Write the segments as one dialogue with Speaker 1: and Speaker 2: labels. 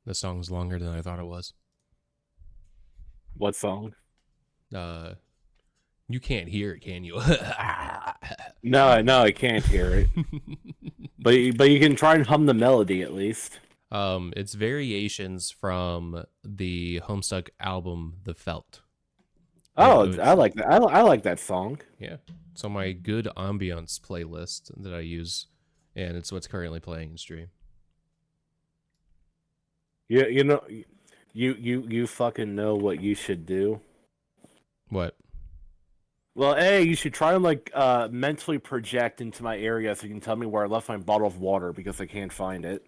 Speaker 1: The song's longer than I thought it was.
Speaker 2: What song?
Speaker 1: You can't hear it, can you?
Speaker 2: No, I can't hear it. but you can try and hum the melody at least.
Speaker 1: It's variations from the Homestuck album, The Felt.
Speaker 2: Oh, I like that. I like that song.
Speaker 1: Yeah. It's on my good ambiance playlist that I use, and it's what's currently playing in stream.
Speaker 2: Yeah, you know, you fucking know what you should do.
Speaker 1: What?
Speaker 2: Well, you should try and like mentally project into my area so you can tell me where I left my bottle of water because I can't find it.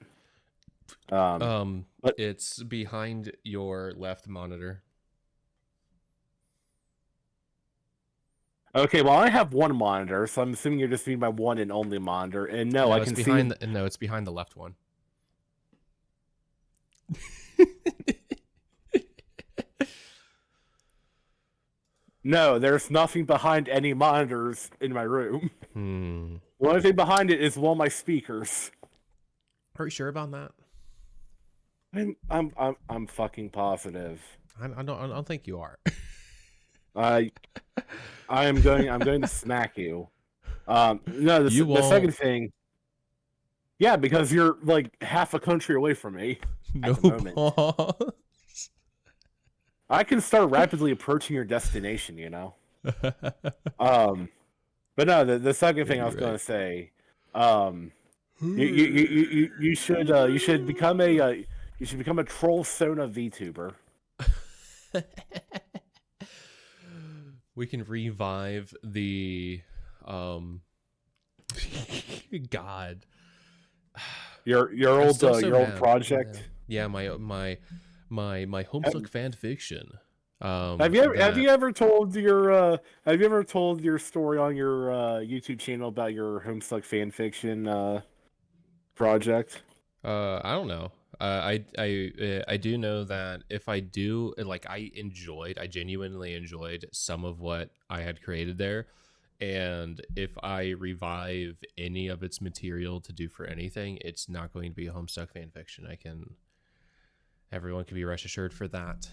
Speaker 1: But it's behind your left monitor.
Speaker 2: Okay, well I have one monitor, so I'm assuming you're just meaning my one and only monitor. And no, I can see.
Speaker 1: No, it's behind the left one.
Speaker 2: No, there's nothing behind any monitors in my room. The only thing behind it is one of my speakers.
Speaker 1: Are you sure about that?
Speaker 2: I'm fucking positive.
Speaker 1: I don't think you are.
Speaker 2: I'm going to smack you. No, the second thing. Yeah, because you're like half a country away from me.
Speaker 1: No pause.
Speaker 2: I can start rapidly approaching your destination, you know. But no, the second thing I was going to say, you should become a troll Sona VTuber.
Speaker 1: We can revive the God.
Speaker 2: Your old project.
Speaker 1: Yeah, my Homestuck fan fiction.
Speaker 2: Have you ever told your story on your YouTube channel about your Homestuck fan fiction project?
Speaker 1: I don't know. I do know that if I do, like, I genuinely enjoyed some of what I had created there, and if I revive any of its material to do for anything, it's not going to be a Homestuck fan fiction. Everyone can be rest assured for that.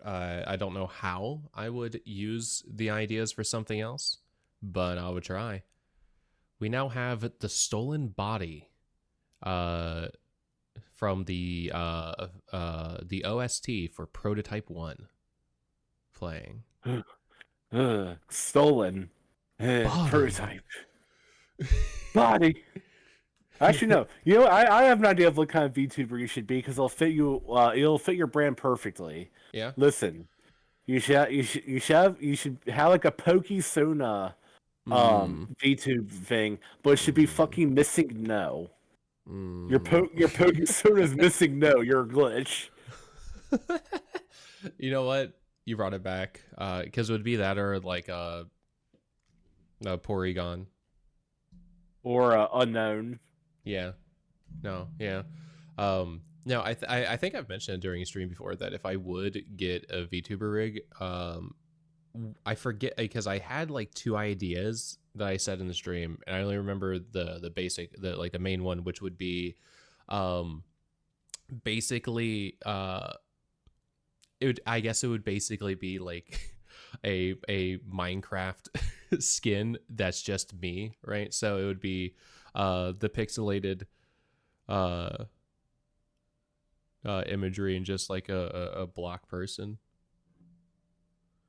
Speaker 1: I don't know how I would use the ideas for something else, but I would try. We now have the stolen body from the OST for Prototype 1 playing.
Speaker 2: Stolen prototype body. Actually, no. You know, I have an idea of what kind of VTuber you should be because it'll fit you. It'll fit your brand perfectly.
Speaker 1: Yeah.
Speaker 2: Listen, you should have like a Pokesona VTube thing, but it should be fucking missing no. Your Pokesona is missing no. You're a glitch.
Speaker 1: You know what? You brought it back because it would be that or like a Porygon
Speaker 2: or unknown.
Speaker 1: Yeah. No. Yeah. No. I think I've mentioned during a stream before that if I would get a VTuber rig, I forget because I had like 2 ideas that I said in the stream, and I only remember the basic, the main one, which would be, basically, I guess it would basically be like a Minecraft skin that's just me, right? So it would be the pixelated imagery and just like a block person.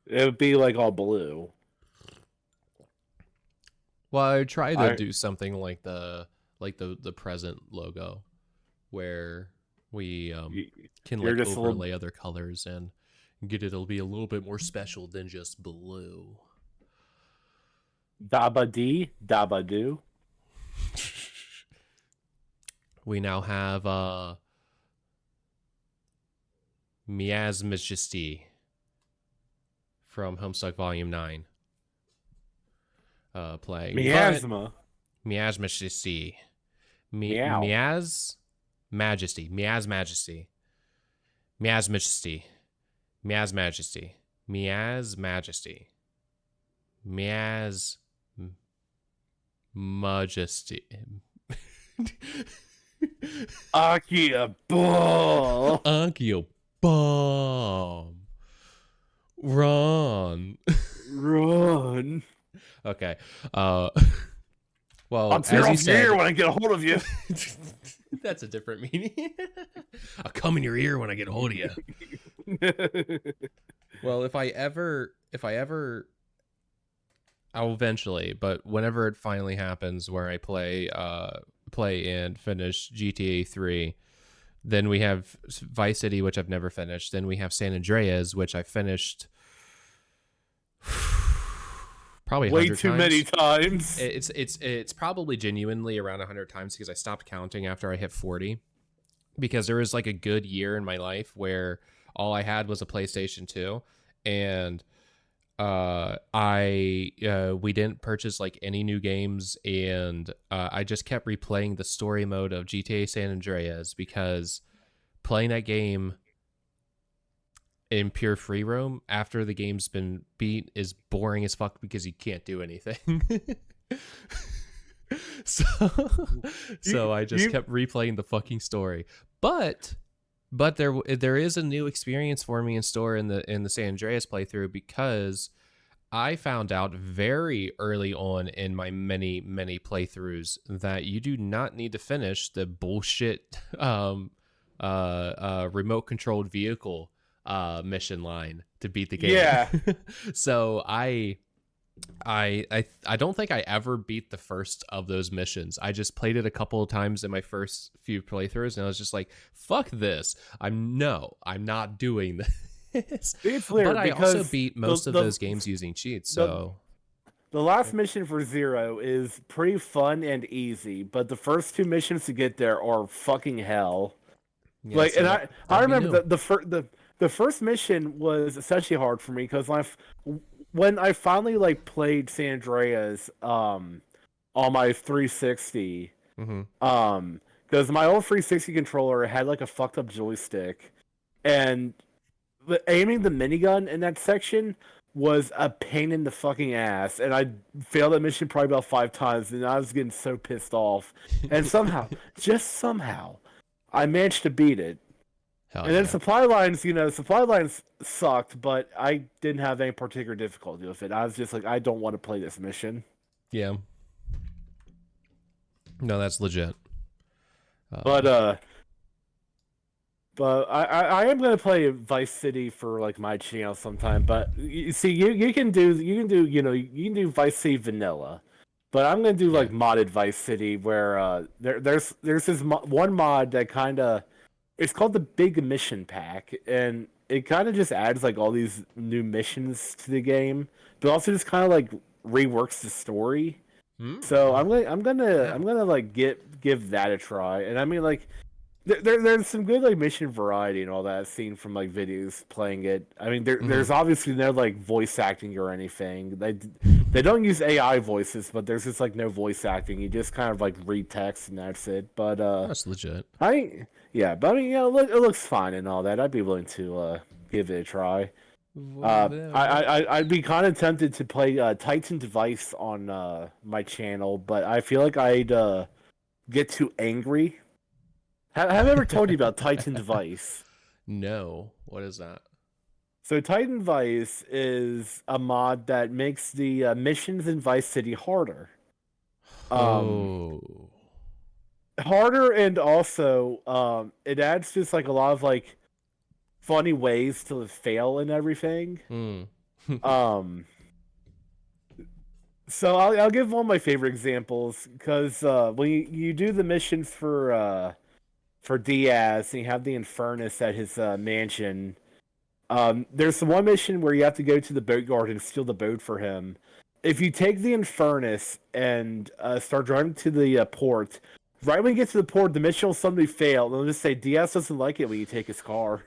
Speaker 2: It would be like all blue.
Speaker 1: Well, I tried to do something like the present logo, where we can like overlay other colors and get it'll be a little bit more special than just blue.
Speaker 2: Dabba-dee, dabba-doo.
Speaker 1: We now have Miasmajesty from Homestuck Volume 9 playing.
Speaker 2: Miasma.
Speaker 1: Miasmajesty.
Speaker 2: Meow.
Speaker 1: Majesty. Miasmajesty. Miasmajesty. Miasmajesty. Miasmajesty. Miasmajesty.
Speaker 2: aqErVOD.
Speaker 1: aqErVOD. Run.
Speaker 2: Run.
Speaker 1: Okay. Well,
Speaker 2: I'll tear off your ear when I get a hold of you.
Speaker 1: That's a different meaning. I'll come in your ear when I get a hold of you. Well, if I ever, I'll eventually, but whenever it finally happens, where I play and finish GTA 3, then we have Vice City, which I've never finished. Then we have San Andreas, which I finished probably
Speaker 2: way too many times.
Speaker 1: It's probably genuinely around 100 times because I stopped counting after I hit 40, because there was like a good year in my life where all I had was a PlayStation 2, and we didn't purchase like any new games, and I just kept replaying the story mode of GTA San Andreas, because playing that game in pure free roam after the game's been beat is boring as fuck because you can't do anything. so I just kept replaying the fucking story. But there is a new experience for me in store in the San Andreas playthrough, because I found out very early on in my many playthroughs that you do not need to finish the bullshit remote controlled vehicle mission line to beat the game.
Speaker 2: Yeah.
Speaker 1: So I don't think I ever beat the first of those missions. I just played it a couple of times in my first few playthroughs, and I was just like, fuck this. I'm not doing this.
Speaker 2: It's weird,
Speaker 1: but I also beat most of those games using cheats, so
Speaker 2: the last mission for Zero is pretty fun and easy, but the first 2 missions to get there are fucking hell. Yeah, like, so and I remember the the first mission was especially hard for me because when I finally like played San Andreas on my 360, because my old 360 controller had like a fucked up joystick, and aiming the minigun in that section was a pain in the fucking ass, and I failed that mission probably about 5 times, and I was getting so pissed off. And somehow, just somehow, I managed to beat it.
Speaker 1: Hell
Speaker 2: and then supply lines sucked, but I didn't have any particular difficulty with it. I was just like, I don't want to play this mission.
Speaker 1: Yeah. No, that's legit.
Speaker 2: But I am gonna play Vice City for like my channel sometime. But you see, you can do Vice City vanilla, but I'm gonna do like modded Vice City where there's this one mod that kind of, it's called the Big Mission Pack, and it kind of just adds like all these new missions to the game, but also just kind of like reworks the story. So I'm gonna like give that a try, and I mean like there's some good like mission variety and all that I've seen from like videos playing it. I mean there's obviously no like voice acting or anything. They don't use AI voices, but there's just like no voice acting. You just kind of like read text and that's it. But
Speaker 1: that's legit.
Speaker 2: But I mean it looks fine and all that. I'd be willing to give it a try. I'd be kind of tempted to play Titan Device on my channel, but I feel like I'd get too angry. Have I ever told you about Titan Device?
Speaker 1: No. What is that?
Speaker 2: So Titan Device is a mod that makes the missions in Vice City harder. Harder, and also it adds just like a lot of like funny ways to fail and everything. So I'll give one of my favorite examples because when you do the missions for Diaz and you have the Infernus at his mansion, there's the one mission where you have to go to the boat yard and steal the boat for him. If you take the Infernus and start driving to the port, right when you get to the port, the mission will suddenly fail. They'll just say Diaz doesn't like it when you take his car.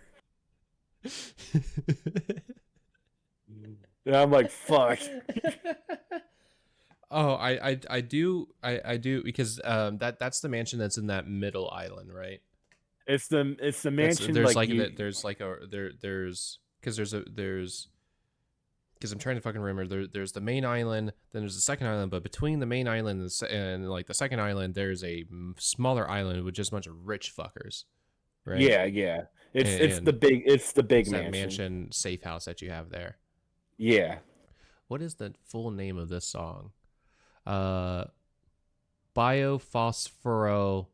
Speaker 2: And I'm like, fuck.
Speaker 1: Oh, I do because that's the mansion that's in that middle island, right?
Speaker 2: It's the mansion.
Speaker 1: There's because I'm trying to fucking remember. There's the main island, then there's the second island, but between the main island and like the second island, there's a smaller island with just a bunch of rich fuckers, right?
Speaker 2: Yeah. It's the big mansion.
Speaker 1: That mansion safe house that you have there.
Speaker 2: Yeah.
Speaker 1: What is the full name of this song? Biophosphoro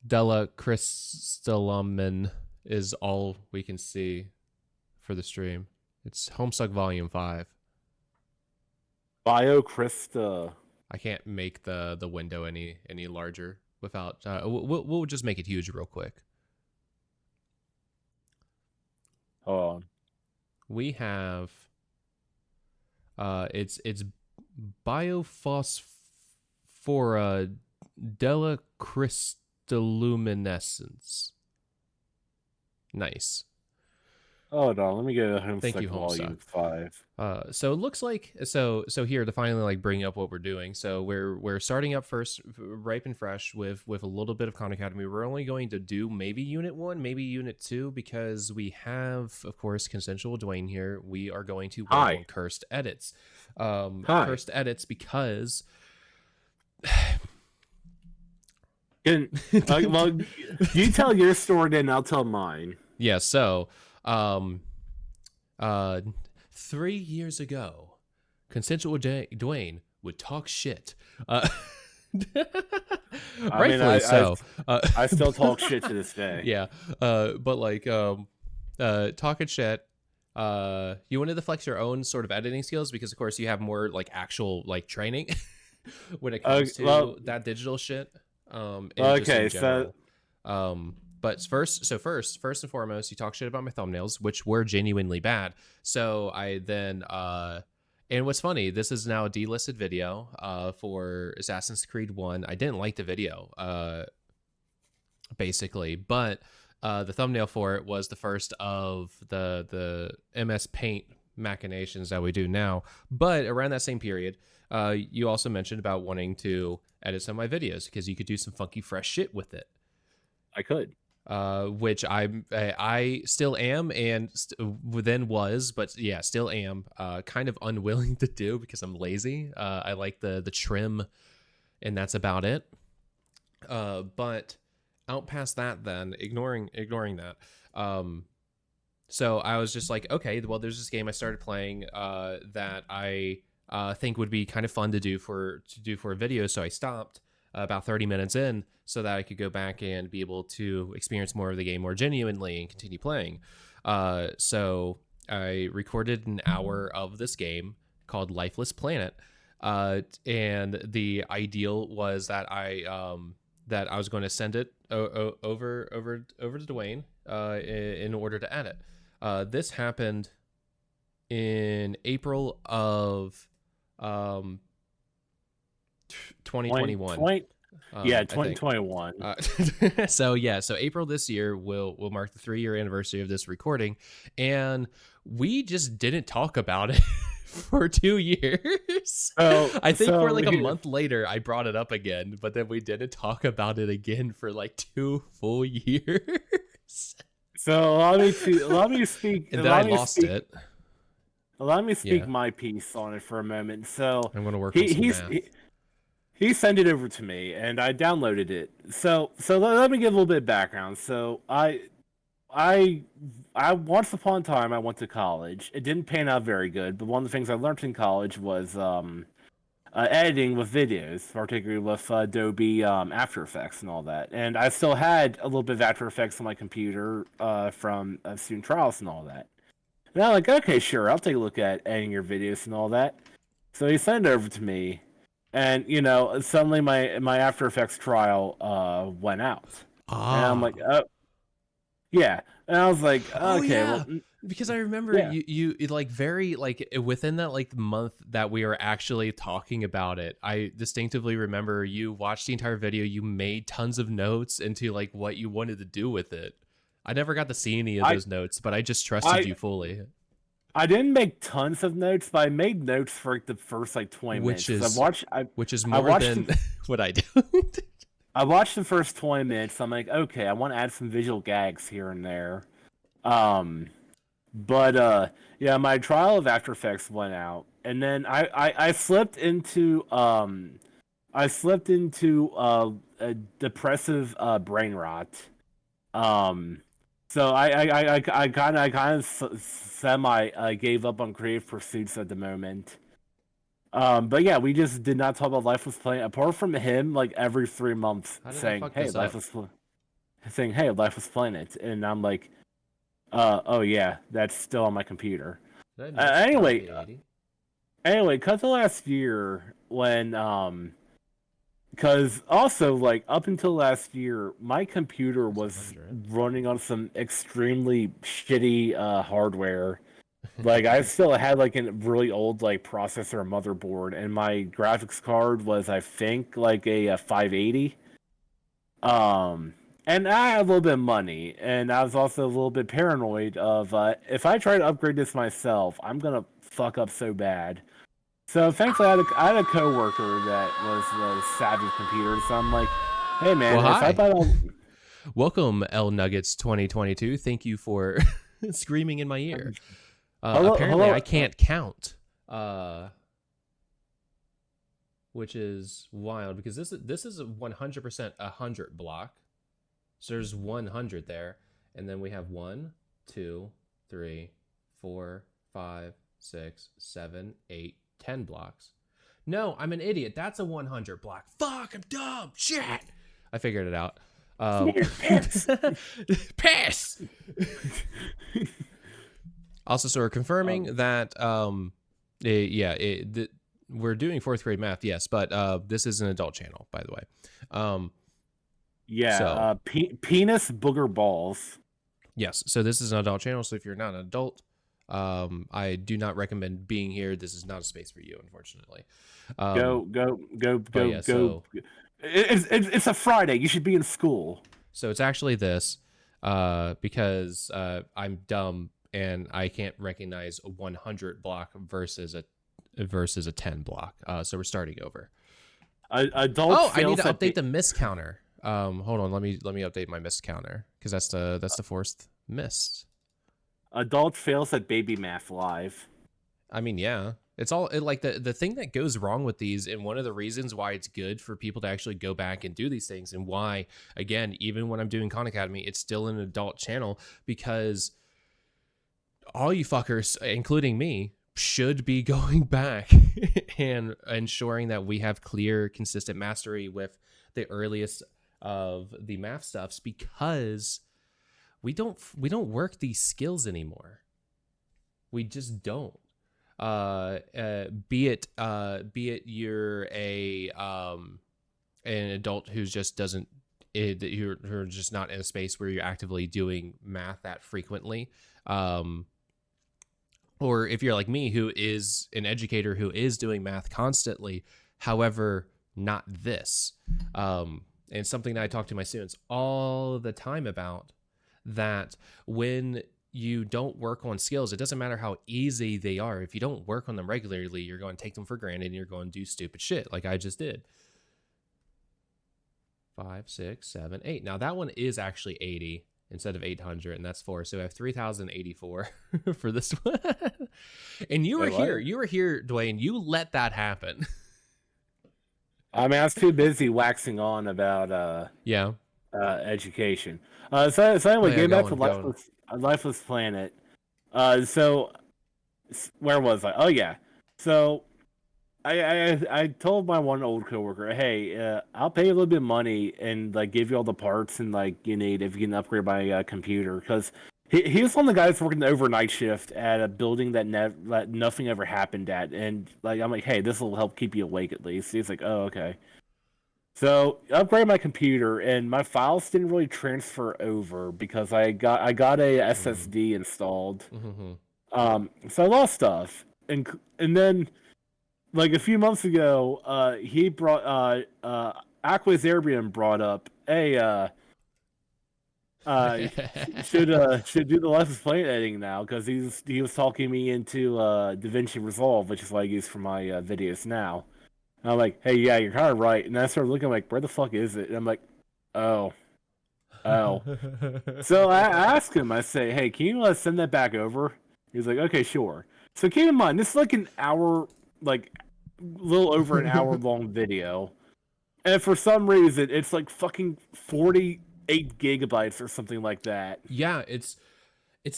Speaker 1: della Crystallumen is all we can see for the stream. It's Homestuck Volume 5.
Speaker 2: Biocrysta.
Speaker 1: I can't make the window any larger without we'll just make it huge real quick.
Speaker 2: Hold on.
Speaker 1: We have it's Biophosphora della Crystalluminescence. Nice.
Speaker 2: Hold on, let me get a
Speaker 1: Thank you,
Speaker 2: Volume 5.
Speaker 1: So it looks like so here to finally like bring up what we're doing. So we're starting up first, ripe and fresh with a little bit of Khan Academy. We're only going to do maybe Unit 1, maybe Unit 2, because we have, of course, Consensual Dwayne here. We are going to work on Cursed Edits. Cursed Edits because
Speaker 2: well, you tell your story, then I'll tell mine.
Speaker 1: Yeah, so 3 years ago, Consensual Dwayne would talk shit. Rightfully so.
Speaker 2: I still talk shit to this day.
Speaker 1: Yeah, but like talking shit. You wanted to flex your own sort of editing skills because, of course, you have more like actual like training when it comes to that digital shit.
Speaker 2: Okay, so
Speaker 1: but first and foremost, you talk shit about my thumbnails, which were genuinely bad. So I then and what's funny, this is now a delisted video for Assassin's Creed 1. I didn't like the video basically, but the thumbnail for it was the first of the MS Paint machinations that we do now. But around that same period, you also mentioned about wanting to edit some of my videos because you could do some funky fresh shit with it.
Speaker 2: I could.
Speaker 1: Which I still am and then was, but yeah, still am kind of unwilling to do because I'm lazy. I like the trim, and that's about it. But out past that, then ignoring that. So I was just like, okay, well, there's this game I started playing that I think would be kind of fun to do for a video. So I stopped about 30 minutes in so that I could go back and be able to experience more of the game more genuinely and continue playing. So I recorded an hour of this game called Lifeless Planet. And the ideal was that I was going to send it over to DaVinci in order to edit. This happened in April of 2021.
Speaker 2: Yeah, 2021.
Speaker 1: So April this year will mark the 3-year anniversary of this recording, and we just didn't talk about it for 2 years. I think for like a month later I brought it up again, but then we didn't talk about it again for like 2 full years.
Speaker 2: So allow me to speak.
Speaker 1: And then I lost it.
Speaker 2: Allow me to speak my piece on it for a moment. So
Speaker 1: I'm going to work on some math.
Speaker 2: He sent it over to me, and I downloaded it. So let me give a little bit of background. So I once upon a time I went to college. It didn't pan out very good, but one of the things I learned in college was editing with videos, particularly with Adobe After Effects and all that. And I still had a little bit of After Effects on my computer from student trials and all that. And I'm like, okay, sure, I'll take a look at editing your videos and all that. So he sent it over to me. And, suddenly my After Effects trial went out. And I'm like, oh, yeah. And I was like, okay. Well,
Speaker 1: because I remember you like very like within that like month that we were actually talking about it, I distinctively remember you watched the entire video. You made tons of notes into like what you wanted to do with it. I never got to see any of those notes, but I just trusted you fully.
Speaker 2: I didn't make tons of notes, but I made notes for like the first like 20 minutes.
Speaker 1: Which is more than what I do.
Speaker 2: I watched the first 20 minutes. I'm like, okay, I want to add some visual gags here and there. But my trial of After Effects went out, and then I slipped into a depressive brain rot. So I kind of semi gave up on creative pursuits at the moment. But yeah, we just did not talk about Lifeless Planet apart from him like every 3 months saying, "Hey, Lifeless Planet," and I'm like, "Oh yeah, that's still on my computer." Anyway, cut to last year when because also, like, up until last year, my computer was running on some extremely shitty hardware. Like, I still had, like, a really old, like, processor and motherboard, and my graphics card was, I think, like, a 580. And I had a little bit of money, and I was also a little bit paranoid of, if I try to upgrade this myself, I'm gonna fuck up so bad. So thankfully, I had a coworker that was savvy with computers. So I'm like, "Hey man,
Speaker 1: well,
Speaker 2: if I buy all..."
Speaker 1: Welcome, L Nuggets 2022. Thank you for screaming in my ear. Apparently, I can't count, which is wild because this is a 100% 100 block. So there's 100 there, and then we have 1, 2, 3, 4, 5, 6, 7, 8. 10 blocks. No, I'm an idiot. That's a 100 block. Fuck, I'm dumb. Shit. I figured it out. Piss. Also, so we're confirming that we're doing 4th grade math, yes, but this is an adult channel, by the way.
Speaker 2: Penis booger balls.
Speaker 1: Yes, so this is an adult channel, so if you're not an adult, I do not recommend being here. This is not a space for you, unfortunately.
Speaker 2: Go. It's a Friday. You should be in school.
Speaker 1: So it's actually this. because I'm dumb and I can't recognize a 100 block versus a 10 block. So we're starting over.
Speaker 2: Adult
Speaker 1: I need to
Speaker 2: fails
Speaker 1: update the miss counter. Hold on, let me update my miss counter because that's the forced miss.
Speaker 2: Adult fails at baby math live.
Speaker 1: I mean, yeah, it's all like the thing that goes wrong with these, and one of the reasons why it's good for people to actually go back and do these things, and why, again, even when I'm doing Khan Academy, it's still an adult channel, because all you fuckers, including me, should be going back and ensuring that we have clear, consistent mastery with the earliest of the math stuffs, because we don't work these skills anymore. We just don't. Be it you're an adult who's just doesn't, you're just not in a space where you're actively doing math that frequently, or if you're like me, who is an educator who is doing math constantly, however, not this. And something that I talk to my students all the time about, that when you don't work on skills, it doesn't matter how easy they are. If you don't work on them regularly, you're going to take them for granted and you're going to do stupid shit like I just did. 5, 6, 7, 8. Now that one is actually 80 instead of 800, and that's 4. So I have 3,084 for this one. And you were here. You were here, Dwayne. You let that happen.
Speaker 2: I mean, I was too busy waxing on about education. So anyway, getting back to Lifeless Planet. So where was I? Oh yeah. So I told my one old coworker, hey, I'll pay you a little bit of money and like give you all the parts and like you need if you can upgrade my computer, because he was one of the guys working the overnight shift at a building that nothing ever happened at, and like I'm like, hey, this will help keep you awake at least. He's like, oh okay. So upgraded my computer, and my files didn't really transfer over because I got a SSD installed. So I lost stuff, and then like a few months ago, he brought aqErVOD brought up, hey, should do the Lifeless Planet editing now, because he was talking me into DaVinci Resolve, which is what I use for my videos now. And I'm like, hey, yeah, you're kind of right. And I started looking, like, where the fuck is it? And I'm like, oh. So I asked him, I say, hey, can you send that back over? He's like, okay, sure. So keep in mind, this is like an hour, like a little over an hour long video. And for some reason, it's like fucking 48 gigabytes or something like that.
Speaker 1: Yeah, it's, and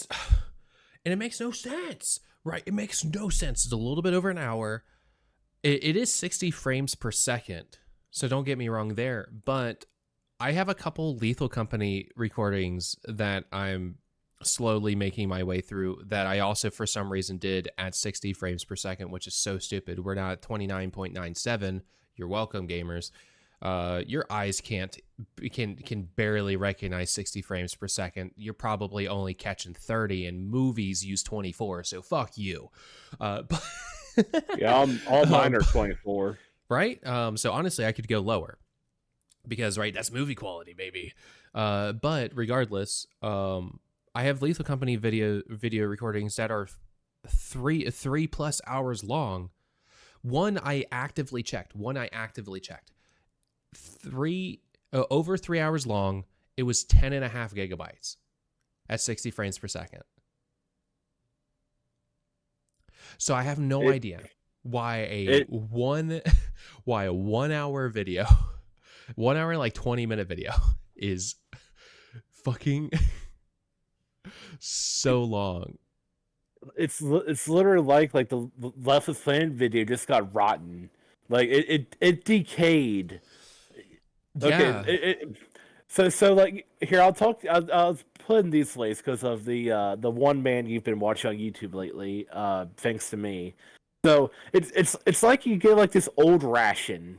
Speaker 1: it makes no sense, right? It makes no sense. It's a little bit over an hour. It is 60 frames per second, so don't get me wrong there. But I have a couple Lethal Company recordings that I'm slowly making my way through that I also, for some reason, did at 60 frames per second, which is so stupid. We're now at 29.97. You're welcome, gamers. Your eyes can barely recognize 60 frames per second. You're probably only catching 30, and movies use 24, so fuck you. But
Speaker 2: yeah, all mine are 24.
Speaker 1: Right? So honestly, I could go lower because, right, that's movie quality, baby. But regardless, I have Lethal Company video recordings that are 3+ hours long. One I actively checked. Over 3 hours long. It was 10.5 gigabytes at 60 frames per second. So I have no idea why a 1 hour video, 1 hour and like 20-minute video is fucking so long.
Speaker 2: It's literally like the Lifeless Planet video just got rotten. Like it decayed.
Speaker 1: Yeah.
Speaker 2: Okay. So like here I'll put in these ways because of the one man you've been watching on YouTube lately, thanks to me. So it's like you get like this old ration,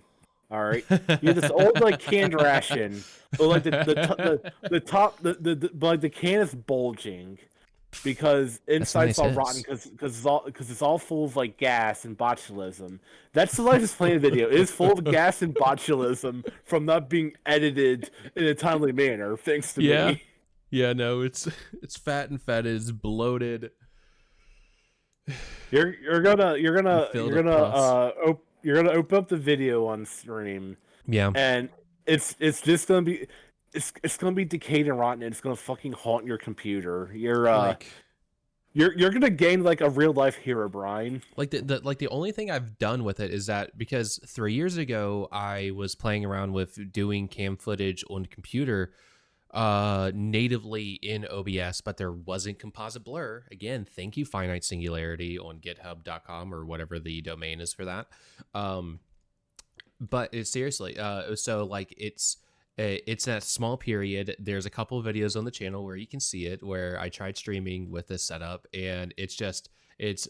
Speaker 2: all right? You get this old like canned ration, but like the top like the can is bulging because inside's all rotten because it's all full of like gas and botulism. That's the Lifeless Planet video. It is full of gas and botulism from not being edited in a timely manner, thanks to me.
Speaker 1: Yeah, no, it's fat and fetid, it's bloated.
Speaker 2: You're gonna
Speaker 1: Filled with pus.
Speaker 2: you're gonna open up the video on stream,
Speaker 1: Yeah.
Speaker 2: and it's just gonna be it's gonna be decayed and rotten, and it's gonna fucking haunt your computer.
Speaker 1: Like
Speaker 2: You're gonna gain like a real life hero, Brian.
Speaker 1: like the only thing I've done with it is that because 3 years ago I was playing around with doing cam footage on computer natively in OBS, but there wasn't composite blur. Again, thank you Finite Singularity on github.com or whatever the domain is for that. But it's seriously, so like it's that small period. There's a couple of videos on the channel where you can see it, where I tried streaming with this setup, and it's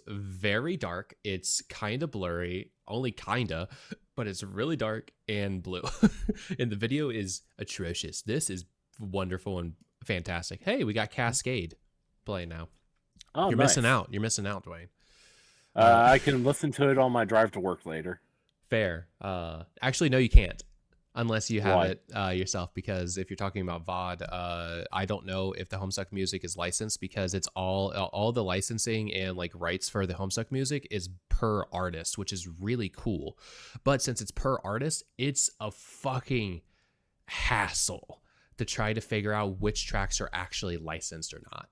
Speaker 1: very dark. It's kind of blurry, only kinda, but it's really dark and blue. And the video is atrocious. This is wonderful and fantastic. Hey, we got Cascade playing now.
Speaker 2: Oh,
Speaker 1: You're
Speaker 2: nice.
Speaker 1: missing out. You're missing out, Dwayne.
Speaker 2: I can listen to it on my drive to work later.
Speaker 1: Fair. Actually, no, you can't. Unless you have
Speaker 2: Why?
Speaker 1: it yourself, because if you're talking about VOD, I don't know if the Homestuck music is licensed, because it's all the licensing and like rights for the Homestuck music is per artist, which is really cool. But since it's per artist, it's a fucking hassle to try to figure out which tracks are actually licensed or not.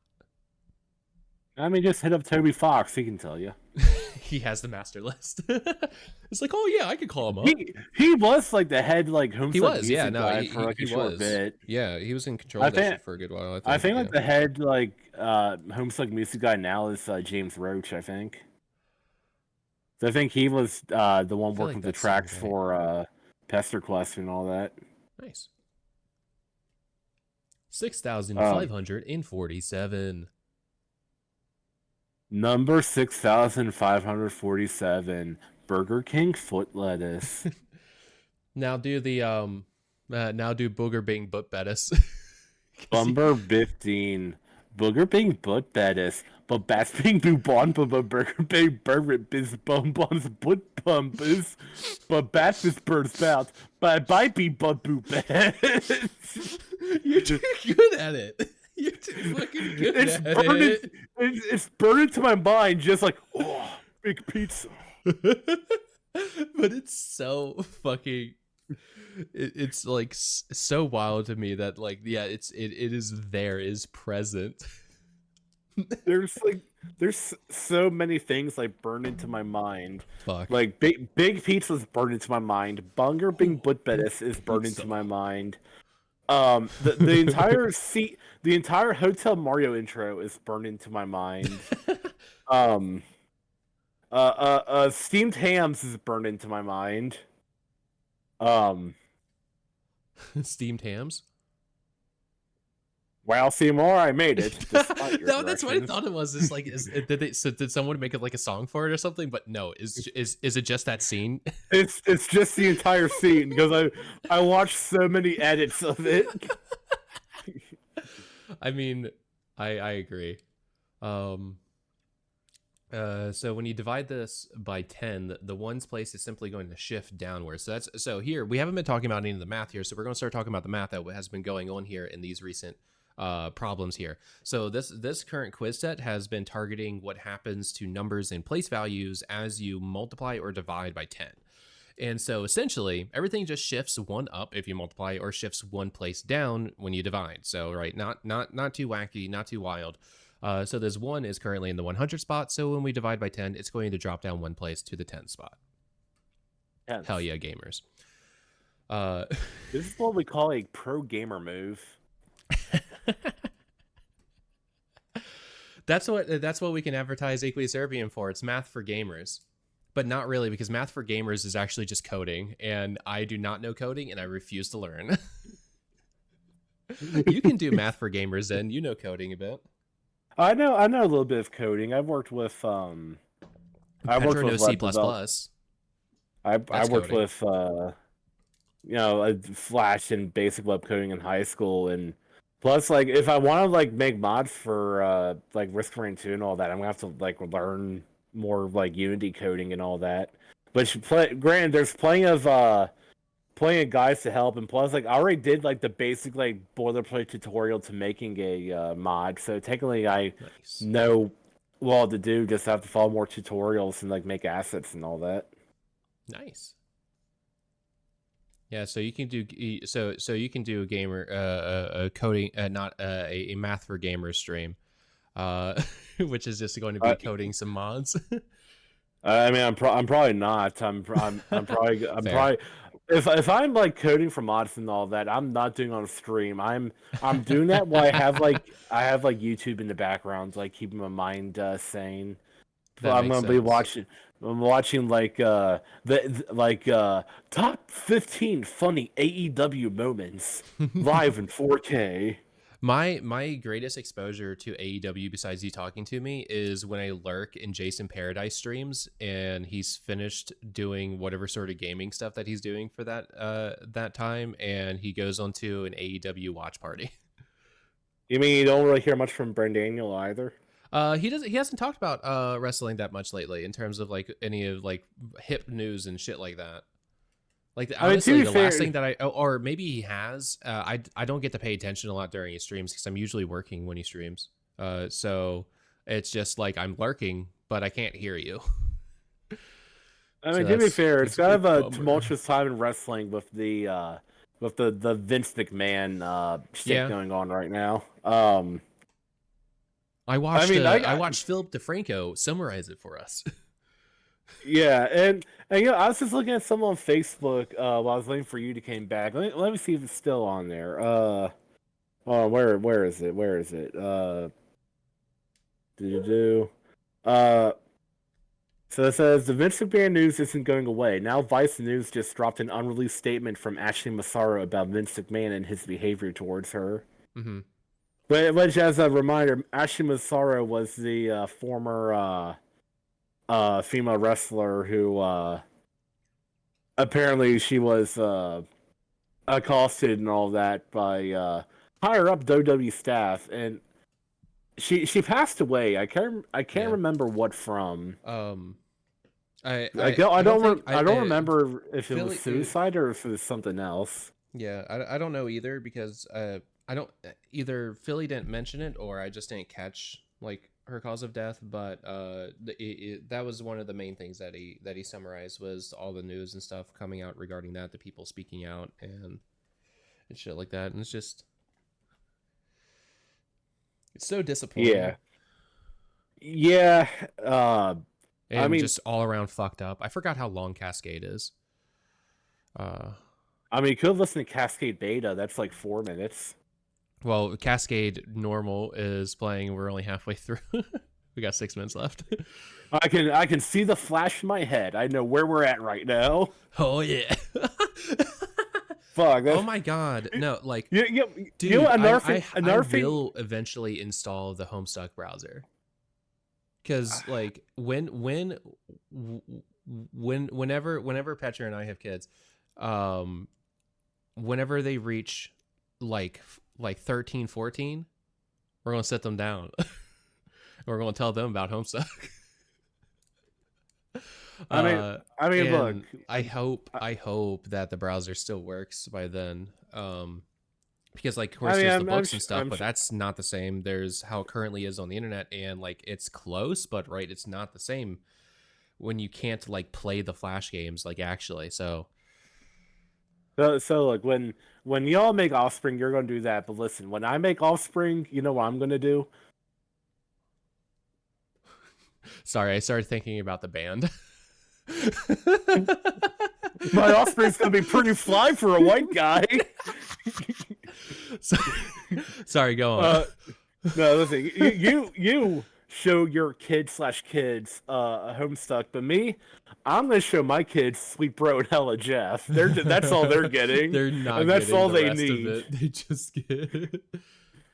Speaker 2: I mean, just hit up Toby Fox. He can tell you.
Speaker 1: He has the master list. It's like, oh yeah, I could call him up.
Speaker 2: He was like the head like Homestuck
Speaker 1: He was, yeah,
Speaker 2: music
Speaker 1: no,
Speaker 2: guy for like
Speaker 1: he
Speaker 2: a short
Speaker 1: was.
Speaker 2: bit.
Speaker 1: Yeah, he was in control of that shit for a good while.
Speaker 2: I think
Speaker 1: yeah.
Speaker 2: like the head like Homestuck music guy now is James Roach. I think. So I think he was the one working
Speaker 1: like
Speaker 2: the tracks for Pester Quest and all that.
Speaker 1: Nice. 6,547.
Speaker 2: Number 6,547. Burger King foot lettuce.
Speaker 1: Now do the Booger Bing butt bettis.
Speaker 2: Number 15. Booger Bing butt bettis. But bats being bubon, but burger bing burger biz bonbons butt bumpers. But bats is birds bout. But bite be butt boo bettis.
Speaker 1: You're too good at it. You're too fucking good at it.
Speaker 2: It's burned into my mind, just like, oh, big pizza.
Speaker 1: But it's so fucking. It's like so wild to me that like, yeah, it is present.
Speaker 2: There's so many things like burned into my mind.
Speaker 1: Fuck.
Speaker 2: Like big pizza's burned into my mind. Bunger Bing butt bettis is burned into my mind. The entire Hotel Mario intro is burned into my mind. Steamed hams is burned into my mind.
Speaker 1: Steamed hams.
Speaker 2: Wow, Seymour, I made it.
Speaker 1: No, that's what I thought it was. Is like, did someone make it like a song for it or something? But no, is it just that scene?
Speaker 2: It's just the entire scene, because I watched so many edits of it.
Speaker 1: I mean, I agree. So when you divide this by 10, the ones place is simply going to shift downwards. So here we haven't been talking about any of the math here, so we're going to start talking about the math that has been going on here in these recent problems here. So this current quiz set has been targeting what happens to numbers and place values as you multiply or divide by 10. And so essentially everything just shifts one up if you multiply, or shifts one place down when you divide. So right, not too wacky, not too wild. So this 1 is currently in the 100 spot. So when we divide by 10, it's going to drop down one place to the 10 spot. Yes. Hell yeah, gamers.
Speaker 2: This is what we call a pro gamer move.
Speaker 1: That's what we can advertise aqErVOD for. It's math for gamers, but not really, because math for gamers is actually just coding, and I do not know coding, and I refuse to learn. You can do math for gamers, then you know coding a bit.
Speaker 2: I know a little bit of coding. I've worked with C++.
Speaker 1: I worked
Speaker 2: with Flash and basic web coding in high school, and plus, like, if I want to like make mods for like Risk Rain 2 and all that, I'm gonna have to like learn more like Unity coding and all that. But granted, there's plenty plenty of guys to help, and plus, like, I already did like the basic like boilerplate tutorial to making a mod. So technically, I know what to do. Just have to follow more tutorials and like make assets and all that.
Speaker 1: Nice. Yeah, so you can do you can do a gamer a coding not a math for gamers stream, which is just going to be coding some mods.
Speaker 2: I mean, I'm probably not. I'm probably if I'm like coding for mods and all that, I'm not doing on stream. I'm doing that while I have like YouTube in the background, like keeping my mind sane.
Speaker 1: That
Speaker 2: I'm
Speaker 1: makes
Speaker 2: gonna be
Speaker 1: sense.
Speaker 2: I'm watching like top 15 funny AEW moments live in 4K.
Speaker 1: My greatest exposure to AEW, besides you talking to me, is when I lurk in Jason Paradise streams and he's finished doing whatever sort of gaming stuff that he's doing for that time, and he goes onto an AEW watch party.
Speaker 2: You mean you don't really hear much from Brent Daniel either?
Speaker 1: He hasn't talked about wrestling that much lately in terms of like any of like hip news and shit like that. Like honestly, the last thing that or maybe he has, I don't get to pay attention a lot during his streams because I'm usually working when he streams. So it's just like I'm lurking, but I can't hear you.
Speaker 2: I mean, to be fair, it's kind of a tumultuous time in wrestling with the Vince McMahon shit going on right now.
Speaker 1: I watched Philip DeFranco summarize it for us.
Speaker 2: Yeah, and you know, I was just looking at some on Facebook while I was waiting for you to come back. Let me see if it's still on there. Where is it? Where is it? So it says the Vince McMahon news isn't going away. Now Vice News just dropped an unreleased statement from Ashley Massaro about Vince McMahon and his behavior towards her.
Speaker 1: Mm-hmm.
Speaker 2: But which, as a reminder, Ashley Massaro was the former female wrestler who apparently she was accosted and all that by higher up WWE staff, and she passed away. I can't remember what from.
Speaker 1: I
Speaker 2: don't remember if it was suicide or if it was something else.
Speaker 1: Yeah, I don't know either because I don't either Philly didn't mention it or I just didn't catch like her cause of death, but that was one of the main things that he summarized was all the news and stuff coming out regarding that, the people speaking out and shit like that, and it's so disappointing.
Speaker 2: Yeah.
Speaker 1: And I mean, just all around fucked up. I forgot how long Cascade is.
Speaker 2: I mean, you could listen to Cascade Beta. That's like 4 minutes.
Speaker 1: Well, Cascade Normal is playing. We're only halfway through. We got 6 minutes left.
Speaker 2: I can see the flash in my head. I know where we're at right now.
Speaker 1: Oh yeah.
Speaker 2: Fuck.
Speaker 1: Oh my god. No, like
Speaker 2: dude, I
Speaker 1: will eventually install the Homestuck browser. Because like whenever Petra and I have kids, whenever they reach like 13, 14, we're gonna sit them down. We're gonna tell them about Homestuck.
Speaker 2: I mean, look.
Speaker 1: I hope that the browser still works by then. Because like, of course, there's the books and stuff, but that's not the same. There's how it currently is on the internet, and like it's close, but right, it's not the same when you can't like play the Flash games like actually. So
Speaker 2: look, when y'all make Offspring, you're gonna do that. But listen, when I make Offspring, you know what I'm gonna do?
Speaker 1: Sorry, I started thinking about the band.
Speaker 2: My Offspring's gonna be pretty fly for a white guy.
Speaker 1: Sorry, go on.
Speaker 2: No, listen, you show your kids Homestuck, but me, I'm gonna show my kids Sweet Bro and Hella Jeff. That's all they're getting.
Speaker 1: They're not.
Speaker 2: And that's all
Speaker 1: the
Speaker 2: they
Speaker 1: rest
Speaker 2: need.
Speaker 1: Of it. They just get.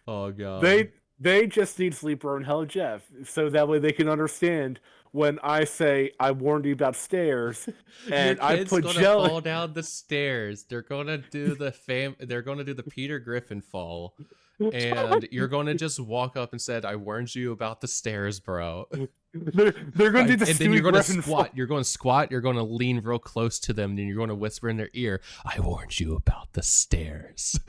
Speaker 1: Oh god.
Speaker 2: They just need Sweet Bro and Hella Jeff, so that way they can understand when I say I warned you about stairs, and I put jelly.
Speaker 1: Fall down the stairs. They're gonna do They're gonna do the Peter Griffin fall, and you're gonna just walk up and said, "I warned you about the stairs, bro."
Speaker 2: They're going to do the
Speaker 1: and then you're going to
Speaker 2: Griffin
Speaker 1: squat. You're going to squat. You're going to lean real close to them. Then you're going to whisper in their ear, "I warned you about the stairs."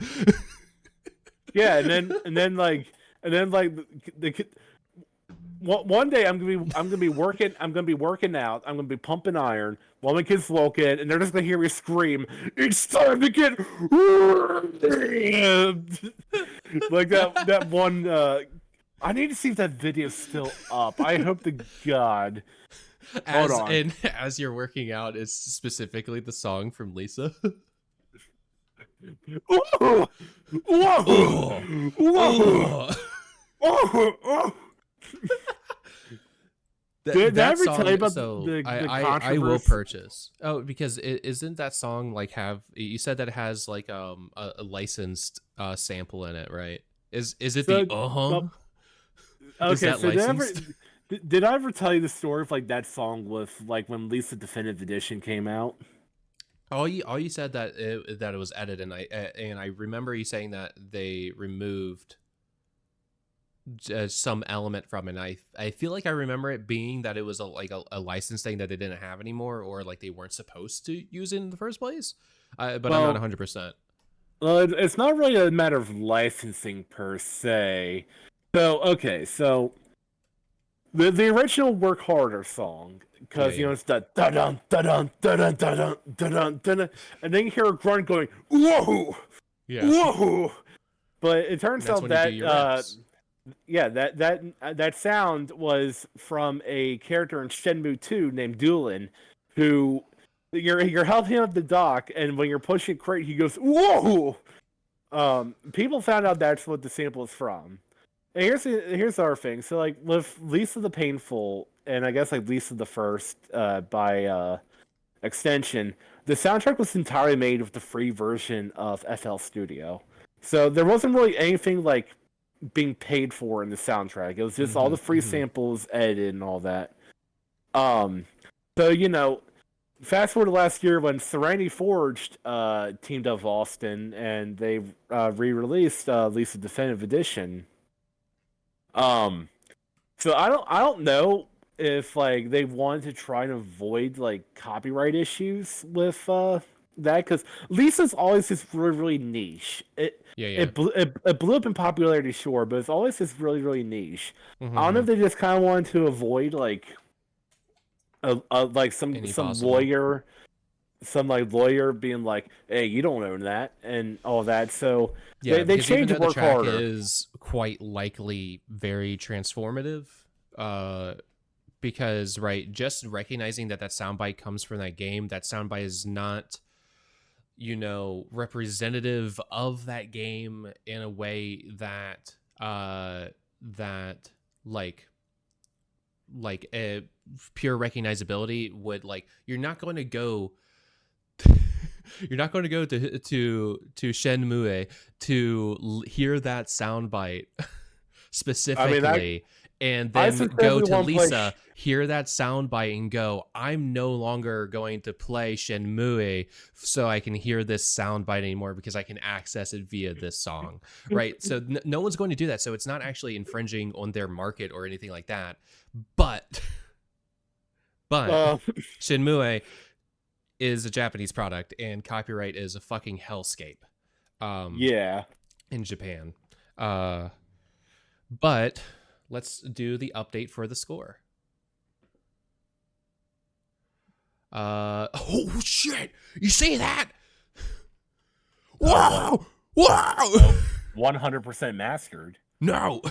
Speaker 2: Yeah, and then like the one day I'm gonna be working out. I'm gonna be pumping iron while my kids walk in, and they're just gonna hear me scream, "It's time to get like that one." I need to see if that video's still up. I hope to God. Hold on.
Speaker 1: And as you're working out, it's specifically the song from Lisa.
Speaker 2: Whoa! Whoa! Whoa! Whoa! Did I ever tell you about the controversy?
Speaker 1: I will purchase. Oh, because isn't that song like have? You said that it has like a licensed sample in it, right? Is it the
Speaker 2: well, okay, so did I ever tell you the story of like that song with like when Lisa Definitive Edition came out?
Speaker 1: All you said that it was edited, and I remember you saying that they removed some element from it. And I feel like I remember it being that it was a license thing that they didn't have anymore, or like they weren't supposed to use it in the first place. But I'm not 100%.
Speaker 2: Well, it's not really a matter of licensing per se. So okay, so the original "Work Harder" song, because you know it's the da dun da dun da dun da dun da dun da dun, and then you hear a grunt going whoa, whoa. But it turns out that that sound was from a character in Shenmue 2 named DaVinci, who you're helping him at the dock, and when you're pushing crate, he goes whoa. People found out that's what the sample is from. And here's our thing. So like with Lisa the Painful, and I guess like Lisa the First by extension, the soundtrack was entirely made with the free version of FL Studio. So there wasn't really anything like being paid for in the soundtrack. It was just all the free samples, edited, and all that. So you know, fast forward to last year when Serenity Forged teamed up with Austin, and they re-released Lisa Definitive Edition. So I don't know if like they wanted to try and avoid like copyright issues with that, because Lisa's always just really niche. It blew up in popularity, sure, but it's always just really niche. I don't know if they just kind of wanted to avoid like like some lawyer being like, "Hey, you don't own that," and all that. So they changed Work Harder.
Speaker 1: The track is quite likely very transformative, because just recognizing that soundbite comes from that game. That soundbite is not, representative of that game in a way that like a pure recognizability would, like, you're not going to go to Shenmue to hear that soundbite specifically, and then go to Lisa, hear that soundbite, and go, "I'm no longer going to play Shenmue so I can hear this soundbite anymore because I can access it via this song." Right? So no one's going to do that. So it's not actually infringing on their market or anything like that. But Shenmue is a Japanese product, and copyright is a fucking hellscape. In Japan. But let's do the update for the score. Oh shit! You see that? Wow! Wow!
Speaker 2: 100% mastered.
Speaker 1: No.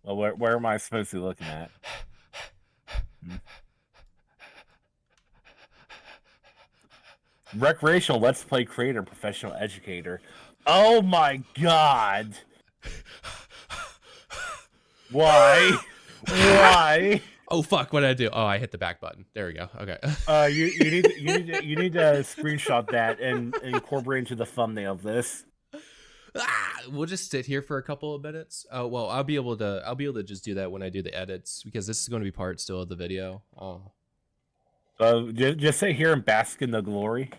Speaker 2: Well, where am I supposed to be looking at? Recreational Let's Play creator and professional educator. Oh my god! Why? Why?
Speaker 1: Oh fuck! What did I do? Oh, I hit the back button. There we go. Okay.
Speaker 2: You need to screenshot that and incorporate into the thumbnail of this.
Speaker 1: We'll just sit here for a couple of minutes. Oh well, I'll be able to just do that when I do the edits, because this is going to be part still of the video.
Speaker 2: Just sit here and bask in the glory.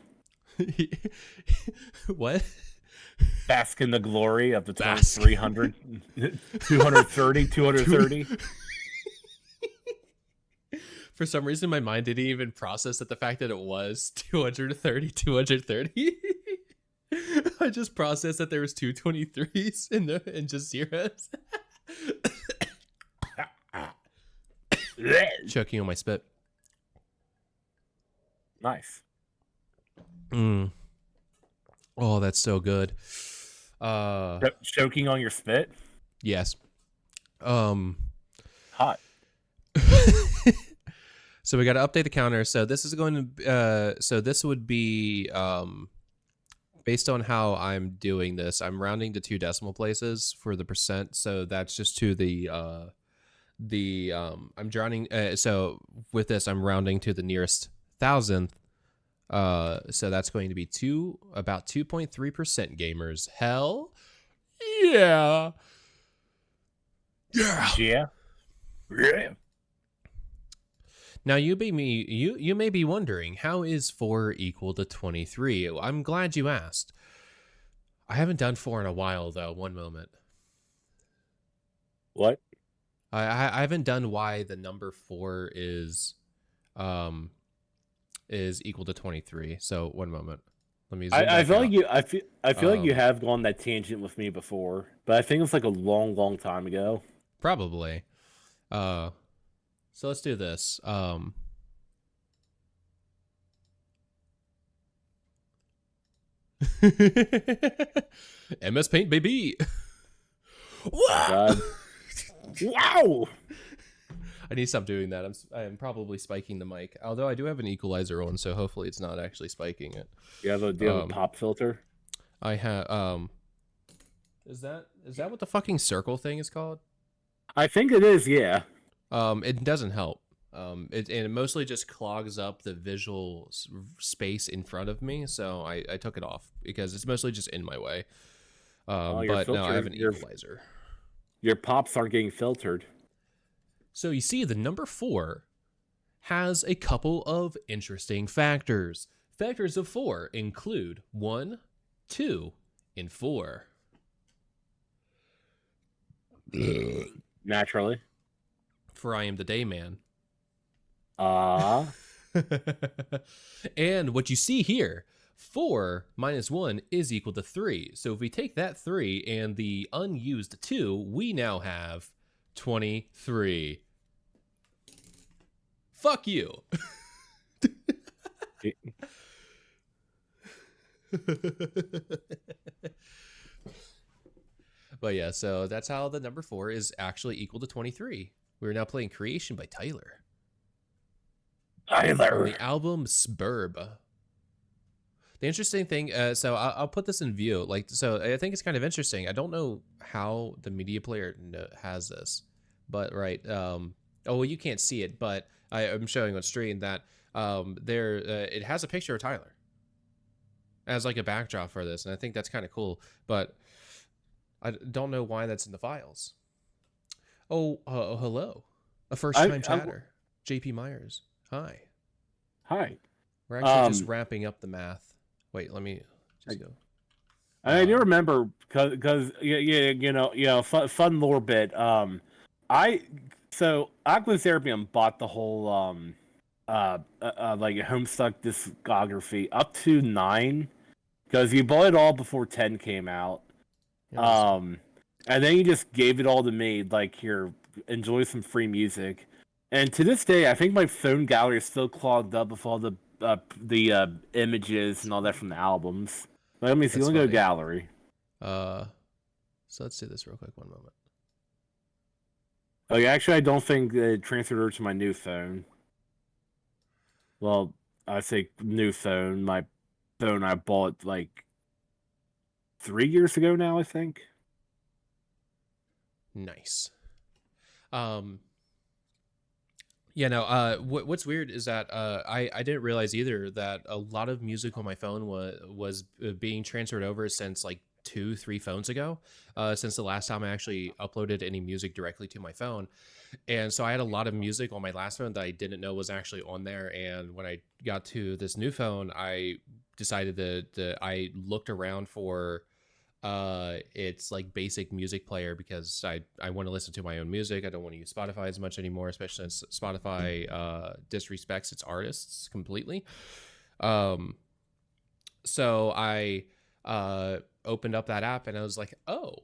Speaker 1: What?
Speaker 2: Bask in the glory of the 300, 230, 230.
Speaker 1: For some reason, my mind didn't even process that the fact that it was 230. I just processed that there was 223s and just zeros. Choking on my spit.
Speaker 2: Nice.
Speaker 1: Oh, that's so good.
Speaker 2: Choking on your spit?
Speaker 1: Yes.
Speaker 2: Hot.
Speaker 1: So we got to update the counter. So this is going to so this would be based on how I'm doing this. I'm rounding to 2 decimal places for the percent. So that's just to the I'm rounding so with this I'm rounding to the nearest thousandth. So that's going to be about 2.3% gamers. Hell yeah.
Speaker 2: Yeah.
Speaker 1: Now you may be wondering, how is 4 equal to 23? I'm glad you asked. I haven't done 4 in a while though. One moment.
Speaker 2: What?
Speaker 1: I haven't done why the number 4 is equal to 23. So one moment. Let me.
Speaker 2: I feel like you. I feel like you have gone that tangent with me before, but I think it was like a long time ago.
Speaker 1: Probably. So let's do this. MS Paint, baby.
Speaker 2: Wow. Wow.
Speaker 1: I need to stop doing that. I am probably spiking the mic. Although I do have an equalizer on, so hopefully it's not actually spiking it.
Speaker 2: Do you have a pop filter?
Speaker 1: I have. Is that what the fucking circle thing is called?
Speaker 2: I think it is. Yeah.
Speaker 1: It doesn't help. It mostly just clogs up the visual space in front of me, so I took it off because it's mostly just in my way. But no, I have an equalizer.
Speaker 2: Your pops aren't getting filtered.
Speaker 1: So you see, the number 4 has a couple of interesting factors. Factors of 4 include 1, 2, and 4.
Speaker 2: Naturally.
Speaker 1: For I am the day man. And what you see here, 4 minus 1 is equal to 3. So if we take that 3 and the unused 2, we now have 23. Fuck you. But yeah, so that's how the number 4 is actually equal to 23. We're now playing Creation by Tyler. The album Sburb. The interesting thing, so I'll put this in view. So I think it's kind of interesting. I don't know how the media player has this, but right. Well, you can't see it, but I'm showing on stream that it has a picture of Tyler as like a backdrop for this, and I think that's kind of cool. But I don't know why that's in the files. Hello, a first-time chatter, JP Myers. Hi. We're actually just wrapping up the math. Wait, let me just go.
Speaker 2: I do remember because fun lore bit. So Aquas Arabian bought the whole like Homestuck discography up to 9 because you bought it all before 10 came out. And then you just gave it all to me, like, here, enjoy some free music. And to this day, I think my phone gallery is still clogged up with all the images and all that from the albums. Let me see. Let me go gallery.
Speaker 1: So let's do this real quick. One moment.
Speaker 2: Like, actually, I don't think it transferred over to my new phone. Well, I say new phone. My phone I bought like 3 years ago now, I think.
Speaker 1: Nice. Yeah, no, what's weird is that I didn't realize either that a lot of music on my phone was being transferred over since like 2-3 phones ago, since the last time I actually uploaded any music directly to my phone. And so I had a lot of music on my last phone that I didn't know was actually on there. And when I got to this new phone, I decided that I looked around for it's like basic music player because I want to listen to my own music. I don't want to use Spotify as much anymore, especially since Spotify disrespects its artists completely. So I opened up that app and I was like, oh,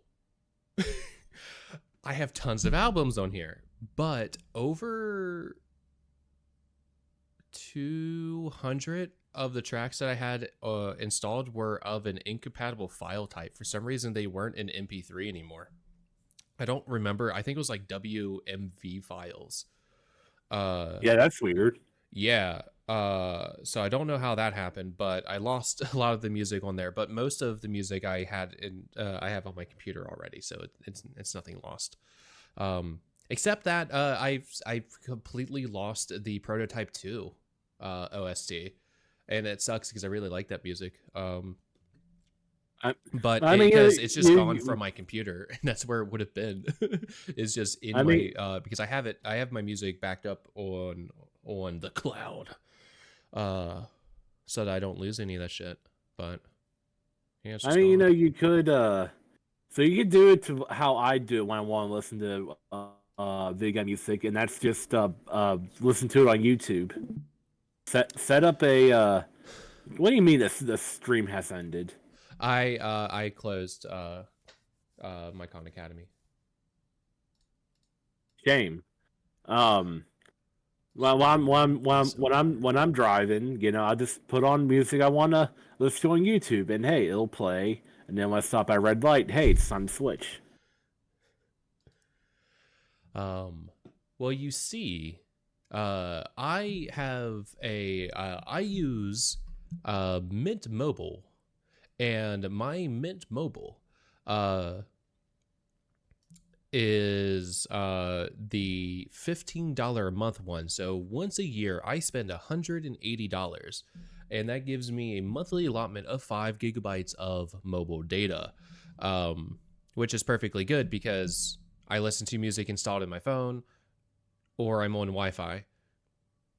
Speaker 1: I have tons of albums on here, but over 200 of the tracks that I had installed were of an incompatible file type. For some reason, they weren't in MP3 anymore. I don't remember. I think it was like WMV files.
Speaker 2: Yeah, that's weird.
Speaker 1: Yeah. So I don't know how that happened, but I lost a lot of the music on there. But most of the music I had I have on my computer already, so it's nothing lost. Except that I've completely lost the Prototype 2 OST, and it sucks because I really like that music. But because it's just gone from my computer, and that's where it would have been. It's just in because I have my music backed up on the cloud, so that I don't lose any of that shit. But yeah,
Speaker 2: you could so you could do it to how I do it when I want to listen to video game music, and that's just listen to it on YouTube. Set up a what do you mean the stream has ended?
Speaker 1: I closed my Khan Academy.
Speaker 2: Shame. Well, when I'm driving, I just put on music I want to listen to on YouTube, and hey, it'll play. And then when I stop at red light, hey, it's time to switch.
Speaker 1: Well, you see, I use Mint Mobile, and my Mint Mobile is the $15 a month one. So once a year, I spend $180, and that gives me a monthly allotment of 5 gigabytes of mobile data, which is perfectly good because I listen to music installed in my phone, or I'm on Wi-Fi,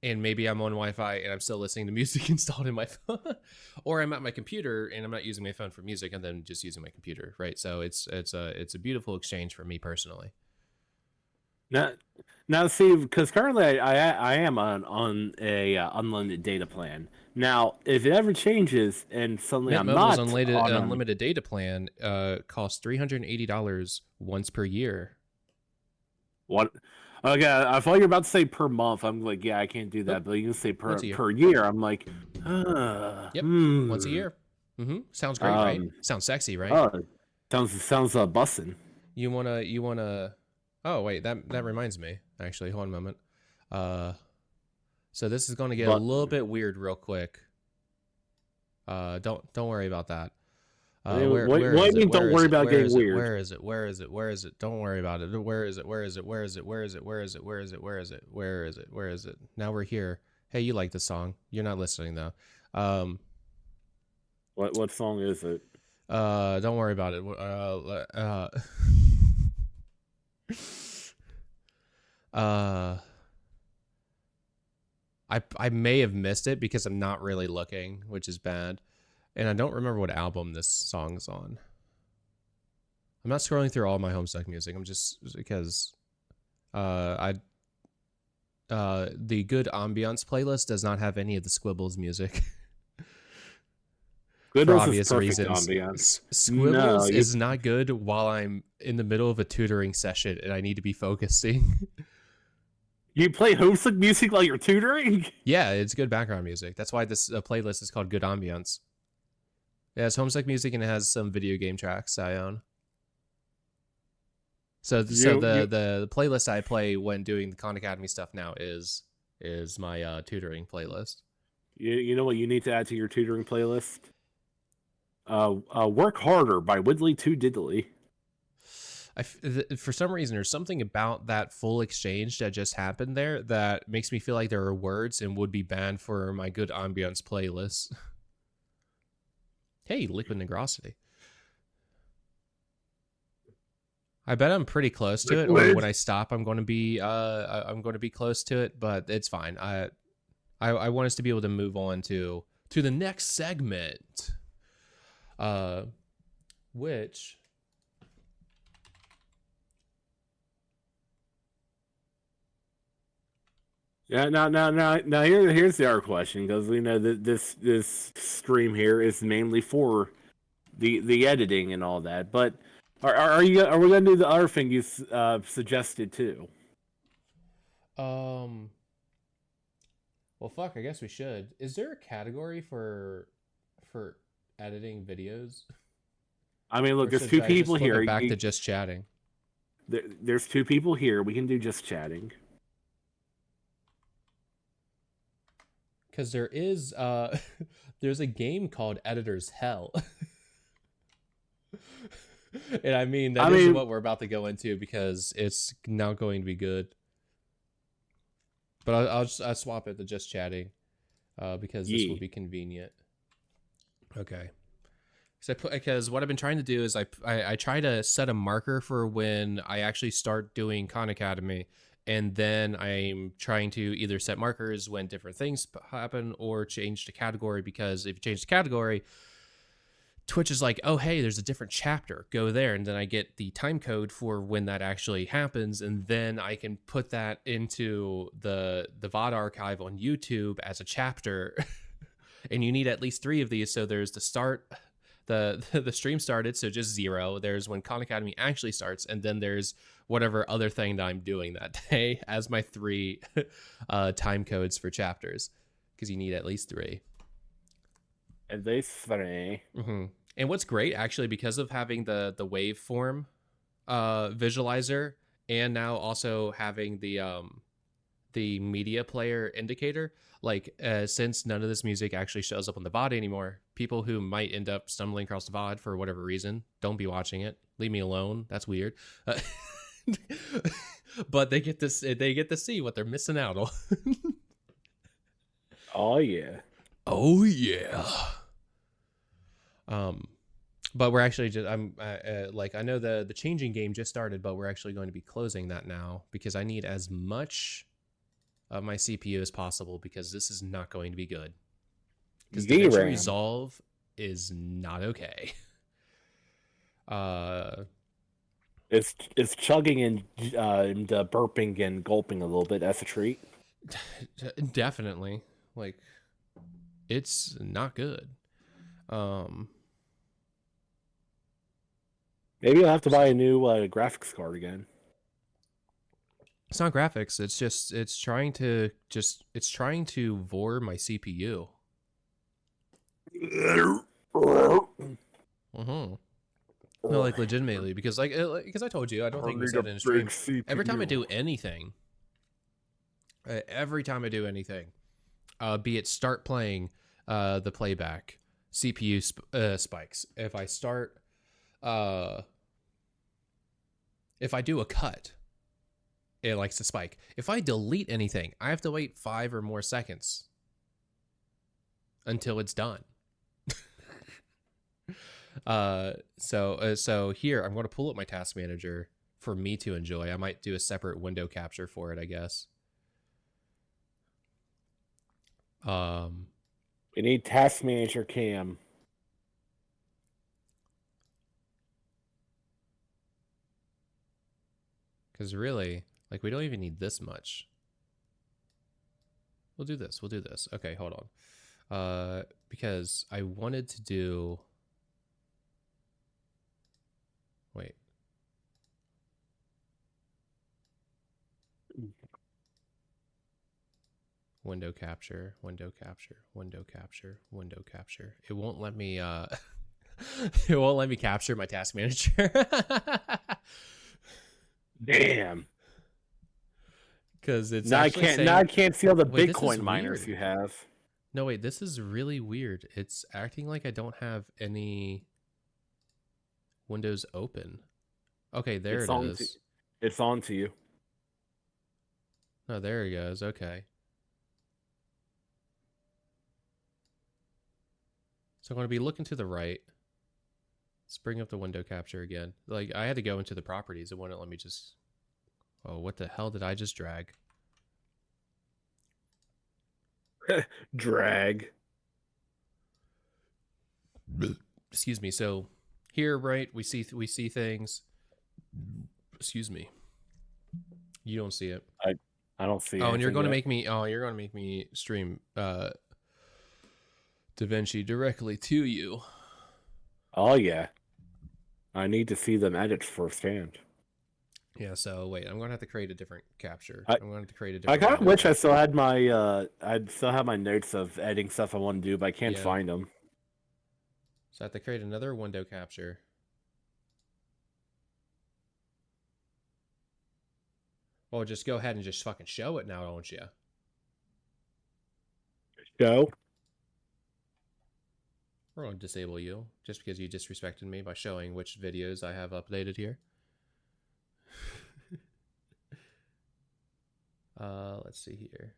Speaker 1: and maybe I'm on Wi-Fi and I'm still listening to music installed in my phone, or I'm at my computer and I'm not using my phone for music and then just using my computer, right? So it's a beautiful exchange for me personally.
Speaker 2: Now see, because currently I am on a unlimited data plan. Now, if it ever changes and suddenly
Speaker 1: Mint
Speaker 2: I'm
Speaker 1: Mobile's
Speaker 2: not
Speaker 1: unlimited data plan costs $380 once per year.
Speaker 2: What? Okay, I thought you were about to say per month. I'm like, yeah, I can't do that. But you can say per year. I'm like,
Speaker 1: yep, once a year. Sounds great, right? Sounds sexy, right?
Speaker 2: Sounds bussin'.
Speaker 1: You wanna? Oh wait, that reminds me. Actually, hold on a moment. So this is gonna get a little bit weird real quick. Don't worry about that. Where is it? Don't worry about getting weird. Where is it? Where is it? Where is it? Don't worry about it. Where is it? Where is it? Where is it? Where is it? Where is it? Where is it? Where is it? Where is it? Where is it? Now we're here. Hey, you like the song? You're not listening though.
Speaker 2: What song is it?
Speaker 1: Don't worry about it. I may have missed it because I'm not really looking, which is bad. And I don't remember what album this song's on. I'm not scrolling through all my Homestuck music. I'm just because the Good Ambiance playlist does not have any of the Squibbles music. For obvious reasons. Ambiance. Squibbles is not good while I'm in the middle of a tutoring session and I need to be focusing.
Speaker 2: You play Homestuck music while you're tutoring?
Speaker 1: Yeah, it's good background music. That's why this playlist is called Good Ambiance. It has Homestuck music and it has some video game tracks I own. So the playlist I play when doing the Khan Academy stuff now is my tutoring playlist.
Speaker 2: You know what you need to add to your tutoring playlist? Work Harder by Whitley 2 Diddley.
Speaker 1: For some reason, there's something about that full exchange that just happened there that makes me feel like there are words and would be banned for my Good Ambiance playlist. Hey, Liquid Negrosity. I bet I'm pretty close to it. Or when I stop, I'm going to be close to it, but it's fine. I want us to be able to move on to the next segment. which
Speaker 2: Yeah, now here's the other question, because we know that this stream here is mainly for the editing and all that. But are we gonna do the other thing you suggested too?
Speaker 1: well, fuck, I guess we should. Is there a category for editing videos?
Speaker 2: I mean, look,
Speaker 1: Or
Speaker 2: there's
Speaker 1: should
Speaker 2: two
Speaker 1: I just
Speaker 2: people
Speaker 1: flip
Speaker 2: here.
Speaker 1: it back to just chatting?
Speaker 2: There's two people here. We can do just chatting.
Speaker 1: Because there is there's a game called Editor's Hell. And I mean that is what we're about to go into, because it's now going to be good. But I'll swap it to just chatting, because this will be convenient. Okay. Because what I've been trying to do is I try to set a marker for when I actually start doing Khan Academy, and then I'm trying to either set markers when different things happen or change the category, because if you change the category, Twitch is like, oh, hey, there's a different chapter, go there. And then I get the time code for when that actually happens. And then I can put that into the VOD archive on YouTube as a chapter. And you need at least 3 of these. So there's the start, the stream started, so just 0. There's when Khan Academy actually starts. And then there's whatever other thing that I'm doing that day as my 3 time codes for chapters, because you need at least 3.
Speaker 2: At least 3.
Speaker 1: Mm-hmm. And what's great, actually, because of having the waveform visualizer, and now also having the media player indicator, like since none of this music actually shows up on the VOD anymore, people who might end up stumbling across the VOD for whatever reason, don't be watching it. Leave me alone. That's weird. But they get to see what they're missing out on.
Speaker 2: Oh yeah.
Speaker 1: Oh yeah. But we're actually just like, I know the changing game just started, but we're actually going to be closing that now, because I need as much of my CPU as possible, because this is not going to be good. Because DaVinci Resolve is not okay.
Speaker 2: It's chugging and burping and gulping a little bit. That's a treat.
Speaker 1: Definitely, like, it's not good.
Speaker 2: Maybe I'll have to buy a new graphics card again.
Speaker 1: It's not graphics. It's just it's trying to vor my CPU. Mm-hmm. No, like, legitimately, because because I told you, I don't think we said it in stream. Every time I do anything, be it start playing the playback, CPU spikes. If I start, if I do a cut, it likes to spike. If I delete anything, I have to wait 5 or more seconds until it's done. So here, I'm going to pull up my task manager for me to enjoy. I might do a separate window capture for it, I guess.
Speaker 2: We need task manager cam.
Speaker 1: Because really, like, we don't even need this much. We'll do this. Okay, hold on. Because I wanted to do... Wait. Window capture. It won't let me it won't let me capture my task manager.
Speaker 2: Damn.
Speaker 1: Because it's
Speaker 2: now I can't see all the Bitcoin miners you have.
Speaker 1: No, wait, this is really weird. It's acting like I don't have any windows open. Okay, there it is.
Speaker 2: It's on to you.
Speaker 1: Oh, there it goes. Okay. So I'm going to be looking to the right. Let's bring up the window capture again. Like, I had to go into the properties. It wouldn't let me just... Oh, what the hell did I just drag?
Speaker 2: Drag.
Speaker 1: Excuse me. So here, right? We see things. Excuse me. You don't see it.
Speaker 2: I don't see.
Speaker 1: Oh, and you're going to
Speaker 2: yet.
Speaker 1: make me. Oh, you're going to make me stream DaVinci directly to you.
Speaker 2: Oh yeah. I need to see them edits firsthand.
Speaker 1: Yeah. So wait, I'm going to have to create a different capture.
Speaker 2: I'm
Speaker 1: going to have to create a
Speaker 2: I
Speaker 1: different.
Speaker 2: kind of wish I still had my I'd still have my notes of editing stuff I want to do, but I can't find them.
Speaker 1: So I have to create another window capture. Well, just go ahead and just fucking show it now, don't you?
Speaker 2: Show.
Speaker 1: We're going to disable you just because you disrespected me by showing which videos I have updated here. Let's see here.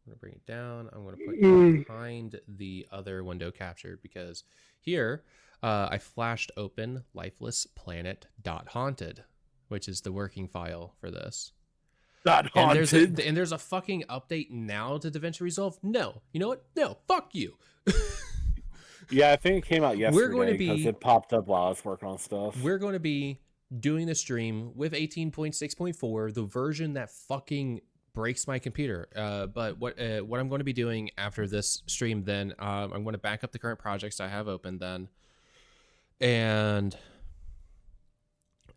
Speaker 1: I'm going to bring it down. I'm going to put you behind the other window capture because here I flashed open lifelessplanet.haunted, which is the working file for this.
Speaker 2: Haunted.
Speaker 1: And there's a fucking update now to DaVinci Resolve. No, you know what? No, fuck you.
Speaker 2: Yeah, I think it came out yesterday.
Speaker 1: We're going to be
Speaker 2: because it popped up while I was working on stuff.
Speaker 1: We're going to be doing the stream with 18.6.4, the version that fucking breaks my computer. But what I'm going to be doing after this stream, then I'm going to back up the current projects I have open, then, and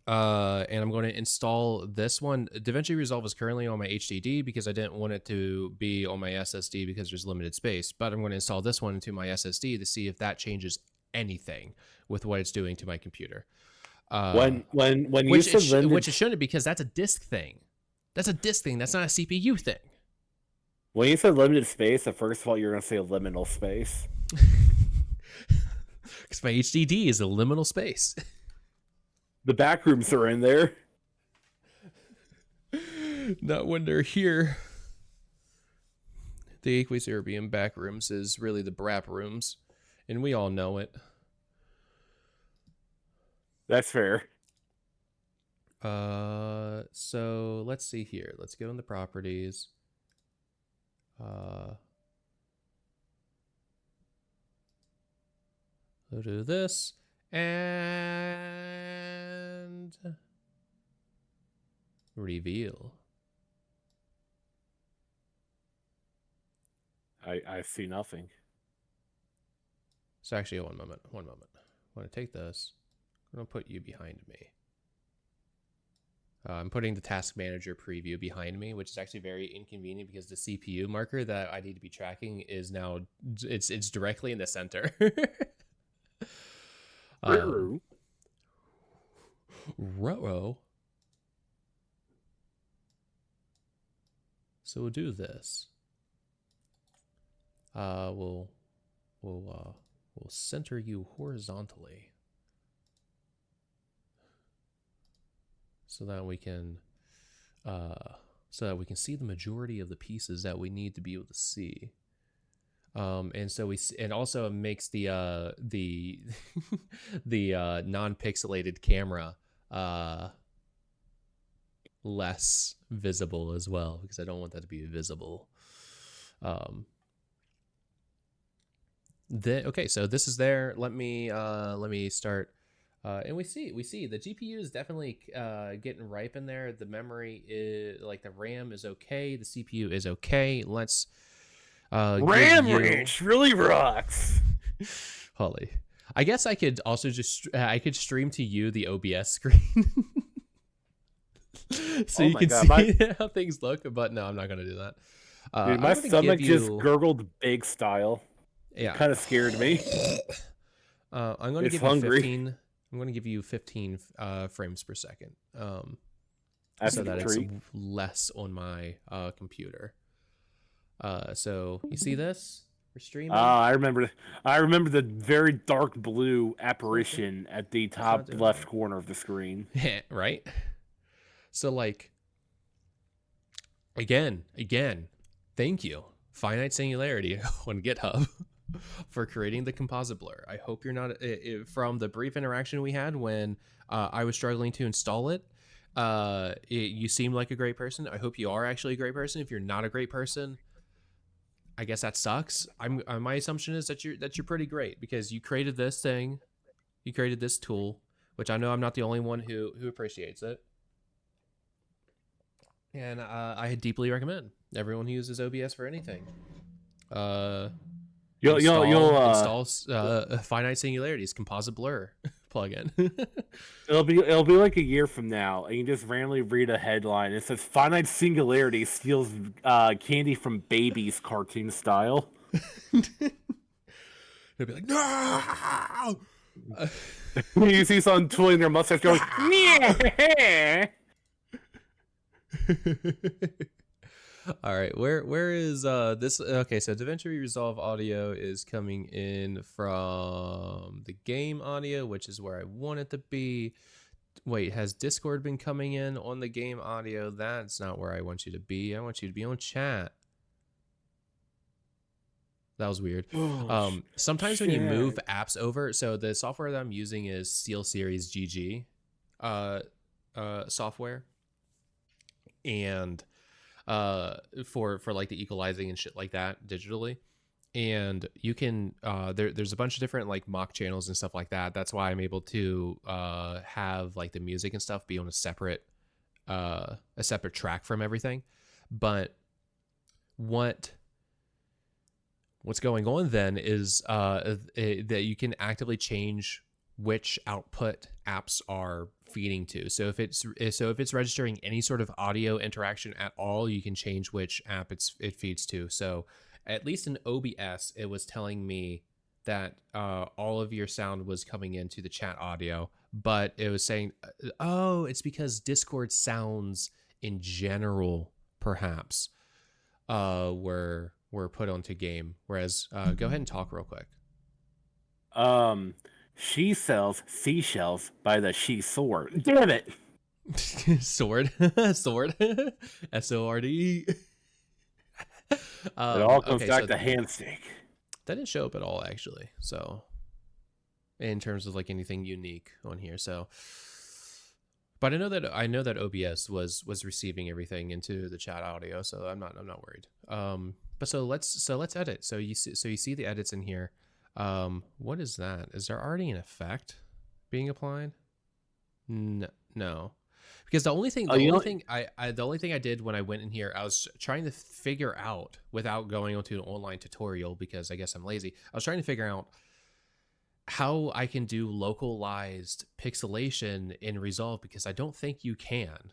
Speaker 1: I'm going to install this one. DaVinci Resolve is currently on my HDD because I didn't want it to be on my SSD because there's limited space. But I'm going to install this one into my SSD to see if that changes anything with what it's doing to my computer.
Speaker 2: When you
Speaker 1: which
Speaker 2: said limited,
Speaker 1: which it shouldn't, because that's a disk thing. That's a disk thing. That's not a CPU thing.
Speaker 2: When you said limited space, first of all, you're going to say liminal space.
Speaker 1: Because my HDD is a liminal space.
Speaker 2: The back rooms are in there.
Speaker 1: Not when they're here. The aqErVOD back rooms is really the BRAP rooms, and we all know it.
Speaker 2: That's fair.
Speaker 1: So let's see here. Let's go into properties. We'll do this and reveal.
Speaker 2: I see nothing.
Speaker 1: So actually, one moment. I want to take this. I'm going to put you behind me. I'm putting the task manager preview behind me, which is actually very inconvenient because the CPU marker that I need to be tracking is now it's directly in the center. Ruh-roh. So we'll do this. We'll center you horizontally so that we can see the majority of the pieces that we need to be able to see. And so and also it makes the non-pixelated camera less visible as well, because I don't want that to be visible. Okay, so this is there. Let me start. And we see the GPU is definitely getting ripe in there. The memory is like the RAM is okay. The CPU is okay. Let's
Speaker 2: RAM range really rocks.
Speaker 1: Holly, I guess I could also just stream to you the OBS screen. So you can see how things look, but no, I'm not gonna do that.
Speaker 2: Dude, my stomach just gurgled big style.
Speaker 1: Yeah,
Speaker 2: kind of scared me.
Speaker 1: I'm gonna give you 15. I'm gonna give you 15 frames per second. So that it's less on my computer. So you see this? We're streaming.
Speaker 2: I remember the very dark blue apparition at the top left corner of the screen.
Speaker 1: Right? So like again, thank you, Finite Singularity on GitHub for creating the composite blur. I hope you're not from the brief interaction we had when I was struggling to install it. You seem like a great person. I hope you are actually a great person. If you're not a great person, I guess that sucks. My assumption is that you're pretty great, because you created this thing. you created this tool, which I know I'm not the only one who appreciates it. And I deeply recommend everyone who uses OBS for anything. Install finite singularities composite blur plugin.
Speaker 2: It'll be like a year from now, and you just randomly read a headline. It says finite singularity steals candy from babies, cartoon style.
Speaker 1: They'll be like, no.
Speaker 2: You see someone twirling their mustache going, yeah.
Speaker 1: All right, where is this? Okay, so DaVinci Resolve audio is coming in from the game audio, which is where I want it to be. Wait, has Discord been coming in on the game audio? That's not where I want you to be. I want you to be on chat. That was weird. Sometimes when you move apps over, so the software that I'm using is SteelSeries GG software, and for like the equalizing and shit like that digitally. And you can there's a bunch of different like mock channels and stuff like that. That's why I'm able to have like the music and stuff be on a separate track from everything. But what's going on then is that you can actively change which output apps are feeding to. So if it's registering any sort of audio interaction at all, you can change which app it feeds to. So at least in OBS, it was telling me that all of your sound was coming into the chat audio, but it was saying, oh, it's because Discord sounds in general perhaps were put onto game. Whereas go ahead and talk real quick.
Speaker 2: She sells seashells by the she sword. Damn it.
Speaker 1: Sword. Sword. SORD.
Speaker 2: It all comes back to handshake.
Speaker 1: That didn't show up at all, actually. So, in terms of like anything unique on here, so. But I know that OBS was receiving everything into the chat audio, so I'm not worried. But so let's edit. So you see the edits in here. What is that? Is there already an effect being applied? No. Because the only thing I did when I went in here, I was trying to figure out, without going onto an online tutorial because I guess I'm lazy, I was trying to figure out how I can do localized pixelation in Resolve, because I don't think you can.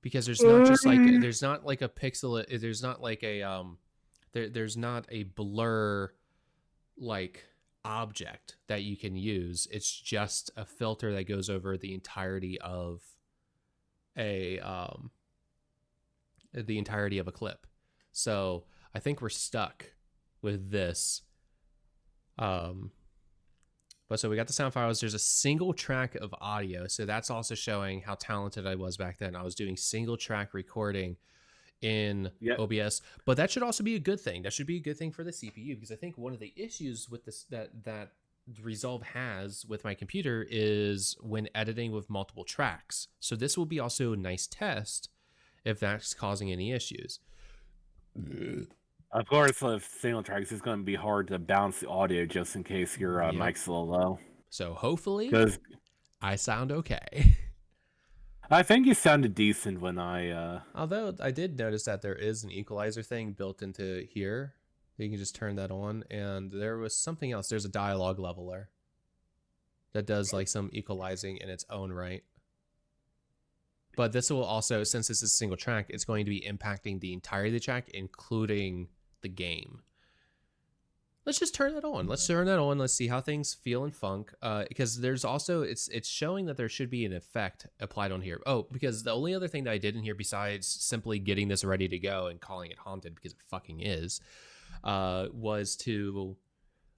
Speaker 1: Because there's not just like there's not like a pixel, there's not like a there's not a blur like object that you can use. It's just a filter that goes over the entirety of a clip. So I think we're stuck with this. But so we got the sound files. There's a single track of audio, so that's also showing how talented I was back then. I was doing single track recording in OBS, but that should also be a good thing. That should be a good thing for the CPU, because I think one of the issues with this that Resolve has with my computer is when editing with multiple tracks. So this will be also a nice test if that's causing any issues.
Speaker 2: Of course, with single tracks, it's going to be hard to balance the audio just in case your mic's a little low.
Speaker 1: So hopefully, I sound okay.
Speaker 2: I think you sounded decent when I...
Speaker 1: Although I did notice that there is an equalizer thing built into here. You can just turn that on, and there was something else. There's a dialogue leveler that does like some equalizing in its own right. But this will also, since this is a single track, it's going to be impacting the entirety of the track, including the game. Let's just turn that on. Let's turn that on. Let's see how things feel in funk. Because there's also, it's showing that there should be an effect applied on here. Oh, because the only other thing that I did in here besides simply getting this ready to go and calling it haunted, because it fucking is, was to,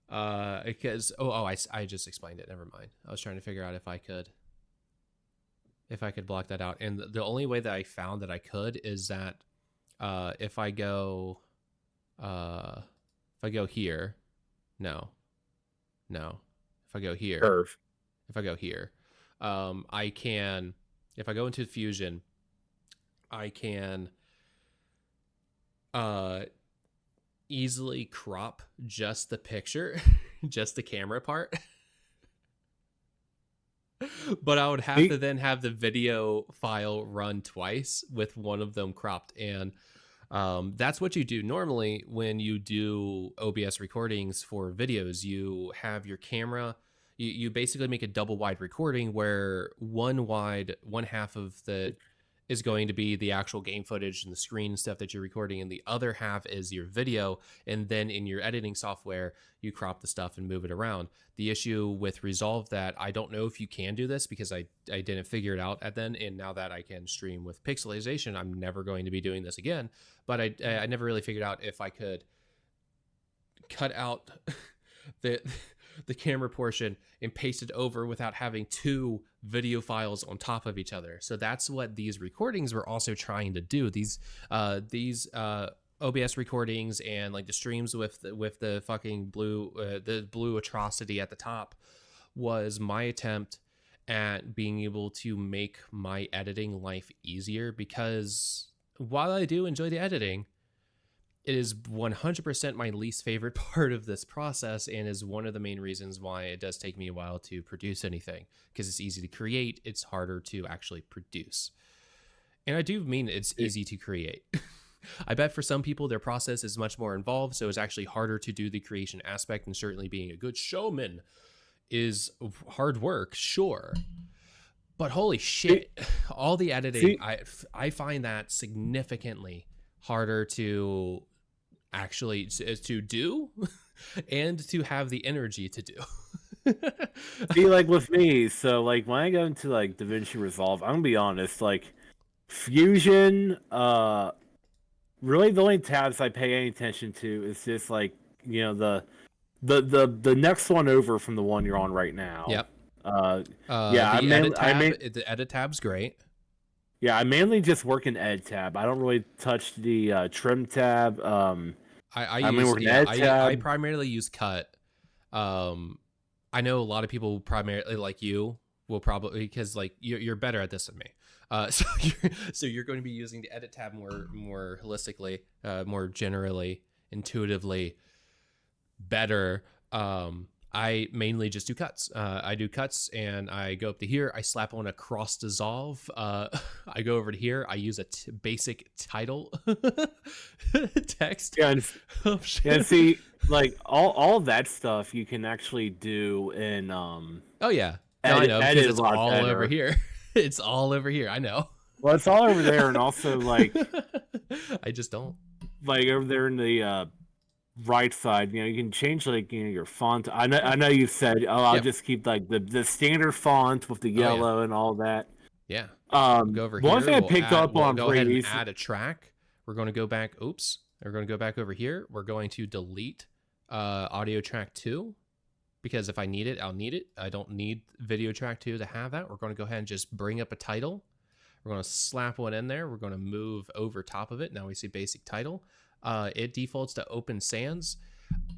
Speaker 1: because, I just explained it. Never mind. I was trying to figure out if I could block that out. And the only way that I found that I could is that if I go here, if I go here,
Speaker 2: Curve.
Speaker 1: If I go here, I can, if I go into Fusion, I can easily crop just the picture, just the camera part. But I would have to then have the video file run twice with one of them cropped. And that's what you do normally when you do OBS recordings for videos. You have your camera, you basically make a double wide recording where one half of the is going to be the actual game footage and the screen and stuff that you're recording, and the other half is your video. And then in your editing software, you crop the stuff and move it around. The issue with Resolve that I don't know if you can do this because I didn't figure it out at then, and now that I can stream with pixelization, I'm never going to be doing this again. But I never really figured out if I could cut out the camera portion and paste it over without having two video files on top of each other. So that's what these recordings were also trying to do. These OBS recordings and like the streams with the fucking blue atrocity at the top was my attempt at being able to make my editing life easier, because while I do enjoy the editing, it is 100% my least favorite part of this process, and is one of the main reasons why it does take me a while to produce anything, because it's easy to create, it's harder to actually produce. And I do mean it's easy to create. I bet for some people their process is much more involved, so it's actually harder to do the creation aspect, and certainly being a good showman is hard work, sure. But holy shit, all the editing, I find that significantly harder to actually to do and to have the energy to do.
Speaker 2: See, like with me, so like when I go into like DaVinci Resolve, I'm gonna be honest, like Fusion, really the only tabs I pay any attention to is just like, you know, the next one over from the one you're on right now.
Speaker 1: Yep.
Speaker 2: Yeah,
Speaker 1: the edit tab's great.
Speaker 2: Yeah, I mainly just work in Ed tab. I don't really touch the trim tab.
Speaker 1: I primarily use cut. I know a lot of people primarily like you will probably, because like you're better at this than me. So you're going to be using the edit tab more holistically, more generally, intuitively better. I mainly just do cuts. I do cuts and I go up to here. I slap on a cross dissolve. I go over to here. I use a basic title text.
Speaker 2: Yeah, and see, like all that stuff you can actually do in. Oh
Speaker 1: yeah, no, I know, because it's all over here. It's all over here. I know.
Speaker 2: Well, it's all over there, and also like
Speaker 1: I just don't
Speaker 2: like over there in the. Right side, you know, you can change like, you know, your font. I know you said, oh, I'll just keep like the standard font with the yellow and all that.
Speaker 1: Yeah.
Speaker 2: We'll go over here. One thing I picked up on
Speaker 1: go ahead and add a track. We're going to go back. Oops. We're going to go back over here. We're going to delete audio track 2, because if I need it, I'll need it. I don't need video track 2 to have that. We're going to go ahead and just bring up a title. We're going to slap one in there. We're going to move over top of it. Now we see basic title. It defaults to Open Sans.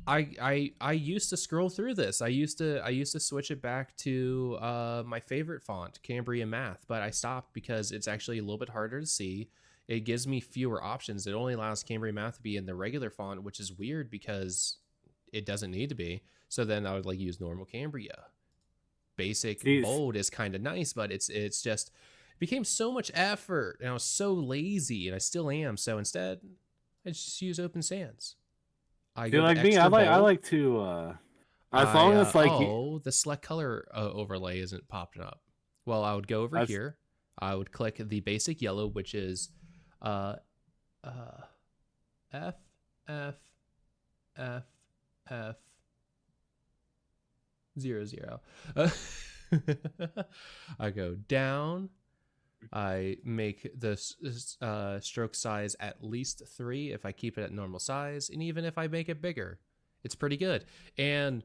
Speaker 1: I used to scroll through this. I used to switch it back to my favorite font, Cambrian Math, but I stopped because it's actually a little bit harder to see. It gives me fewer options. It only allows Cambrian Math to be in the regular font, which is weird because it doesn't need to be. So then I would like use normal Cambria. Basic bold is kind of nice, but it's just it became so much effort, and I was so lazy, and I still am. So instead, I just use Open Sans. I
Speaker 2: like me. I like to as long as like
Speaker 1: the select color overlay isn't popping up. Well, I would go over here. I would click the basic yellow, which is F F F F 00. I go down. I make the stroke size at least 3 if I keep it at normal size, and even if I make it bigger, it's pretty good. And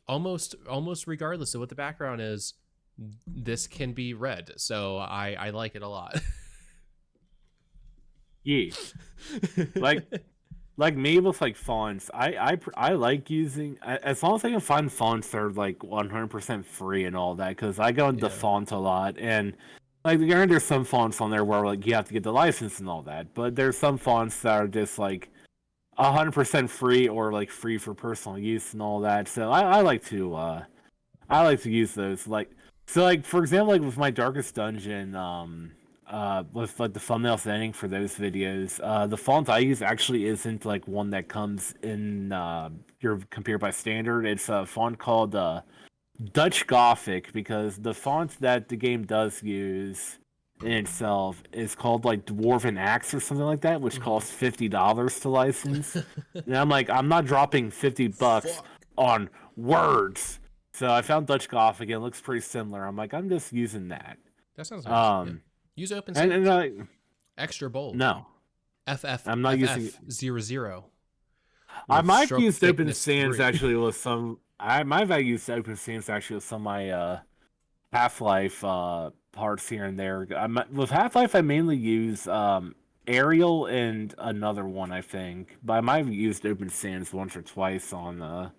Speaker 1: almost regardless of what the background is, this can be read, so I like it a lot.
Speaker 2: Yeah, like me with like fonts, I like using, as long as I can find fonts that are like 100% free and all that, because I go into font a lot, and like there's some fonts on there where like you have to get the license and all that, but there's some fonts that are just like 100% free or like free for personal use and all that. So I like to use those. Like so, like for example, like with my Darkest Dungeon, with like the thumbnail setting for those videos, the font I use actually isn't like one that comes in your computer by standard. It's a font called Dutch Gothic, because the font that the game does use in itself is called like Dwarven Axe or something like that, which costs $50 to license. And I'm like, I'm not dropping $50 on words. So I found Dutch Gothic and it looks pretty similar. I'm like, I'm just using that.
Speaker 1: That sounds nice. Yeah. Use Open Sans.
Speaker 2: And I,
Speaker 1: extra bold.
Speaker 2: no. I'm not using
Speaker 1: 00.
Speaker 2: I might use Open Sans actually with some. I might have used Open Sans actually with some of my Half-Life parts here and there. With Half-Life, I mainly use Arial and another one, I think. But I might have used Open Sans once or twice on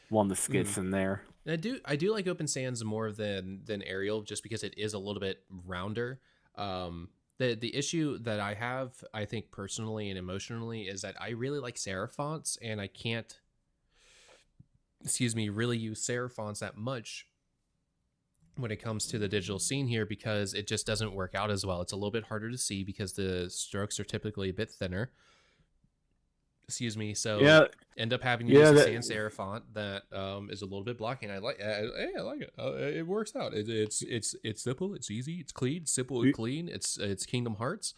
Speaker 2: one of the skits in there.
Speaker 1: I do like Open Sans more than Arial, just because it is a little bit rounder. The issue that I have, I think personally and emotionally, is that I really like serif fonts, and I can't, really use serif fonts that much when it comes to the digital scene here, because it just doesn't work out as well. It's a little bit harder to see because the strokes are typically a bit thinner. So end up having to use a sans serif font that is a little bit blocky, and I like it. It works out. It's simple, it's easy, it's clean, simple and clean. It's Kingdom Hearts.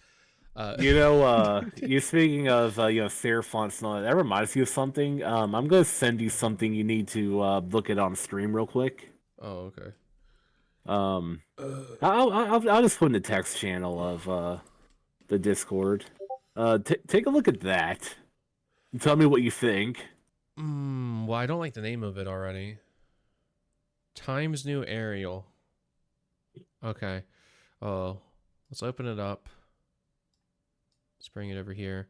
Speaker 2: You speaking of serif fonts and all that reminds me of something. I'm gonna send you something you need to look at on stream real quick.
Speaker 1: Oh, okay.
Speaker 2: I'll just put in the text channel of the Discord. Take a look at that. Tell me what you think.
Speaker 1: Well, I don't like the name of it already. Times New Arial. Okay. Oh, let's open it up. Let's bring it over here.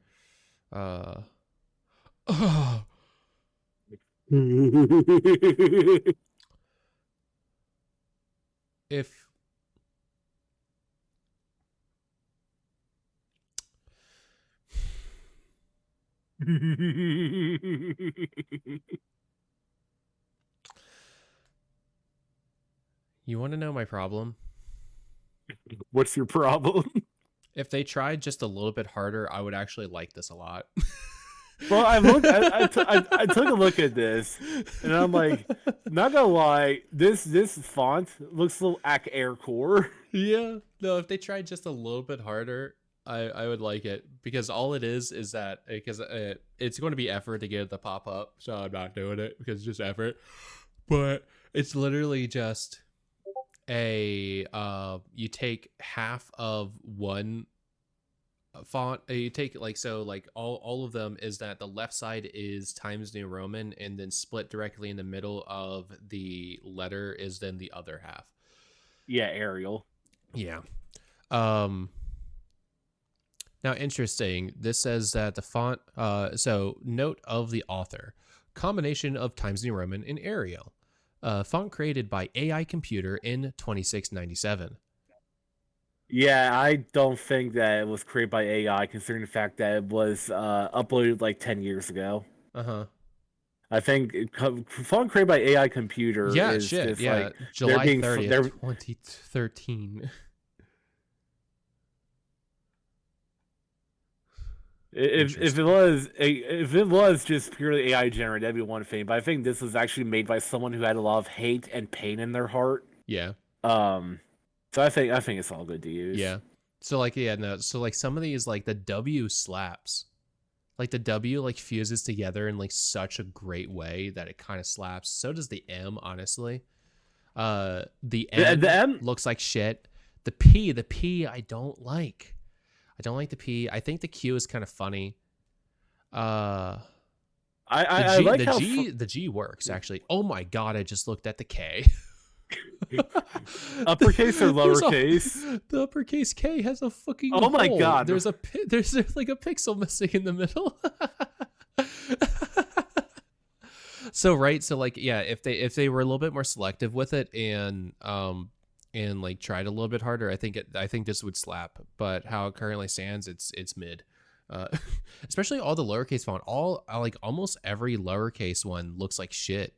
Speaker 1: If you want to know my problem?
Speaker 2: What's your problem?
Speaker 1: If they tried just a little bit harder, I would actually like this a lot.
Speaker 2: Well, I took a look at this, and I'm like, not gonna lie, this font looks a little aqErVOD.
Speaker 1: Yeah, no, if they tried just a little bit harder, I would like it, because all it is that because it's going to be effort to get it to pop up, so I'm not doing it because it's just effort. But it's literally just a you take half of one font, you take all of them is that the left side is Times New Roman, and then split directly in the middle of the letter is then the other half.
Speaker 2: Yeah, Arial.
Speaker 1: Yeah. Now, interesting, this says that the font, so note of the author, combination of Times New Roman and Arial, font created by AI computer in 2697.
Speaker 2: Yeah, I don't think that it was created by AI, considering the fact that it was uploaded like 10 years ago.
Speaker 1: Uh-huh.
Speaker 2: I think font created by AI computer is just like
Speaker 1: July 30th, 2013.
Speaker 2: If it was just purely AI generated, that'd be one thing. But I think this was actually made by someone who had a lot of hate and pain in their heart.
Speaker 1: Yeah.
Speaker 2: So I think it's all good to use.
Speaker 1: Yeah. So some of these, like the W slaps. Like the W like fuses together in like such a great way that it kind of slaps. So does the M, honestly. The M looks like shit. The P I don't like. I don't like the P. I think the Q is kind of funny.
Speaker 2: I like
Speaker 1: the G works actually. Oh my god, I just looked at the K.
Speaker 2: Uppercase or lowercase?
Speaker 1: The uppercase K has a fucking
Speaker 2: oh my
Speaker 1: hole.
Speaker 2: god.
Speaker 1: There's like a pixel missing in the middle. So like yeah, if they were a little bit more selective with it and like tried a little bit harder, I think this would slap. But how it currently stands, it's mid. Uh, especially all the lowercase font. All like almost every lowercase one looks like shit.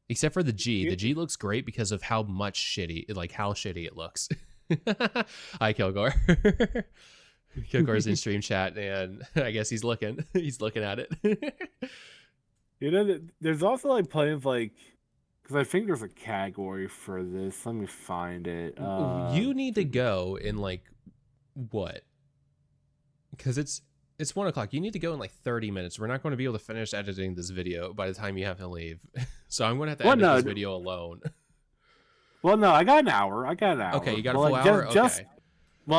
Speaker 1: Except for the G. The G looks great because of how much shitty, like how shitty it looks. Hi, Kilgore. Kilgore's in stream chat, and I guess he's looking. He's looking at it.
Speaker 2: You know, there's also like plenty of like, because I think there's a category for this. Let me find it.
Speaker 1: You need to go in like what? Because it's 1 o'clock. You need to go in like 30 minutes. We're not going to be able to finish editing this video by the time you have to leave. So I'm going to have to edit this video alone.
Speaker 2: Well, no, I got an hour.
Speaker 1: Okay, you got a full hour? Okay.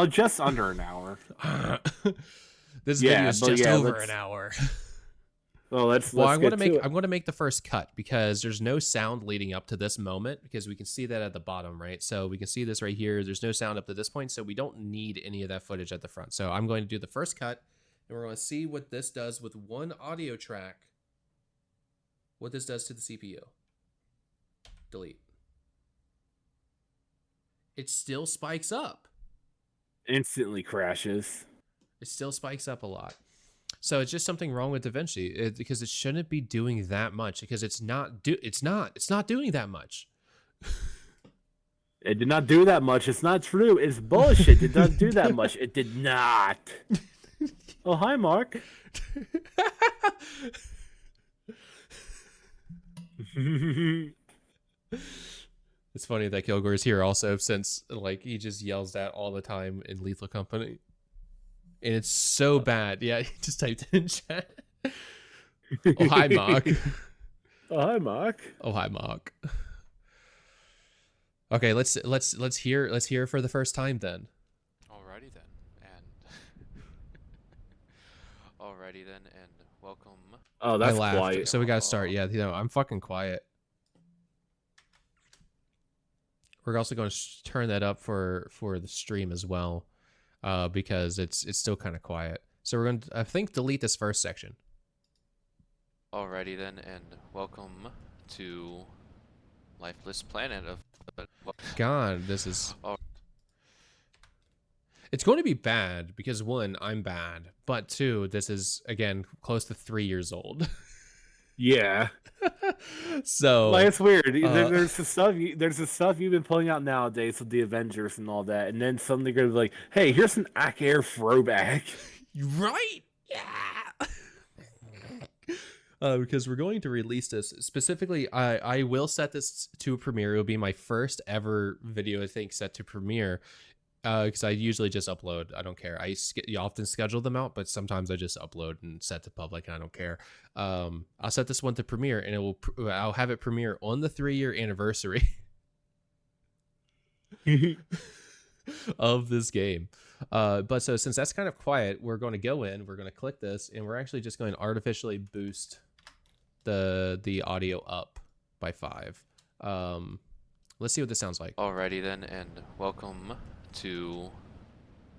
Speaker 2: Just under an hour.
Speaker 1: This video is just over an hour.
Speaker 2: Well,
Speaker 1: I'm going to make the first cut because there's no sound leading up to this moment because we can see that at the bottom, right? So we can see this right here. There's no sound up to this point, so we don't need any of that footage at the front. So I'm going to do the first cut, and we're going to see what this does with one audio track, what this does to the CPU. Delete. It still spikes up.
Speaker 2: Instantly crashes.
Speaker 1: It still spikes up a lot. So it's just something wrong with DaVinci because it shouldn't be doing that much because it's not doing that much.
Speaker 2: It did not do that much. It's not true. It's bullshit. It doesn't do that much. It did not. Oh, hi, Mark.
Speaker 1: It's funny that Kilgore is here also since like he just yells that all the time in Lethal Company. And it's so bad. Yeah, he just typed it in chat. Oh, hi, Mark.
Speaker 2: Oh, hi, Mark.
Speaker 1: Oh, hi, Mark. Okay, let's hear for the first time then.
Speaker 3: Alrighty then, and welcome.
Speaker 2: Oh, that's quiet.
Speaker 1: So we gotta start. Yeah, I'm fucking quiet. We're also going to turn that up for the stream as well. Because it's still kind of quiet. So we're going to, I think, delete this first section.
Speaker 3: Alrighty then, and welcome to Lifeless Planet of...
Speaker 1: God, this is... It's going to be bad because, one, I'm bad. But, two, this is, again, close to 3 years old.
Speaker 2: Yeah.
Speaker 1: So
Speaker 2: like it's weird. There's the stuff you've been pulling out nowadays with the Avengers and all that, and then suddenly you're gonna be like, "Hey, here's an aqErVOD throwback."
Speaker 1: Right? Yeah. Because we're going to release this specifically. I will set this to Premiere. It will be my first ever video, I think, set to Premiere. Because I usually just upload. I don't care. You often schedule them out, but sometimes I just upload and set to public, and I don't care. I'll set this one to Premiere, and I'll have it premiere on the 3-year anniversary of this game. But so since that's kind of quiet, we're going to go in. We're going to click this, and we're actually just going to artificially boost the audio up by 5. Let's see what this sounds like.
Speaker 3: Alrighty then, and welcome to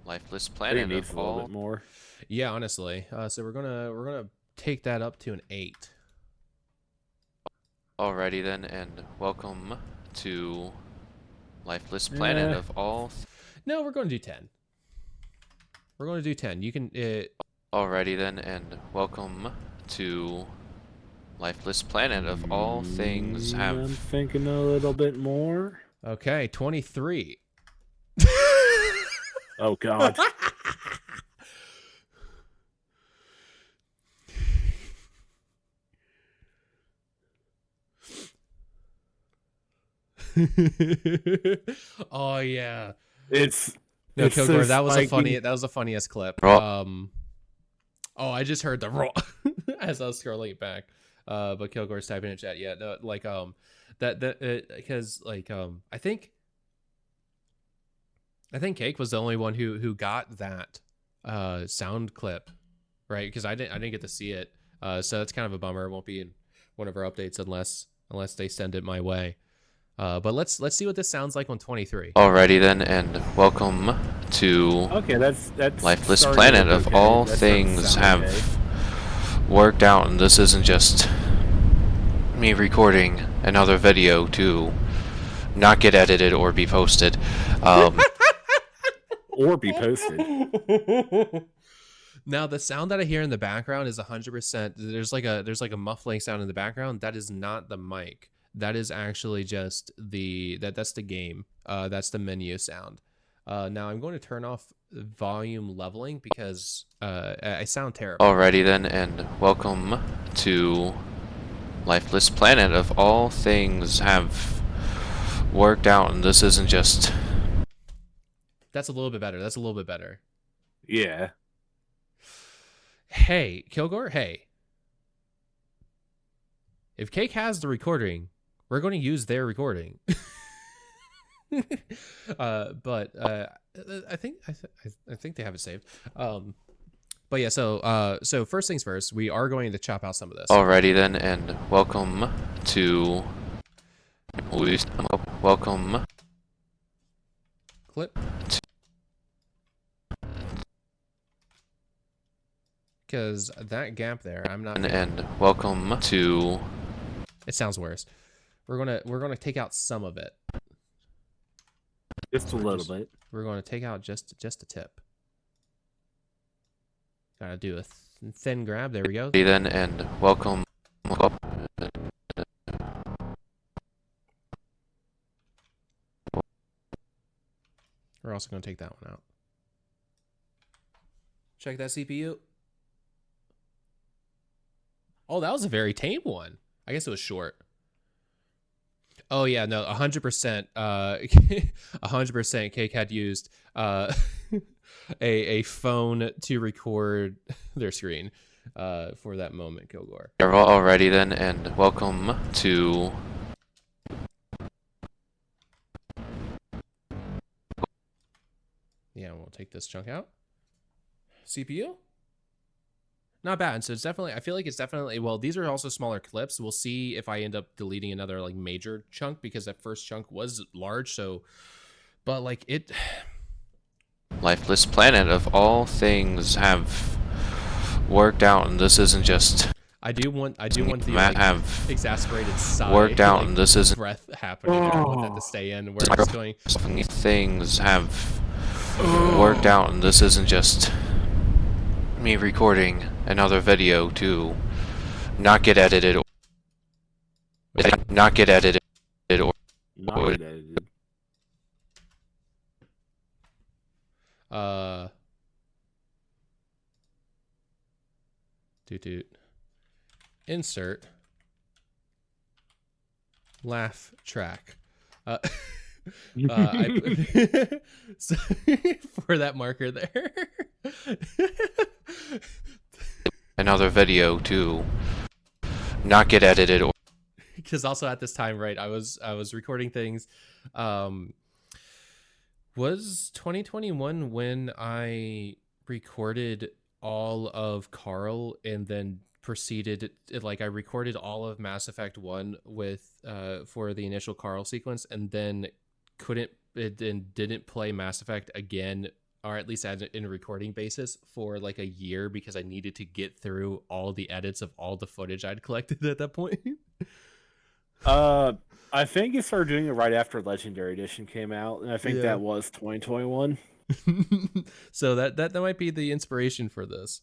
Speaker 3: Lifeless Planet
Speaker 2: needs
Speaker 3: of
Speaker 2: a little
Speaker 3: all...
Speaker 2: bit more.
Speaker 1: Yeah, honestly. So we're gonna take that up to an 8.
Speaker 3: Alrighty then, and welcome to Lifeless Planet of all...
Speaker 1: No, we're going to do 10. We're going to do 10. You can...
Speaker 3: Alrighty then, and welcome to Lifeless Planet of all things have...
Speaker 2: I'm thinking a little bit more.
Speaker 1: Okay, 23.
Speaker 2: Oh, God.
Speaker 1: Oh yeah.
Speaker 2: Kilgore,
Speaker 1: so that was the funniest clip. Oh, I just heard the roar as I was scrolling back. But Kilgore's typing in chat. Yeah, no, like because I think Cake was the only one who got that sound clip, right? Because I didn't get to see it. So that's kind of a bummer. It won't be in one of our updates unless they send it my way. But let's see what this sounds like on 23.
Speaker 3: Alrighty then, and welcome to
Speaker 2: that's
Speaker 3: Lifeless Planet of all things have worked out, and this isn't just me recording another video to not get edited or be posted.
Speaker 2: or be posted.
Speaker 1: Now the sound that I hear in the background is 100%. There's like a muffling sound in the background. That is not the mic. That is actually just that's the game. That's the menu sound. Now I'm going to turn off volume leveling because I sound terrible.
Speaker 3: Alrighty then, and welcome to Lifeless Planet. Of all things have worked out, and this isn't just...
Speaker 1: That's a little bit better. That's a little bit better.
Speaker 2: Yeah.
Speaker 1: Hey, Kilgore, hey. If Cake has the recording, we're going to use their recording. But I think they have it saved. But yeah, so first things first, we are going to chop out some of this.
Speaker 3: Alrighty then, and welcome to... Welcome...
Speaker 1: Clip. Because that gap there, I'm not...
Speaker 3: And welcome to...
Speaker 1: It sounds worse. We're gonna take out some of it.
Speaker 2: Just a little bit.
Speaker 1: We're going to take out just a tip. Gotta do a thin grab. There we go.
Speaker 3: Then, and welcome...
Speaker 1: We're also going to take that one out. Check that CPU. Oh, that was a very tame one. I guess it was short. Oh yeah, no, 100%. 100%. Cake had used a phone to record their screen for that moment, Kilgore.
Speaker 3: Alrighty then, and welcome to...
Speaker 1: Yeah, we'll take this chunk out. CPU? Not bad. So it's definitely, I feel like it's definitely, well, these are also smaller clips. We'll see if I end up deleting another like major chunk because that first chunk was large. So, but like it...
Speaker 3: Lifeless Planet, of all things have worked out, and this isn't just...
Speaker 1: I do want the like,
Speaker 3: have
Speaker 1: exasperated sigh,
Speaker 3: worked out,
Speaker 1: like,
Speaker 3: and this isn't...
Speaker 1: breath happening. I want that to stay in. Where it's going...
Speaker 3: Things have worked out, and this isn't just me recording another video to not get edited or not get edited or
Speaker 1: Toot. Insert laugh track. So, for that marker there.
Speaker 3: another video to not get edited or...
Speaker 1: Because also at this time, right, I was recording things. Was 2021 when I recorded all of Carl and then proceeded, like I recorded all of Mass Effect 1 with for the initial Carl sequence, and then didn't play Mass Effect again, or at least in a recording basis, for like a year because I needed to get through all the edits of all the footage I'd collected at that point.
Speaker 2: I think you started doing it right after Legendary Edition came out, and I think that was 2021.
Speaker 1: So that might be the inspiration for this.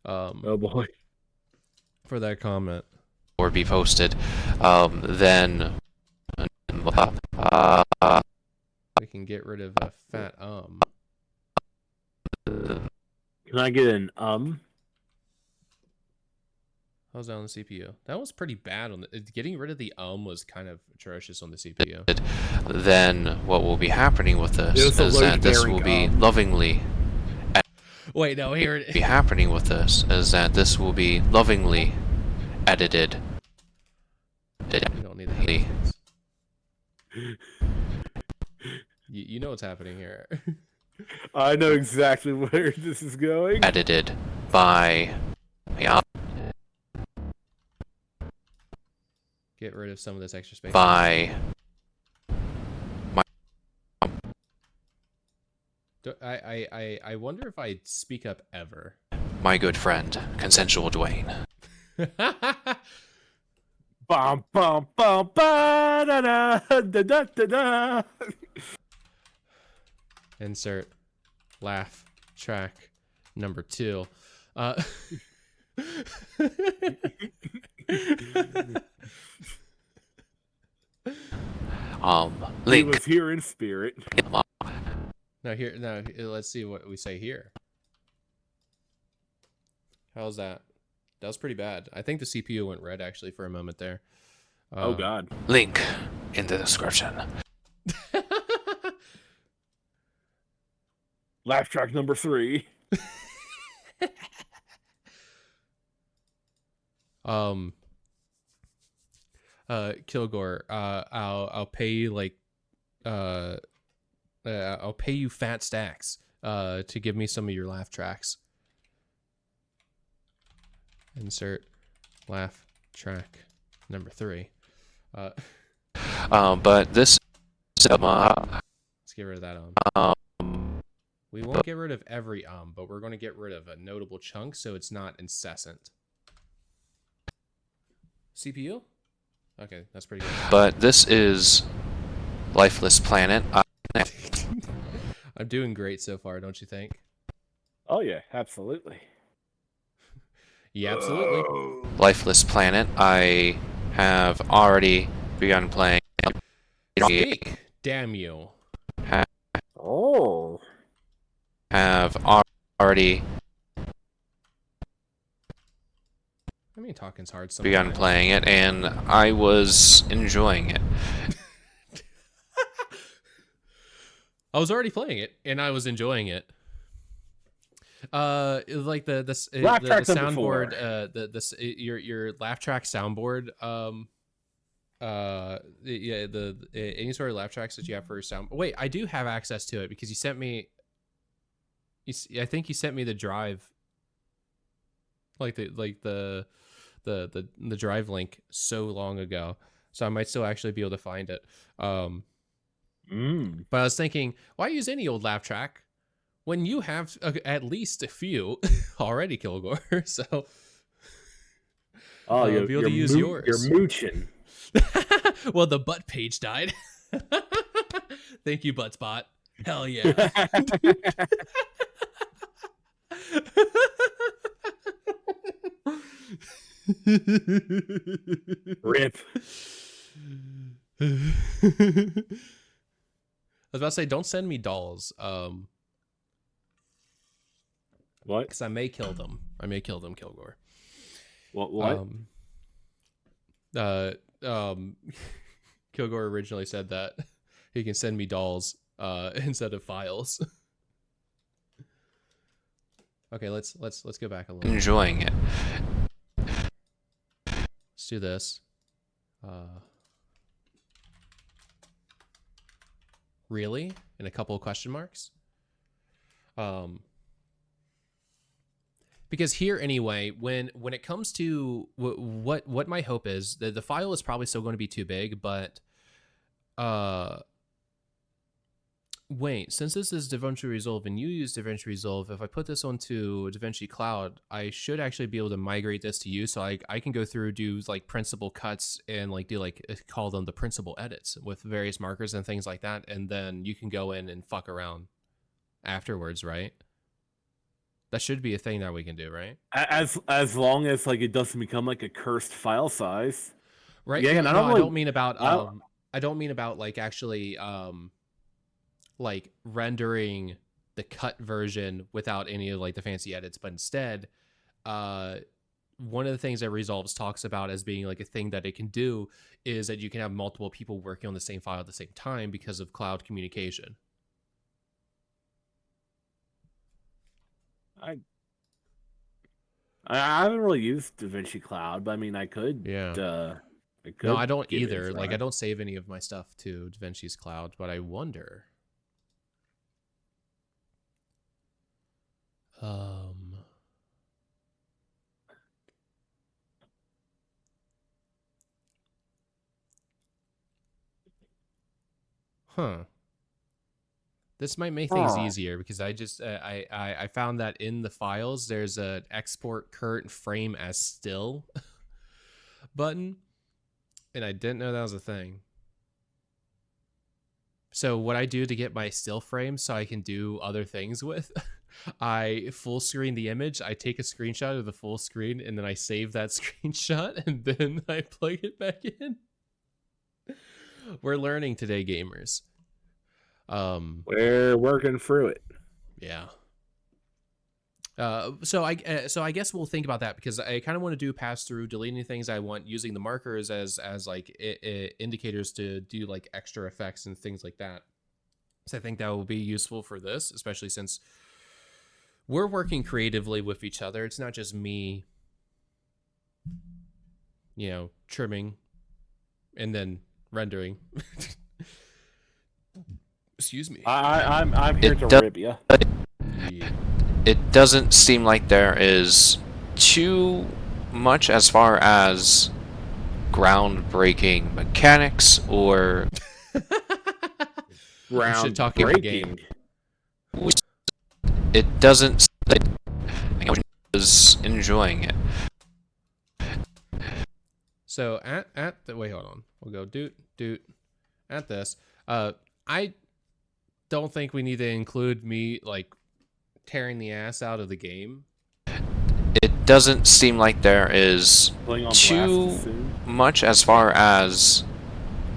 Speaker 2: Oh boy.
Speaker 1: For that comment.
Speaker 3: Or be posted. Then
Speaker 1: we can get rid of a fat
Speaker 2: Can I get an
Speaker 1: How's that on the CPU? That was pretty bad on the... Getting rid of the was kind of atrocious on the CPU.
Speaker 3: Then what will be happening with this is that this will be lovingly...
Speaker 1: Wait, no, here it is.
Speaker 3: Be happening with this is that this will be lovingly edited.
Speaker 1: You don't need that. You know what's happening here.
Speaker 2: I know exactly where this is going.
Speaker 3: Edited by...
Speaker 1: Get rid of some of this extra space.
Speaker 3: By...
Speaker 1: I wonder if I speak up ever.
Speaker 3: My good friend, Consensual DaVinci.
Speaker 2: Bum bum bum ba da da da da da da.
Speaker 1: Insert laugh track number 2.
Speaker 2: He
Speaker 3: Link.
Speaker 2: was here in spirit.
Speaker 1: Now let's see what we say here. How's that? That was pretty bad. I think the CPU went red actually for a moment there.
Speaker 2: Oh god.
Speaker 3: Link in the description.
Speaker 2: Laugh track number 3.
Speaker 1: Kilgore, I'll pay you like I'll pay you fat stacks to give me some of your laugh tracks. Insert laugh track number 3.
Speaker 3: But this
Speaker 1: Let's get rid of that we won't get rid of every but we're going to get rid of a notable chunk so it's not incessant. CPU? Okay, that's pretty good.
Speaker 3: But this is Lifeless Planet.
Speaker 1: I'm doing great so far, don't you think?
Speaker 2: Oh yeah, absolutely.
Speaker 1: Yeah, absolutely.
Speaker 3: Lifeless Planet. I have already begun playing.
Speaker 1: Speak, damn you.
Speaker 2: Oh.
Speaker 3: Have already
Speaker 1: I mean, talking's hard sometimes.
Speaker 3: begun playing it, and I was enjoying it.
Speaker 1: I was already playing it, and I was enjoying it. Like the soundboard, your laugh track soundboard. Yeah, any sort of laugh tracks that you have for sound. Wait, I do have access to it because you sent me. I think you sent me the drive. Like the drive link so long ago, so I might still actually be able to find it. But I was thinking, why use any old laugh track when you have at least a few already, Kilgore? So
Speaker 2: you'll
Speaker 1: be able to use yours.
Speaker 2: You're mooching.
Speaker 1: Well, the butt page died. Thank you, Buttspot. Hell yeah.
Speaker 2: Rip.
Speaker 1: I was about to say, don't send me dolls.
Speaker 2: What?
Speaker 1: Because I may kill them. I may kill them, Kilgore.
Speaker 2: What?
Speaker 1: Kilgore originally said that he can send me dolls instead of files. Okay, let's go back a little.
Speaker 3: Enjoying it.
Speaker 1: Let's do this. Really? And a couple of question marks. Because here anyway, when it comes to what my hope is, the file is probably still going to be too big, but wait, since this is DaVinci Resolve and you use DaVinci Resolve, if I put this onto DaVinci Cloud, I should actually be able to migrate this to you, so I can go through, do like principal cuts and like do like call them the principal edits with various markers and things like that, and then you can go in and fuck around afterwards, right? That should be a thing that we can do, right?
Speaker 2: As long as like it doesn't become like a cursed file size,
Speaker 1: right?
Speaker 2: Yeah,
Speaker 1: No, I don't mean about I don't mean about like actually like rendering the cut version without any of like the fancy edits, but instead one of the things that Resolves talks about as being like a thing that it can do is that you can have multiple people working on the same file at the same time because of cloud communication.
Speaker 2: I haven't really used DaVinci Cloud, but I mean I could.
Speaker 1: Yeah. No, I don't either. Like I don't save any of my stuff to DaVinci's Cloud, but I wonder. Huh. This might make things easier because I just I found that in the files there's an export current frame as still button, and I didn't know that was a thing. So what I do to get my still frame so I can do other things with, I full screen the image, I take a screenshot of the full screen, and then I save that screenshot, and then I plug it back in. We're learning today, gamers.
Speaker 2: We're working through it.
Speaker 1: Yeah. So I guess we'll think about that, because I kind of want to do pass through, deleting things I want, using the markers as like indicators to do like extra effects and things like that. So I think that will be useful for this, especially since we're working creatively with each other. It's not just me, trimming and then rendering. Excuse me.
Speaker 2: I'm here to rib you.
Speaker 3: It doesn't seem like there is too much as far as groundbreaking mechanics or
Speaker 2: groundbreaking.
Speaker 3: It doesn't. I was enjoying it.
Speaker 1: So at the wait, hold on. We'll go doot at this. I don't think we need to include me like tearing the ass out of the game.
Speaker 3: It doesn't seem like there is too much as far as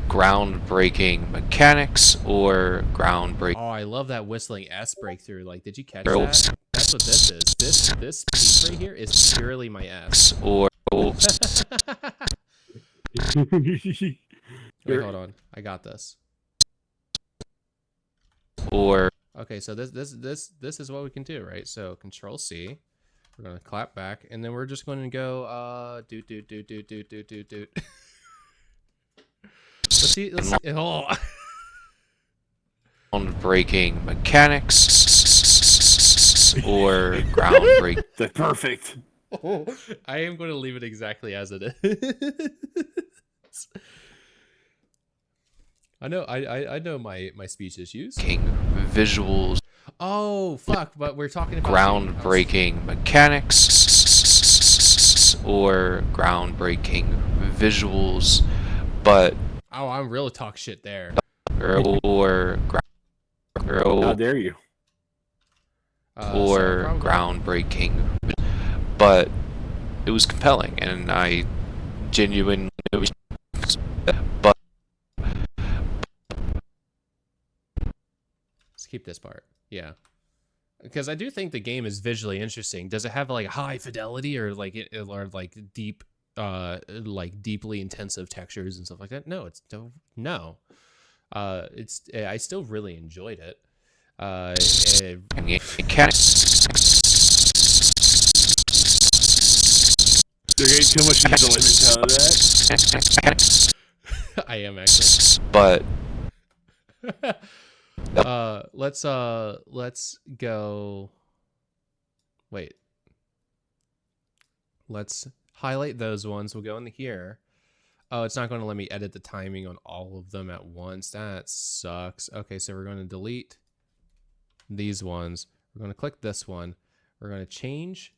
Speaker 3: groundbreaking mechanics or groundbreaking.
Speaker 1: Oh, I love that whistling S breakthrough. Like, did you catch that? That's what this is. This piece right here is purely my S.
Speaker 3: Or
Speaker 1: wait, hold on. I got this.
Speaker 3: Or
Speaker 1: okay, so this is what we can do, right? So Control C, we're gonna clap back, and then we're just going to go doot. Let's see. Oh.
Speaker 3: Groundbreaking mechanics or groundbreaking.
Speaker 2: That's perfect.
Speaker 1: I am going to leave it exactly as it is. I know my speech issues.
Speaker 3: Visuals.
Speaker 1: Oh fuck! But we're talking about
Speaker 3: groundbreaking mechanics or groundbreaking visuals, but
Speaker 1: oh, I'm really talk shit there.
Speaker 3: Or
Speaker 2: how dare you?
Speaker 3: Or groundbreaking, but it was compelling, and I genuinely. But
Speaker 1: let's keep this part, yeah, because I do think the game is visually interesting. Does it have like high fidelity or like deep, like deeply intensive textures and stuff like that? No, no. I still really enjoyed it.
Speaker 2: There ain't too much enjoyment out of that.
Speaker 1: I am actually.
Speaker 3: But
Speaker 1: let's go. Wait. Let's highlight those ones. We'll go into here. Oh, it's not going to let me edit the timing on all of them at once. That sucks. Okay, so we're going to delete these ones. We're going to click this one. We're going to change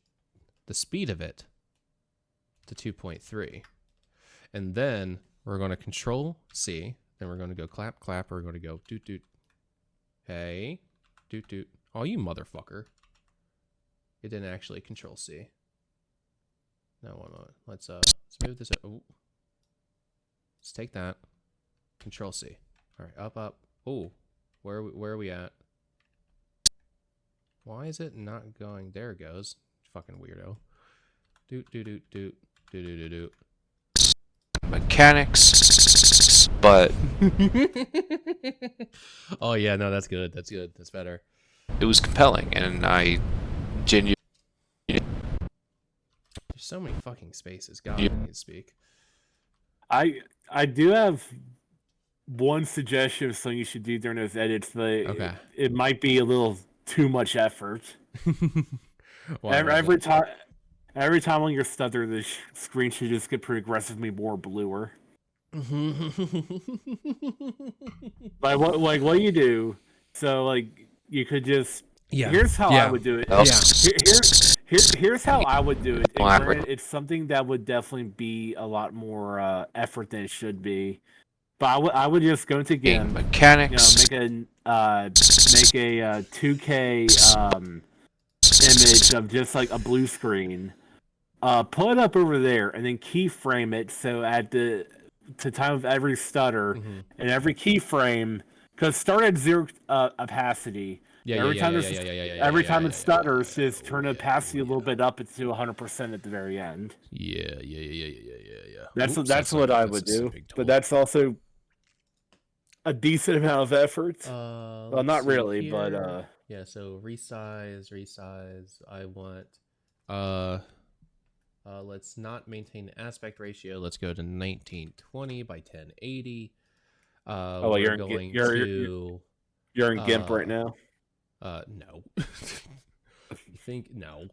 Speaker 1: the speed of it to 2.3. And then we're going to Control C. Then we're going to go clap, clap. We're going to go doot, doot. Hey, doot, doot. Oh, you motherfucker. It didn't actually Control C. No, one moment. Let's move this. Oh. Let's take that. Control C. All right, up, up. Oh, where are we at? Why is it not going? There it goes. Fucking weirdo. Doot, doot, doot, doot, doot, doot, doot, doot.
Speaker 3: Mechanics, but
Speaker 1: oh yeah, no, that's good. That's good. That's better.
Speaker 3: It was compelling, and I genuinely.
Speaker 1: There's so many fucking spaces. God, I need to speak.
Speaker 2: I do have one suggestion of something you should do during those edits, but
Speaker 1: okay.
Speaker 2: it might be a little too much effort.
Speaker 1: Well,
Speaker 2: every time on your stutter, the screen should just get progressively more bluer. Like what you do? So like you could just Here's how I would do it. Here's how I would do it. And it's something that would definitely be a lot more effort than it should be. But I would just go into
Speaker 3: Game
Speaker 2: GIMP,
Speaker 3: mechanics.
Speaker 2: make a 2K image of just like a blue screen. Pull it up over there and then keyframe it so at the time of every stutter and every keyframe, because start at 0 opacity. Every time it stutters, just turn the opacity a little bit up to 100% at the very end.
Speaker 1: Yeah.
Speaker 2: That's what I would do. But that's also a decent amount of effort. Well, not really,
Speaker 1: here.
Speaker 2: but
Speaker 1: yeah. So resize. I want let's not maintain aspect ratio. Let's go to 1920 by 1080.
Speaker 2: oh, well, you're in GIMP right now.
Speaker 1: No. You think no?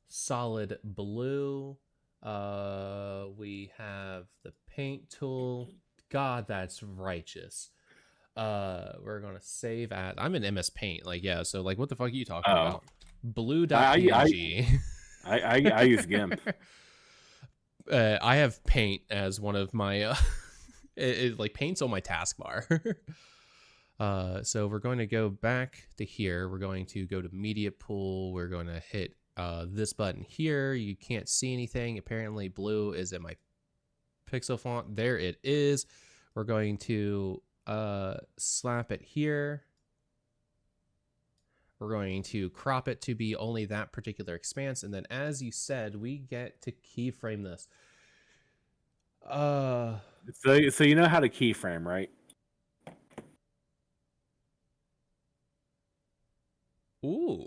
Speaker 1: Solid blue. We have the paint tool. God, that's righteous. We're gonna save at. I'm in MS Paint. Like, yeah. So, like, what the fuck are you talking about? Blue.png.
Speaker 2: I use GIMP.
Speaker 1: I have Paint as one of my. Like Paint's on my taskbar. So we're going to go back to here. We're going to go to Media Pool. We're going to hit this button here. You can't see anything. Apparently, blue is in my pixel font. There it is. We're going to slap it here. We're going to crop it to be only that particular expanse. And then, as you said, we get to keyframe this.
Speaker 2: So you know how to keyframe, right?
Speaker 1: Ooh.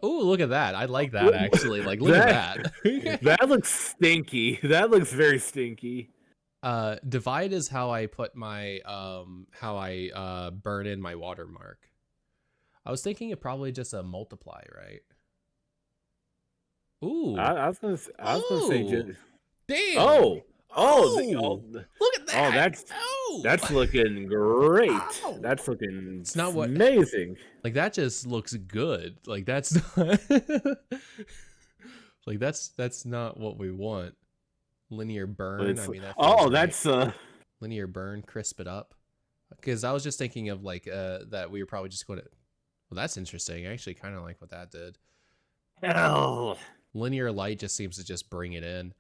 Speaker 1: Ooh, look at that. I like that, actually. Like, look at that.
Speaker 2: That looks stinky. That looks very stinky.
Speaker 1: Divide is how I put my how I burn in my watermark. I was thinking it probably just a multiply, right? Ooh.
Speaker 2: I was gonna say just...
Speaker 1: Damn.
Speaker 2: Oh,
Speaker 1: look at that.
Speaker 2: That's looking great. That's looking
Speaker 1: it's not what
Speaker 2: amazing.
Speaker 1: Like, that just looks good. Like, that's not like that's not what we want. Linear burn. I mean,
Speaker 2: that's
Speaker 1: linear burn, crisp it up. Because I was just thinking of like that we were probably just going to. Well, that's interesting. I actually kind of like what that did.
Speaker 2: Hell.
Speaker 1: Linear light just seems to just bring it in.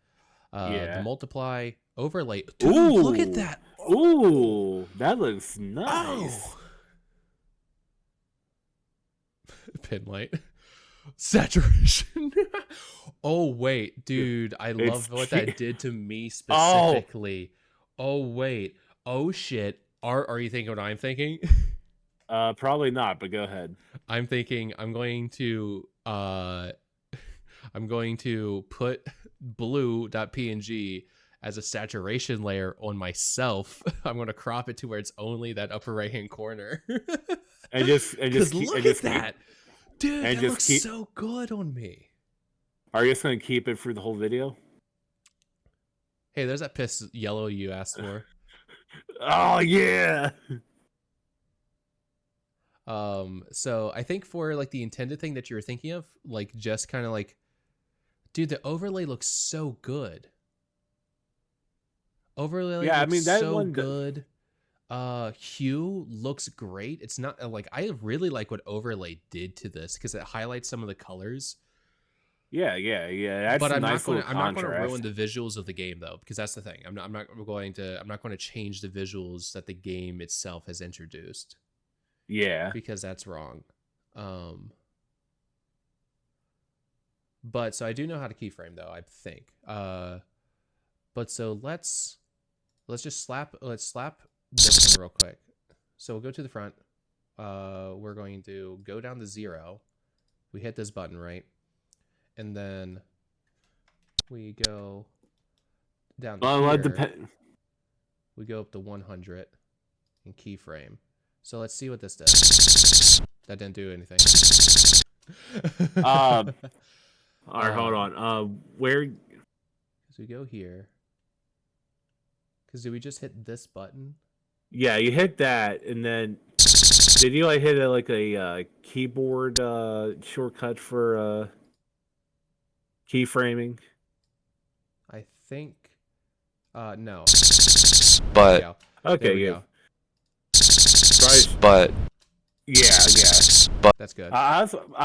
Speaker 1: The multiply overlay.
Speaker 2: Dude,
Speaker 1: ooh, look at that.
Speaker 2: Ooh, that looks nice.
Speaker 1: Oh. Pin light. Saturation. Oh wait, dude, I love what that did to me specifically. Oh wait. Oh shit. Are you thinking what I'm thinking?
Speaker 2: Probably not, but go ahead.
Speaker 1: I'm thinking I'm going to put blue.png as a saturation layer on myself. I'm going to crop it to where it's only that upper right hand corner.
Speaker 2: and just
Speaker 1: look at that. Dude, that looks so good on me.
Speaker 2: Are you just going to keep it for the whole video?
Speaker 1: Hey, there's that piss yellow you asked for.
Speaker 2: Oh, yeah.
Speaker 1: So I think for like the intended thing that you were thinking of, like just kind of like, dude, the overlay looks so good. Overlay looks so good. Hue looks great. It's not like, I really like what overlay did to this because it highlights some of the colors.
Speaker 2: Yeah. That's
Speaker 1: but I'm
Speaker 2: nice
Speaker 1: not going to ruin the visuals of the game though, because that's the thing. I'm not going to change the visuals that the game itself has introduced.
Speaker 2: Yeah,
Speaker 1: because that's wrong. But so I do know how to keyframe though, I think. But so let's slap this one real quick. So we'll go to the front. We're going to go down to 0. We hit this button, right? And then we go down to here. We go up to 100 and keyframe. So let's see what this does. That didn't do anything.
Speaker 2: All right, hold on. Where?
Speaker 1: Because we go here. Because did we just hit this button?
Speaker 2: Yeah, you hit that, and then did you like hit a keyboard shortcut for keyframing?
Speaker 1: I think No.
Speaker 3: But
Speaker 2: Okay,
Speaker 1: yeah.
Speaker 3: But
Speaker 2: yeah.
Speaker 3: But
Speaker 1: that's good.
Speaker 2: I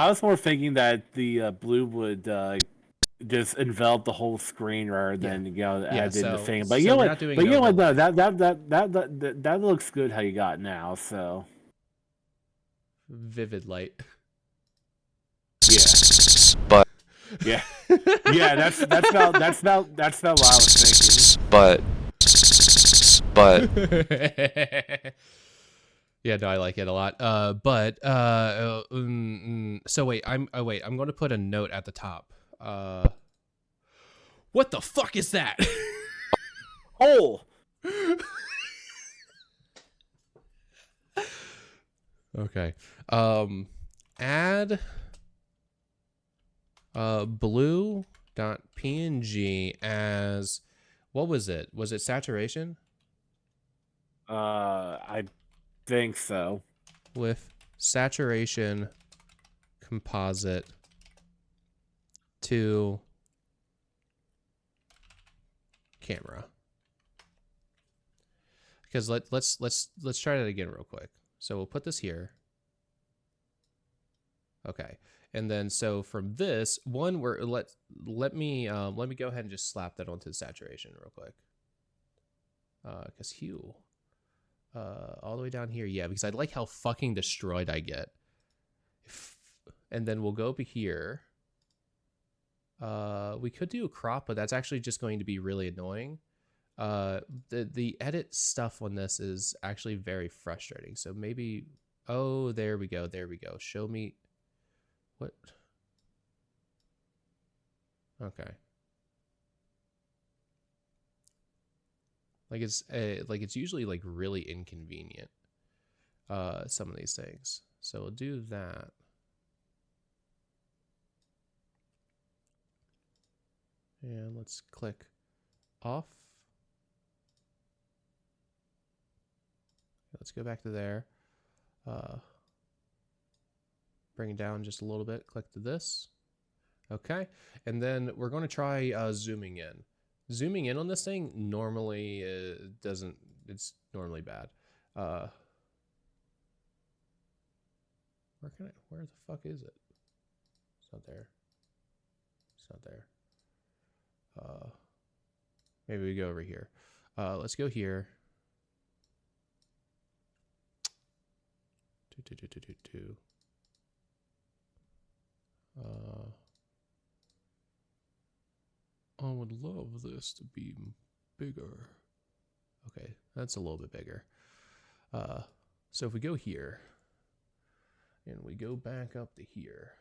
Speaker 2: was more thinking that the blue would just envelop the whole screen rather than add in the thing. But you know what? But you know what? No, that looks good how you got now. So
Speaker 1: vivid light.
Speaker 2: Yeah.
Speaker 3: But
Speaker 2: yeah. Yeah, that's about what I was thinking.
Speaker 3: But
Speaker 1: yeah, no, I like it a lot. So wait, I'm going to put a note at the top. What the fuck is that?
Speaker 2: Oh.
Speaker 1: Okay. Add blue.png as, what was it? Was it saturation?
Speaker 2: I think so.
Speaker 1: With saturation composite to camera. Because let's try that again real quick. So we'll put this here. Okay. And then so from this one, let me go ahead and just slap that onto the saturation real quick. Because hue. All the way down here, yeah, because I like how fucking destroyed I get. And then we'll go over here. We could do a crop, but that's actually just going to be really annoying. The edit stuff on this is actually very frustrating. So maybe, oh, there we go. Show me what. Okay. Like it's usually like really inconvenient. Some of these things. So we'll do that. And let's click off. Let's go back to there. Bring it down just a little bit. Click to this. Okay. And then we're going to try zooming in. Zooming in on this thing normally doesn't, it's normally bad. Where the fuck is it? It's not there. It's not there. Maybe we go over here. Let's go here. I would love this to be bigger. Okay, that's a little bit bigger. So if we go here and we go back up to here.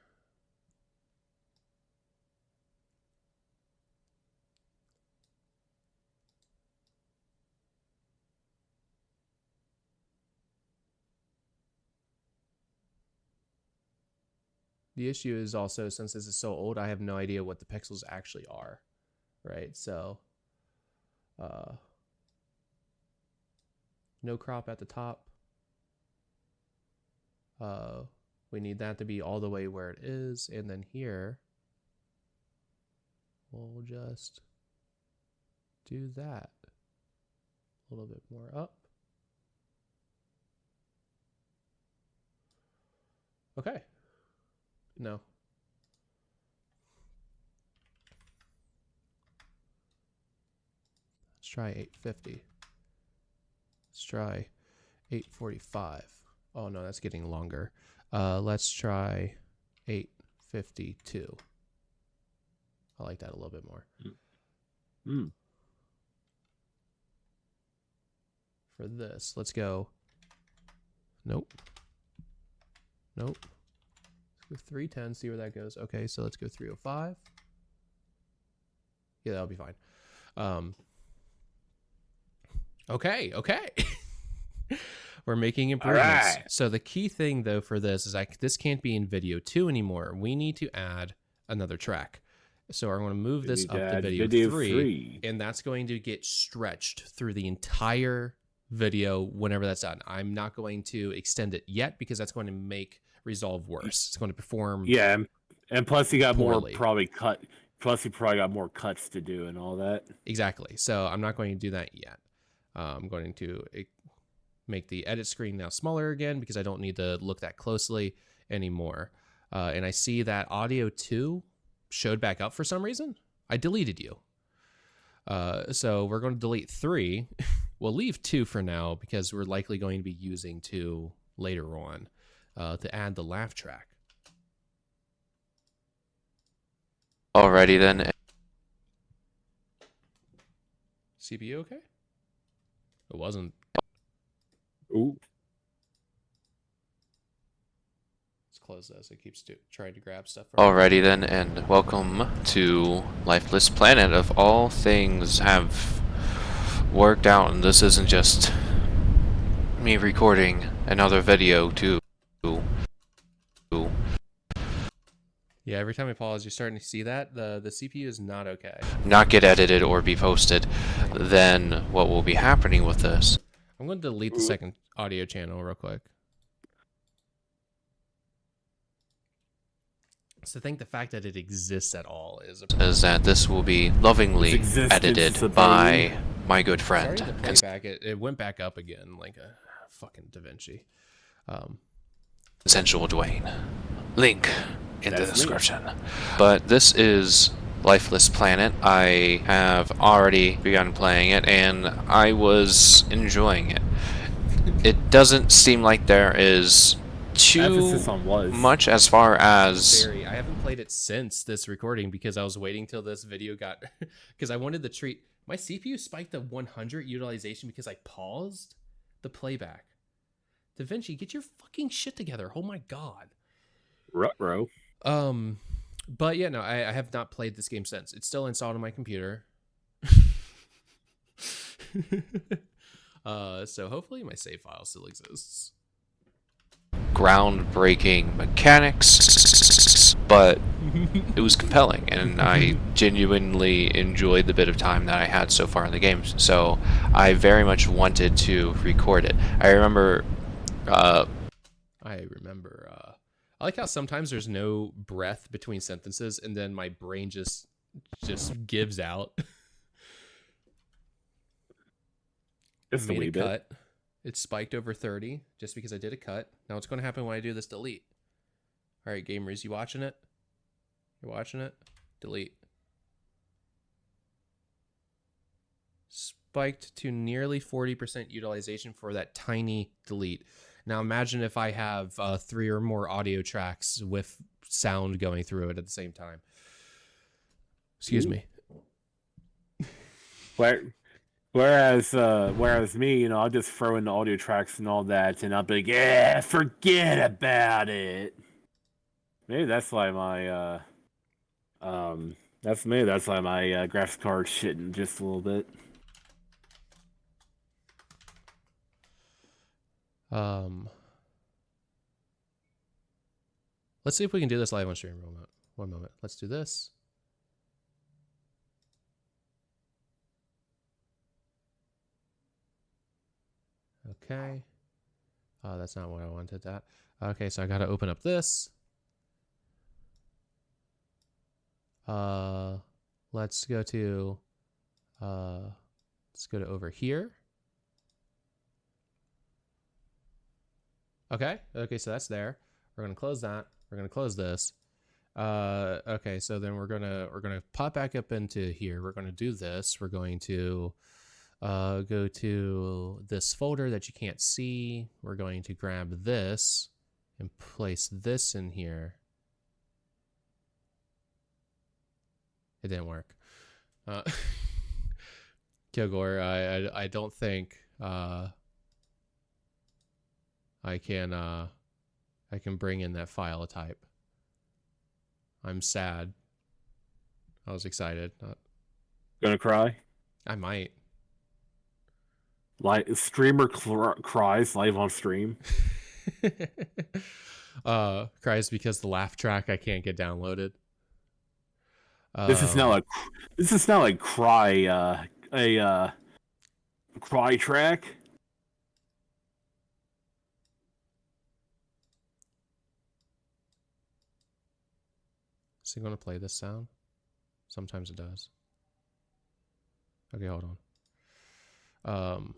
Speaker 1: The issue is also, since this is so old, I have no idea what the pixels actually are, right? So, no crop at the top. We need that to be all the way where it is, and then here, we'll just do that. A little bit more up. Okay. No. Let's try 850. Let's try 845. Oh no, that's getting longer. Let's try 852. I like that a little bit more. For this, let's go. Nope. 310, see where that goes. Okay, so let's go 305. Yeah, that'll be fine. Okay. We're making improvements. Right. So the key thing though for this is this can't be in video 2 anymore. We need to add another track. So I'm going to move this up to video 3, and that's going to get stretched through the entire video whenever that's done. I'm not going to extend it yet because that's going to make Resolve worse. It's going to perform
Speaker 2: and plus you got poorly. More Plus, you probably got more cuts to do and all that.
Speaker 1: Exactly. So I'm not going to do that yet. I'm going to make the edit screen now smaller again because I don't need to look that closely anymore. And I see that audio 2 showed back up for some reason. I deleted you. So we're going to delete 3. We'll leave 2 for now because we're likely going to be using 2 later on to add the laugh track.
Speaker 3: Alrighty then.
Speaker 1: CPU okay? It wasn't.
Speaker 2: Ooh.
Speaker 1: Let's close this. It keeps trying to grab stuff.
Speaker 3: Alrighty then, and welcome to Lifeless Planet. Of all things have worked out, and this isn't just me recording another video to
Speaker 1: Yeah, every time I pause, you're starting to see that the CPU is not okay.
Speaker 3: not get edited or be posted. Then what will be happening with this?
Speaker 1: I'm going to delete the second audio channel real quick. So I think the fact that it exists at all is
Speaker 3: That this will be lovingly edited by my good friend.
Speaker 1: Sorry to play back. It went back up again like a fucking DaVinci.
Speaker 3: Consensual Dwayne. Link in the description. But this is Lifeless Planet. I have already begun playing it, and I was enjoying it. It doesn't seem like there is too much as far as...
Speaker 1: I haven't played it since this recording because I was waiting till this video got... because I wanted to treat... My CPU spiked to 100 utilization because I paused the playback. DaVinci, get your fucking shit together. Oh my god.
Speaker 2: Ruh-roh.
Speaker 1: But yeah, no, I have not played this game since. It's still installed on my computer. So hopefully my save file still exists.
Speaker 3: Groundbreaking mechanics, but it was compelling, and I genuinely enjoyed the bit of time that I had so far in the game. So I very much wanted to record it. I remember.
Speaker 1: I like how sometimes there's no breath between sentences, and then my brain just gives out.
Speaker 2: Just
Speaker 1: made a cut. It spiked over 30 just because I did a cut. Now what's going to happen when I do this delete? All right, gamers, you watching it? You're watching it? Delete. Spiked to nearly 40% utilization for that tiny delete. Now imagine if I have 3 or more audio tracks with sound going through it at the same time. Excuse me.
Speaker 2: Whereas me, you know, I'll just throw in the audio tracks and all that, and I'll be like, yeah, forget about it. Maybe that's why my that's why my graphics card's shitting just a little bit.
Speaker 1: Let's see if we can do this live on stream. One moment. Let's do this. Okay. That's not what I wanted. That. Okay, so I got to open up this. Let's go to over here. Okay, so that's there. We're gonna close that. We're gonna close this. Okay, so then we're gonna pop back up into here. We're gonna do this. We're going to go to this folder that you can't see. We're going to grab this and place this in here. It didn't work. Kilgore, I don't think I can bring in that file type. I'm sad. I was excited.
Speaker 2: Gonna cry?
Speaker 1: I might.
Speaker 2: Like streamer cries live on stream.
Speaker 1: Cries because the laugh track I can't get downloaded.
Speaker 2: This is now like cry cry track.
Speaker 1: Is he gonna play this sound? Sometimes it does. Okay, hold on.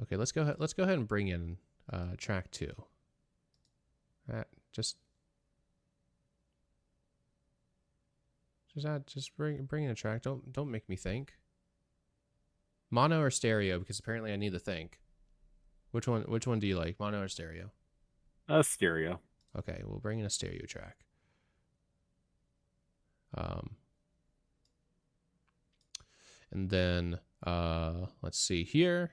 Speaker 1: Okay, let's go ahead and bring in track 2. Just bring in a track. Don't make me think. Mono or stereo? Because apparently I need to think. Which one do you like? Mono or stereo?
Speaker 2: Stereo.
Speaker 1: Okay, we'll bring in a stereo track. And then let's see here.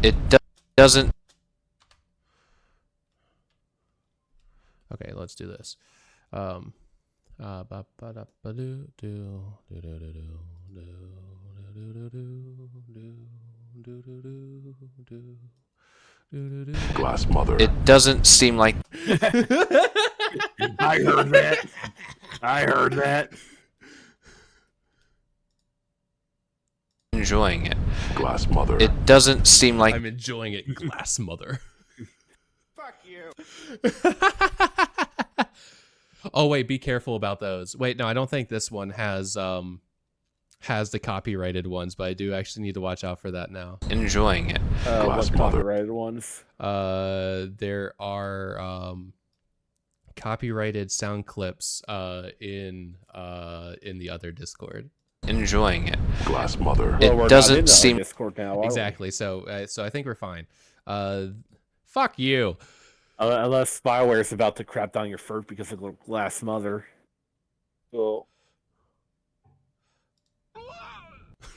Speaker 3: It doesn't.
Speaker 1: Okay, let's do this.
Speaker 4: Glass mother.
Speaker 3: It doesn't seem like.
Speaker 2: I heard that. I heard that.
Speaker 3: Enjoying it.
Speaker 4: Glass mother.
Speaker 3: It doesn't seem like.
Speaker 1: I'm enjoying it, glass mother.
Speaker 2: Fuck you.
Speaker 1: Oh wait, be careful about those. Wait, no, I don't think this one has the copyrighted ones, but I do actually need to watch out for that now.
Speaker 3: Enjoying it.
Speaker 2: What copyrighted ones?
Speaker 1: There are copyrighted sound clips in the other Discord.
Speaker 3: Enjoying it.
Speaker 4: Glass mother.
Speaker 3: It doesn't seem.
Speaker 2: Discord now,
Speaker 1: Exactly. So I think we're fine. Fuck you.
Speaker 2: Unless Spyware is about to crap down your fur because of glass mother. Well,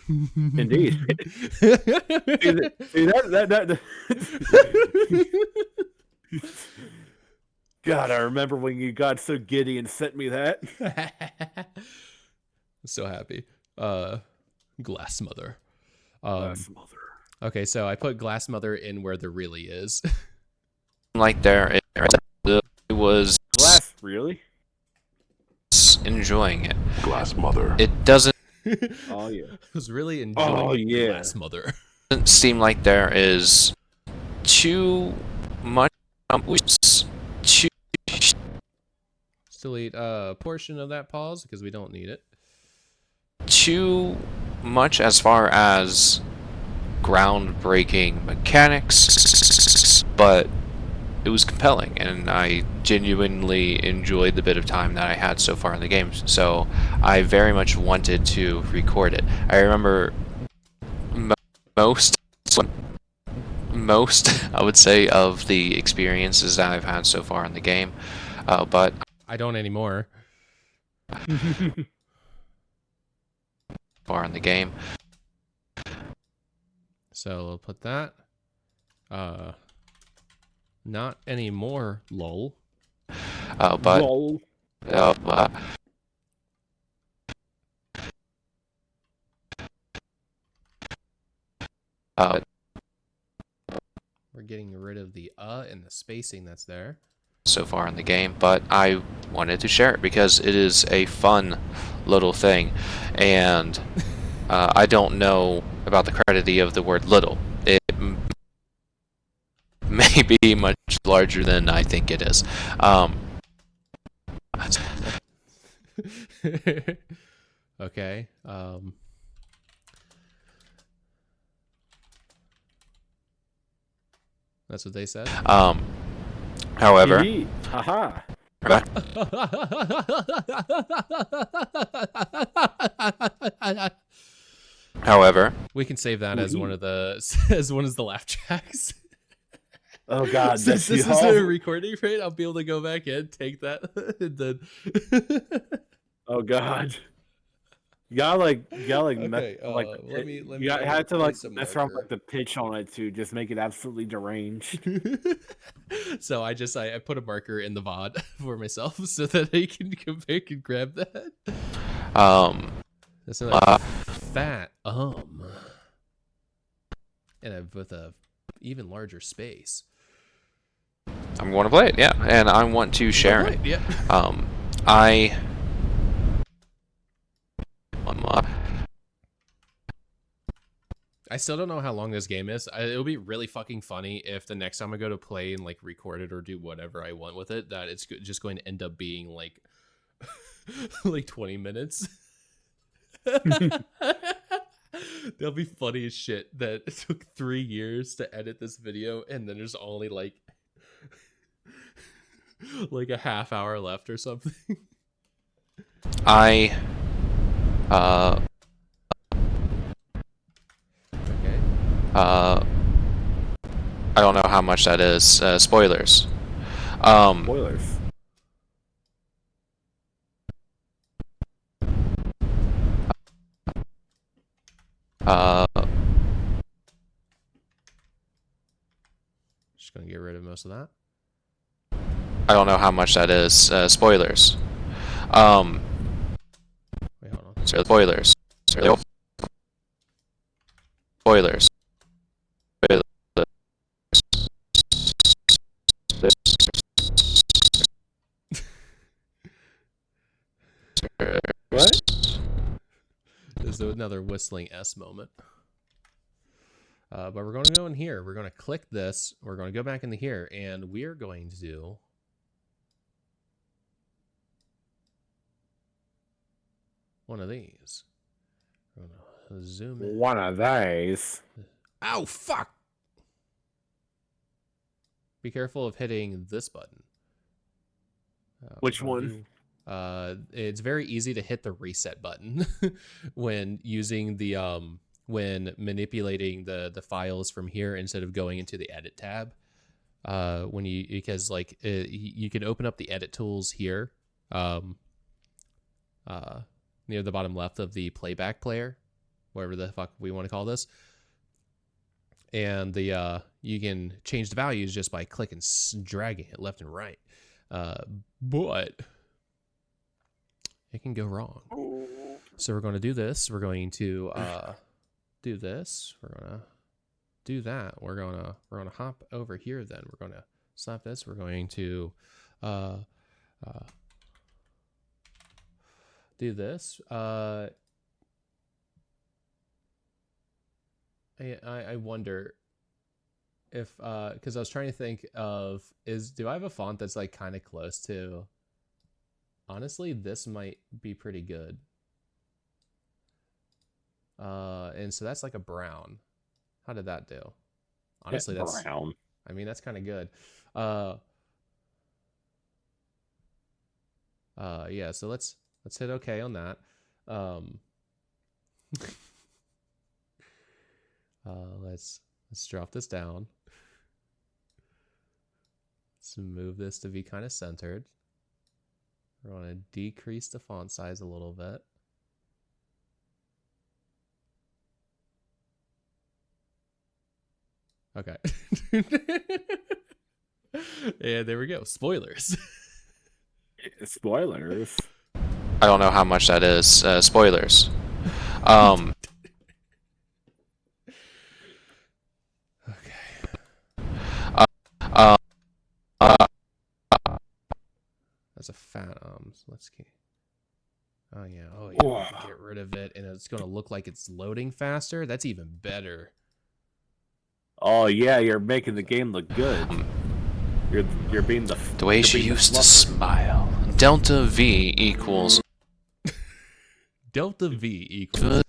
Speaker 2: indeed. See, that. God, I remember when you got so giddy and sent me that.
Speaker 1: So happy. Glass mother.
Speaker 2: Glass mother.
Speaker 1: Okay, so I put glass mother in where there really is.
Speaker 3: Like there it was.
Speaker 2: Glass, really?
Speaker 3: Enjoying it.
Speaker 4: Glass mother.
Speaker 3: It doesn't.
Speaker 2: Oh yeah.
Speaker 1: I was really enjoying glass mother.
Speaker 3: Doesn't seem like there is too much.
Speaker 1: Delete a portion of that pause because we don't need it.
Speaker 3: Too much as far as groundbreaking mechanics, but it was compelling, and I genuinely enjoyed the bit of time that I had so far in the game, so I very much wanted to record it. I remember most, I would say, of the experiences that I've had so far in the game, but
Speaker 1: I don't anymore.
Speaker 3: far in the game.
Speaker 1: So we'll put that. Not anymore, lol.
Speaker 3: But
Speaker 2: Lol.
Speaker 1: We're getting rid of the and the spacing that's there.
Speaker 3: So far in the game, but I wanted to share it because it is a fun little thing, and I don't know about the credibility of the word little. It may be much larger than I think it is.
Speaker 1: Okay. That's what they said.
Speaker 3: However,
Speaker 2: Haha.
Speaker 3: however,
Speaker 1: we can save that as one of the laugh tracks.
Speaker 2: Oh God,
Speaker 1: Since
Speaker 2: that's
Speaker 1: this is a recording rate, I'll be able to go back and take that. And then
Speaker 2: Oh God. You gotta like
Speaker 1: okay,
Speaker 2: let
Speaker 1: me
Speaker 2: you have to like mess around
Speaker 1: marker.
Speaker 2: with the pitch on it to just make it absolutely deranged.
Speaker 1: So I put a marker in the VOD for myself so that I can go back and grab that. That's like fat and with a even larger space.
Speaker 3: I'm going to play it, yeah, and I want to share it.
Speaker 1: Yeah. I still don't know how long this game is. It'll be really fucking funny if the next time I go to play and like record it or do whatever I want with it, that it's just going to end up being like like 20 minutes. That'll be funny as shit that it took 3 years to edit this video and then there's only like a half hour left or something.
Speaker 3: I don't know how much that is. Spoilers.
Speaker 2: Spoilers.
Speaker 1: Just gonna get rid of most of that.
Speaker 3: I don't know how much that is. Spoilers.
Speaker 1: Wait, hold on.
Speaker 3: Spoilers. Spoilers.
Speaker 2: What?
Speaker 1: There's another whistling S moment. But we're going to go in here. We're going to click this. We're going to go back into here, and we are going to do one of these. We're going to zoom in.
Speaker 2: One of these.
Speaker 1: Ow, fuck! Be careful of hitting this button.
Speaker 2: Which one?
Speaker 1: It's very easy to hit the reset button when using the when manipulating the files from here instead of going into the edit tab. Because like you can open up the edit tools here, near the bottom left of the playback player, whatever the fuck we want to call this. And you can change the values just by clicking, dragging it left and right. But it can go wrong. So we're going to do this. We're going to do this. We're going to do that. We're going to hop over here. Then we're going to slap this. We're going to do this. I wonder if because I was trying to think of do I have a font that's like kind of close to. Honestly, this might be pretty good. And so that's like a brown. How did that do? Honestly, that's
Speaker 2: brown.
Speaker 1: I mean, that's kind of good. Yeah, so let's hit OK on that. Let's drop this down. Let's move this to be kind of centered. We're going to decrease the font size a little bit. Okay. And there we go. Spoilers.
Speaker 2: Spoilers.
Speaker 3: I don't know how much that is. Spoilers. That's a phantom. So let's keep. Oh yeah. Oh yeah. Get rid of it, and it's gonna look like it's loading faster. That's even better.
Speaker 2: Oh yeah, you're making the game look good. You're being
Speaker 3: the way she used to smile. Delta V equals.
Speaker 1: Delta V equals.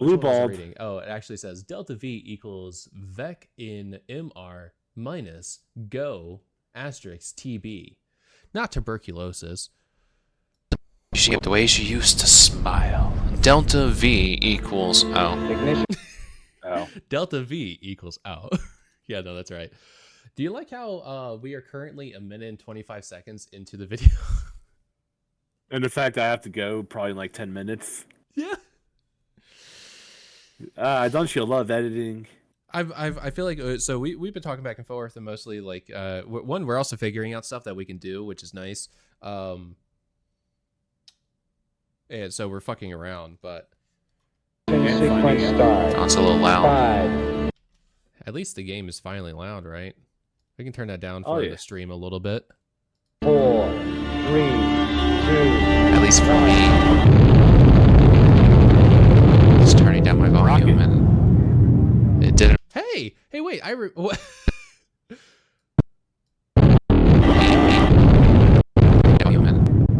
Speaker 2: Blue bulb.
Speaker 1: Oh, it actually says Delta V equals vec in MR minus go asterisk TB. Not tuberculosis.
Speaker 3: The way she used to smile. Delta V equals
Speaker 2: Ignition. Oh.
Speaker 1: Delta V equals out. Yeah, no, that's right. Do you like how we are currently 1 minute and 25 seconds into the video?
Speaker 2: And the fact I have to go probably in like 10 minutes.
Speaker 1: Yeah.
Speaker 2: Don't you love editing?
Speaker 1: I feel like so we've been talking back and forth, and mostly like one, we're also figuring out stuff that we can do, which is nice. And so we're fucking around, but
Speaker 3: it's a little loud.
Speaker 1: At least the game is finally loud, right? We can turn that down for the stream a little bit.
Speaker 5: 4, 3, 2.
Speaker 3: At least for me. Just turning down my volume and
Speaker 1: what?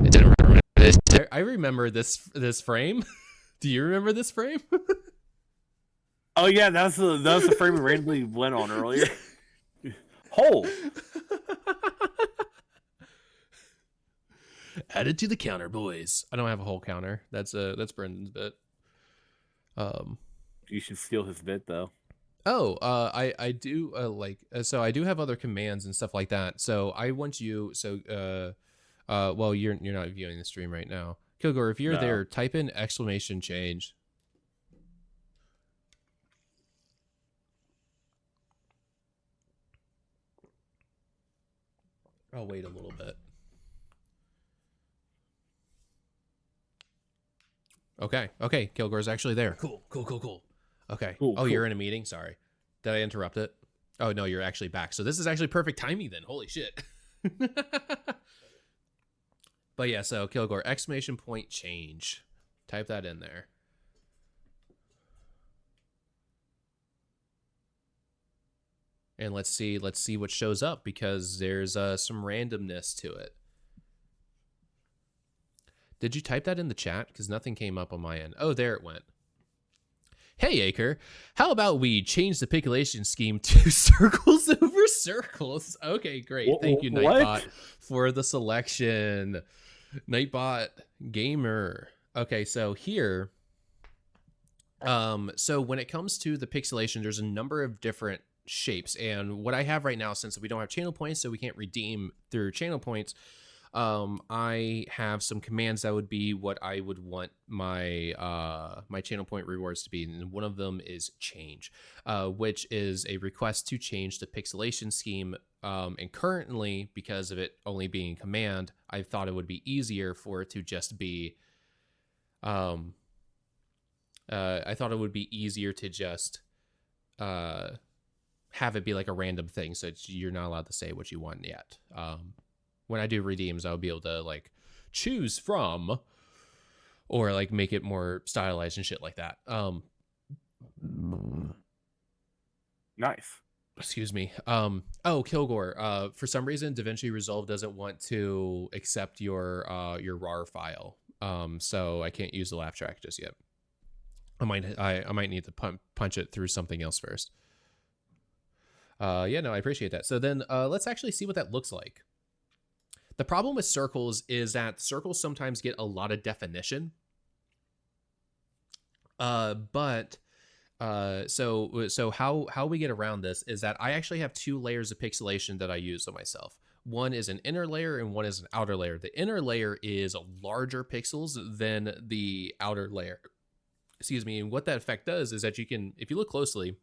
Speaker 3: It didn't remember this.
Speaker 1: I remember this frame. Do you remember this frame?
Speaker 2: Oh yeah, that's the frame we randomly went on earlier. Hole.
Speaker 1: Add it to the counter, boys. I don't have a whole counter. That's Brendan's bit.
Speaker 2: You should steal his bit though.
Speaker 1: Oh, I do so I do have other commands and stuff like that. So I want you well, you're not viewing the stream right now. Kilgore, if you're there, type in !change. I'll wait a little bit. Okay, Kilgore's actually there. Cool. Okay. Cool. You're in a meeting? Sorry. Did I interrupt it? Oh, no, you're actually back. So this is actually perfect timing then. Holy shit. But yeah, so Kilgore, !change. Type that in there. And let's see what shows up, because there's some randomness to it. Did you type that in the chat? Because nothing came up on my end. Oh, there it went. Hey, Acre, how about we change the piculation scheme to circles over circles? Okay, great. Thank you, Nightbot, for the selection. Nightbot Gamer. Okay, so here, so when it comes to the pixelation, there's a number of different shapes. And what I have right now, since we don't have channel points, so we can't redeem through channel points, I have some commands that would be what I would want my my channel point rewards to be, and one of them is change, which is a request to change the pixelation scheme. And currently, because of it only being command, I thought it would be easier for it to just be I thought it would be easier to just have it be like a random thing, so you're not allowed to say what you want yet. When I do redeems, I'll be able to like choose from, or like make it more stylized and shit like that.
Speaker 2: Nice.
Speaker 1: Excuse me. Oh, Kilgore. For some reason, DaVinci Resolve doesn't want to accept your RAR file. So I can't use the laugh track just yet. I might need to punch it through something else first. Yeah, no, I appreciate that. So then let's actually see what that looks like. The problem with circles is that circles sometimes get a lot of definition. So how we get around this is that I actually have two layers of pixelation that I use on myself. One is an inner layer and one is an outer layer. The inner layer is larger pixels than the outer layer. Excuse me. And what that effect does is that you can, if you look closely,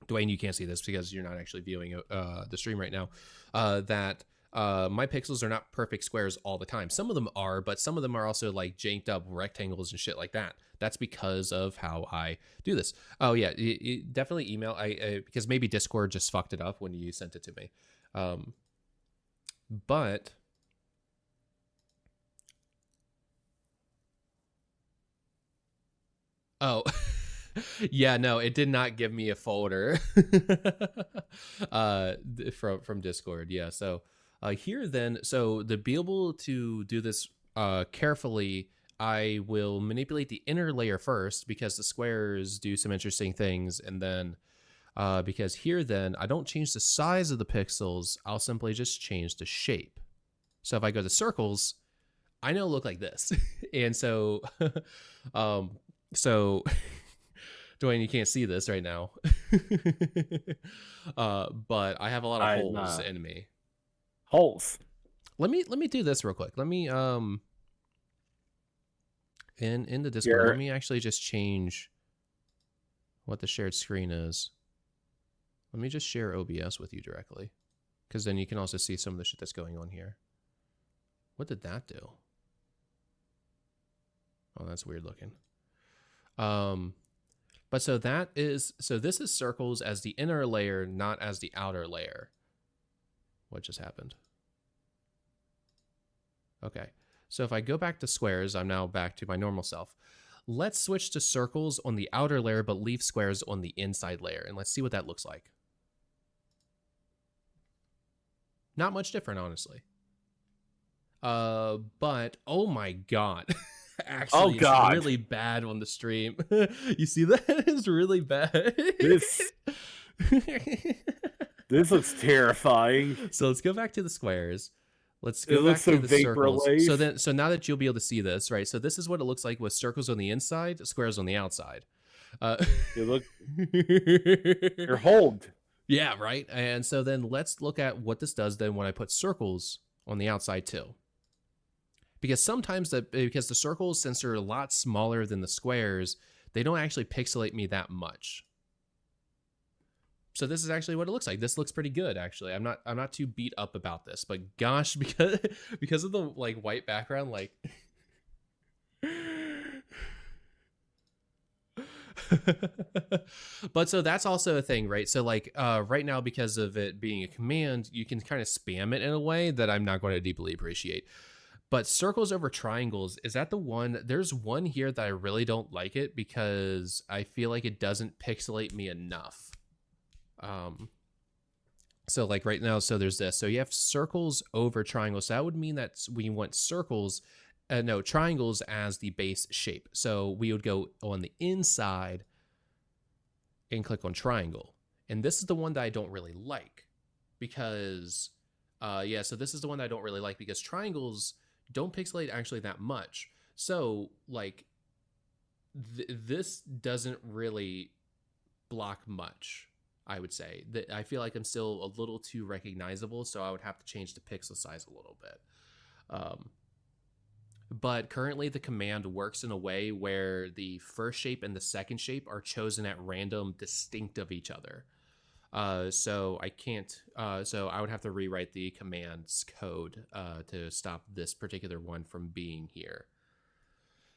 Speaker 1: Dwayne, you can't see this because you're not actually viewing the stream right now, that my pixels are not perfect squares all the time. Some of them are, but some of them are also like janked up rectangles and shit like that. That's because of how I do this. Oh yeah, definitely email. Because maybe Discord just fucked it up when you sent it to me. But oh. Yeah, no, it did not give me a folder from Discord. Yeah, so here then, so to be able to do this carefully, I will manipulate the inner layer first because the squares do some interesting things, and then because here then I don't change the size of the pixels, I'll simply just change the shape. So if I go to circles, I know it'll look like this. And so Dwayne, you can't see this right now. But I have a lot of holes in me.
Speaker 2: Holes.
Speaker 1: Let me do this real quick. Let me in the Discord, let me actually just change what the shared screen is. Let me just share OBS with you directly, because then you can also see some of the shit that's going on here. What did that do? Oh, that's weird looking. But so this is circles as the inner layer, not as the outer layer. What just happened? Okay, so if I go back to squares, I'm now back to my normal self. Let's switch to circles on the outer layer, but leave squares on the inside layer, and let's see what that looks like. Not much different, honestly. But oh my god. Actually, it's really bad on the stream. You see that? It's really bad.
Speaker 2: This looks terrifying.
Speaker 1: So let's go back to the squares. Let's go back to the circles. So now that you'll be able to see this, right? So this is what it looks like with circles on the inside, squares on the outside.
Speaker 2: You're hold.
Speaker 1: Yeah, right. And so then let's look at what this does then when I put circles on the outside too. Because sometimes because the circles, since they're a lot smaller than the squares, they don't actually pixelate me that much. So this is actually what it looks like. This looks pretty good, actually. I'm not too beat up about this, but gosh, because of the like white background, like but so that's also a thing, right? So like right now, because of it being a command, you can kind of spam it in a way that I'm not going to deeply appreciate. But circles over triangles, is that the one? There's one here that I really don't like it because I feel like it doesn't pixelate me enough. So like right now, so there's this. So you have circles over triangles. So that would mean that we want triangles as the base shape. So we would go on the inside and click on triangle. And this is the one that I don't really like because, so this is the one that I don't really like because triangles don't pixelate actually that much. So like this doesn't really block much, I would say. That I feel like I'm still a little too recognizable, so I would have to change the pixel size a little bit. But currently the command works in a way where the first shape and the second shape are chosen at random, distinct of each other. So I can't, so I would have to rewrite the command's code to stop this particular one from being here.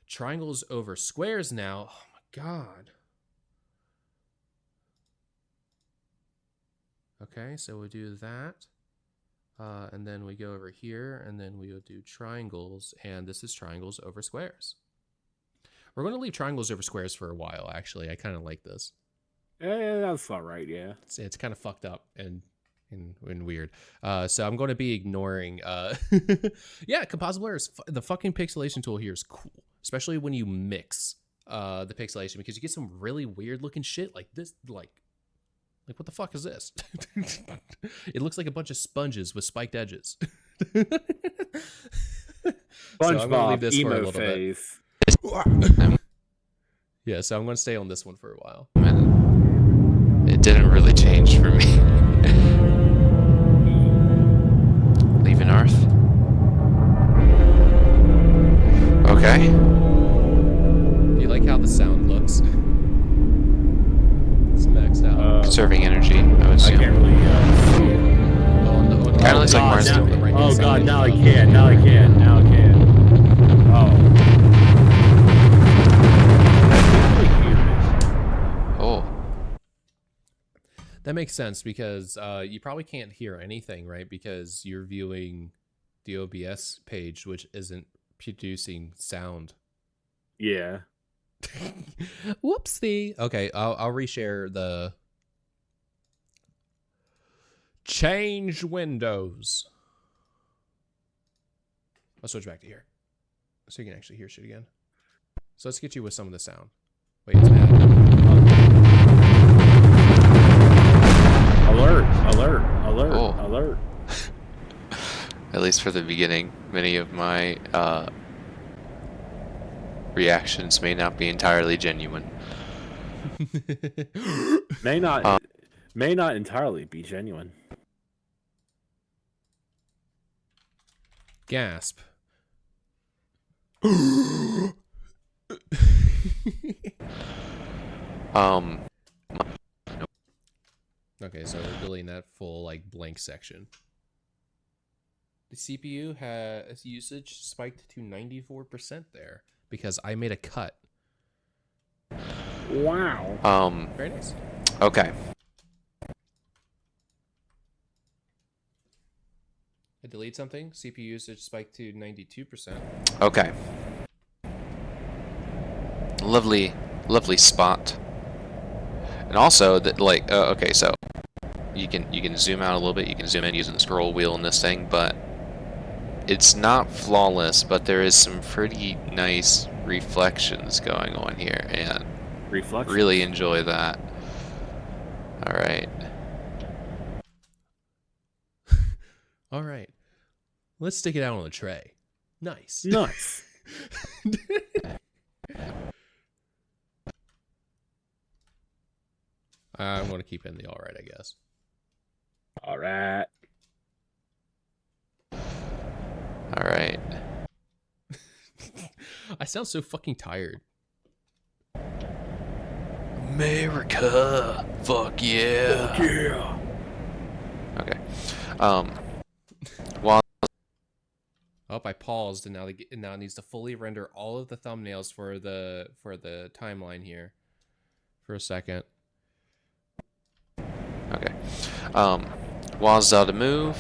Speaker 1: Triangles over squares now. Oh my god. Okay, so we'll do that. And then we go over here, and then we'll do triangles, and this is triangles over squares. We're going to leave triangles over squares for a while, actually. I kind of like this.
Speaker 2: Yeah, that's all right, yeah.
Speaker 1: It's kind of fucked up and weird. So I'm going to be ignoring... yeah, composite blur, the fucking pixelation tool here is cool, especially when you mix the pixelation, because you get some really weird-looking shit like this, like what the fuck is this? It looks like a bunch of sponges with spiked edges.
Speaker 2: SpongeBob so emo face.
Speaker 1: Yeah, so I'm going to stay on this one for a while.
Speaker 3: It didn't really change for me. Leaving Earth. Okay.
Speaker 1: Do you like how the sound looks? It's maxed out.
Speaker 3: Conserving energy, I would assume.
Speaker 2: I can't really see it.
Speaker 3: Kind of looks like Mars.
Speaker 2: Oh god, now I can. Now I can.
Speaker 3: Oh.
Speaker 1: That makes sense because you probably can't hear anything, right? Because you're viewing the OBS page, which isn't producing sound.
Speaker 2: Yeah.
Speaker 1: Whoopsie. Okay, I'll reshare the change windows. I'll switch back to here so you can actually hear shit again. So let's get you with some of the sound. Wait, it's mad.
Speaker 2: Alert.
Speaker 3: At least for the beginning, many of my reactions may not be entirely genuine.
Speaker 2: May not entirely be genuine.
Speaker 1: Gasp. Okay, so we're deleting that full like blank section. The CPU has usage spiked to 94% there because I made a cut.
Speaker 2: Wow.
Speaker 1: Very nice.
Speaker 3: Okay.
Speaker 1: I delete something. CPU usage spiked to 92%.
Speaker 3: Okay. Lovely spot. And also that, like, okay, so you can zoom out a little bit. You can zoom in using the scroll wheel in this thing, but it's not flawless. But there is some pretty nice reflections going on here, and really enjoy that. All right.
Speaker 1: All right. Let's stick it out on a tray. Nice.
Speaker 2: Nice.
Speaker 1: I'm going to keep in the all right, I guess.
Speaker 2: All right.
Speaker 3: All right.
Speaker 1: I sound so fucking tired.
Speaker 3: America. Fuck yeah.
Speaker 2: Fuck yeah.
Speaker 3: Okay. While
Speaker 1: Oh, I paused, and now now it needs to fully render all of the thumbnails for the timeline here. For a second.
Speaker 3: Okay. While Zelda move.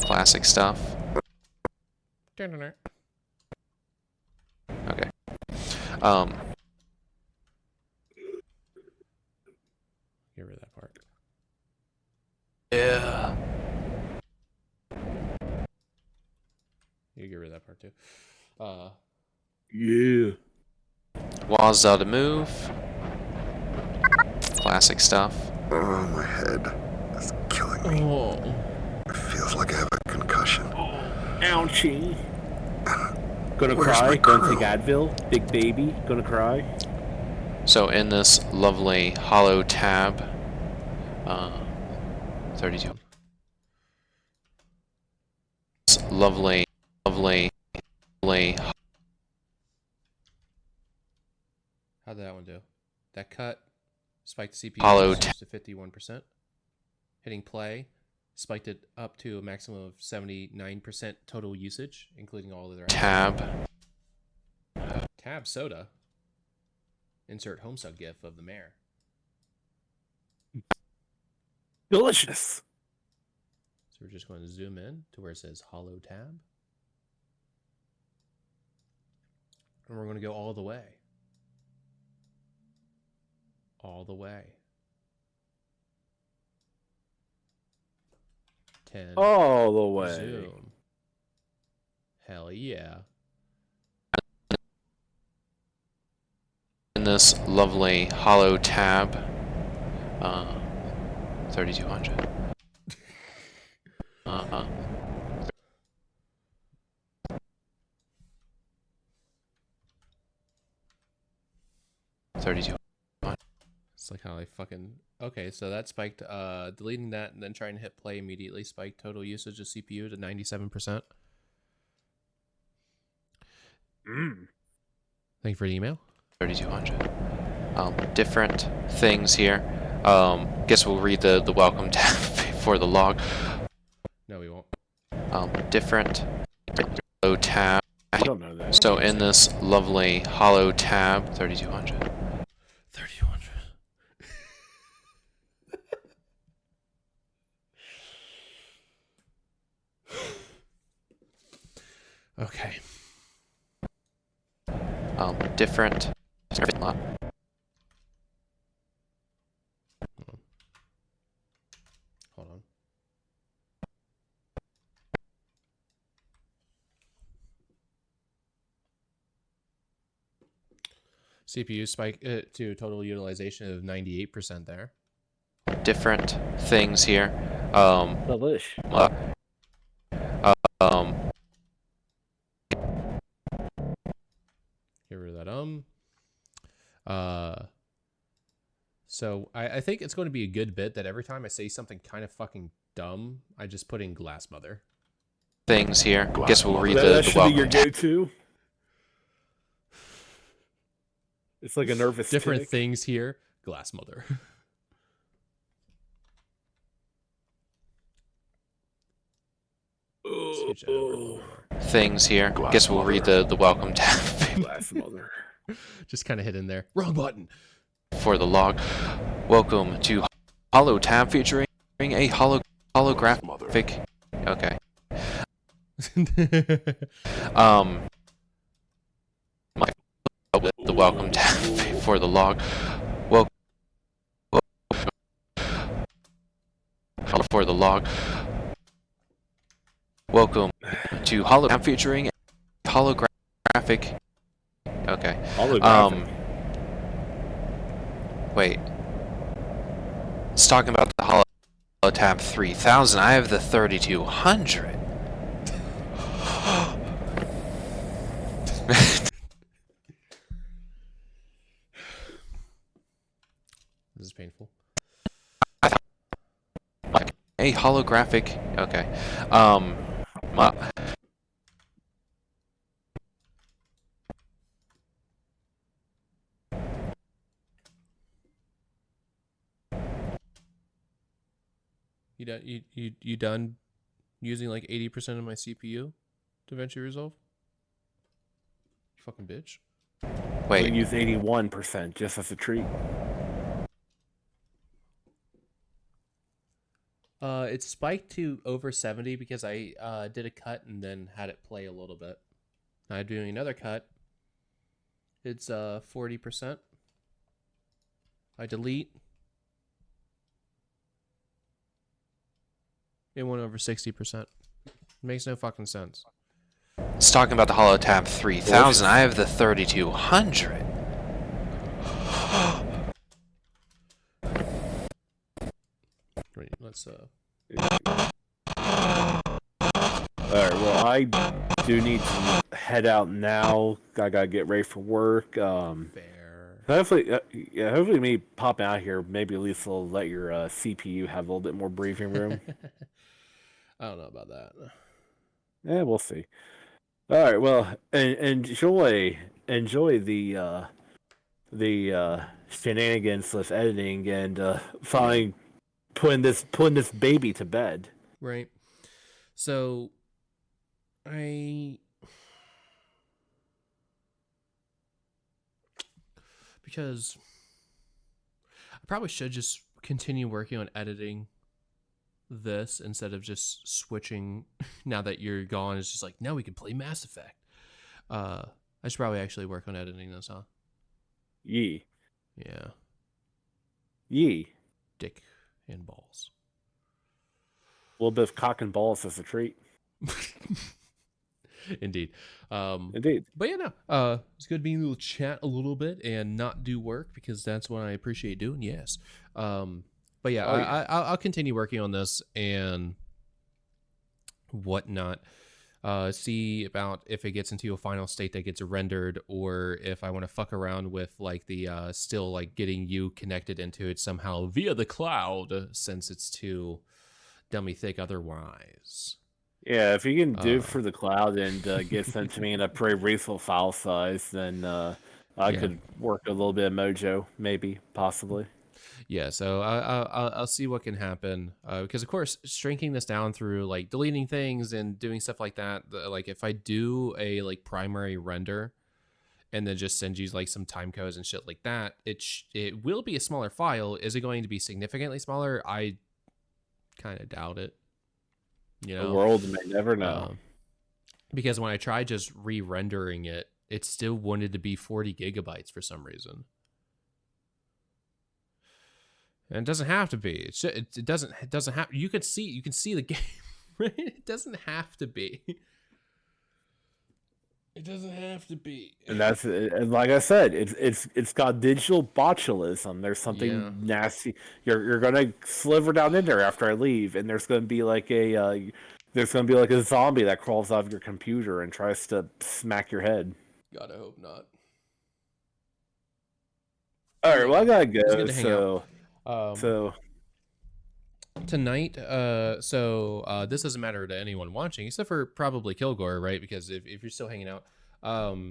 Speaker 3: Classic stuff. Okay.
Speaker 1: Get rid of that part.
Speaker 3: Yeah.
Speaker 1: You get rid of that part too.
Speaker 2: Yeah.
Speaker 3: While Zelda move. Classic stuff.
Speaker 5: Oh, my head. It's killing me.
Speaker 1: Oh.
Speaker 5: It feels like I have a concussion.
Speaker 2: Ouchie. Gonna
Speaker 5: Where's
Speaker 2: cry.
Speaker 5: my
Speaker 2: Gonna
Speaker 5: crew?
Speaker 2: take Advil. Big baby. Gonna cry.
Speaker 3: So in this lovely hollow tab, 32. This lovely.
Speaker 1: How'd that one do? That cut spiked the CPU
Speaker 3: Hollow
Speaker 1: usage to 51%. Hitting play spiked it up to a maximum of 79% total usage, including all of their
Speaker 3: Tab.
Speaker 1: Tab soda. Insert homesub gif of the mayor.
Speaker 2: Delicious.
Speaker 1: So we're just going to zoom in to where it says hollow tab. And we're going to go all the way. All the way. 10.
Speaker 2: All the way.
Speaker 1: Zoom. Hell yeah.
Speaker 3: In this lovely hollow tab, 3200. 32.
Speaker 1: It's like how I fucking... Okay, so that spiked... deleting that and then trying to hit play immediately spiked total usage of CPU to 97%. Thank you for the email.
Speaker 3: 3200. Different things here. Guess we'll read the welcome tab before the log.
Speaker 1: No, we won't.
Speaker 3: Different hollow tab.
Speaker 2: I don't know that.
Speaker 3: So in this lovely hollow tab, 3200.
Speaker 1: 3100. Okay.
Speaker 3: Different.
Speaker 1: Hold on. CPU spike to total utilization of 98% there.
Speaker 3: Different things here.
Speaker 2: Delish.
Speaker 1: Get rid of that. So I think it's going to be a good bit that every time I say something kind of fucking dumb, I just put in glass mother.
Speaker 3: Things here. Guess we'll read
Speaker 2: That
Speaker 3: the
Speaker 2: should be
Speaker 3: welcome
Speaker 2: your
Speaker 3: tab.
Speaker 2: go-to. It's like a nervous
Speaker 1: Different
Speaker 2: tick.
Speaker 1: things here. Glass mother. Scooch that over a little more.
Speaker 3: Things here.
Speaker 4: Glass
Speaker 3: Guess we'll read the welcome tab
Speaker 2: Glass mother.
Speaker 1: Just kind of hit in there. Wrong button.
Speaker 3: for the log. Welcome to Hollow Tab featuring a holographic. Okay. The welcome tab for the log. log. Welcome to hologram featuring holographic. Okay.
Speaker 2: Holographic.
Speaker 3: Wait. It's talking about the HoloTab 3000. I have the 3200.
Speaker 1: This is painful.
Speaker 3: Hey, holographic. Okay.
Speaker 1: You done using like 80% of my CPU? DaVinci Resolve? You fucking bitch.
Speaker 3: Wait.
Speaker 2: We use 81% just as a treat.
Speaker 1: It spiked to over 70 because I did a cut and then had it play a little bit. I'm doing another cut. It's 40%. I delete. It went over 60%. Makes no fucking sense.
Speaker 3: It's talking about the HoloTab 3000. I have the 3200.
Speaker 1: Wait, let's
Speaker 2: Alright, well, I do need to head out now. I gotta get ready for work.
Speaker 1: fair.
Speaker 2: Hopefully me popping out here, maybe at least will let your CPU have a little bit more breathing room.
Speaker 1: I don't know about that.
Speaker 2: Yeah, we'll see. Alright, well, enjoy the shenanigans with editing and finally putting this baby to bed.
Speaker 1: Right. So because I probably should just continue working on editing this instead of just switching now that you're gone. It's just like, now we can play Mass Effect. I should probably actually work on editing this, huh?
Speaker 2: Yee.
Speaker 1: Yeah.
Speaker 2: Yee.
Speaker 1: Dick and balls.
Speaker 2: A little bit of cock and balls as a treat.
Speaker 1: Indeed.
Speaker 2: Indeed.
Speaker 1: But yeah, no. It's good being able to chat a little bit and not do work because that's what I appreciate doing. Yes. But yeah, I'll continue working on this and whatnot. See about if it gets into a final state that gets rendered, or if I want to fuck around with like the still like getting you connected into it somehow via the cloud, since it's too dummy thick otherwise.
Speaker 2: Yeah, if you can do it for the cloud and get sent to me in a pretty reasonable file size, then I could work a little bit of Mojo, maybe, possibly.
Speaker 1: Yeah, so I'll see what can happen, because of course shrinking this down through like deleting things and doing stuff like that, like if I do a like primary render and then just send you like some time codes and shit like that, it will be a smaller file. Is it going to be significantly smaller? I kind of doubt it. You know,
Speaker 2: the world may never know.
Speaker 1: Because when I tried just re-rendering it, it still wanted to be 40 gigabytes for some reason. And it doesn't have to be. It doesn't have. You can see the game, right? It doesn't have to be. It doesn't have to be.
Speaker 2: And that's, and like I said, it's got digital botulism. There's something nasty. You're gonna sliver down in there after I leave, and there's gonna be like a zombie that crawls out of your computer and tries to smack your head.
Speaker 1: God, I hope not.
Speaker 2: All right, well I gotta go.
Speaker 1: It's good to hang out.
Speaker 2: So
Speaker 1: tonight, this doesn't matter to anyone watching except for probably Kilgore, right? Because if you're still hanging out, we're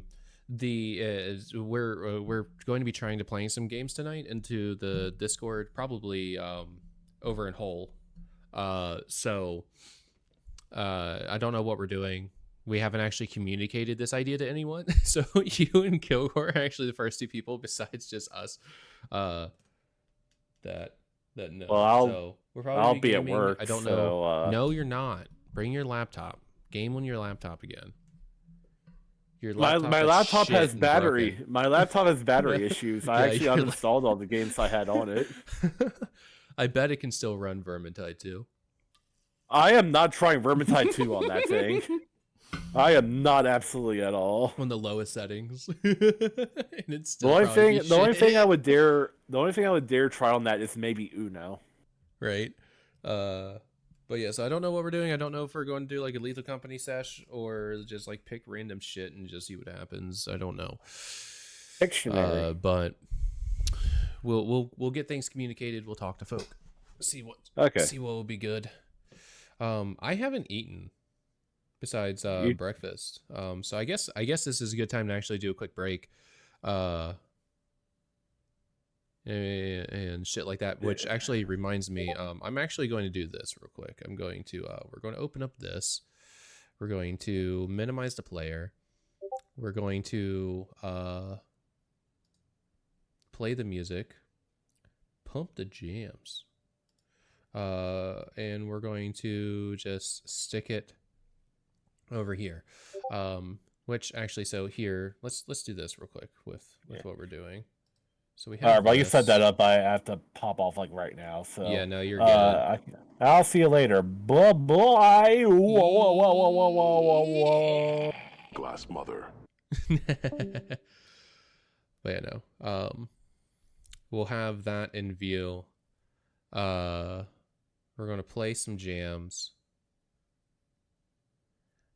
Speaker 1: going to be trying to play some games tonight into the Discord, probably over in Hull. So I don't know what we're doing. We haven't actually communicated this idea to anyone. So you and Kilgore are actually the first two people besides just us that know.
Speaker 2: Well, I'll be
Speaker 1: gaming.
Speaker 2: at work.
Speaker 1: I don't know. No, you're not. Bring your laptop. Game on your laptop again. Your laptop
Speaker 2: my laptop has battery.
Speaker 1: Broken.
Speaker 2: My laptop has battery issues. I actually uninstalled all the games I had on it.
Speaker 1: I bet it can still run Vermintide too.
Speaker 2: I am not trying Vermintide 2 on that thing. I am not absolutely at all.
Speaker 1: On the lowest settings. And it's
Speaker 2: The
Speaker 1: still
Speaker 2: only thing I would dare try on that is maybe Uno.
Speaker 1: Right. But yeah, so I don't know what we're doing. I don't know if we're going to do like a Lethal Company sesh or just like pick random shit and just see what happens. I don't know.
Speaker 2: Dictionary.
Speaker 1: But we'll get things communicated. We'll talk to folk. See what will be good. I haven't eaten besides breakfast. So I guess this is a good time to actually do a quick break. And shit like that, which actually reminds me, I'm actually going to do this real quick. I'm going to we're going to open up this. We're going to minimize the player. We're going to play the music, pump the jams, and we're going to just stick it over here. Which actually, so here, let's do this real quick with what we're doing. So we have.
Speaker 2: All right, while you set that up, I have to pop off like right now. So
Speaker 1: yeah, no, you're good.
Speaker 2: I'll see you later. Bye bye.
Speaker 4: Glass mother.
Speaker 1: But yeah, no. We'll have that in view. We're gonna play some jams.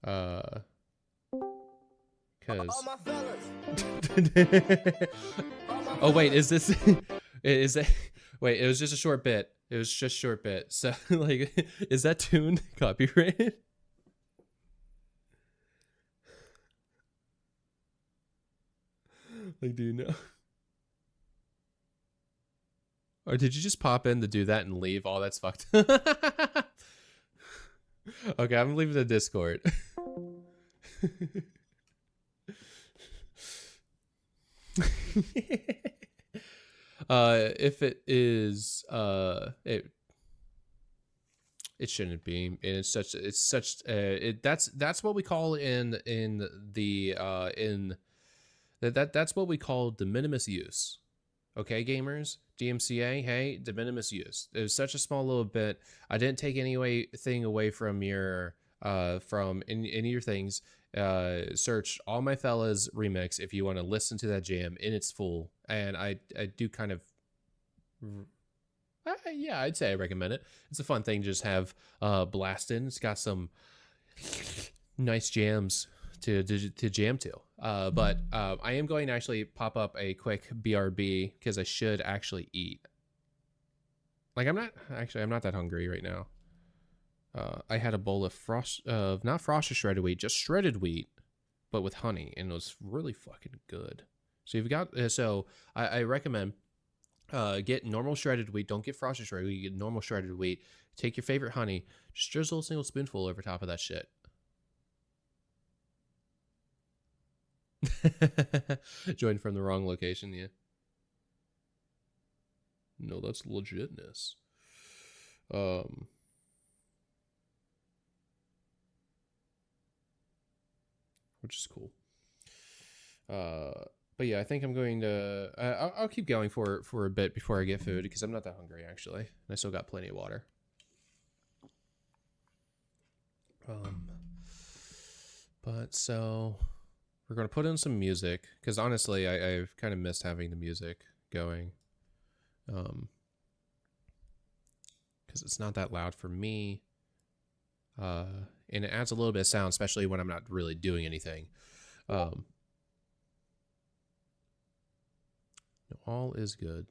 Speaker 1: Cause. Oh wait, is this? Is that? Wait, it was just a short bit. It was just a short bit. So like, is that tune copyrighted? Like, do you know? Or did you just pop in to do that and leave? Oh, that's fucked. Okay, I'm leaving the Discord. If it is, it shouldn't be, and it's such that's what we call that's what we call de minimis use. Okay, gamers, DMCA, hey, de minimis use. It was such a small little bit. I didn't take anything away from your from any of your things. Search All My Fellas remix if you want to listen to that jam in its full. And I do kind of, yeah, I'd say I recommend it. It's a fun thing to just have blasting. It's got some nice jams to jam to. But I am going to actually pop up a quick BRB because I should actually eat. Like, I'm not that hungry right now. I had a bowl of not frosted shredded wheat, just shredded wheat, but with honey, and it was really fucking good. So you've got I recommend get normal shredded wheat. Don't get frosted shredded wheat. Get normal shredded wheat. Take your favorite honey. Just drizzle a single spoonful over top of that shit. Joined from the wrong location, yeah. No, that's legitness. Which is cool. But yeah, I think I'm going to. I'll keep going for a bit before I get food because I'm not that hungry actually, and I still got plenty of water. But so we're gonna put in some music because honestly, I've kind of missed having the music going. Because it's not that loud for me. And it adds a little bit of sound, especially when I'm not really doing anything. All is good.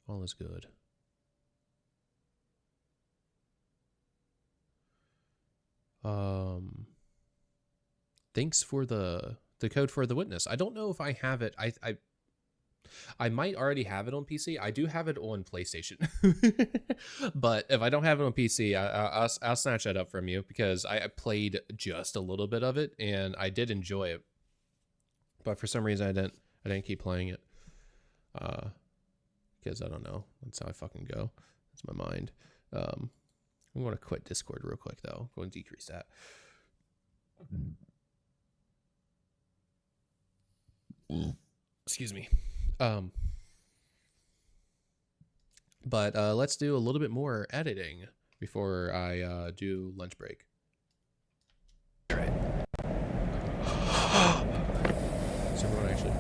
Speaker 1: All is good. Thanks for the code for the witness. I don't know if I have it. I might already have it on PC. I do have it on PlayStation. But if I don't have it on PC, I'll snatch that up from you because I played just a little bit of it and I did enjoy it. But for some reason I didn't keep playing it. Because I don't know. That's how I fucking go. That's my mind. I'm going to quit Discord real quick though. I'm going to decrease that. Excuse me. But let's do a little bit more editing before I do lunch break.
Speaker 3: Right.
Speaker 1: Is everyone actually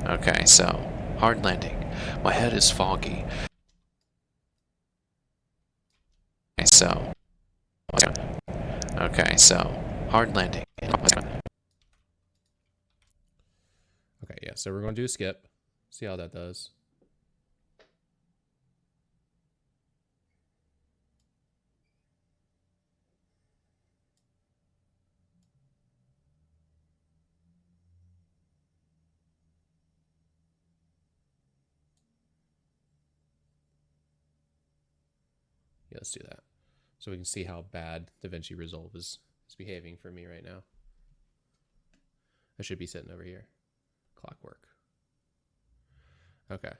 Speaker 3: Okay, so hard landing. My head is foggy. Okay, so hard landing.
Speaker 1: Okay, yeah, so we're going to do a skip. See how that does. Yeah, let's do that. So we can see how bad DaVinci Resolve is behaving for me right now. I should be sitting over here. Clockwork. Okay.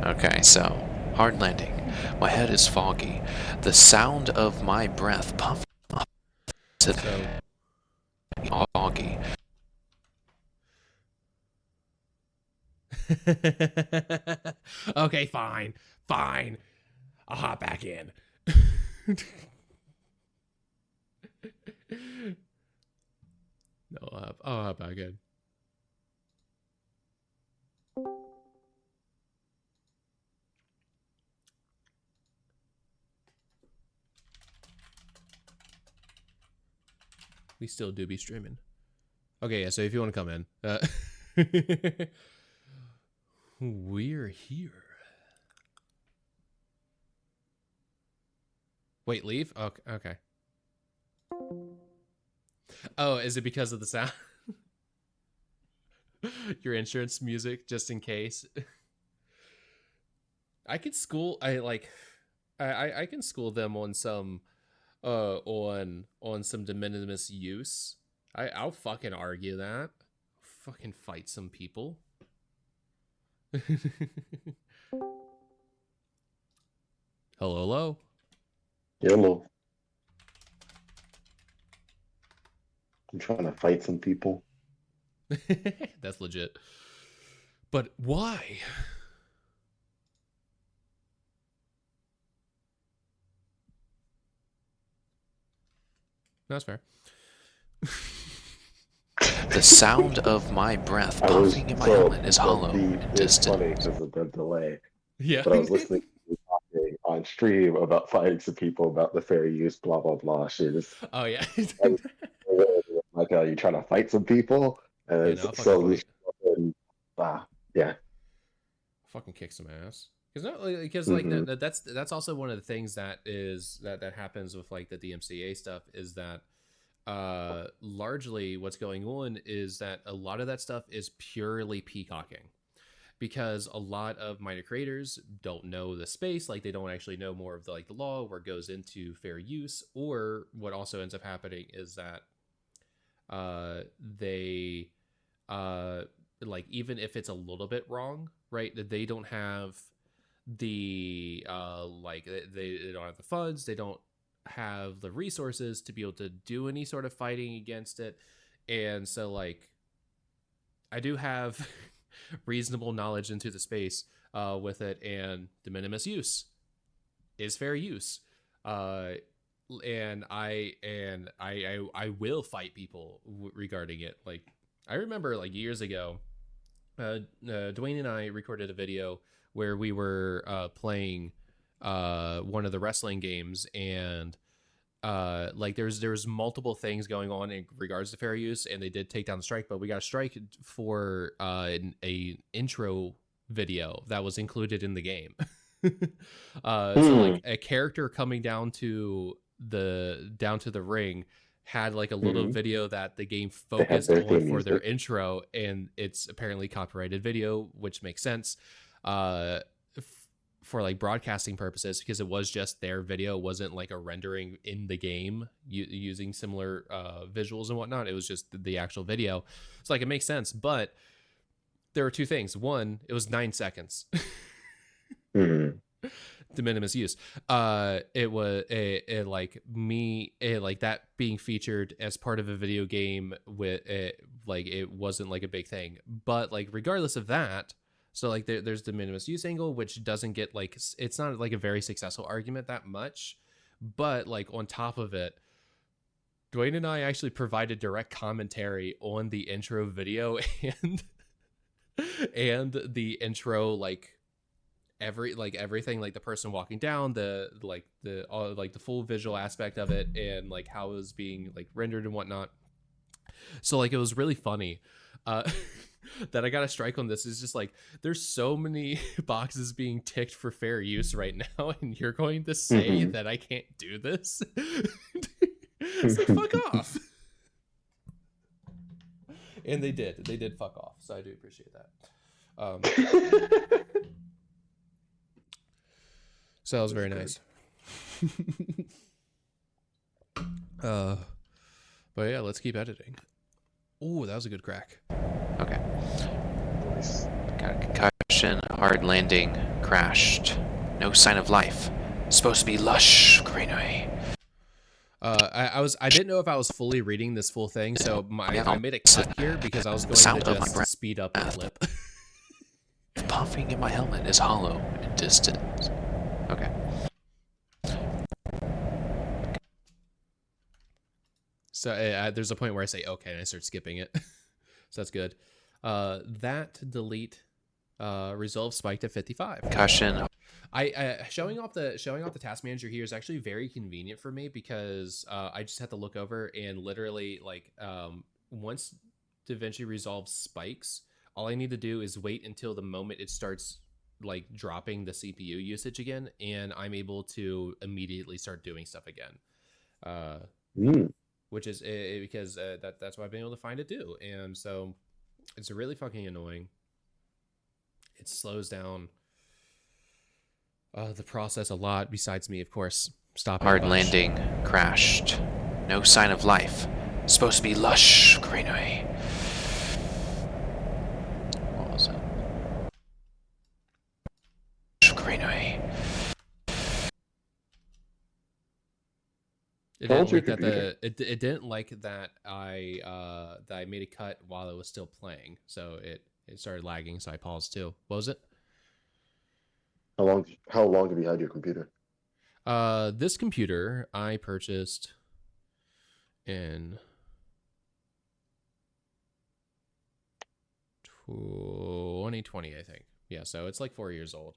Speaker 3: Okay, so hard landing. My head is foggy. The sound of my breath puffing up.
Speaker 1: So
Speaker 3: foggy.
Speaker 1: okay, fine. I'll hop back in. No, I'll hop back in. We still do be streaming. Okay, yeah, so if you want to come in. We're here. Wait, leave? Okay. Oh, is it because of the sound? Your insurance music, just in case. I can school. I can school them on some, on some de minimis use. I'll fucking argue that. Fucking fight some people. Hello.
Speaker 6: Hello. I'm trying to fight some people.
Speaker 1: That's legit. But why? That's fair.
Speaker 3: The sound of my breath puffing in my helmet is hollow and
Speaker 6: It's
Speaker 3: distant.
Speaker 6: funny because of the delay.
Speaker 1: Yeah.
Speaker 6: But I was listening to you talking on stream about fighting some people about the fair use, blah blah blah. Shit is
Speaker 1: Oh yeah.
Speaker 6: like, you trying to fight some people, and
Speaker 1: Yeah,
Speaker 6: it's
Speaker 1: no, I'll
Speaker 6: slowly.
Speaker 1: fucking
Speaker 6: Yeah.
Speaker 1: Fucking kick some ass. Because like that's also one of the things that happens with like the DMCA stuff is that largely what's going on is that a lot of that stuff is purely peacocking, because a lot of minor creators don't know the space, like they don't actually know more of the law where it goes into fair use, or what also ends up happening is that they like, even if it's a little bit wrong, right, that they don't have the like they don't have the funds, they don't have the resources to be able to do any sort of fighting against it. And so like I do have reasonable knowledge into the space with it, and de minimis use is fair use. And I will fight people regarding it. Like I remember like years ago, DaVinci and I recorded a video where we were playing one of the wrestling games, and like there's multiple things going on in regards to fair use, and they did take down the strike, but we got a strike for a intro video that was included in the game. So like a character coming down to the ring had like a little video that the game focused on for their intro, and it's apparently copyrighted video, which makes sense for like broadcasting purposes, because it was just their video. It wasn't like a rendering in the game using similar visuals and whatnot. It was just the actual video. It's like, it makes sense, but there were two things. One, it was 9 seconds. De minimis use. It was like that being featured as part of a video game with it, like it wasn't like a big thing. But like regardless of that, So like there's the minimalist use angle, which doesn't get like, it's not like a very successful argument that much, but like on top of it, Dwayne and I actually provided direct commentary on the intro video and the intro, like everything, like the person walking down, the full visual aspect of it, and like how it was being like rendered and whatnot. So like it was really funny. That I got a strike on this is just like, there's so many boxes being ticked for fair use right now, and you're going to say that I can't do this? It's like, fuck off. And they did fuck off, so I do appreciate that. So that was very nice. But yeah, let's keep editing. Oh, that was a good crack.
Speaker 3: Okay. Got a concussion, hard landing, crashed. No sign of life. Supposed to be lush greenery.
Speaker 1: I didn't know if I was fully reading this full thing, so I made a cut here because I was going to just speed up the clip.
Speaker 3: Puffing in my helmet is hollow and distant. Okay.
Speaker 1: So there's a point where I say okay and I start skipping it. So that's good. That delete resolve spiked at 55.
Speaker 3: Concussion.
Speaker 1: I showing off the task manager here is actually very convenient for me because I just have to look over and literally like once DaVinci Resolve spikes, all I need to do is wait until the moment it starts like dropping the CPU usage again, and I'm able to immediately start doing stuff again. Which is because that's what I've been able to find it do, and so it's really fucking annoying. It slows down the process a lot. Besides me, of course, stopping.
Speaker 3: Hard landing, crashed. No sign of life. Supposed to be lush greenery. What was it? Greenery.
Speaker 1: It didn't like that it didn't like that I made a cut while it was still playing, so it started lagging, so I paused too. What was it?
Speaker 6: How long have you had your computer?
Speaker 1: This computer I purchased in 2020, I think. Yeah, so it's like 4 years old.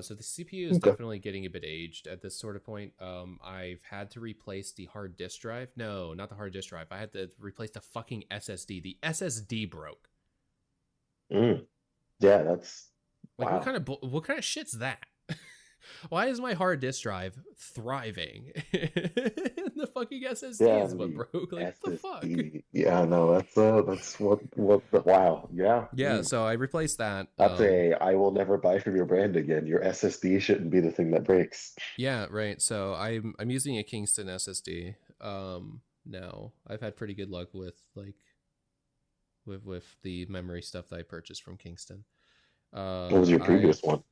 Speaker 1: So the CPU is definitely getting a bit aged at this sort of point. I've had to replace the hard disk drive. No, not the hard disk drive. I had to replace the fucking SSD. The SSD broke.
Speaker 6: Yeah, that's
Speaker 1: like
Speaker 6: wow.
Speaker 1: what kind of shit's that? Why is my hard disk drive thriving? The fucking SSD is what broke. Like, what the fuck?
Speaker 6: Yeah, no, that's what wow. Yeah.
Speaker 1: So I replaced that.
Speaker 6: That's I will never buy from your brand again. Your SSD shouldn't be the thing that breaks.
Speaker 1: Yeah, right. So I'm using a Kingston SSD. Now I've had pretty good luck with with the memory stuff that I purchased from Kingston.
Speaker 6: What was your previous one?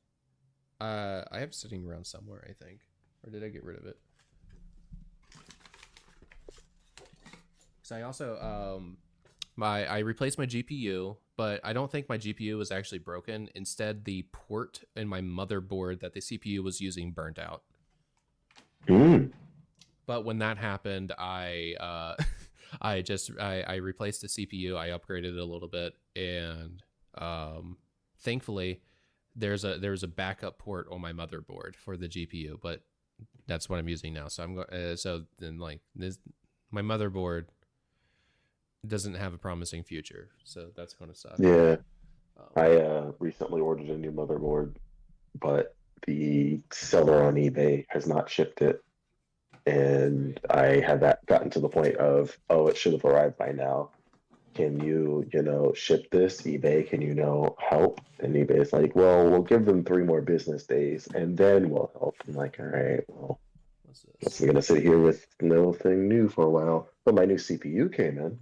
Speaker 1: I have it sitting around somewhere, I think. Or did I get rid of it? So I also I replaced my GPU, but I don't think my GPU was actually broken. Instead, the port in my motherboard that the CPU was using burnt out. But when that happened, I replaced the CPU. I upgraded it a little bit, and thankfully there was a backup port on my motherboard for the GPU, but that's what I'm using now. So I'm going. So then, like this, my motherboard doesn't have a promising future, so that's going to suck.
Speaker 6: Yeah, I recently ordered a new motherboard, but the seller on eBay has not shipped it, and I had gotten to the point of, oh, it should have arrived by now. Can you, ship this? eBay, can you, help? And eBay's like, well, we'll give them 3 more business days, and then we'll help. I'm like, all right, well, I'm going to sit here with nothing new for a while. But my new CPU came in.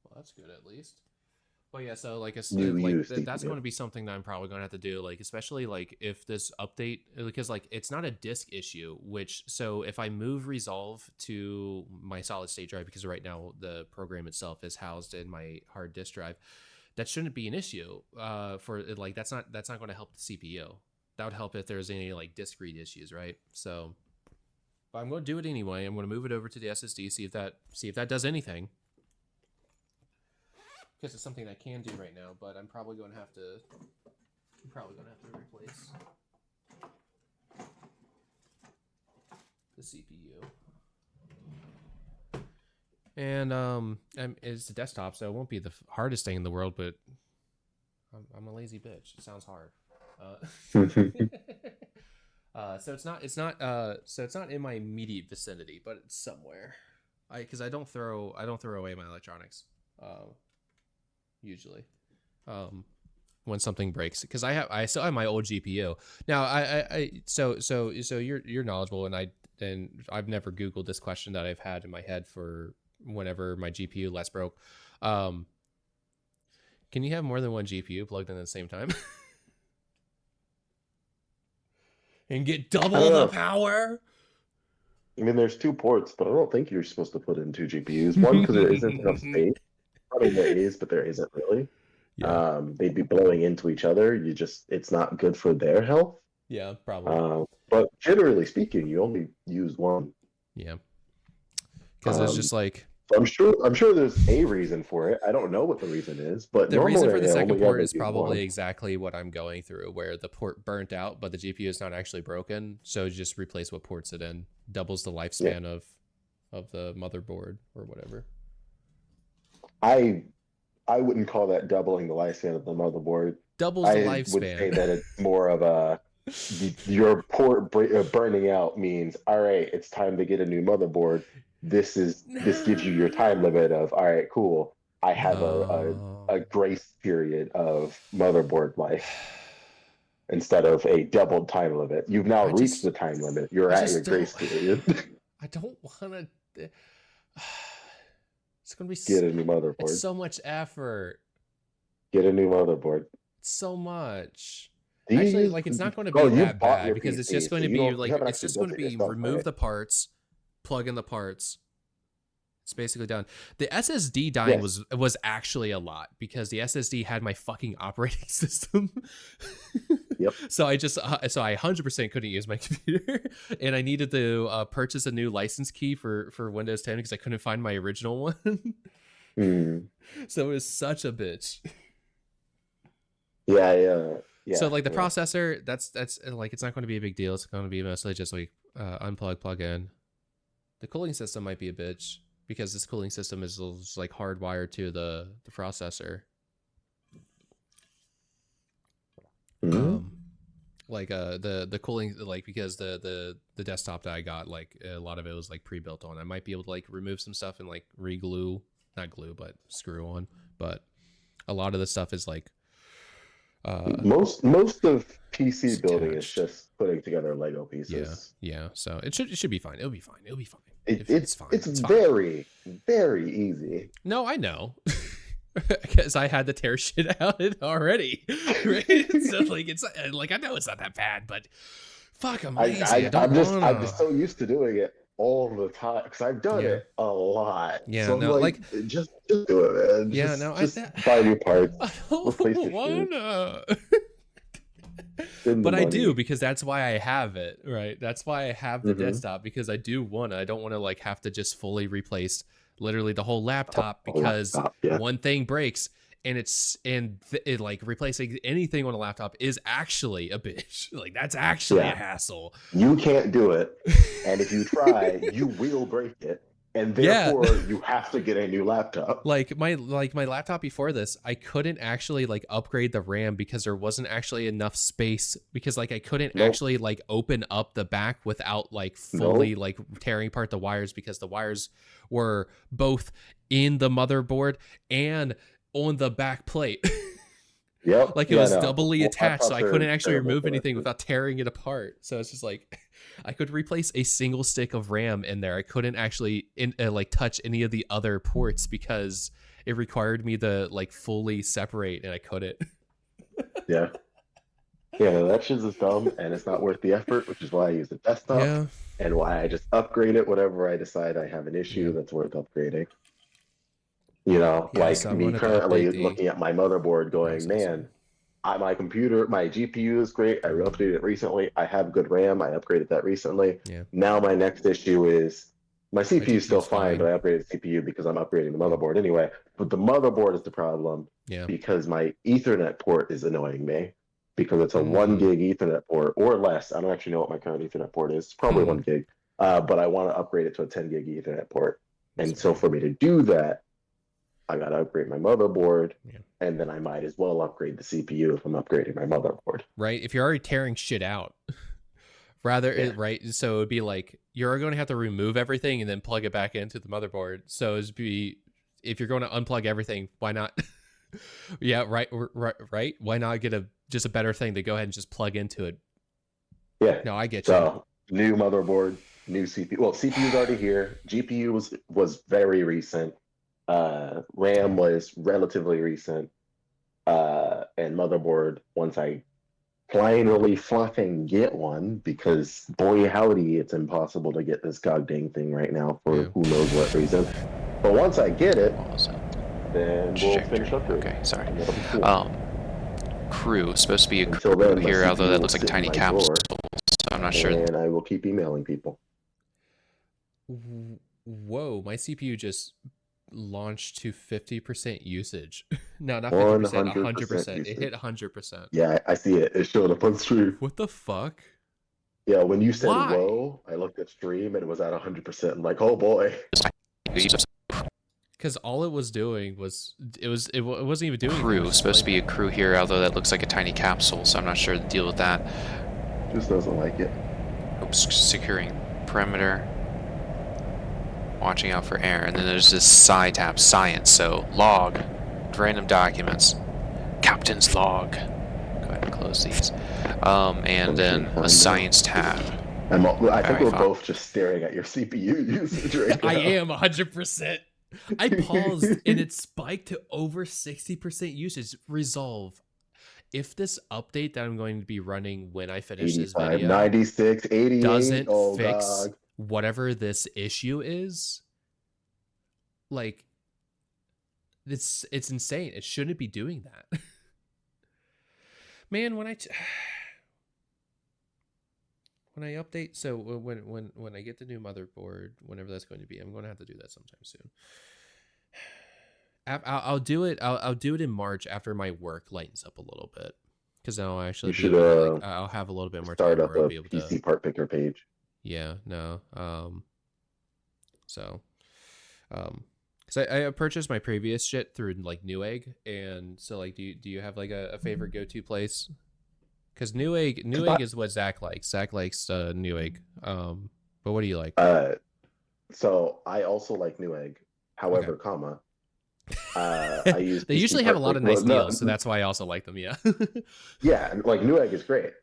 Speaker 1: Well, that's good at least. Well, yeah, so like that's going to be something that I'm probably going to have to do, like especially like if this update, because like it's not a disk issue, so if I move Resolve to my solid state drive, because right now the program itself is housed in my hard disk drive, that shouldn't be an issue. For like that's not going to help the CPU. That would help if there's any like disk read issues, right? So, but I'm going to do it anyway. I'm going to move it over to the SSD, see if that does anything. Because it's something I can do right now, but I'm probably going to have to replace the CPU. And it's a desktop, so it won't be the hardest thing in the world, but I'm a lazy bitch. It sounds hard. So it's not in my immediate vicinity, but it's somewhere. Because I don't throw away my electronics usually when something breaks, because I still have my old GPU. Now so you're knowledgeable, and I've never Googled this question that I've had in my head for whenever my GPU last broke. Can you have more than one GPU plugged in at the same time? And get double the power?
Speaker 6: I mean, there's 2 ports, but I don't think you're supposed to put in 2 GPUs. One, because there isn't enough space. Probably there is, but there isn't really. Yeah. They'd be blowing into each other. It's not good for their health.
Speaker 1: Yeah, probably.
Speaker 6: But generally speaking, you only use one.
Speaker 1: Yeah. Because it's just like...
Speaker 6: I'm sure there's a reason for it. I don't know what the reason is, but
Speaker 1: the reason for the second port is probably exactly what I'm going through, where the port burnt out, but the GPU is not actually broken. So just replace what ports it in, doubles the lifespan of the motherboard or whatever.
Speaker 6: I wouldn't call that doubling the lifespan of the motherboard.
Speaker 1: Doubles the lifespan.
Speaker 6: I would say that it's more of a your port burning out means, all right, it's time to get a new motherboard. This gives you your time limit of, all right, cool. I have a grace period of motherboard life instead of a doubled time limit. You've now reached the time limit. You're at your grace period.
Speaker 1: I don't want to. It's gonna be
Speaker 6: get a new motherboard.
Speaker 1: It's so much effort.
Speaker 6: Get a new motherboard.
Speaker 1: It's so much. Actually, like it's not going to be that bad because it's just going to be like it's just going to be remove the parts. Plug in the parts. It's basically done. The SSD dying was actually a lot because the SSD had my fucking operating system.
Speaker 6: Yep.
Speaker 1: So I 100% couldn't use my computer, and I needed to purchase a new license key for Windows 10 because I couldn't find my original one. So it was such a bitch.
Speaker 6: Yeah.
Speaker 1: So like the processor, that's like it's not going to be a big deal. It's going to be mostly just like unplug, plug in. The cooling system might be a bitch because this cooling system is like hardwired to the processor. Like the cooling, like because the desktop that I got, like a lot of it was like pre-built on. I might be able to like remove some stuff and like not glue, but screw on. But a lot of the stuff is like
Speaker 6: most of PC building is just putting together Lego pieces.
Speaker 1: Yeah. So it should be fine. It'll be fine.
Speaker 6: It's fine. It's very, very easy.
Speaker 1: No, I know. Because I had to tear shit out already. Right? So like it's like I know it's not that bad, but fuck, I'm lazy.
Speaker 6: I'm just so used to doing it all the time because I've done it a lot.
Speaker 1: Yeah,
Speaker 6: so
Speaker 1: no, like
Speaker 6: just do it, man.
Speaker 1: Yeah,
Speaker 6: just buy new parts.
Speaker 1: I don't wanna. But I do because that's why I have it, right? That's why I have the desktop because I do wanna. I don't want to like have to just fully replace literally the whole laptop because one thing breaks. And it like replacing anything on a laptop is actually a bitch. Like that's actually a hassle.
Speaker 6: You can't do it, and if you try, you will break it, and therefore you have to get a new laptop.
Speaker 1: Like my laptop before this, I couldn't actually like upgrade the RAM because there wasn't actually enough space because like I couldn't actually like open up the back without like fully like tearing apart the wires because the wires were both in the motherboard and on the back plate.
Speaker 6: Yep.
Speaker 1: Like it was doubly attached, so I couldn't actually remove anything without tearing it apart. So it's just like I could replace a single stick of RAM in there. I couldn't actually like touch any of the other ports because it required me to like fully separate, and I couldn't.
Speaker 6: Yeah, that shit's just dumb, and it's not worth the effort, which is why I use the desktop and why I just upgrade it whenever I decide I have an issue that's worth upgrading. You know,
Speaker 1: Yeah,
Speaker 6: like
Speaker 1: so I'm
Speaker 6: me
Speaker 1: going to have to update
Speaker 6: currently
Speaker 1: the
Speaker 6: looking at my motherboard going,
Speaker 1: processor.
Speaker 6: man, my computer, my GPU is great. I updated it recently. I have good RAM. I upgraded that recently.
Speaker 1: Yeah,
Speaker 6: Now my next issue is my
Speaker 1: my
Speaker 6: CPU is still
Speaker 1: GPU's
Speaker 6: fine,
Speaker 1: fine.
Speaker 6: but I upgraded the CPU because I'm upgrading the
Speaker 1: Yeah.
Speaker 6: motherboard anyway. But the motherboard is the problem
Speaker 1: Yeah.
Speaker 6: because my Ethernet port is annoying me because it's a 1 gig Ethernet port or less. I don't actually know what my current Ethernet port is. It's probably 1 gig, but I want to upgrade it to a 10 gig Ethernet port. And so for me to do that, I got to upgrade my motherboard, and then I might as well upgrade the CPU if I'm upgrading my motherboard.
Speaker 1: Right? If you're already tearing shit out, right? So it would be like you're going to have to remove everything and then plug it back into the motherboard. So it'd be if you're going to unplug everything, why not? Yeah, right. Why not get just a better thing to go ahead and just plug into it?
Speaker 6: Yeah.
Speaker 1: No, I get
Speaker 6: so, new motherboard, new CPU. Well, CPU's already here. GPU was very recent. RAM was relatively recent. And motherboard, once I finally fucking get one, because boy howdy, it's impossible to get this god dang thing right now for who knows what reason. But once I get it, then we'll finish up.
Speaker 3: Okay, sorry.
Speaker 6: Cool.
Speaker 3: Crew is supposed to be a
Speaker 6: Until
Speaker 3: crew
Speaker 6: then,
Speaker 3: here,
Speaker 6: my
Speaker 3: although
Speaker 6: CPU
Speaker 3: that
Speaker 6: will
Speaker 3: looks like a
Speaker 6: sit in
Speaker 3: tiny
Speaker 6: my
Speaker 3: capsule,
Speaker 6: drawer,
Speaker 3: so I'm not sure.
Speaker 6: And I will keep emailing people.
Speaker 1: Whoa, my CPU just launched to 50% usage. No, not 50%, 100%. It hit 100%.
Speaker 6: Yeah, I see it. It showed up on stream.
Speaker 1: What the fuck?
Speaker 6: Yeah, when you said whoa, I looked at stream and it was at 100%. I'm like, oh boy.
Speaker 1: Because all it was doing was it wasn't even doing
Speaker 3: crew is supposed to be a crew here, although that looks like a tiny capsule, so I'm not sure the deal with that.
Speaker 6: Just doesn't like it.
Speaker 3: Oops, securing perimeter. Watching out for error, and then there's this side tab, science, so log, random documents, captain's log. Go ahead and close these. And then a science tab.
Speaker 6: I think we're both just staring at your CPU usage right now.
Speaker 1: I am 100%. I paused and it spiked to over 60% usage. Resolve. If this update that I'm going to be running when I finish this video
Speaker 6: 96, 88,
Speaker 1: doesn't fix whatever this issue is, like it's insane. It shouldn't be doing that. Man, when I update, so when I get the new motherboard, whenever that's going to be, I'm going to have to do that sometime soon. I'll do it. I'll do it in March after my work lightens up a little bit, because then I'll actually be able to, I'll have a little bit more time where I'll be able to
Speaker 6: PC part picker page.
Speaker 1: Yeah, no. Because I purchased my previous shit through like Newegg, and so like, do you have like a favorite go-to place? Because Newegg is what Zach likes. Zach likes Newegg. But what do you like?
Speaker 6: So I also like Newegg. However, I use.
Speaker 1: They usually have a lot of nice deals, so that's why I also like them. Yeah.
Speaker 6: Yeah, like Newegg is great,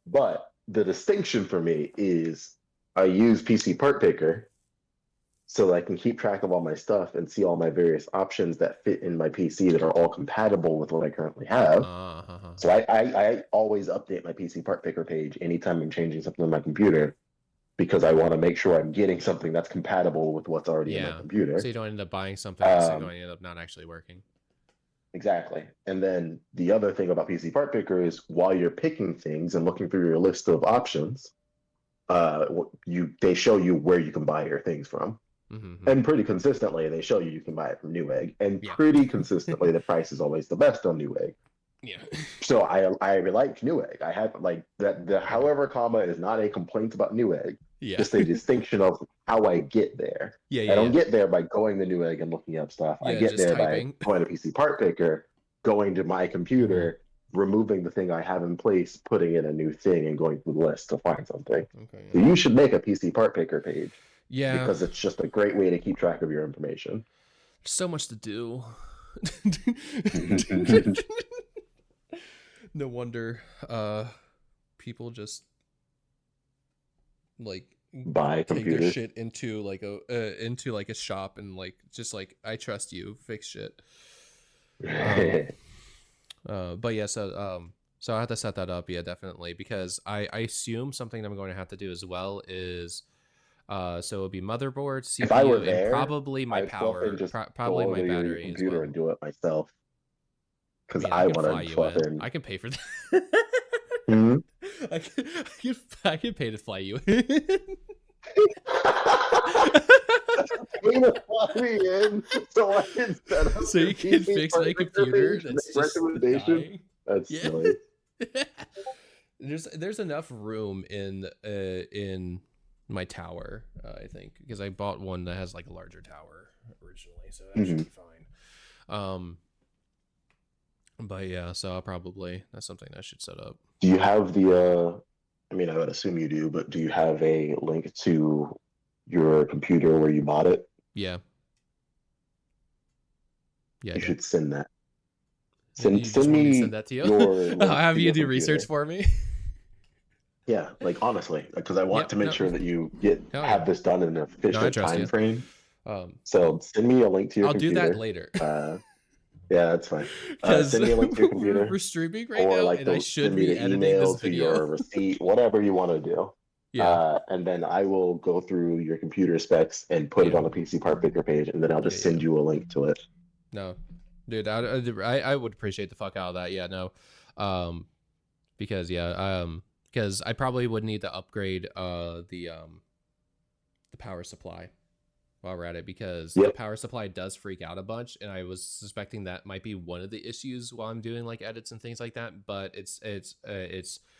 Speaker 6: but the distinction for me is I use PC Part Picker so that I can keep track of all my stuff and see all my various options that fit in my PC that are all compatible with what I currently have. So I always update my PC Part Picker page anytime I'm changing something on my computer, because I want to make sure I'm getting something that's compatible with what's already in my computer.
Speaker 1: So you don't end up buying something that's going to end up not actually working.
Speaker 6: Exactly. And then the other thing about PC Part Picker is while you're picking things and looking through your list of options, they show you where you can buy your things from. And pretty consistently, they show you can buy it from Newegg. And pretty consistently, the price is always the best on Newegg.
Speaker 1: Yeah.
Speaker 6: So I like Newegg. I have like that. The however comma is not a complaint about Newegg.
Speaker 1: Yeah.
Speaker 6: Just a distinction of how I get there. I don't get there by going to Newegg and looking up stuff. I get there by going to PC Part Picker, going to my computer, removing the thing I have in place, putting in a new thing, and going through the list to find something. So you should make a PC Part Picker page.
Speaker 1: Yeah.
Speaker 6: Because it's just a great way to keep track of your information.
Speaker 1: So much to do. No wonder people just like
Speaker 6: buy
Speaker 1: take
Speaker 6: computers.
Speaker 1: their shit into like a shop and like just like, I trust you, fix shit. But yeah, so I have to set that up, definitely, because I assume something I'm going to have to do as well is So it would be motherboard, CPU,
Speaker 6: If I were there,
Speaker 1: and probably my
Speaker 6: I'd go up
Speaker 1: power,
Speaker 6: and just
Speaker 1: probably
Speaker 6: go
Speaker 1: my
Speaker 6: over to your
Speaker 1: battery as
Speaker 6: computer
Speaker 1: well.
Speaker 6: and do it myself. Because
Speaker 1: mean,
Speaker 6: I
Speaker 1: can fly
Speaker 6: want to
Speaker 1: you
Speaker 6: swap
Speaker 1: in.
Speaker 6: in.
Speaker 1: I can pay for that.
Speaker 6: Hmm?
Speaker 1: I can pay to fly you in.
Speaker 6: Pay to fly me in so I can set up
Speaker 1: So you can fix my computer that's just
Speaker 6: recommendation.
Speaker 1: dying.
Speaker 6: That's
Speaker 1: Yeah.
Speaker 6: silly.
Speaker 1: There's enough room in my tower, I think, because I bought one that has like a larger tower originally, so that should be fine. But yeah, so I'll probably, that's something I should set up.
Speaker 6: Do you have the I mean, I would assume you do, but do you have a link to your computer where you bought it?
Speaker 1: Yeah. Yeah.
Speaker 6: You should send that.
Speaker 1: You just
Speaker 6: Send
Speaker 1: want me to
Speaker 6: me
Speaker 1: send that to you?
Speaker 6: your
Speaker 1: I'll have
Speaker 6: to
Speaker 1: you
Speaker 6: your
Speaker 1: do
Speaker 6: computer.
Speaker 1: research for me.
Speaker 6: Yeah, like honestly, because I want to make sure that you have this done in an efficient time frame. So send me a link to your computer.
Speaker 1: I'll do that later.
Speaker 6: Yeah, that's fine. Send me a link to your computer.
Speaker 1: We're streaming right
Speaker 6: or
Speaker 1: now,
Speaker 6: like
Speaker 1: and I should
Speaker 6: send me
Speaker 1: be
Speaker 6: the
Speaker 1: editing
Speaker 6: email
Speaker 1: this
Speaker 6: to
Speaker 1: video.
Speaker 6: your receipt, whatever you want to do.
Speaker 1: Yeah.
Speaker 6: And then I will go through your computer specs and put it on a PC part picker page, and then I'll just send you a link to it.
Speaker 1: No, dude, I would appreciate the fuck out of that. Yeah, no, because because I probably would need to upgrade the power supply while we're at it, because the power supply does freak out a bunch, and I was suspecting that might be one of the issues while I'm doing like edits and things like that. But it's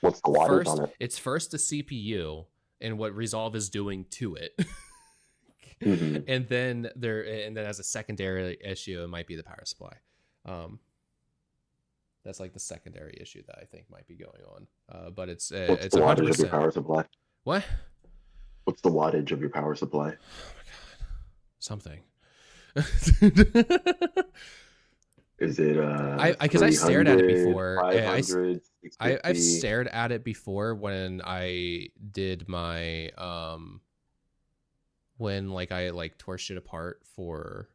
Speaker 6: what's the wattage on it?
Speaker 1: It's first the CPU and what Resolve is doing to it. And then as a secondary issue, it might be the power supply. That's like the secondary issue that I think might be going on. But it's
Speaker 6: the
Speaker 1: 100%.
Speaker 6: wattage of your power supply?
Speaker 1: What?
Speaker 6: What's the wattage of your power supply?
Speaker 1: Oh my god, something.
Speaker 6: Is it
Speaker 1: because I stared at it before.
Speaker 6: 500,
Speaker 1: I've stared at it before when I did my when like I like tore shit apart for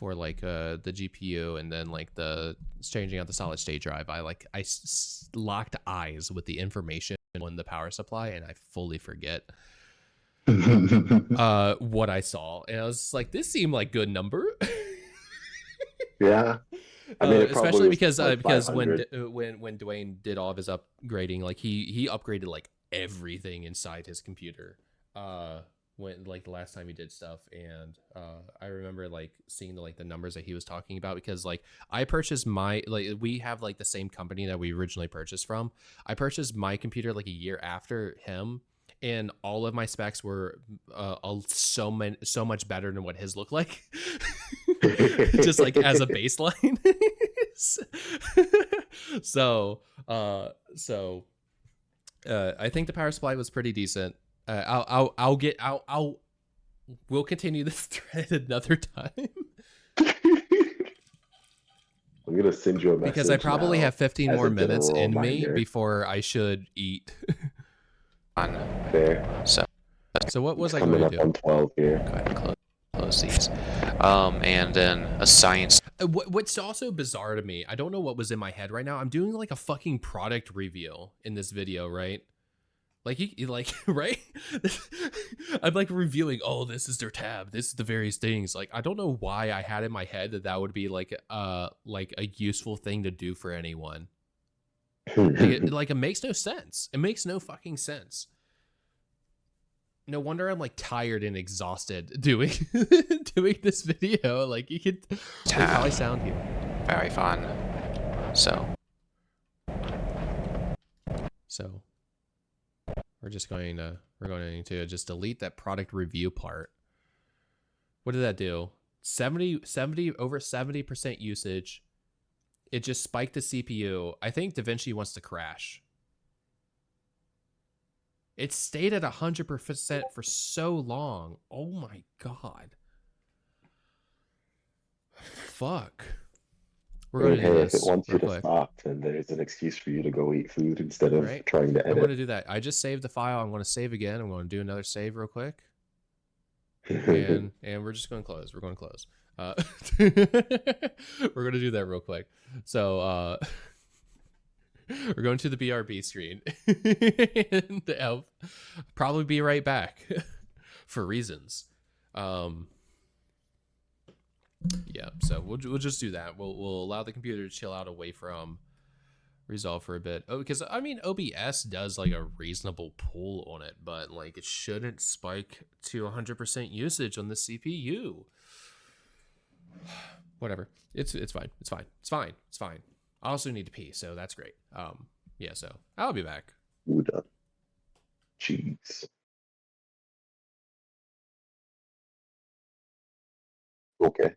Speaker 1: like the GPU, and then like the changing out the solid state drive. I locked eyes with the information on the power supply, and I fully forget what I saw, and I was just like, this seemed like good number.
Speaker 6: Yeah, I mean,
Speaker 1: especially because
Speaker 6: like
Speaker 1: because when DaVinci did all of his upgrading, like he upgraded like everything inside his computer when like the last time he did stuff, and I remember like seeing the numbers that he was talking about, because like I purchased my, like, we have like the same company that we originally purchased from. I purchased my computer like a year after him, and all of my specs were so much better than what his looked like. Just like as a baseline. So I think the power supply was pretty decent. We'll continue this thread another time.
Speaker 6: I'm gonna send you a message
Speaker 1: because I probably have 15 more minutes in
Speaker 6: reminder.
Speaker 1: me before I should eat.
Speaker 6: Fair.
Speaker 1: So what was I
Speaker 6: Coming
Speaker 1: going to
Speaker 6: up
Speaker 1: do?
Speaker 6: on 12 here.
Speaker 3: Go ahead and close these. And then a science.
Speaker 1: What's also bizarre to me, I don't know what was in my head right now. I'm doing like a fucking product review in this video, right? Like, right? I'm like reviewing, oh, this is their tab, this is the various things. Like, I don't know why I had in my head that would be like a useful thing to do for anyone. Like, it makes no sense. It makes no fucking sense. No wonder I'm like tired and exhausted doing this video. Like, you could probably sound here.
Speaker 3: Very fun. So
Speaker 1: we're going to just delete that product review part. What did that do? 70 over 70% usage. It just spiked the CPU. I think DaVinci wants to crash. It stayed at 100% for so long. Oh my god. Fuck. We're going to do this.
Speaker 6: If it wants you
Speaker 1: real
Speaker 6: to
Speaker 1: quick.
Speaker 6: stop, then there's an excuse for you to go eat food instead of trying to edit.
Speaker 1: I'm going to do that. I just saved the file. I'm going to save again. I'm going to do another save real quick. And we're just going to close. We're going to close. We're going to do that real quick. So We're going to the BRB screen. And I'll probably be right back for reasons. Yeah, so we'll just do that. We'll allow the computer to chill out away from Resolve for a bit. Oh, because I mean OBS does like a reasonable pull on it, but like it shouldn't spike to 100% usage on the CPU. Whatever. It's fine. It's fine. It's fine. It's fine. I also need to pee, so that's great. Yeah, so I'll be back.
Speaker 6: Udon. Cheese. Okay.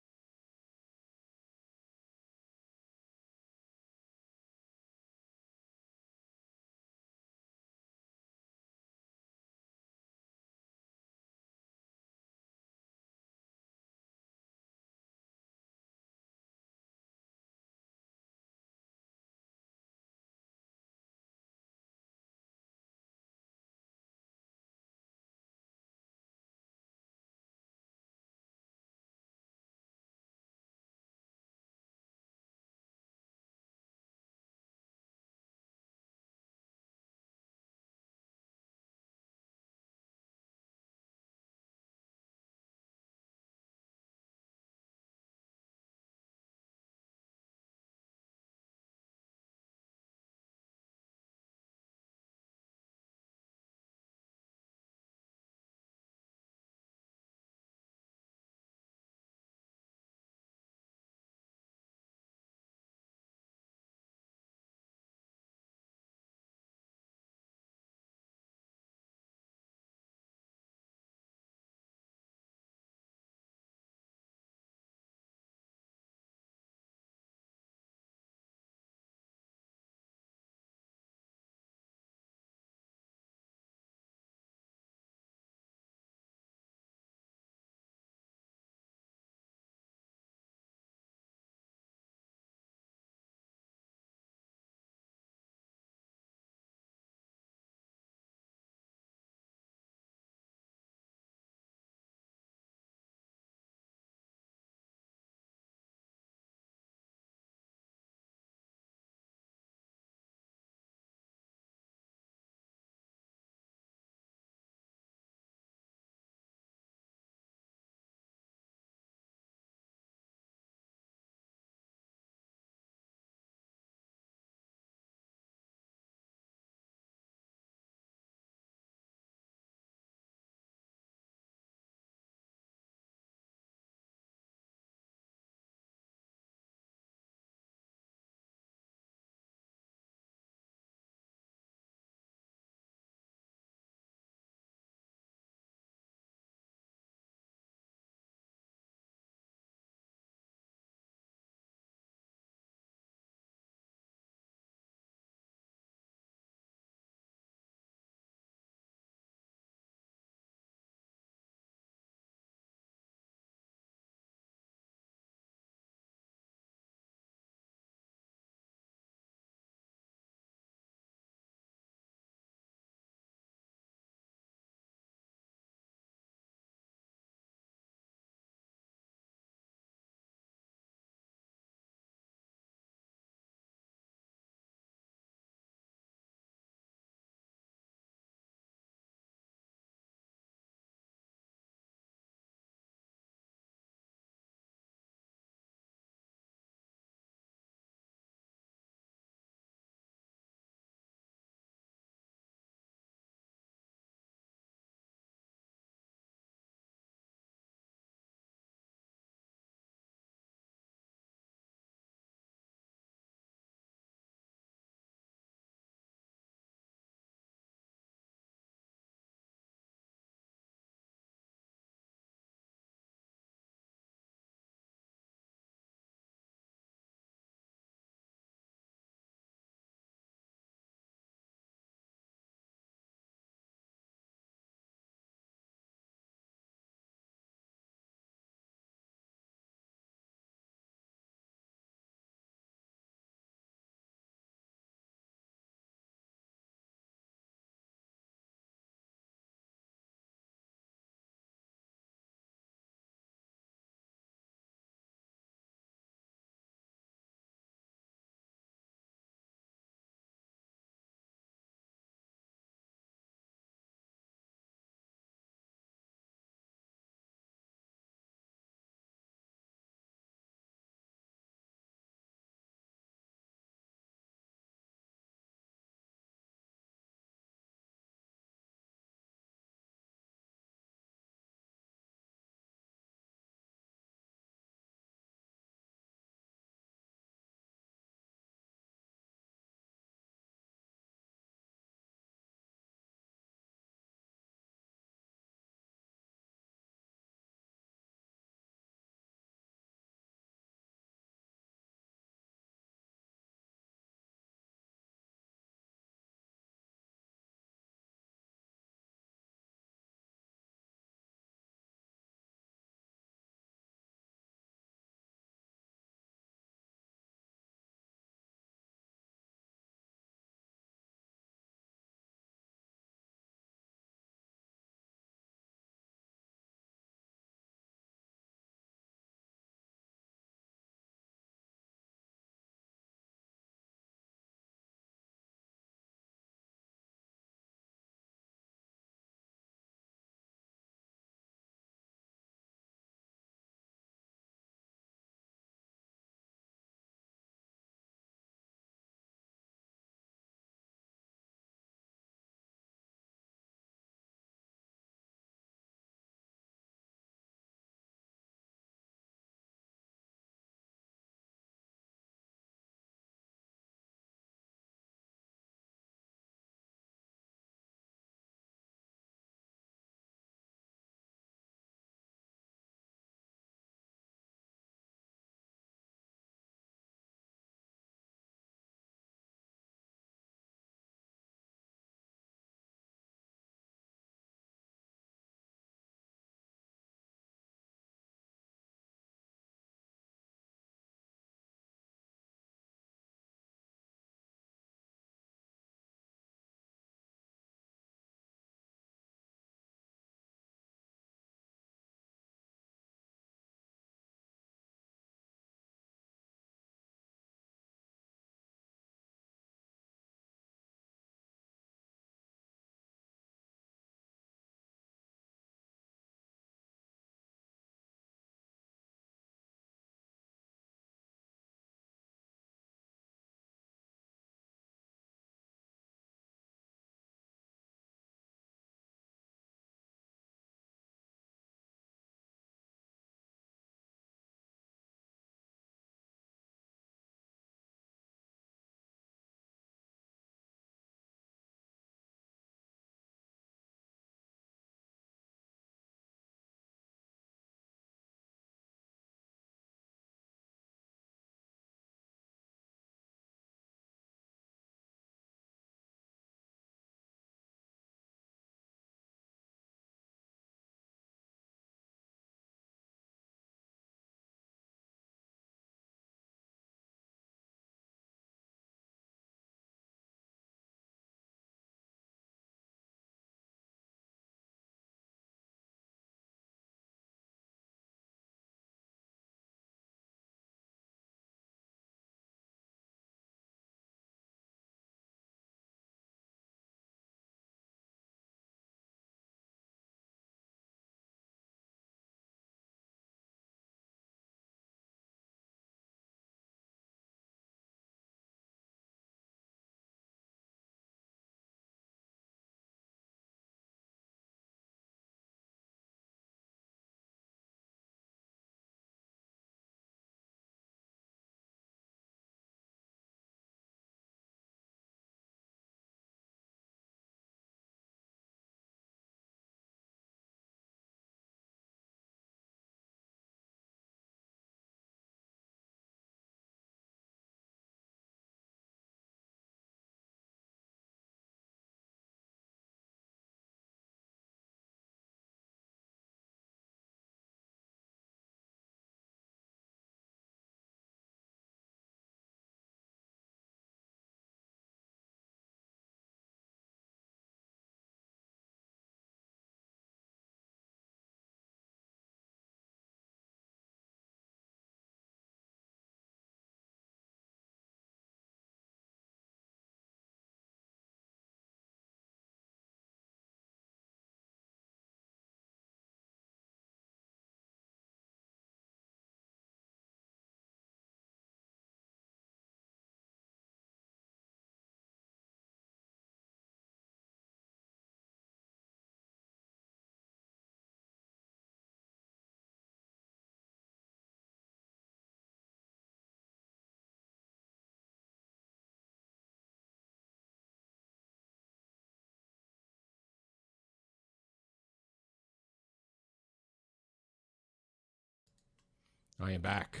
Speaker 1: I am back.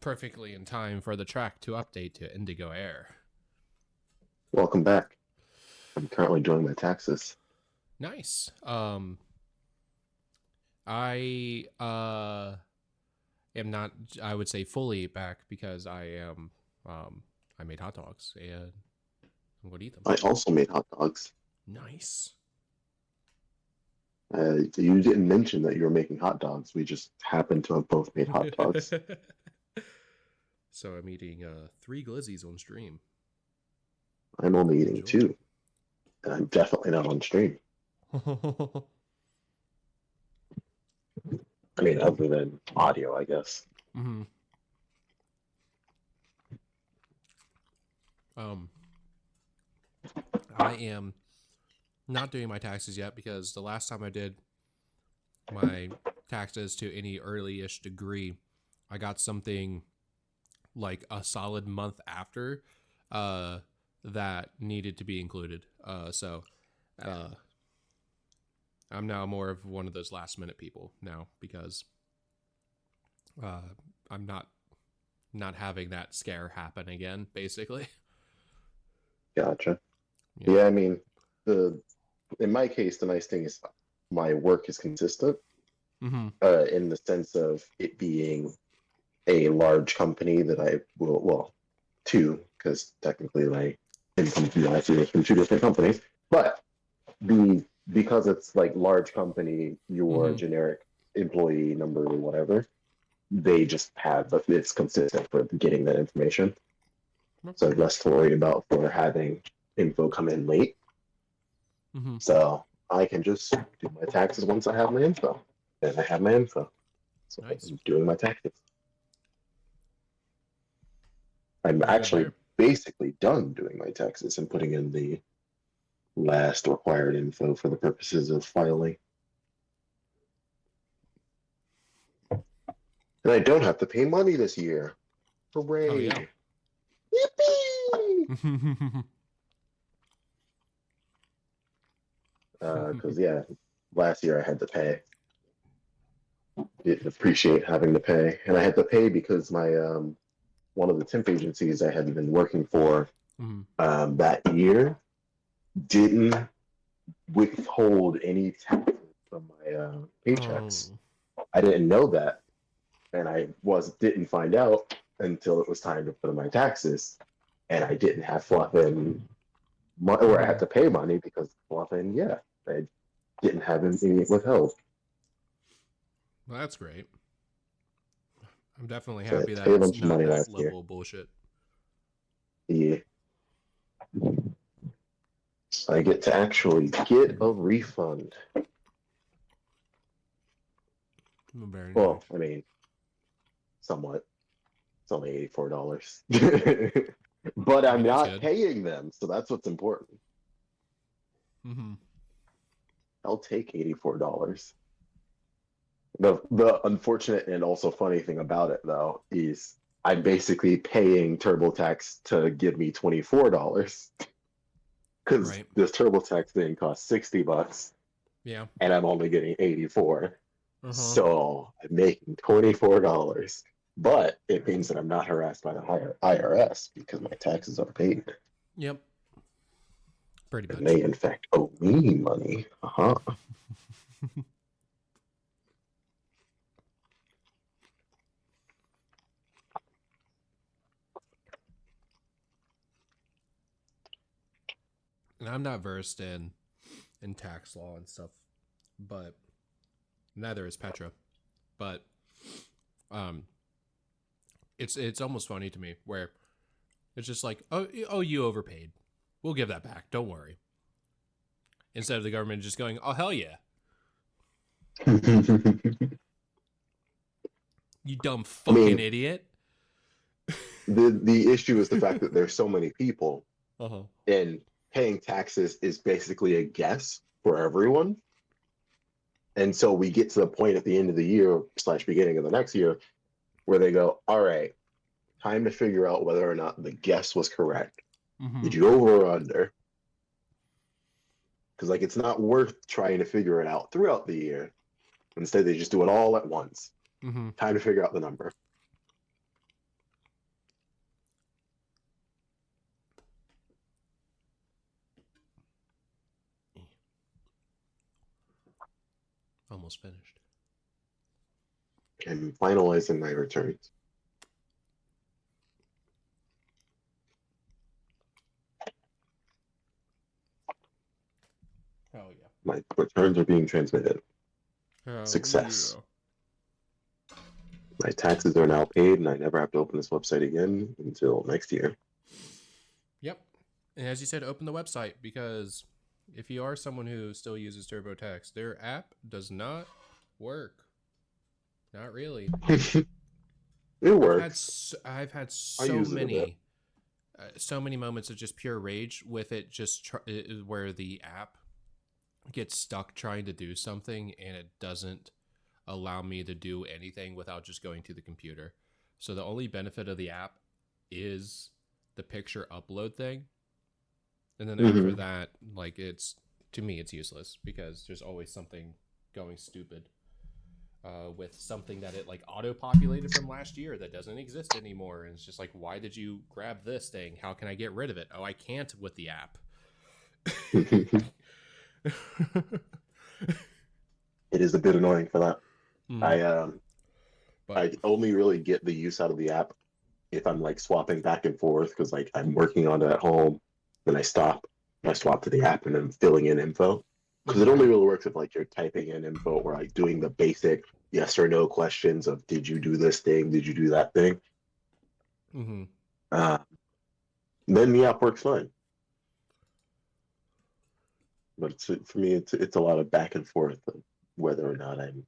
Speaker 1: Perfectly in time for the track to update to Indigo Air.
Speaker 6: Welcome back. I'm currently doing my taxes.
Speaker 1: Nice. I am not, I would say, fully back because I made hot dogs and I'm going to eat them.
Speaker 6: I also made hot dogs.
Speaker 1: Nice.
Speaker 6: You didn't mention that you were making hot dogs. We just happened to have both made hot dogs.
Speaker 1: So I'm eating 3 glizzies on stream.
Speaker 6: I'm only eating
Speaker 1: Enjoy.
Speaker 6: 2. And I'm definitely not on stream. I mean, other than audio, I guess.
Speaker 1: Mm-hmm. I am not doing my taxes yet because the last time I did my taxes to any early-ish degree, I got something like a solid month after that needed to be included. So I'm now more of one of those last-minute people now because I'm not having that scare happen again, basically.
Speaker 6: Gotcha. Yeah, I mean, in my case, the nice thing is my work is consistent.
Speaker 1: Mm-hmm.
Speaker 6: In the sense of it being a large company that I will, well, 2, because technically my income from last year is from 2 different companies, but because it's like large company, your generic employee number or whatever, they just have, but it's consistent for getting that information. So I'm less worried about for having info come in late.
Speaker 1: Mm-hmm.
Speaker 6: So I can just do my taxes once I have my info. And I have my info. So
Speaker 1: Nice.
Speaker 6: I'm doing my taxes. I'm
Speaker 1: Very
Speaker 6: actually
Speaker 1: good.
Speaker 6: basically done doing my taxes and putting in the last required info for the purposes of filing. And I don't have to pay money this year. Hooray!
Speaker 1: Oh, yeah.
Speaker 6: Yippee! Because, yeah, last year I had to pay. Didn't appreciate having to pay. And I had to pay because my one of the temp agencies I had been working for that year didn't withhold any taxes from my paychecks. I didn't know that, and I didn't find out until it was time to put in my taxes, and I didn't have fluffing or I had to pay money because fluffing, yeah, I didn't have anything withheld.
Speaker 1: Well, that's great. I'm definitely
Speaker 6: So
Speaker 1: happy
Speaker 6: I
Speaker 1: that
Speaker 6: paid a
Speaker 1: it's
Speaker 6: bunch of
Speaker 1: not
Speaker 6: money
Speaker 1: that
Speaker 6: last
Speaker 1: level
Speaker 6: year.
Speaker 1: of bullshit.
Speaker 6: Yeah. I get to actually get a refund.
Speaker 1: Very
Speaker 6: Well,
Speaker 1: nice.
Speaker 6: I mean, somewhat. It's only $84. But I'm
Speaker 1: that's
Speaker 6: not
Speaker 1: good.
Speaker 6: paying them, so that's what's important.
Speaker 1: Mm-hmm.
Speaker 6: I'll take $84. The unfortunate and also funny thing about it, though, is I'm basically paying TurboTax to give me $24 because this TurboTax thing costs $60.
Speaker 1: Yeah.
Speaker 6: And I'm only getting 84. So I'm making $24. But it means that I'm not harassed by the IRS because my taxes are paid.
Speaker 1: Yep. Pretty much.
Speaker 6: And they, in fact, owe me money.
Speaker 1: And I'm not versed in tax law and stuff, but neither is Petra. But it's almost funny to me where it's just like, oh, you overpaid. We'll give that back. Don't worry. Instead of the government just going, oh, hell yeah. You dumb fucking idiot.
Speaker 6: The issue is the fact that there's so many people, and paying taxes is basically a guess for everyone. And so we get to the point at the end of the year / beginning of the next year where they go, all right, time to figure out whether or not the guess was correct. Did you over or under? Because like it's not worth trying to figure it out throughout the year. Instead, they just do it all at once. Time to figure out the number.
Speaker 1: Almost finished.
Speaker 6: I'm finalizing my returns.
Speaker 1: Oh yeah.
Speaker 6: My returns are being transmitted.
Speaker 1: Oh,
Speaker 6: Success.
Speaker 1: yeah.
Speaker 6: My taxes are now paid, and I never have to open this website again until next year.
Speaker 1: Yep. And as you said, open the website, because if you are someone who still uses TurboTax, their app does not work. Not really.
Speaker 6: It works.
Speaker 1: I've had
Speaker 6: I use it a bit.
Speaker 1: so many moments of just pure rage with it, just where the app gets stuck trying to do something and it doesn't allow me to do anything without just going to the computer. So the only benefit of the app is the picture upload thing. And then after that, like, to me, it's useless, because there's always something going stupid with something that it like auto-populated from last year that doesn't exist anymore. And it's just like, why did you grab this thing? How can I get rid of it? Oh, I can't with the app.
Speaker 6: It is a bit annoying for that.
Speaker 1: But
Speaker 6: I only really get the use out of the app if I'm like swapping back and forth, because like I'm working on it at home, then I stop, I swap to the app, and then filling in info. Because it only really works if like you're typing in info or like doing the basic yes or no questions of, did you do this thing? Did you do that thing? Then the app works fine. But for me, it's a lot of back and forth of whether or not I'm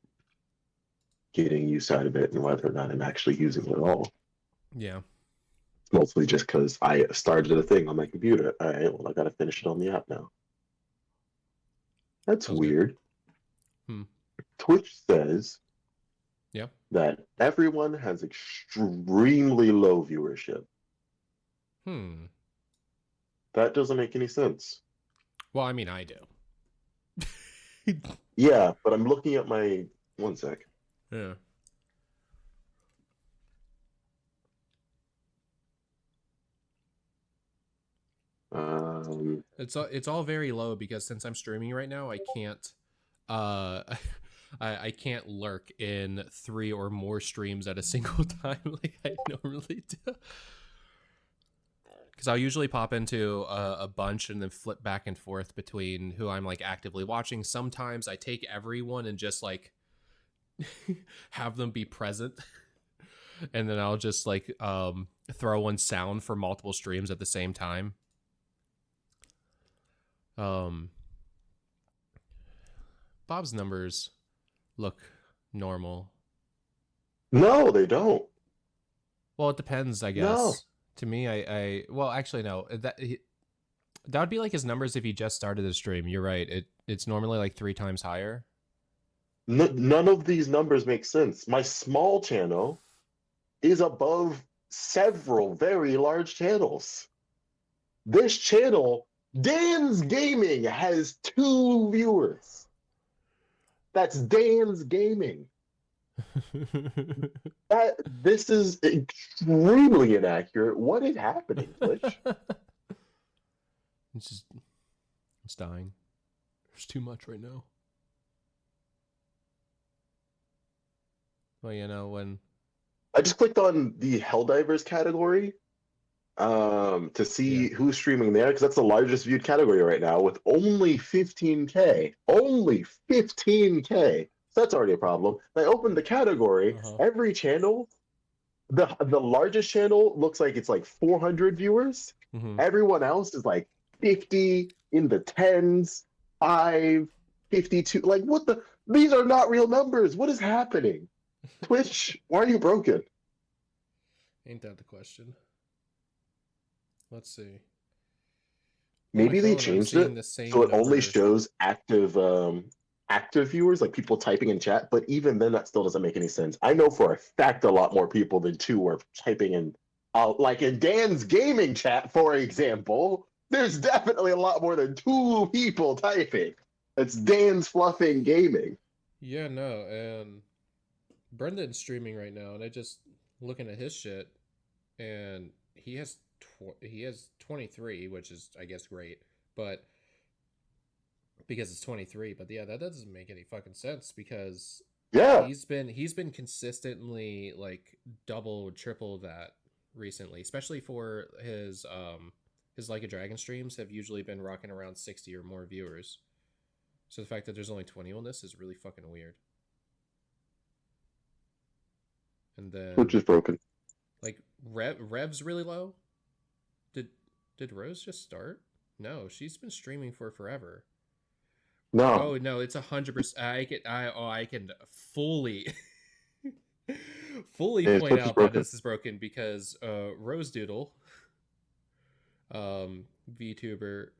Speaker 6: getting use out of it and whether or not I'm actually using it at all.
Speaker 1: yeah.
Speaker 6: It's mostly just because I started a thing on my computer. All right, well, I got to finish it on the app now. That's
Speaker 1: Sounds
Speaker 6: weird.
Speaker 1: good.
Speaker 6: Twitch says
Speaker 1: Yeah.
Speaker 6: that everyone has extremely low viewership. That doesn't make any sense.
Speaker 1: Well, I mean, I do.
Speaker 6: Yeah, but I'm looking at my... One sec.
Speaker 1: Yeah. It's all very low, because since I'm streaming right now, I can't I can't lurk in 3 or more streams at a single time like I normally do. Because I'll usually pop into a bunch and then flip back and forth between who I'm like actively watching. Sometimes I take everyone and just like have them be present. And then I'll just like throw on sound for multiple streams at the same time. Bob's numbers look normal.
Speaker 6: No, they don't.
Speaker 1: Well, it depends, I guess.
Speaker 6: No.
Speaker 1: To me, well, actually, no. That would be like his numbers if he just started the stream. You're right. It's normally like 3 times higher.
Speaker 6: None of these numbers make sense. My small channel is above several very large channels. This channel, Dan's Gaming, has 2 viewers. That's Dan's Gaming. This is extremely inaccurate. What is happening, Twitch?
Speaker 1: It's dying. There's too much right now. Well, you know, when
Speaker 6: I just clicked on the Helldivers category to see who's streaming there, because that's the largest viewed category right now with only 15K. Only 15K. So that's already a problem. I opened the category. Every channel, the largest channel looks like it's like 400 viewers. Everyone else is like 50, in the 10s, 5, 52. Like, what the? These are not real numbers. What is happening? Twitch, why are you broken?
Speaker 1: Ain't that the question? Let's see.
Speaker 6: Maybe they changed it so it only shows active viewers, like people typing in chat, but even then that still doesn't make any sense. I know for a fact a lot more people than 2 are typing in, like in Dan's gaming chat, for example, there's definitely a lot more than 2 people typing. It's Dan's Fluffing Gaming.
Speaker 1: Yeah, no, and Brendan's streaming right now, and I just looking at his shit, and he has 23, which is I guess great, but because it's 23. But yeah, that doesn't make any fucking sense because he's been consistently like double, triple that recently, especially for his Like a Dragon streams have usually been rocking around 60 or more viewers. So the fact that there's only 20 on this is really fucking weird. And then
Speaker 6: Which is broken.
Speaker 1: Like Rev's really low. Did Rose just start? No, she's been streaming for forever.
Speaker 6: No.
Speaker 1: Oh no, it's 100%. I can fully point out that this is broken because Rose Doodle, VTuber,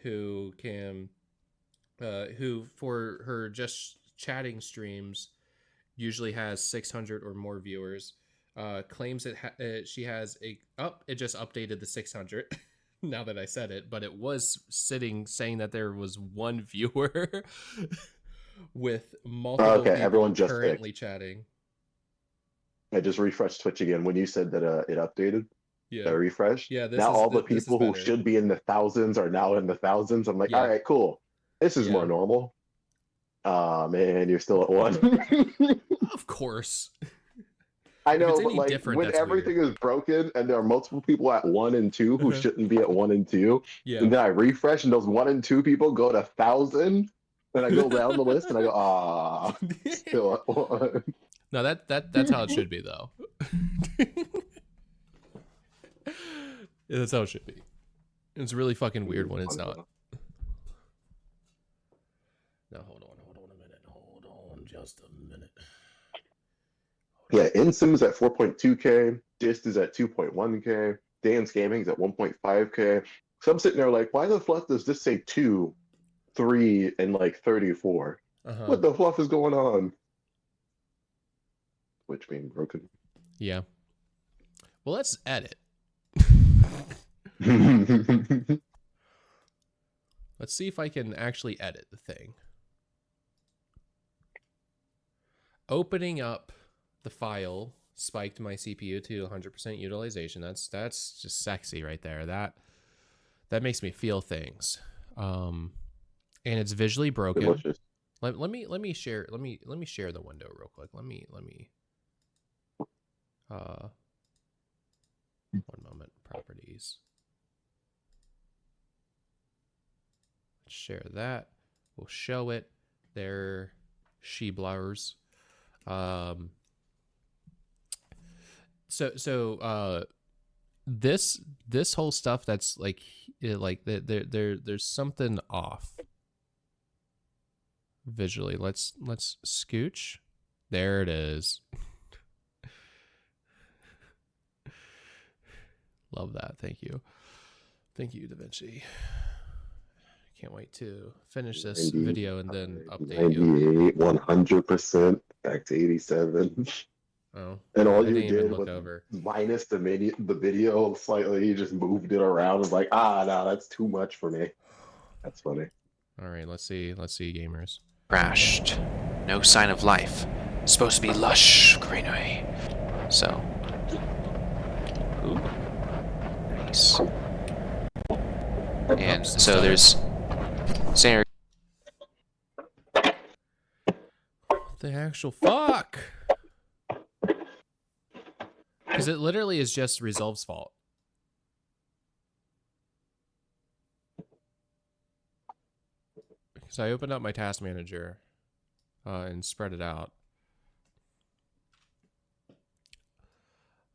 Speaker 1: who for her just chatting streams usually has 600 or more viewers, claims she has it just updated the 600 now that I said it, but it was saying that there was one viewer with multiple people
Speaker 6: everyone just
Speaker 1: currently chatting.
Speaker 6: I just refreshed Twitch again when you said that it updated.
Speaker 1: Yeah,
Speaker 6: refresh.
Speaker 1: Yeah,
Speaker 6: now all the people who should be in the thousands are now in the thousands. I'm like, all right, cool. This is more normal. Man, you're still at 1.
Speaker 1: Of course.
Speaker 6: I know, but like when everything is broken and there are multiple people at 1 and 2 who shouldn't be at 1 and 2, and then I refresh and those 1 and 2 people go to 1,000, and I go down the list and I go, still at 1.
Speaker 1: No, that's how it should be though. That's how it should be. It's really fucking weird when it's not. Now hold on a minute. Hold on just a minute.
Speaker 6: Yeah, Insum is at 4.2K, Dist is at 2.1K, Dan's Gaming is at 1.5K. So I'm sitting there like, why the fuck does this say 2, 3, and like 34? What the fluff is going on? Which being broken.
Speaker 1: Yeah. Well, let's edit. Let's see if I can actually edit the thing. Opening up the file spiked my CPU to 100% utilization. That's just sexy right there. That makes me feel things. And it's visually broken. Let me share the window real quick. Let me one moment. Properties. Let's share that. We'll show it. There she blurs. This whole stuff that's like there's something off visually. Let's scooch. There it is. Love that. Thank you, DaVinci. Can't wait to finish this video and then update
Speaker 6: 98, 100%, back to 87.
Speaker 1: Oh,
Speaker 6: and all you did was minus the video slightly. You just moved it around. It was like, no, that's too much for me. That's funny.
Speaker 1: All right, let's see, gamers.
Speaker 3: Crashed. No sign of life. It's supposed to be lush greenery. So. Ooh. Nice. And so there's.
Speaker 1: The actual fuck. Because it literally is just Resolve's fault. Because I opened up my task manager and spread it out. I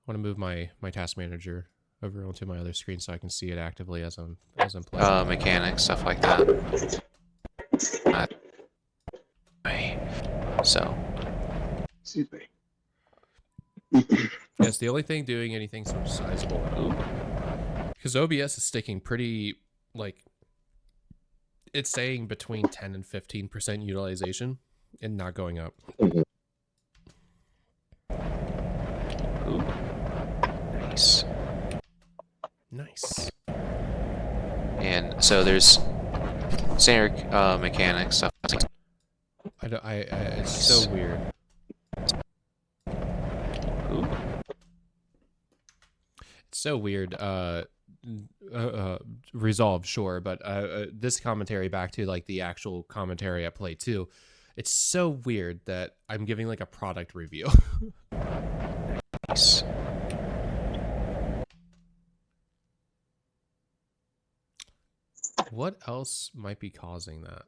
Speaker 1: want to move my task manager over onto my other screen so I can see it actively as I'm playing.
Speaker 3: Mechanics, stuff like that. So.
Speaker 6: Excuse me.
Speaker 1: Yes, the only thing doing anything sort of sizable, because OBS is sticking pretty, like, it's saying between 10 and 15% utilization and not going up.
Speaker 3: Ooh. Nice.
Speaker 1: Nice.
Speaker 3: And so there's standard mechanics stuff.
Speaker 1: It's so weird. so weird. Resolve, sure, but this commentary back to like the actual commentary I play too. It's so weird that I'm giving like a product review.
Speaker 3: Nice.
Speaker 1: What else might be causing that?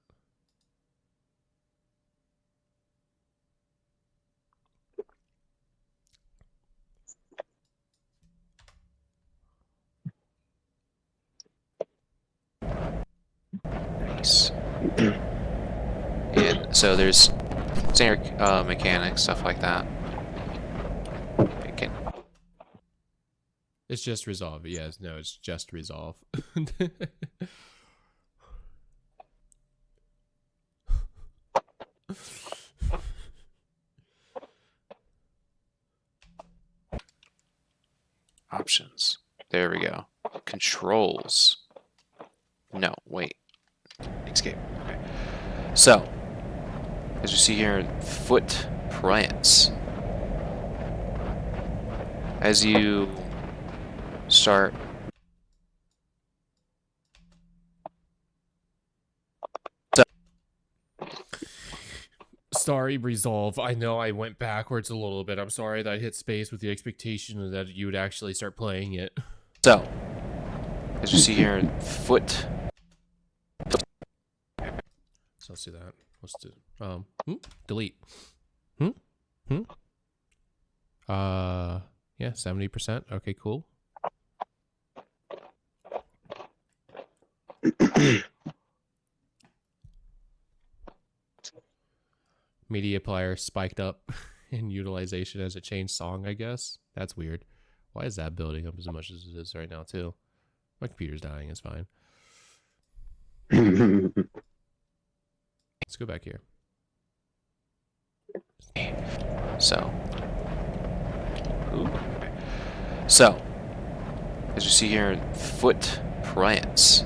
Speaker 3: Nice. And so there's standard mechanics, stuff like that.
Speaker 1: It's just Resolve. Yes, no, it's just Resolve.
Speaker 3: Options. There we go. Controls. No, wait. Escape. Okay. So, as you see here, footprints. As you start
Speaker 1: Sorry, Resolve. I know I went backwards a little bit. I'm sorry that I hit space with the expectation that you would actually start playing it.
Speaker 3: So, as you see here, foot.
Speaker 1: So let's do that. Let's do delete. Yeah, 70%. Okay, cool. Media player spiked up in utilization as it changed song, I guess. That's weird. Why is that building up as much as it is right now, too? My computer's dying. It's fine. Let's go back here.
Speaker 3: So. Ooh. So, as you see here, footprints.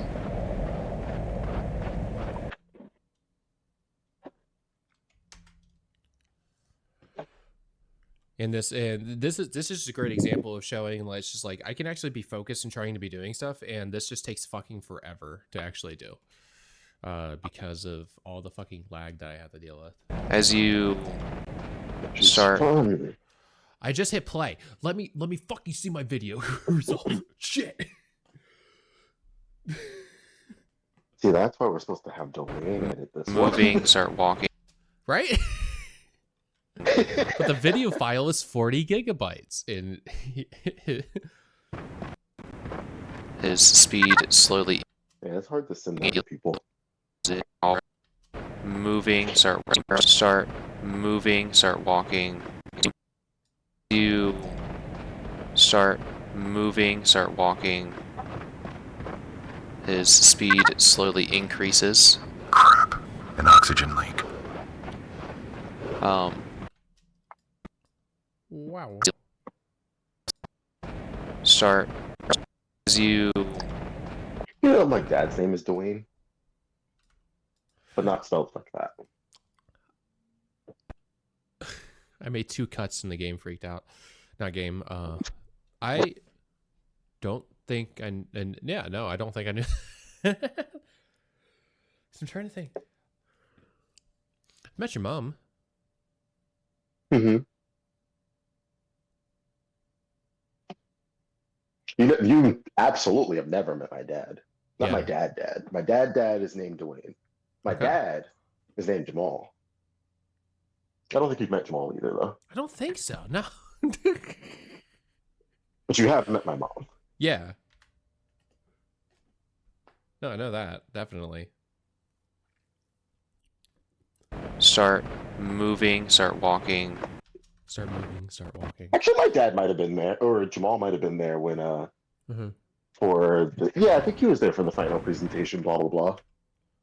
Speaker 1: And this is just a great example of showing like it's just like I can actually be focused and trying to be doing stuff, and this just takes fucking forever to actually do. Because of all the fucking lag that I have to deal with.
Speaker 3: As you start,
Speaker 1: I just hit play. Let me fucking see my video. Resolve. Shit.
Speaker 6: See, that's why we're supposed to have domain edit this
Speaker 3: moving, start walking.
Speaker 1: Right? But the video file is 40 gigabytes. And
Speaker 3: his speed slowly.
Speaker 6: Yeah, it's hard to send that to people.
Speaker 3: Moving, start moving, start walking. You start moving, start walking. His speed slowly increases.
Speaker 5: Crap. An oxygen leak.
Speaker 1: wow.
Speaker 3: Start as you.
Speaker 6: You know, my dad's name is DaVinci, but not spelled like that.
Speaker 1: I made 2 cuts and the game freaked out. Not game. I don't think I don't think I knew. So I'm trying to think. I met your mom.
Speaker 6: Mm-hmm. You absolutely have never met my dad. Not my dad. My dad is named DaVinci. My dad is named Jamal. I don't think you've met Jamal either, though.
Speaker 1: I don't think so. No.
Speaker 6: But you have met my mom.
Speaker 1: Yeah. No, I know that. Definitely.
Speaker 3: Start moving, start walking.
Speaker 1: Start moving, start walking.
Speaker 6: Actually, my dad might have been there, or Jamal might have been there when, for the, I think he was there for the final presentation, blah, blah, blah,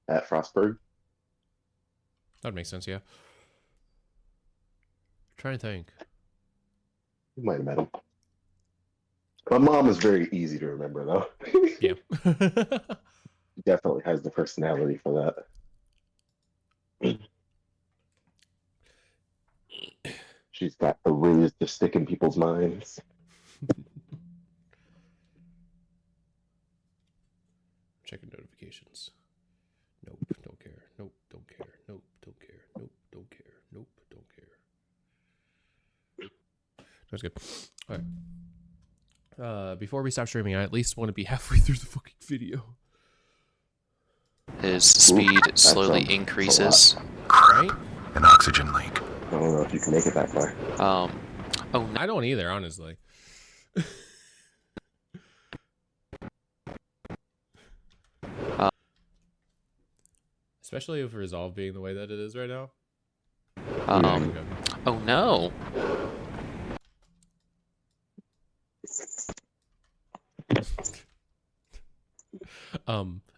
Speaker 6: at Frostburg.
Speaker 1: That would make sense, yeah. Trying to think.
Speaker 6: You might have met him. My mom is very easy to remember, though.
Speaker 1: Yeah.
Speaker 6: Definitely has the personality for that. She's got the ways to stick in people's minds.
Speaker 1: That's good. All right. Before we stop streaming, I at least want to be halfway through the fucking video.
Speaker 3: His speed slowly increases.
Speaker 1: Right?
Speaker 5: An oxygen leak.
Speaker 6: I don't know if you can make it that far.
Speaker 3: Oh,
Speaker 1: I don't either, honestly. Especially with Resolve being the way that it is right now.
Speaker 3: oh no.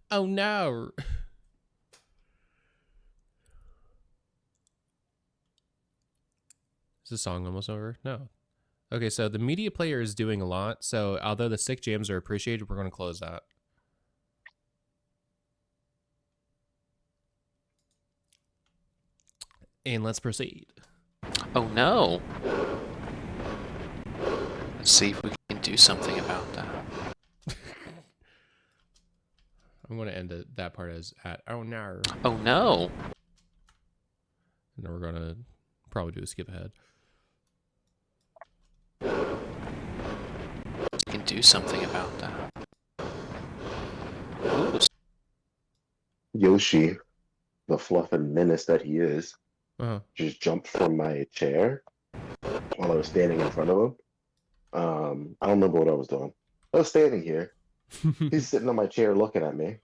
Speaker 1: Oh no. Is the song almost over? No. Okay, so the media player is doing a lot. So although the sick jams are appreciated, we're going to close that. And let's proceed.
Speaker 3: Oh no. Let's see if we can do something about that.
Speaker 1: I'm going to end that part as at oh no.
Speaker 3: Oh no.
Speaker 1: And then we're going to probably do a skip ahead.
Speaker 3: We can do something about that. Ooh.
Speaker 6: Yoshi, the fluffing menace that he is, just jumped from my chair while I was standing in front of him. I don't remember what I was doing. I was standing here. He's sitting on my chair looking at me.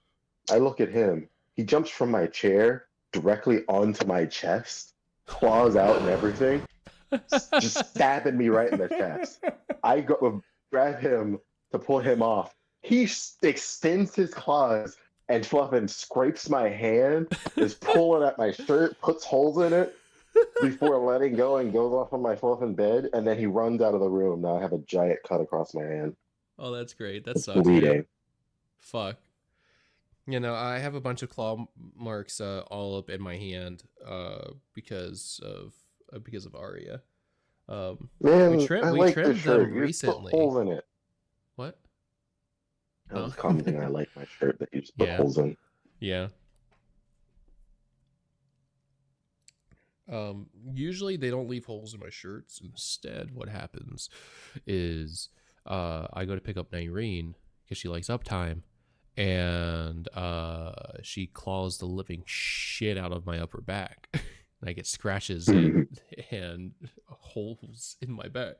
Speaker 6: I look at him. He jumps from my chair directly onto my chest, claws out and everything, just stabbing me right in the chest. I go grab him to pull him off. He extends his claws and fluffing scrapes my hand, is pulling at my shirt, puts holes in it before letting go and goes off on my fluffing bed, and then he runs out of the room. Now I have a giant cut across my hand.
Speaker 1: Oh, that's great. That sucks.
Speaker 6: Bleeding.
Speaker 1: Fuck. You know, I have a bunch of claw marks all up in my hand because of Aria.
Speaker 6: Man,
Speaker 1: we
Speaker 6: I
Speaker 1: trimmed
Speaker 6: like the
Speaker 1: them
Speaker 6: shirt. You
Speaker 1: recently.
Speaker 6: put holes in it.
Speaker 1: What?
Speaker 6: I was commenting I like my shirt that you just put holes in.
Speaker 1: Yeah. Usually they don't leave holes in my shirts. Instead, what happens is I go to pick up Nyreen because she likes uptime, and she claws the living shit out of my upper back. And I get scratches and holes in my back.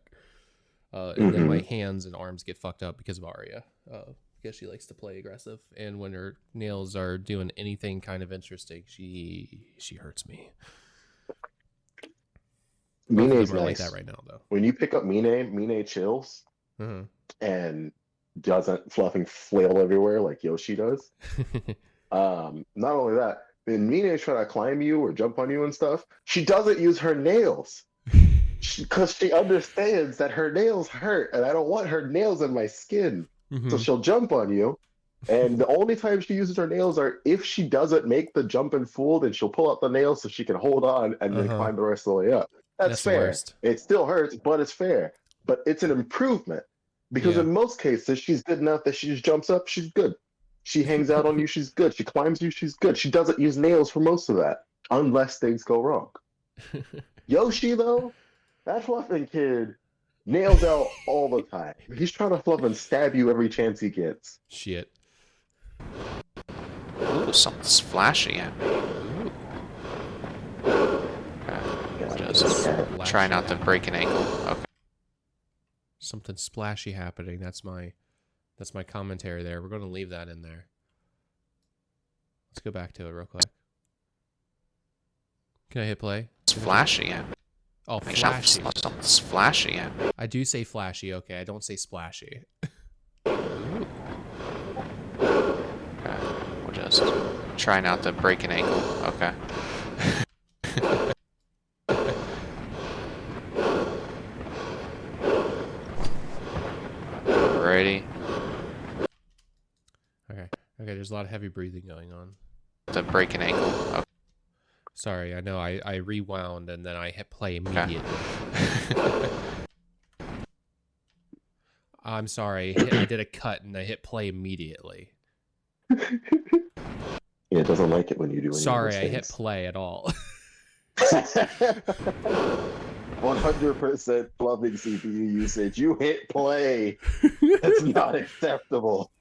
Speaker 1: And then my hands and arms get fucked up because of Aria. Because she likes to play aggressive, and when her nails are doing anything kind of interesting, she hurts me.
Speaker 6: Mine's nice.
Speaker 1: Like that right now, though.
Speaker 6: When you pick up Mine chills and doesn't fluffing flail everywhere like Yoshi does. Not only that, when Mine's trying to climb you or jump on you and stuff, she doesn't use her nails. Because she understands that her nails hurt, and I don't want her nails in my skin. So she'll jump on you, and the only time she uses her nails are if she doesn't make the jump in full, then she'll pull out the nails so she can hold on and then climb the rest of the way up. That's fair. It still hurts, but it's fair. But it's an improvement, because in most cases, she's good enough that she just jumps up, she's good. She hangs out on you, she's good. She climbs you, she's good. She doesn't use nails for most of that, unless things go wrong. Yoshi, though, that fluffing kid nails out all the time. He's trying to fluff and stab you every chance he gets.
Speaker 1: Shit.
Speaker 3: Ooh, something's flashing at me. Try not to break an ankle. Okay.
Speaker 1: Something splashy happening. That's my commentary there. We're going to leave that in there. Let's go back to it real quick. Can I hit play?
Speaker 3: It's flashing at me.
Speaker 1: Oh, flashy.
Speaker 3: Something's flashing at me.
Speaker 1: I do say flashy. Okay, I don't say splashy.
Speaker 3: Okay. We'll just try not to break an ankle. Okay. Ready?
Speaker 1: Okay. Okay, there's a lot of heavy breathing going on.
Speaker 3: To break an ankle. Okay.
Speaker 1: Sorry, I know I rewound and then I hit play immediately.
Speaker 3: Okay.
Speaker 1: I'm sorry, I did a cut and I hit play immediately.
Speaker 6: Yeah, it doesn't like it when you do anything.
Speaker 1: Sorry, I hit play at all.
Speaker 6: 100% plumbing CPU usage. You hit play. That's not acceptable.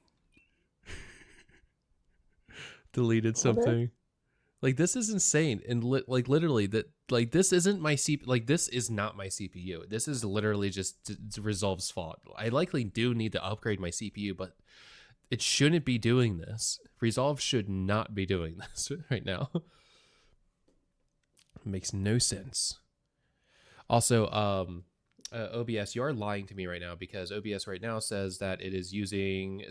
Speaker 1: Deleted something. Like, this is insane. And like literally that, like, this isn't my CPU. Like, this is not my CPU. This is literally just Resolve's fault. I likely do need to upgrade my CPU, but it shouldn't be doing this. Resolve should not be doing this right now. It makes no sense. Also, OBS, you are lying to me right now, because OBS right now says that it is using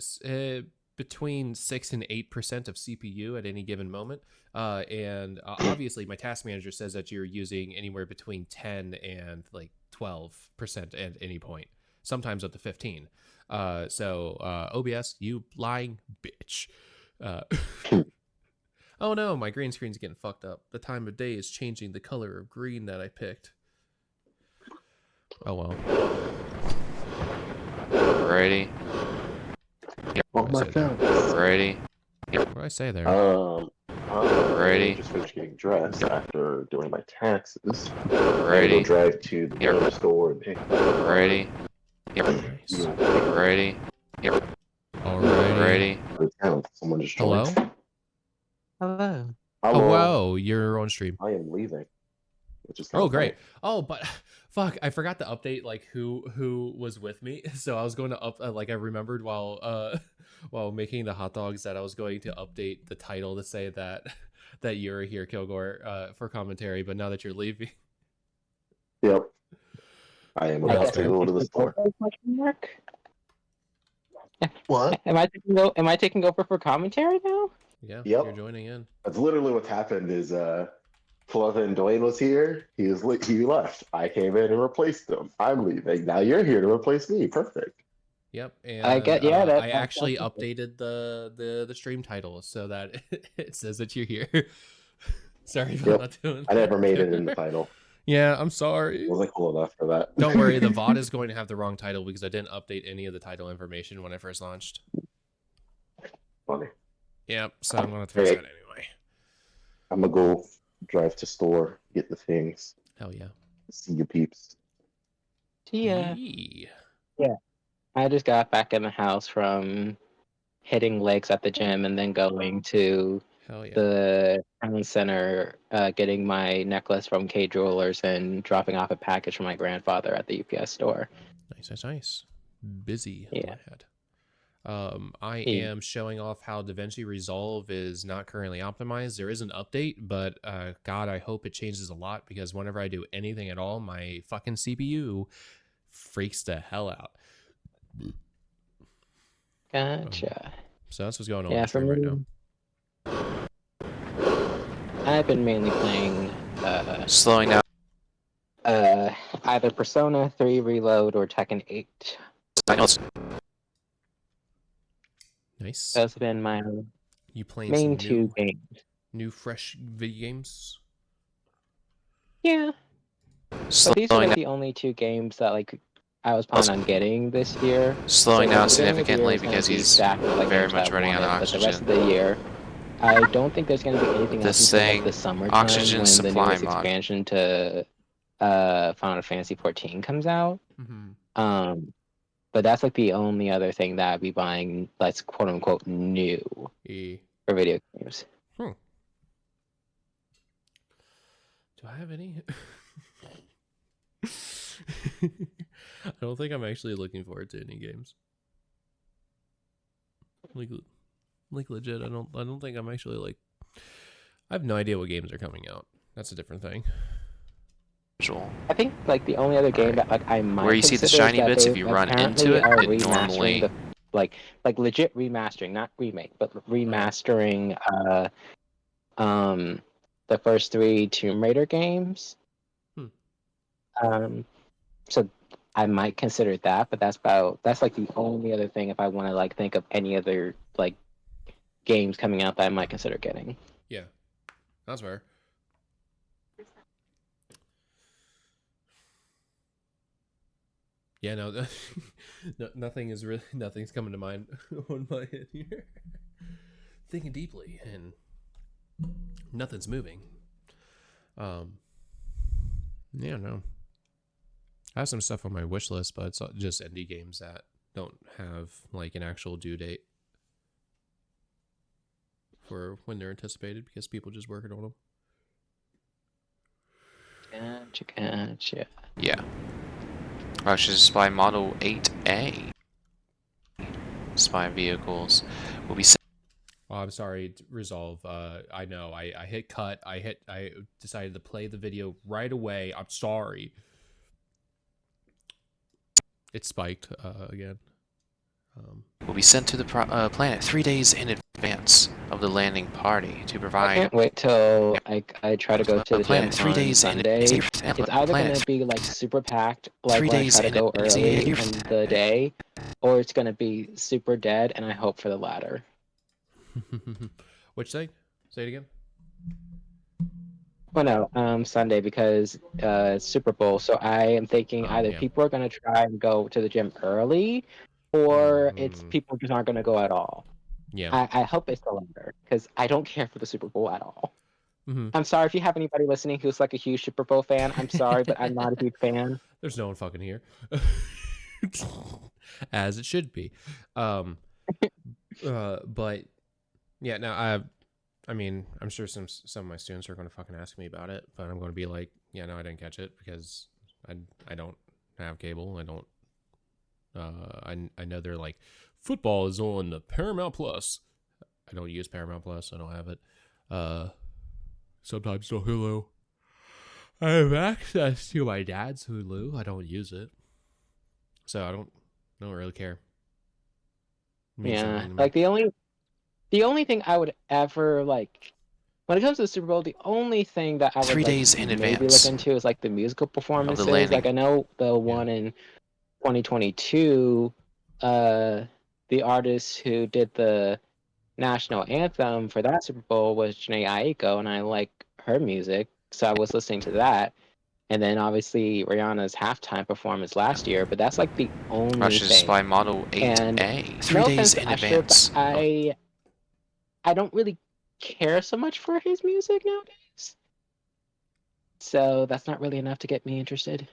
Speaker 1: between 6 and 8% of CPU at any given moment. And obviously my task manager says that you're using anywhere between 10 and like 12% at any point, sometimes up to 15. So OBS, you lying bitch. Oh no, my green screen's getting fucked up. The time of day is changing the color of green that I picked. Oh well.
Speaker 3: Alrighty.
Speaker 6: Oh my god.
Speaker 3: Alrighty.
Speaker 1: What did I say there?
Speaker 3: Alrighty.
Speaker 6: Just finished getting dressed after doing my taxes.
Speaker 3: Alrighty.
Speaker 6: Go drive to the dollar store and pick up.
Speaker 3: Alrighty. Yep.
Speaker 1: Nice.
Speaker 3: Alrighty. Yep.
Speaker 1: Alrighty.
Speaker 3: Alrighty.
Speaker 6: Someone just
Speaker 1: Hello?
Speaker 6: joined.
Speaker 3: Hello.
Speaker 1: Hello, you're on stream.
Speaker 6: I am leaving. Which is
Speaker 1: Oh, great. Oh, but fuck, I forgot to update like who was with me. So I was going to like I remembered while making the hot dogs that I was going to update the title to say that you're here, Kilgore, for commentary. But now that you're leaving,
Speaker 6: Yep. I am about to go to the store. What?
Speaker 7: Am I taking over for commentary now?
Speaker 1: yeah,
Speaker 6: Yep.
Speaker 1: you're joining in.
Speaker 6: That's literally what's happened. Is Flava and Dwayne was here. He left. I came in and replaced him. I'm leaving. Now you're here to replace me. Perfect.
Speaker 1: Yep, and
Speaker 7: I
Speaker 1: actually updated the stream title so that it says that you're here. Sorry about not doing that.
Speaker 6: I never made it in the title.
Speaker 1: Yeah, I'm sorry.
Speaker 6: I wasn't cool enough for that.
Speaker 1: Don't worry, the VOD is going to have the wrong title because I didn't update any of the title information when I first launched.
Speaker 6: Funny.
Speaker 1: Yep, so I'm going to fix that anyway.
Speaker 6: I'm gonna go drive to store, get the things.
Speaker 1: Hell yeah.
Speaker 6: See you peeps.
Speaker 7: Yeah.
Speaker 1: Yee.
Speaker 7: Yeah. I just got back in the house from hitting legs at the gym and then going to
Speaker 1: Hell yeah.
Speaker 7: the town center, getting my necklace from K Jewelers and dropping off a package from my grandfather at the UPS store.
Speaker 1: Nice. Busy
Speaker 7: Yeah.
Speaker 1: lad. I am showing off how DaVinci Resolve is not currently optimized. There is an update, but God, I hope it changes a lot, because whenever I do anything at all, my fucking CPU freaks the hell out.
Speaker 7: Gotcha.
Speaker 1: So that's what's going on
Speaker 7: Yeah,
Speaker 1: on stream
Speaker 7: for
Speaker 1: right
Speaker 7: me,
Speaker 1: now.
Speaker 7: I've been mainly playing
Speaker 3: Slowing down.
Speaker 7: either Persona 3 Reload or Tekken 8.
Speaker 1: Nice.
Speaker 7: Those have been my
Speaker 1: You playing
Speaker 7: main
Speaker 1: some
Speaker 7: two games.
Speaker 1: new fresh video games?
Speaker 7: Yeah. But these are
Speaker 3: Slowing
Speaker 7: like
Speaker 3: down.
Speaker 7: the only two games that like I was planning on getting this year.
Speaker 3: Slowing
Speaker 7: So
Speaker 3: down
Speaker 7: the beginning of the year
Speaker 3: significantly
Speaker 7: is gonna
Speaker 3: because
Speaker 7: be
Speaker 3: he's
Speaker 7: stacked with, like,
Speaker 3: very
Speaker 7: games
Speaker 3: much
Speaker 7: that I
Speaker 3: running on
Speaker 7: wanted, but the rest
Speaker 3: oxygen.
Speaker 7: of the year, I don't think there's going to be anything else
Speaker 3: This
Speaker 7: until like
Speaker 3: thing,
Speaker 7: the summertime
Speaker 3: oxygen
Speaker 7: when the
Speaker 3: supply
Speaker 7: newest
Speaker 3: mod.
Speaker 7: expansion to Final Fantasy 14 comes out.
Speaker 1: Mm-hmm.
Speaker 7: But that's like the only other thing that I'd be buying that's quote unquote new for video games.
Speaker 1: Do I have any? I don't think I'm actually looking forward to any games. Like legit, I don't think I'm actually like. I have no idea what games are coming out. That's a different thing.
Speaker 7: I think like the only other game that like I might
Speaker 3: Where you see the
Speaker 7: consider is
Speaker 3: shiny
Speaker 7: that
Speaker 3: bits,
Speaker 7: they
Speaker 3: if you run
Speaker 7: apparently
Speaker 3: into it,
Speaker 7: are
Speaker 3: it
Speaker 7: remastering
Speaker 3: normally
Speaker 7: the, like legit remastering, not remake, but remastering the first 3 Tomb Raider games. So I might consider that, but that's like the only other thing if I want to like think of any other like games coming out that I might consider getting.
Speaker 1: Yeah, that's fair. Yeah, no, nothing's coming to mind on my head here. Thinking deeply, and nothing's moving. Yeah, no. I have some stuff on my wish list, but it's just indie games that don't have like an actual due date for when they're anticipated because people just working on them.
Speaker 7: Gotcha.
Speaker 3: Yeah. Russia's spy Model 8A. Spy vehicles will be sent.
Speaker 1: Oh, I'm sorry, Resolve. I know. I hit cut. I decided to play the video right away. I'm sorry. It spiked again.
Speaker 3: Will be sent to the planet 3 days in advance of the landing party to
Speaker 7: I
Speaker 3: provide.
Speaker 7: can't wait till I try to go to the
Speaker 3: planet
Speaker 7: gym
Speaker 3: 3
Speaker 7: on
Speaker 3: days
Speaker 7: Sunday.
Speaker 3: in
Speaker 7: It's either going to be like super packed, like
Speaker 3: 3
Speaker 7: when I
Speaker 3: days
Speaker 7: try to
Speaker 3: in
Speaker 7: go early
Speaker 3: in
Speaker 7: in the day, or it's going to be super dead, and I hope for the latter.
Speaker 1: Which thing? Say it again.
Speaker 7: Well, no, Sunday because it's Super Bowl. So I am thinking either
Speaker 1: Yeah.
Speaker 7: people are going to try and go to the gym early, or it's people just aren't going to go at all.
Speaker 1: Yeah.
Speaker 7: I hope it's the latter because I don't care for the Super Bowl at all.
Speaker 1: Mm-hmm.
Speaker 7: I'm sorry if you have anybody listening who's like a huge Super Bowl fan. I'm sorry, but I'm not a huge fan.
Speaker 1: There's no one fucking here. As it should be. But yeah, now I mean, I'm sure some of my students are going to fucking ask me about it, but I'm going to be like, yeah, no, I didn't catch it because I don't have cable. I don't. I know they're like, football is on the Paramount Plus. I don't use Paramount Plus. I don't have it. Sometimes no Hulu. I have access to my dad's Hulu. I don't use it, so I don't really care.
Speaker 7: Yeah, like the only thing I would ever like when it comes to the Super Bowl, the only thing that I would
Speaker 3: 3
Speaker 7: like,
Speaker 3: days in
Speaker 7: maybe
Speaker 3: advance
Speaker 7: look into is like the musical performances.
Speaker 3: landing.
Speaker 7: Like I know the one in 2022, the artist who did the national anthem for that Super Bowl was Jhené Aiko, and I like her music, so I was listening to that. And then obviously Rihanna's halftime performance last year, but that's like the only
Speaker 3: Russia's
Speaker 7: thing.
Speaker 3: spy Model 8A.
Speaker 7: And
Speaker 3: 3
Speaker 7: no
Speaker 3: days
Speaker 7: offense
Speaker 3: in
Speaker 7: to Usher,
Speaker 3: advance.
Speaker 7: but I don't really care so much for his music nowadays. So that's not really enough to get me interested.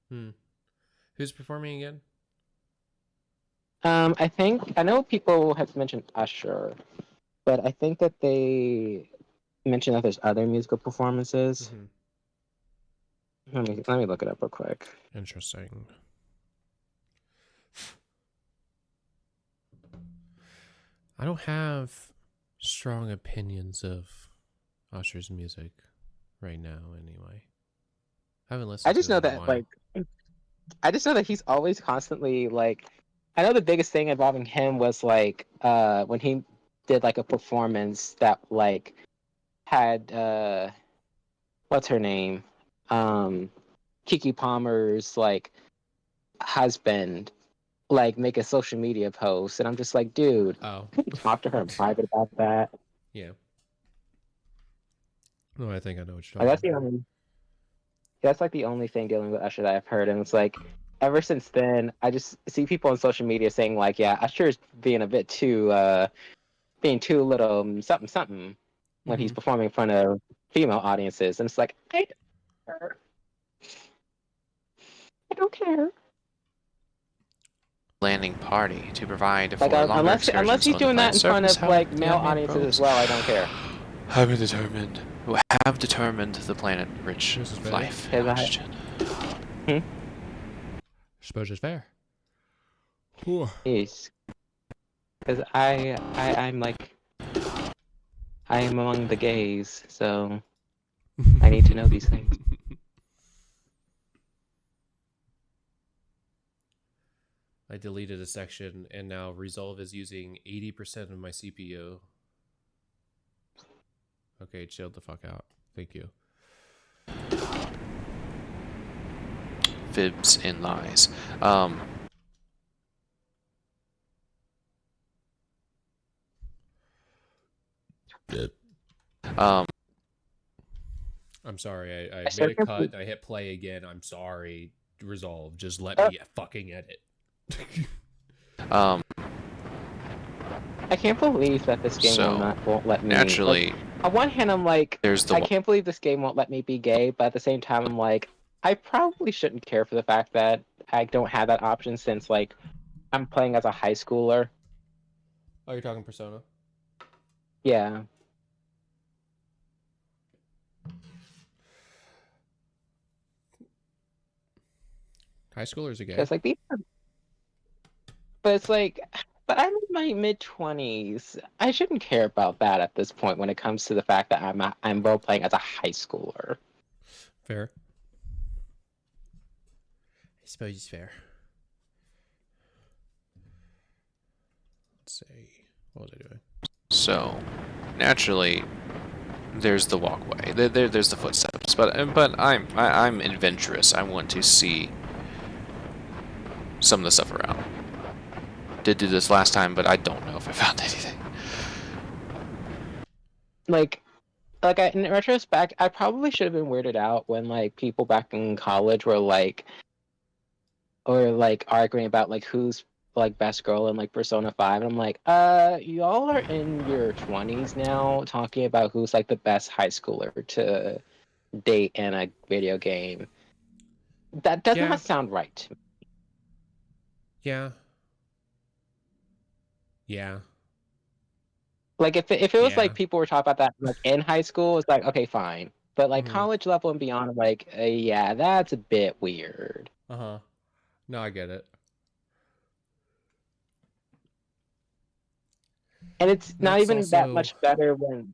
Speaker 1: Who's performing again?
Speaker 7: I know people have mentioned Usher, but I think that they mentioned that there's other musical performances. Let me look it up real quick.
Speaker 1: Interesting. I don't have strong opinions of Usher's music right now anyway. I haven't listened
Speaker 7: I just
Speaker 1: to
Speaker 7: know
Speaker 1: it in a
Speaker 7: that
Speaker 1: while.
Speaker 7: like I just know that he's always constantly like I know the biggest thing involving him was like when he did like a performance that like had what's her name? Keke Palmer's like husband like make a social media post, and I'm just like, dude, can you talk to her in private about that?
Speaker 1: Yeah. No, I think I know what you're
Speaker 7: Like,
Speaker 1: talking about.
Speaker 7: that's like the only thing dealing with Usher that I've heard, and it's like ever since then I just see people on social media saying like, yeah, Usher's being a bit too being too little something something when he's performing in front of female audiences, and it's like I don't care.
Speaker 3: Landing party to provide for
Speaker 7: Like
Speaker 3: longer
Speaker 7: unless
Speaker 3: excursions
Speaker 7: he's
Speaker 3: on
Speaker 7: doing
Speaker 3: the
Speaker 7: that in front
Speaker 3: surface,
Speaker 7: of like male audiences as well, I don't care.
Speaker 3: Have determined the planet-rich life and oxygen.
Speaker 1: Suppose it's fair.
Speaker 7: Yes. Because I'm like I am among the gays, so I need to know these things.
Speaker 1: I deleted a section and now Resolve is using 80% of my CPU. Okay, chill the fuck out. Thank you.
Speaker 3: Fibs and lies.
Speaker 1: I'm sorry. I made a cut and I hit play again. I'm sorry. Resolve. Just let me fucking edit.
Speaker 7: I can't believe that this game won't let me.
Speaker 3: Naturally,
Speaker 7: like, on one hand, I'm like,
Speaker 3: there's the
Speaker 7: I can't believe this game won't let me be gay, but at the same time, I'm like, I probably shouldn't care for the fact that I don't have that option since like I'm playing as a high schooler.
Speaker 1: Oh, you're talking Persona?
Speaker 7: Yeah.
Speaker 1: High schoolers are gay.
Speaker 7: Because like but it's like, but I'm in my mid-20s. I shouldn't care about that at this point when it comes to the fact that I'm role playing as a high schooler.
Speaker 1: Fair. I suppose it's fair. Let's see. What was I doing?
Speaker 3: So, naturally, there's the walkway. There's the footsteps. But I'm adventurous. I want to see some of the stuff around. Did do this last time, but I don't know if I found anything.
Speaker 7: In retrospect, I probably should have been weirded out when like people back in college were like, or like arguing about like who's like best girl in like Persona 5. And I'm like, y'all are in your 20s now talking about who's like the best high schooler to date in a video game. That does not sound right to me.
Speaker 1: Yeah. Yeah.
Speaker 7: Like if it was like people were talking about that like in high school, it's like okay, fine. But like college level and beyond, like yeah, that's a bit weird.
Speaker 1: Uh-huh. No, I get it.
Speaker 7: And it's not even that much better when...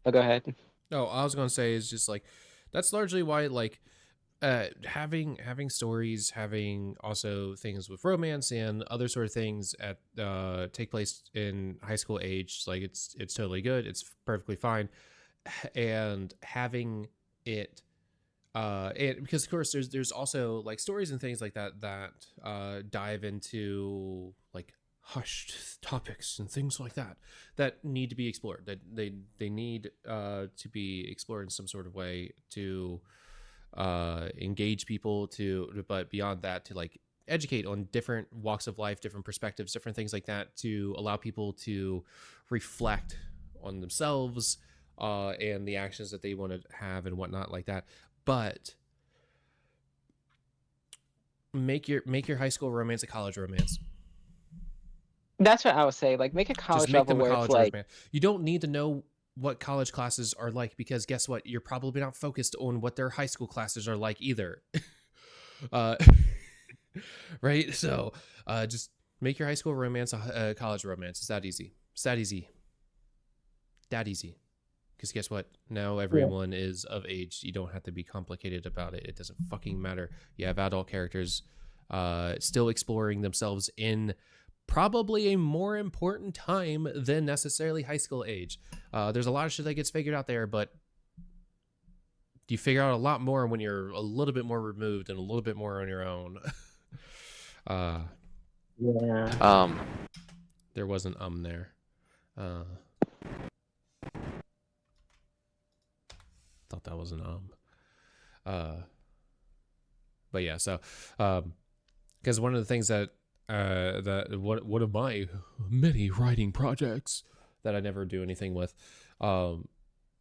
Speaker 7: Oh, go ahead.
Speaker 1: No, I was going to say is just like, that's largely why like having stories, having also things with romance and other sort of things at take place in high school age, like it's totally good. It's perfectly fine. And having it because of course there's also like stories and things like that dive into like hushed topics and things like that need to be explored, that they need to be explored in some sort of way to engage people, but beyond that, to like educate on different walks of life, different perspectives, different things like that, to allow people to reflect on themselves and the actions that they want to have and whatnot like that. But make your high school romance a college romance.
Speaker 7: That's what I would say. Like, make a college level where it's like...
Speaker 1: romance. You don't need to know what college classes are like, because guess what? You're probably not focused on what their high school classes are like either. Right? So just make your high school romance a college romance. It's that easy. It's that easy. That easy. Because guess what? Now everyone is of age. You don't have to be complicated about it. It doesn't fucking matter. You have adult characters still exploring themselves in probably a more important time than necessarily high school age. There's a lot of shit that gets figured out there, but you figure out a lot more when you're a little bit more removed and a little bit more on your own. There was an there. Thought that was an but yeah, so because one of the things that one of my many writing projects that I never do anything with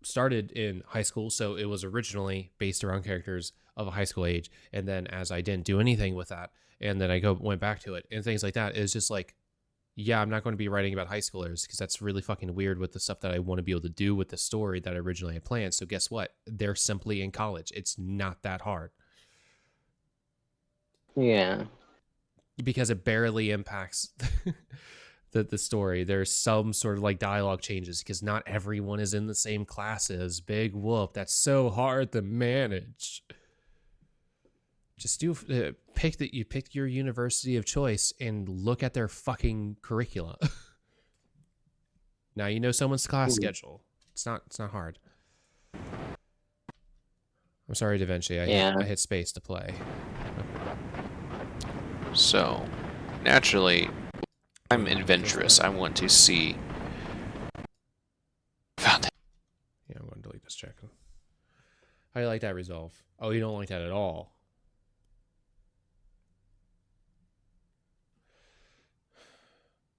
Speaker 1: started in high school, so it was originally based around characters of a high school age, and then as I didn't do anything with that, and then I went back to it and things like that, it's just like, yeah, I'm not going to be writing about high schoolers because that's really fucking weird with the stuff that I want to be able to do with the story that I originally had planned. So guess what? They're simply in college. It's not that hard.
Speaker 7: Yeah.
Speaker 1: Because it barely impacts the story. There's some sort of like dialogue changes because not everyone is in the same classes. Big whoop. That's so hard to manage. Just pick your university of choice and look at their fucking curricula. Now you know someone's class schedule. It's not hard. I'm sorry, DaVinci. I hit space to play.
Speaker 3: So, naturally, I'm adventurous. I want to see. Found it.
Speaker 1: Yeah, I'm going to delete this check. How do you like that resolve? Oh, you don't like that at all.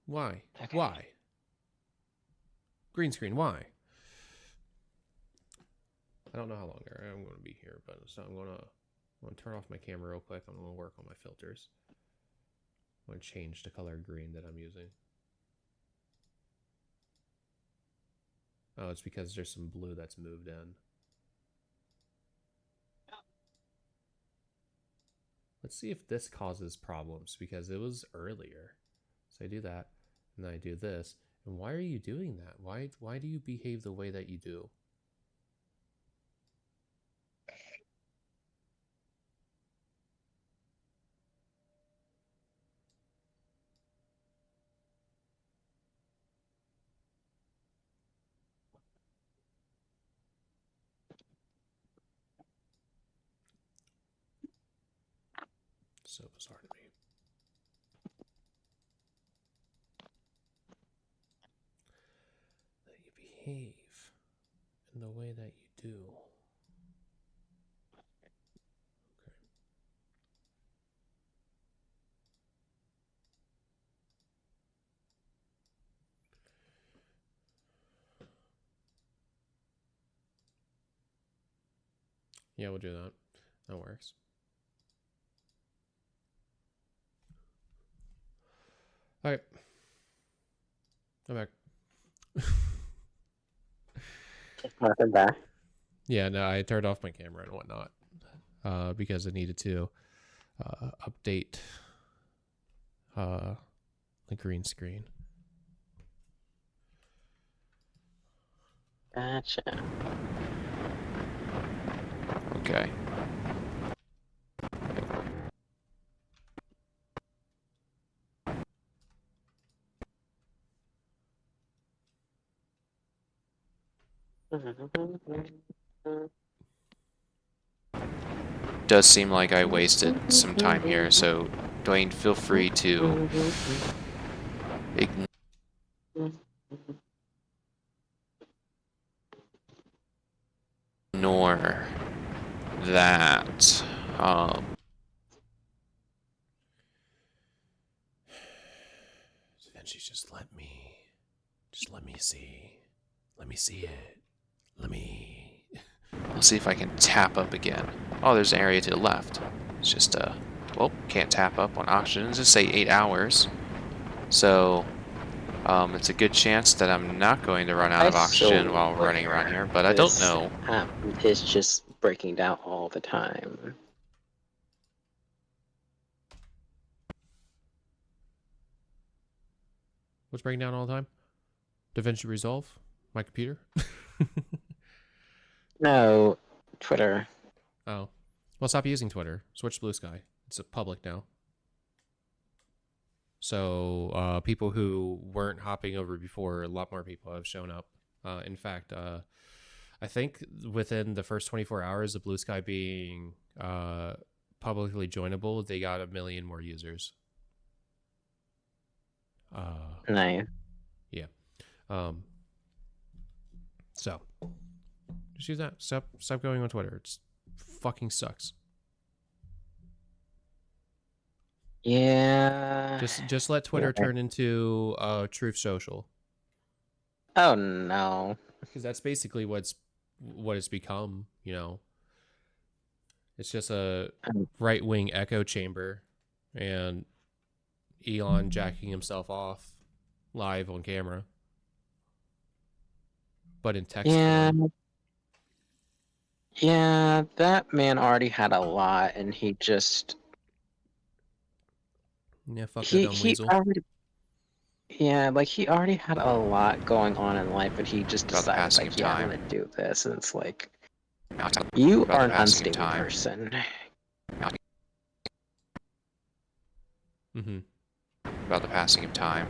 Speaker 1: Why? Okay. Why? Green screen, why? I don't know how long I'm going to be here, but I'm going to I'm gonna turn off my camera real quick. I'm gonna work on my filters. I'm gonna change the color green that I'm using. Oh, it's because there's some blue that's moved in. Let's see if this causes problems, because it was earlier. So I do that, and then I do this. And why are you doing that? Why do you behave the way that you do? So bizarre to me. That you behave in the way that you do. Okay. Yeah, we'll do that. That works. All right. I'm back.
Speaker 7: Welcome back.
Speaker 1: Yeah, no, I turned off my camera and whatnot because I needed to update the green screen.
Speaker 7: Gotcha.
Speaker 3: Okay. Does seem like I wasted some time here, so Dwayne, feel free to ignore that.
Speaker 1: DaVinci, just let me see. Let me see it.
Speaker 3: I'll see if I can tap up again. Oh, there's an area to the left. It's just, well, can't tap up on oxygen. Just say 8 hours. So, it's a good chance that I'm not going to run out of oxygen while running around here, but I don't know.
Speaker 7: It's just breaking down all the time.
Speaker 1: What's breaking down all the time? DaVinci Resolve? My computer?
Speaker 7: No, Twitter.
Speaker 1: Oh. Well, stop using Twitter. Switch to Blue Sky. It's public now. So people who weren't hopping over before, a lot more people have shown up. In fact, I think within the first 24 hours of Blue Sky being publicly joinable, they got 1 million more users.
Speaker 7: Nice.
Speaker 1: Yeah. So just use that. Stop going on Twitter. It's fucking sucks.
Speaker 7: Yeah.
Speaker 1: Just let Twitter turn into Truth Social.
Speaker 7: Oh no.
Speaker 1: Because that's basically what it's become, you know. It's just a right-wing echo chamber and Elon jacking himself off live on camera. But in text form.
Speaker 7: Yeah, that man already had a lot and he just
Speaker 1: Fuck that dumb weasel.
Speaker 7: He already had a lot going on in life, but he just decided, like, yeah, I'm gonna do this, and it's like, you are an unstable person.
Speaker 1: Mm-hmm.
Speaker 3: About the passing of time.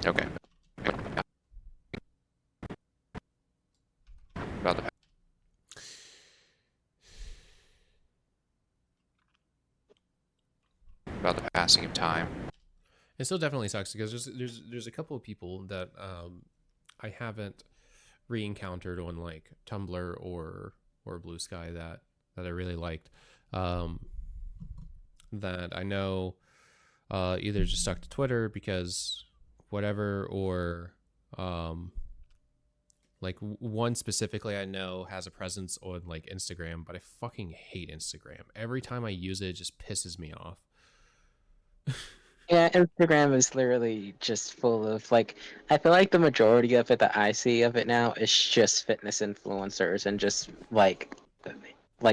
Speaker 3: Okay. About the passing of time.
Speaker 1: It still definitely sucks because there's a couple of people that I haven't re-encountered on like Tumblr or Blue Sky that I really liked. That I know either just stuck to Twitter because whatever, or Like one specifically I know has a presence on like Instagram, but I fucking hate Instagram. Every time I use it, it just pisses me off.
Speaker 7: Yeah, Instagram is literally just full of like, I feel like the majority of it that I see of it now is just fitness influencers and just like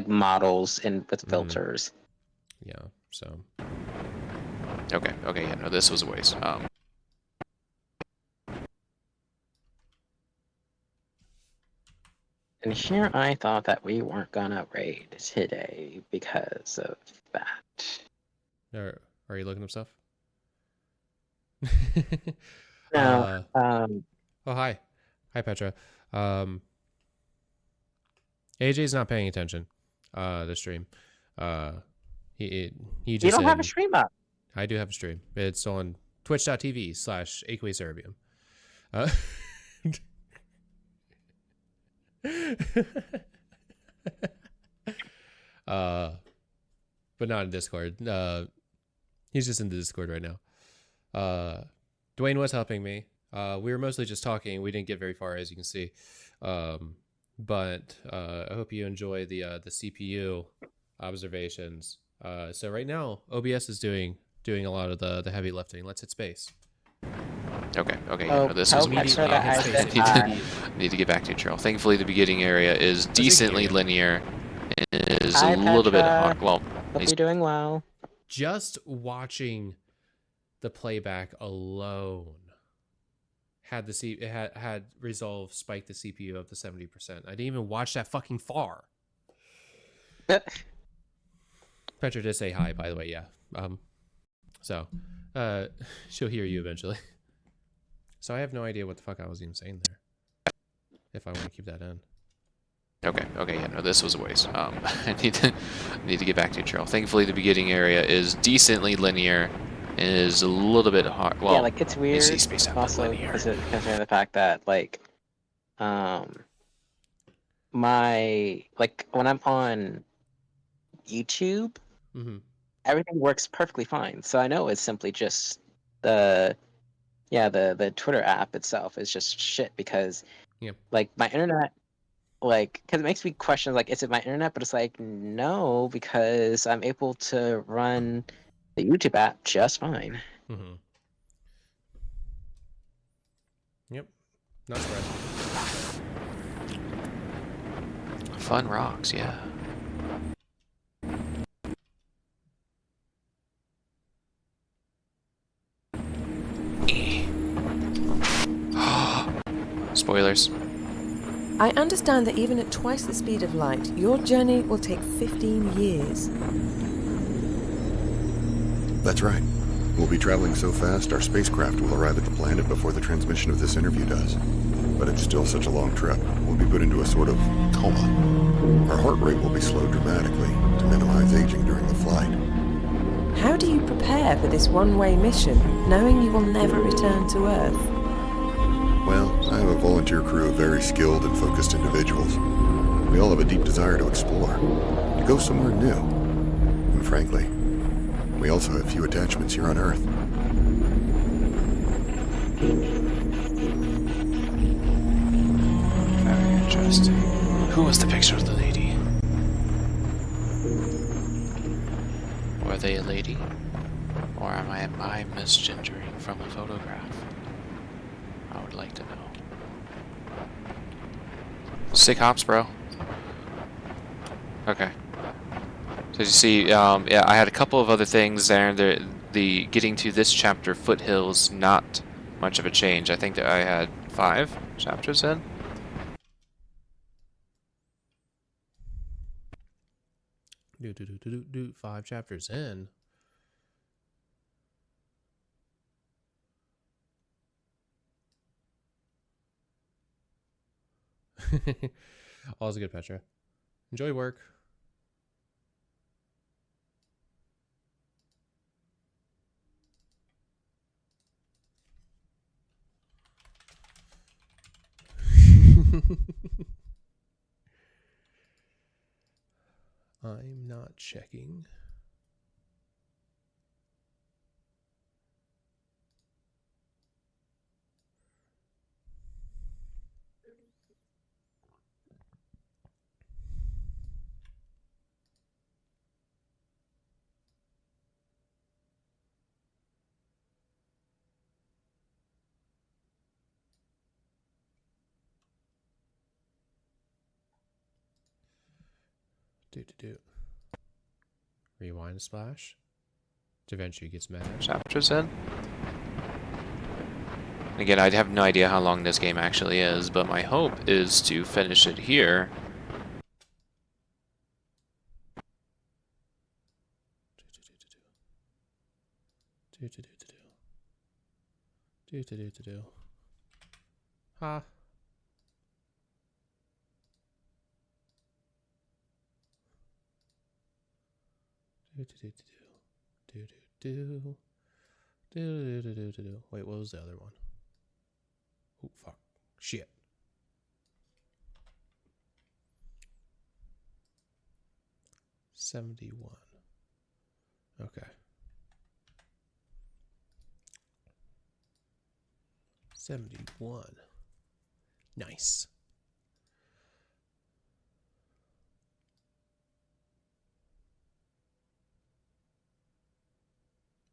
Speaker 7: models and with filters.
Speaker 1: Yeah, so
Speaker 3: Okay, yeah, no, this was a waste.
Speaker 7: And here I thought that we weren't gonna raid today because of that.
Speaker 1: are you looking up stuff?
Speaker 7: No,
Speaker 1: Oh, hi Petra. AJ's not paying attention the stream. He
Speaker 7: you
Speaker 1: just
Speaker 7: don't
Speaker 1: said,
Speaker 7: have a stream up.
Speaker 1: I do have a stream. It's on twitch.tv/aqErVOD. But not in Discord. He's just in the Discord right now. Dwayne was helping me. We were mostly just talking. We didn't get very far, as you can see. But I hope you enjoy the CPU observations. So right now, OBS is doing a lot of the heavy lifting. Let's hit space.
Speaker 3: Okay, yeah, no, this was a waste. Need to get back to neutral. Thankfully, the beginning area is decently linear. It is a little bit hard. Well,
Speaker 7: hope you're doing well.
Speaker 1: Just watching the playback alone had had Resolve spike the CPU up to 70%. I didn't even watch that fucking far. Petra did say hi, by the way. Yeah. So she'll hear you eventually. So I have no idea what the fuck I was even saying there. If I want to keep that in.
Speaker 3: Okay, yeah, no, this was a waste. I need to get back to neutral. Thankfully, the beginning area is decently linear. It is a little bit hard. Well,
Speaker 7: yeah, like it's weird. Also, considering the fact that like, my like when I'm on YouTube, everything works perfectly fine. So I know it's simply just the Twitter app itself is just shit because like my internet, like, because it makes me question like, is it my internet? But it's like, no, because I'm able to run the YouTube app just fine.
Speaker 1: Yep, not surprising.
Speaker 3: Fun rocks, yeah. Spoilers.
Speaker 8: I understand that even at twice the speed of light, your journey will take 15 years.
Speaker 5: That's right. We'll be traveling so fast, our spacecraft will arrive at the planet before the transmission of this interview does. But it's still such a long trip. We'll be put into a sort of coma. Our heart rate will be slowed dramatically to minimize aging during the flight.
Speaker 8: How do you prepare for this one-way mission, knowing you will never return to Earth?
Speaker 5: Well, I have a volunteer crew of very skilled and focused individuals. We all have a deep desire to explore, to go somewhere new. And frankly, we also have few attachments here on Earth.
Speaker 3: Very interesting. Who was the picture of the lady? Were they a lady? Or am I misgendering from a photograph? I would like to know. Sick hops, bro. Okay. So you see, yeah, I had a couple of other things there. The getting to this chapter, Foothills, not much of a change. I think that I had 5 chapters in.
Speaker 1: Do 5 chapters in. All's good, Petra. Enjoy work. I'm not checking. Do. Rewind splash. DaVinci gets mad.
Speaker 3: Chapters in. Again, I have no idea how long this game actually is, but my hope is to finish it here.
Speaker 1: Do. Ha. Do. Wait, what was the other one? Oh, fuck. Shit. $71. Okay. 71. Nice.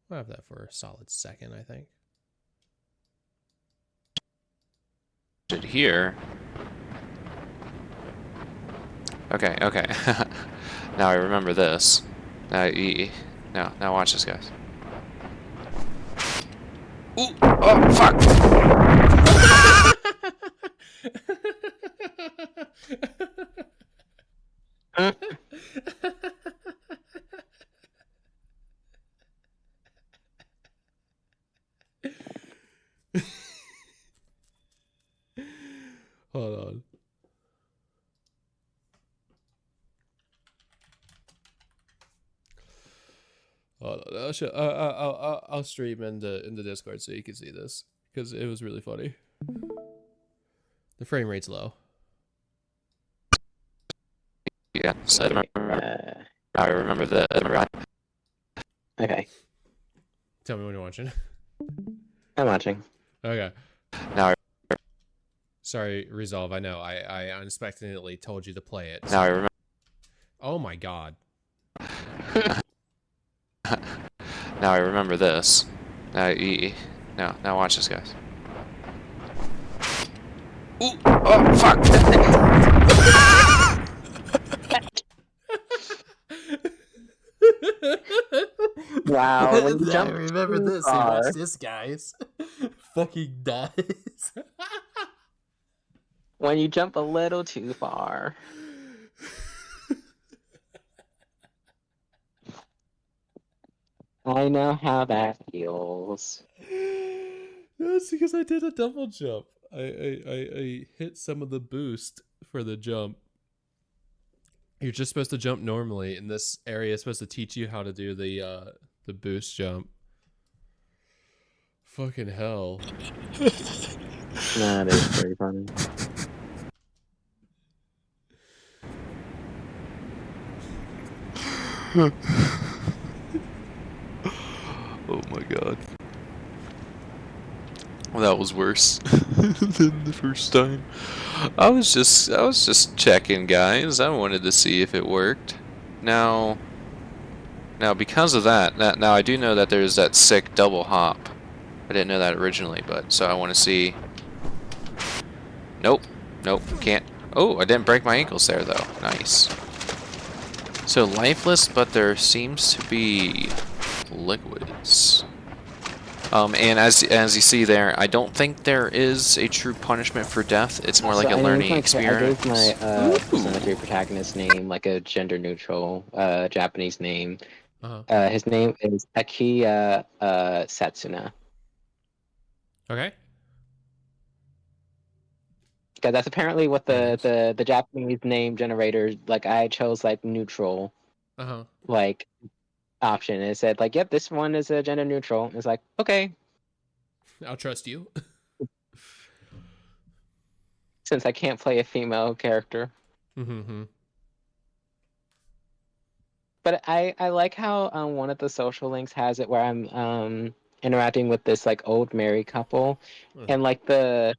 Speaker 1: I'll have that for a solid second, I think.
Speaker 3: Here. Okay. Now I remember this. Now watch this, guys. Ooh! Oh, fuck!
Speaker 1: Hold on. Hold on. I'll stream in the Discord so you can see this because it was really funny. The frame rate's low.
Speaker 3: Yeah, so I remember that.
Speaker 7: Okay.
Speaker 1: Tell me when you're watching.
Speaker 7: I'm watching.
Speaker 1: Okay.
Speaker 3: Now
Speaker 1: Sorry, Resolve. I know. I unexpectedly told you to play it.
Speaker 3: Now I remember.
Speaker 1: Oh my god.
Speaker 3: Now I remember this. Now watch this, guys. Ooh! Oh, fuck!
Speaker 7: Wow.
Speaker 1: I remember this. Hey, watch this, guys. Fucking dies.
Speaker 7: When you jump a little too far. I know how that feels.
Speaker 1: That's because I did a double jump. I hit some of the boost for the jump. You're just supposed to jump normally, and this area is supposed to teach you how to do the boost jump. Fucking hell.
Speaker 7: Nah, it is very funny.
Speaker 3: Oh my god. Well, that was worse than the first time. I was just checking, guys. I wanted to see if it worked. Now because of that, now I do know that there's that sick double hop. I didn't know that originally, but so I want to see. Nope, can't. Oh, I didn't break my ankles there though. Nice. So lifeless, but there seems to be liquids. And as you see there, I don't think there is a true punishment for death. It's more like a learning experience.
Speaker 7: I gave my Persona 3 protagonist name like a gender neutral Japanese name. His name is Satsuna.
Speaker 1: Okay.
Speaker 7: Because that's apparently what the Japanese name generator, like I chose like neutral like option. It said like, yep, this one is a gender neutral. It's like, okay.
Speaker 1: I'll trust you.
Speaker 7: Since I can't play a female character. But I like how one of the social links has it where I'm interacting with this like old married couple, and like the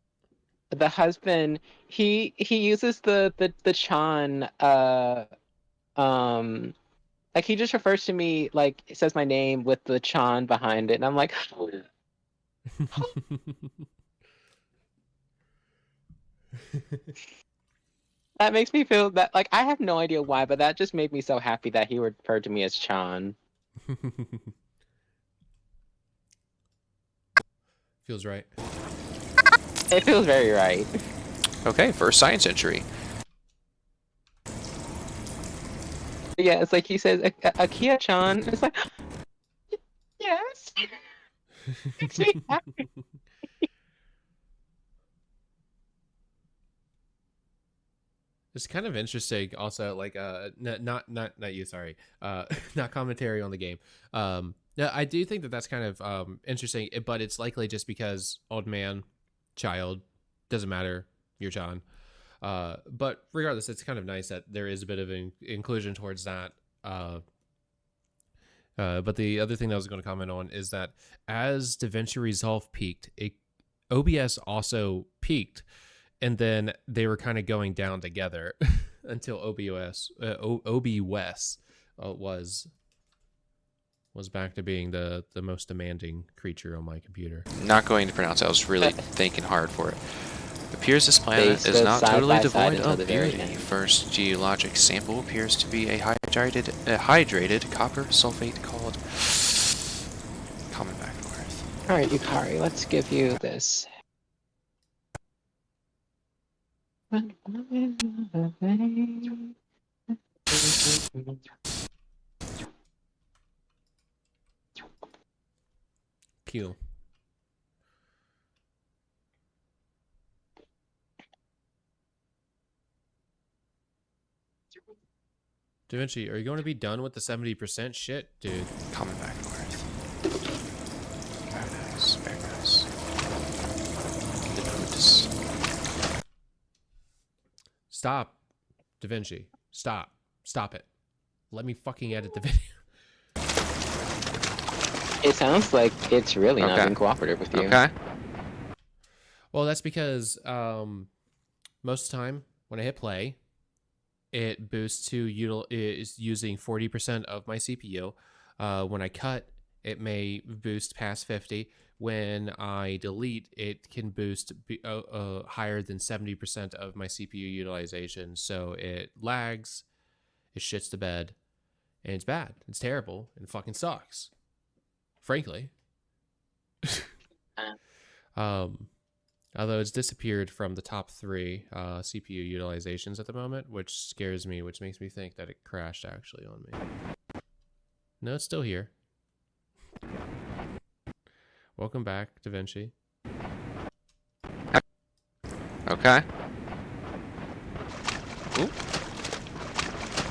Speaker 7: husband he uses the Chan like he just refers to me like it says my name with the Chan behind it, and I'm like That makes me feel that like I have no idea why, but that just made me so happy that he referred to me as Chan.
Speaker 1: Feels right.
Speaker 7: It feels very right.
Speaker 3: Okay, first science entry.
Speaker 7: Yeah, it's like he says, Akia-chan. It's like, yes. Makes me happy.
Speaker 1: It's kind of interesting also, like not you, sorry, not commentary on the game. Yeah, I do think that that's kind of interesting, but it's likely just because old man, child, doesn't matter, you're John. But regardless, it's kind of nice that there is a bit of an inclusion towards that. But the other thing that I was going to comment on is that as DaVinci Resolve peaked, OBS also peaked, and then they were kind of going down together until OBS was back to being the most demanding creature on my computer.
Speaker 3: Not going to pronounce it. I was really thinking hard for it. Appears this planet
Speaker 7: They
Speaker 3: is not
Speaker 7: stood side
Speaker 3: totally
Speaker 7: by side
Speaker 3: devoid
Speaker 7: until
Speaker 3: of
Speaker 7: the very
Speaker 3: beauty.
Speaker 7: end.
Speaker 3: First geologic sample appears to be a hydrated copper sulfate called common back to Earth.
Speaker 7: All right, Yukari, let's give you this.
Speaker 1: Q. DaVinci, are you going to be done with the 70% shit, dude?
Speaker 3: Common back to Earth. Very nice, very nice.
Speaker 1: Stop, DaVinci. Stop. Stop it. Let me fucking edit the video.
Speaker 7: It sounds like it's really not being cooperative with you.
Speaker 3: Okay.
Speaker 1: Well, that's because most of the time when I hit play, it boosts to is using 40% of my CPU. When I cut, it may boost past 50. When I delete, it can boost higher than 70% of my CPU utilization. So it lags, it shits the bed, and it's bad. It's terrible, and it fucking sucks. Frankly. Although it's disappeared from the top 3 CPU utilizations at the moment, which scares me, which makes me think that it crashed actually on me. No, it's still here. Welcome back, DaVinci.
Speaker 3: Okay. Ooh.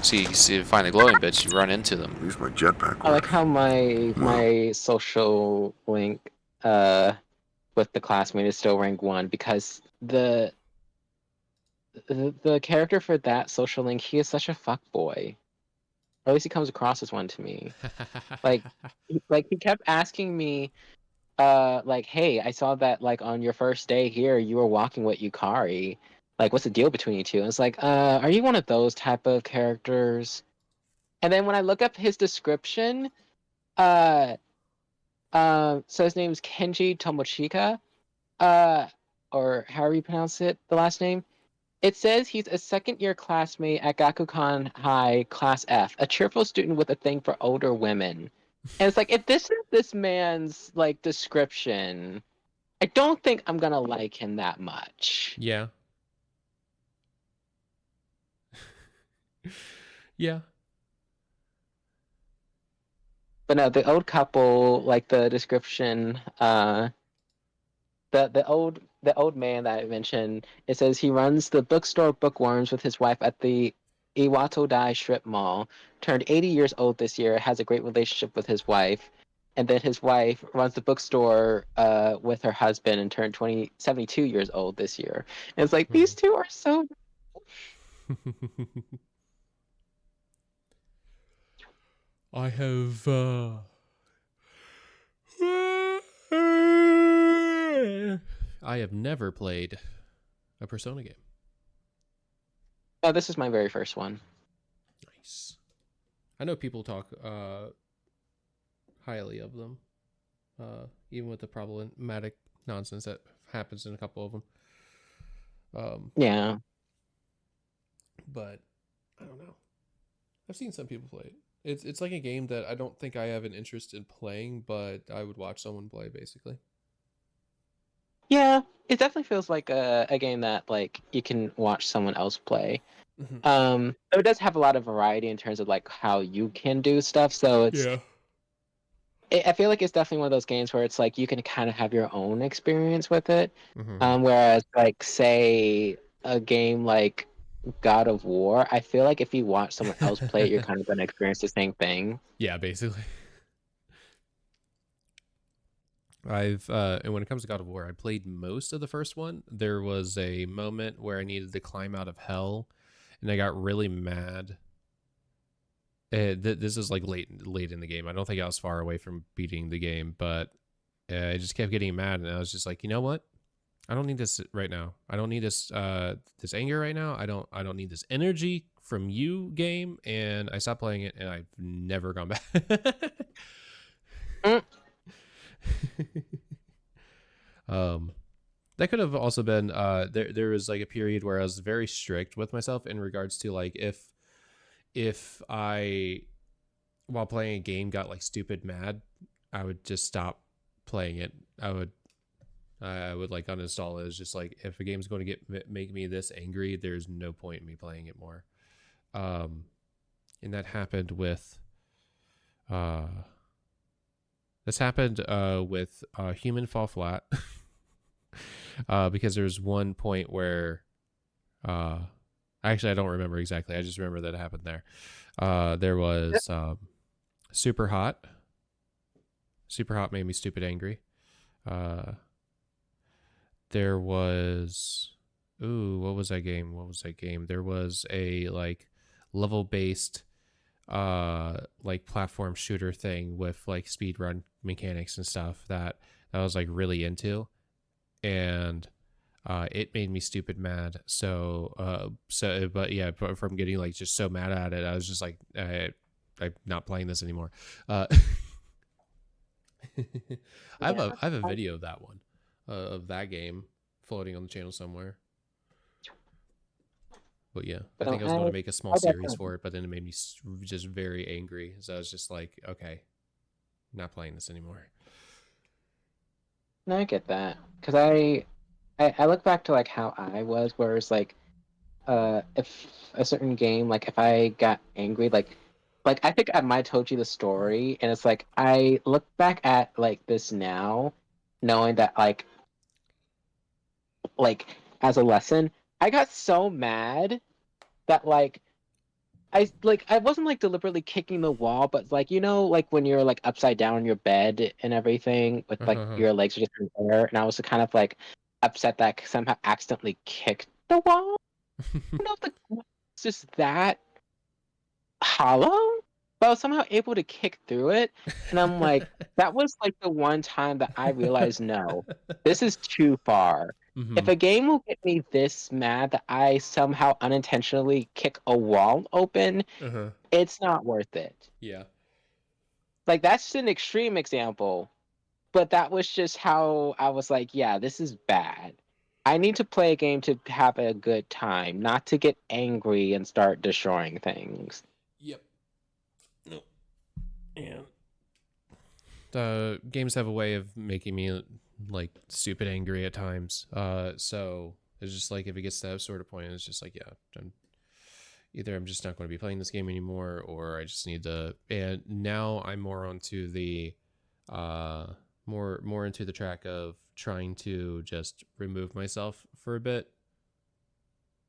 Speaker 3: See, you find the glowing bits, you run into them.
Speaker 5: Use my jetpack.
Speaker 7: I like how my social link with the classmate is still rank 1 because the character for that social link, he is such a fuckboy. Or at least he comes across as one to me. like he kept asking me, like, hey, I saw that like on your first day here you were walking with Yukari. Like, what's the deal between you two? And it's like, are you one of those type of characters? And then when I look up his description, so his name's Kenji Tomochika, or however you pronounce it, the last name. It says he's a second-year classmate at Gakukan High, Class F, a cheerful student with a thing for older women. And it's like, if this is this man's like description, I don't think I'm gonna like him that much.
Speaker 1: Yeah. Yeah.
Speaker 7: But no, the old couple, like the description, the old man that I mentioned, it says he runs the bookstore Bookworms with his wife at the Iwato-dai Strip Mall, turned 80 years old this year, has a great relationship with his wife, and then his wife runs the bookstore with her husband and turned 72 years old this year. And it's like, these two are so...
Speaker 1: I have I have never played a Persona game.
Speaker 7: Oh, this is my very first one.
Speaker 1: Nice. I know people talk highly of them, even with the problematic nonsense that happens in a couple of them.
Speaker 7: Yeah.
Speaker 1: but I don't know. I've seen some people play it. It's like a game that I don't think I have an interest in playing, but I would watch someone play, basically.
Speaker 7: Yeah, it definitely feels like a game that like you can watch someone else play. It does have a lot of variety in terms of like how you can do stuff. So I feel like it's definitely one of those games where it's like you can kind of have your own experience with it. Whereas like say a game like God of War, I feel like if you watch someone else play it, you're kind of going to experience the same thing.
Speaker 1: Yeah, basically. And when it comes to God of War, I played most of the first one. There was a moment where I needed to climb out of hell, and I got really mad. This is like late in the game. I don't think I was far away from beating the game, but I just kept getting mad, and I was just like, you know what? I don't need this right now. I don't need this this anger right now. I don't need this energy from you, game. And I stopped playing it, and I've never gone back. That could have also been there was like a period where I was very strict with myself in regards to like if I while playing a game got like stupid mad, I would just stop playing it. I would like uninstall it. It's just like if a game's going to make me this angry, there's no point in me playing it more. And that happened with Human Fall Flat. Because there's one point where actually I don't remember exactly. I just remember that it happened there. There was Super Hot. Super Hot made me stupid angry. There was what was that game? There was a like level based like platform shooter thing with like speed run mechanics and stuff that I was like really into, and it made me stupid mad. But yeah, from getting like just so mad at it, I was just like I'm not playing this anymore. I have a video of that one. Of that game floating on the channel somewhere. But yeah, I think I was going to make a small series for it, but then it made me just very angry. So I was just like, okay, not playing this anymore.
Speaker 7: No, I get that. Because I look back to like how I was, where it's like, if a certain game, like if I got angry, like I think I might have told you the story, and it's like I look back at like this now, knowing that like as a lesson, I got so mad that like I wasn't like deliberately kicking the wall, but like like when you're like upside down in your bed and everything with like your legs are just in the air, and I was kind of like upset that I somehow accidentally kicked the wall. I don't know if it's just that hollow, but I was somehow able to kick through it, and I'm like, that was like the one time that I realized, no, this is too far. If a game will get me this mad that I somehow unintentionally kick a wall open, it's not worth it.
Speaker 1: Yeah.
Speaker 7: Like, that's an extreme example, but that was just how I was like, yeah, this is bad. I need to play a game to have a good time, not to get angry and start destroying things.
Speaker 1: Yep. No. And the games have a way of making me like stupid angry at times. So it's just like if it gets to that sort of point, it's just like, yeah, I'm just not going to be playing this game anymore, or I just need to. And now I'm more onto the more into the track of trying to just remove myself for a bit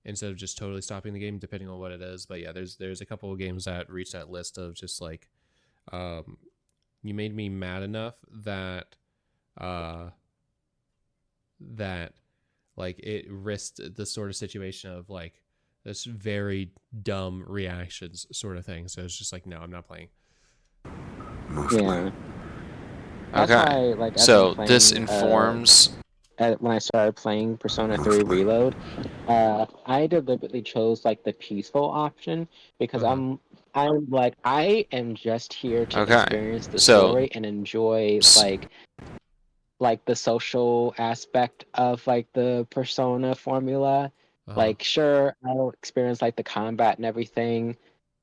Speaker 1: instead of just totally stopping the game, depending on what it is. But yeah, there's a couple of games that reach that list of just like you made me mad enough that that like it risked the sort of situation of like this very dumb reactions sort of thing. So it's just like, no, I'm not playing.
Speaker 7: Yeah.
Speaker 3: Okay.
Speaker 7: Why, like,
Speaker 3: so
Speaker 7: playing,
Speaker 3: this informs.
Speaker 7: When I started playing Persona 3 Reload, I deliberately chose like the peaceful option because I'm like, I am just here to experience the story and enjoy like the social aspect of like the Persona formula. Like, sure, I'll experience like the combat and everything,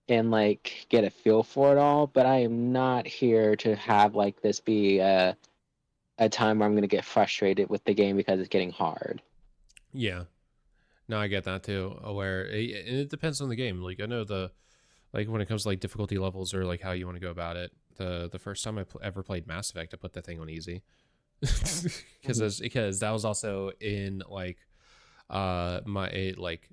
Speaker 7: and like get a feel for it all. But I am not here to have like this be a time where I'm gonna get frustrated with the game because it's getting hard.
Speaker 1: Yeah. No, I get that too. Where it depends on the game. Like I know like when it comes to like difficulty levels or like how you want to go about it. The first time I ever played Mass Effect, I put that thing on easy because that was also in like like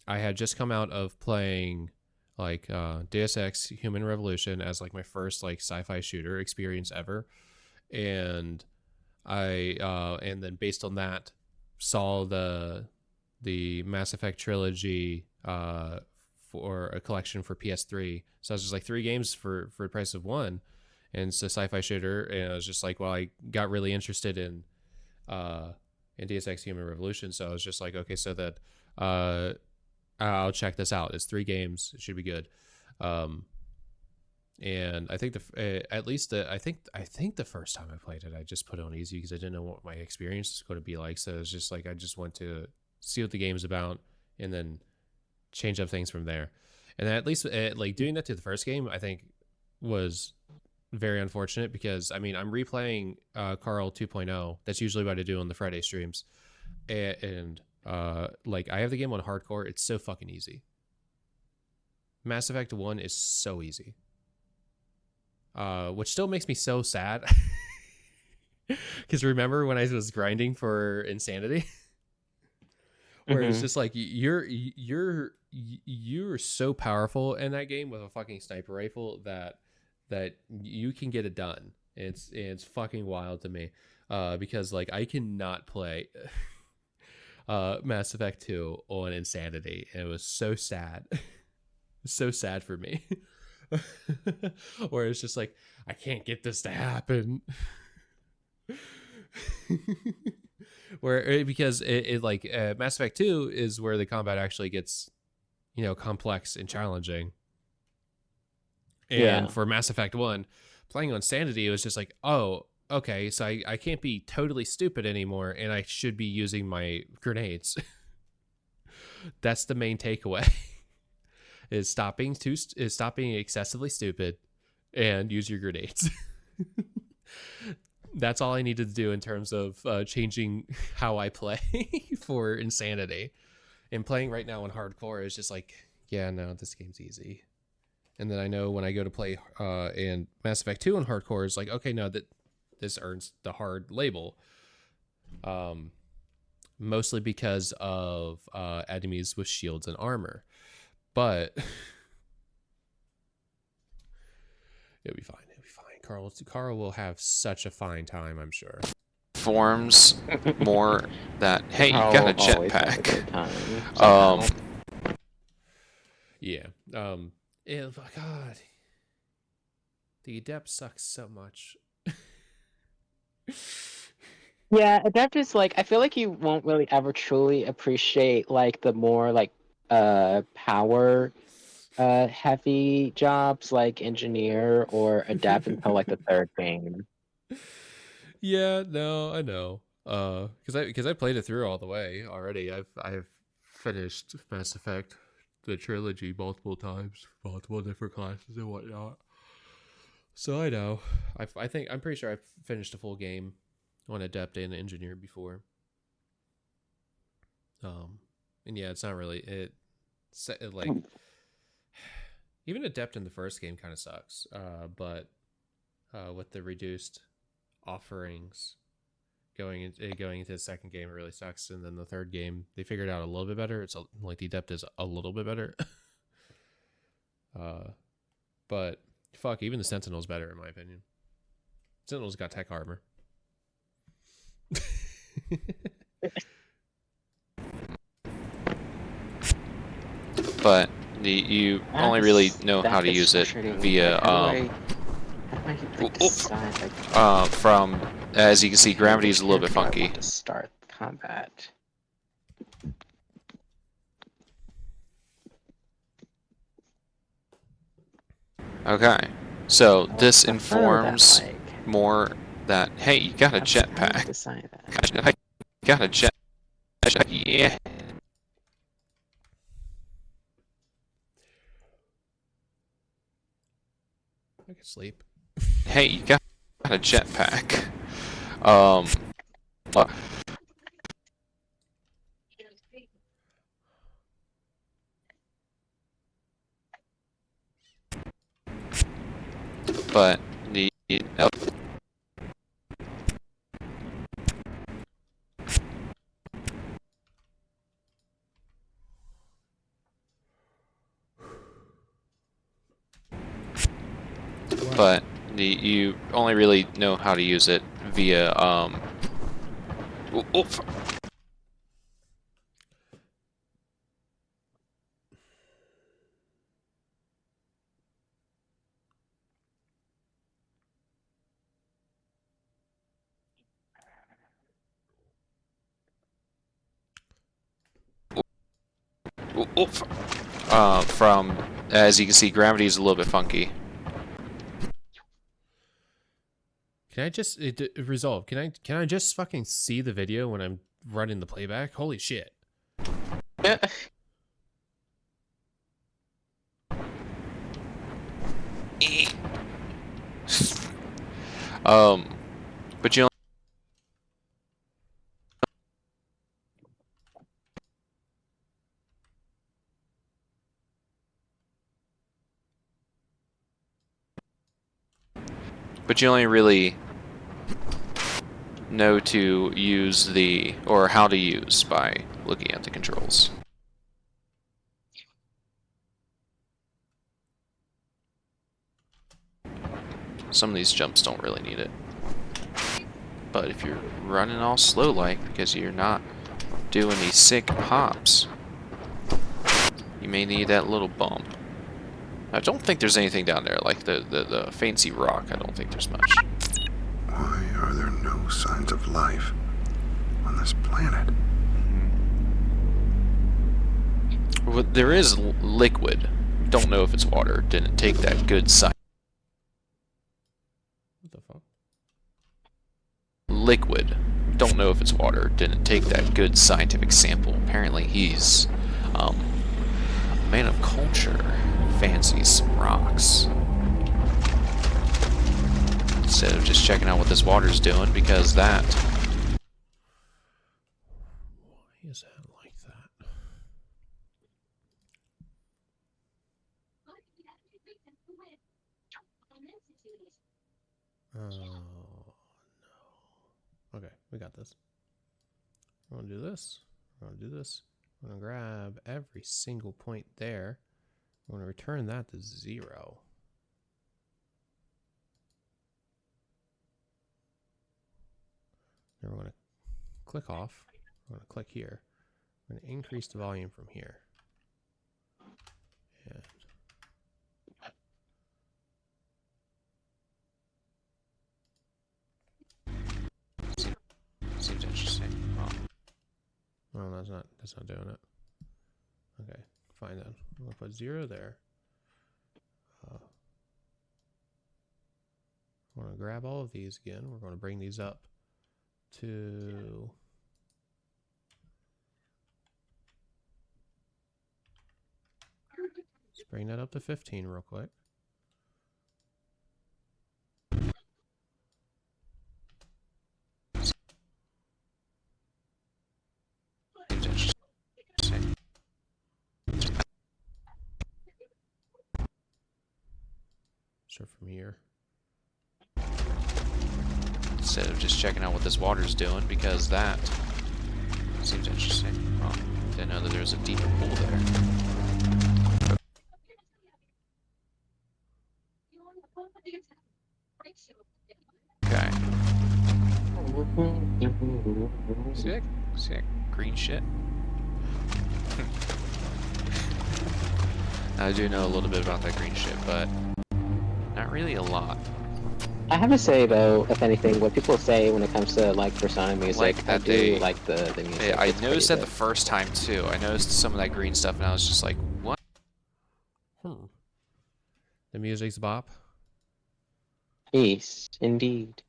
Speaker 1: I had just come out of playing like Deus Ex Human Revolution as like my first like sci-fi shooter experience ever, and and then based on that saw the Mass Effect trilogy for a collection for PS3. So I was just like 3 games for the price of 1, and it's a sci-fi shooter. And I was just like, well, I got really interested in Deus Ex Human Revolution, so I was just like, okay, so that I'll check this out. It's 3 games. It should be good. And I think I think the first time I played it, I just put it on easy because I didn't know what my experience was going to be like. So it was just like I just want to see what the game's about and then change up things from there. And at least like doing that to the first game, I think was very unfortunate because I mean I'm replaying Carl 2.0. That's usually what I do on the Friday streams, and like I have the game on hardcore. It's so fucking easy. Mass Effect 1 is so easy. Which still makes me so sad. Because remember when I was grinding for Insanity? Where it's just like you're so powerful in that game with a fucking sniper rifle that you can get it done. It's fucking wild to me. Because like I cannot play Mass Effect 2 on Insanity. And it was so sad. So sad for me. Where it's just like I can't get this to happen. Because it like Mass Effect 2 is where the combat actually gets complex and challenging, and for Mass Effect 1 playing on Sanity, it was just like, oh okay, so I can't be totally stupid anymore and I should be using my grenades. That's the main takeaway. is stopping excessively stupid and use your grenades. That's all I needed to do in terms of changing how I play for Insanity. And playing right now on hardcore is just like, yeah, no, this game's easy. And then I know when I go to play in Mass Effect 2 on hardcore, it's like, okay, no, that this earns the hard label. Mostly because of enemies with shields and armor. But it'll be fine. Carl will have such a fine time, I'm sure.
Speaker 3: Forms more that hey, you got a jetpack.
Speaker 1: Yeah. Oh my god. The Adept sucks so much.
Speaker 7: Yeah, Adept is like I feel like you won't really ever truly appreciate like the more like power heavy jobs like engineer or Adept until like the 3rd game.
Speaker 1: Yeah, no, I know. Because I played it through all the way already. I've finished Mass Effect, the trilogy, multiple times, multiple different classes and whatnot. So I know. I'm pretty sure I've finished a full game on Adept and Engineer before. And yeah, it's not really it like even Adept in the first game kind of sucks. But with the reduced offerings going into the second game, it really sucks. And then the 3rd game, they figured out a little bit better. It's like the Adept is a little bit better. But fuck, even the Sentinel's better in my opinion. Sentinel's got tech armor.
Speaker 3: But you only really know how to use it via from, as you can see, gravity is a little bit funky.
Speaker 7: To start combat.
Speaker 3: Okay, so this informs more that hey, you got a jetpack. Yeah.
Speaker 1: Sleep.
Speaker 3: Hey, you got a jetpack. But the you only really know how to use it via from, as you can see, gravity is a little bit funky.
Speaker 1: Can I just resolve? Can I just fucking see the video when I'm running the playback? Holy shit!
Speaker 7: Yeah.
Speaker 3: But you only really know to use the, or how to use, by looking at the controls. Some of these jumps don't really need it. But if you're running all slow like because you're not doing these sick hops, you may need that little bump. I don't think there's anything down there, like the fancy rock. I don't think there's much.
Speaker 5: Why are there no signs of life on this planet?
Speaker 3: Well, there is liquid. Don't know if it's water. Didn't take that good sign.
Speaker 1: What the fuck?
Speaker 3: Liquid. Don't know if it's water. Didn't take that good scientific sample. Apparently he's a man of culture. Fancies some rocks. Instead of just checking out what this water's doing, because that...
Speaker 1: Why is that like that? Oh, no. Okay, we got this. We're going to do this. We're going to do this. We're going to grab every single point there. We're going to return that to 0. Then we're going to click off. We're going to click here. We're going to increase the volume from here. And
Speaker 3: seems interesting. Oh.
Speaker 1: no, that's not doing it. Okay, fine then. I'm gonna put 0 there. We're gonna grab all of these again. We're gonna bring these up to let's bring that up to 15 real quick. So from here.
Speaker 3: Instead of just checking out what this water's doing, because that seems interesting. Oh, didn't know that there was a deeper pool there. Okay. Sick. Sick. Green shit. I do know a little bit about that green shit, but not really a lot.
Speaker 7: I have to say though, if anything, what people say when it comes to like Persona music,
Speaker 3: Like that
Speaker 7: I do like the music.
Speaker 3: I
Speaker 7: It's
Speaker 3: noticed that
Speaker 7: pretty
Speaker 3: the first time too. I noticed some of that green stuff, and I was just like, "What?"
Speaker 1: The music's bop.
Speaker 7: good. Yes, indeed.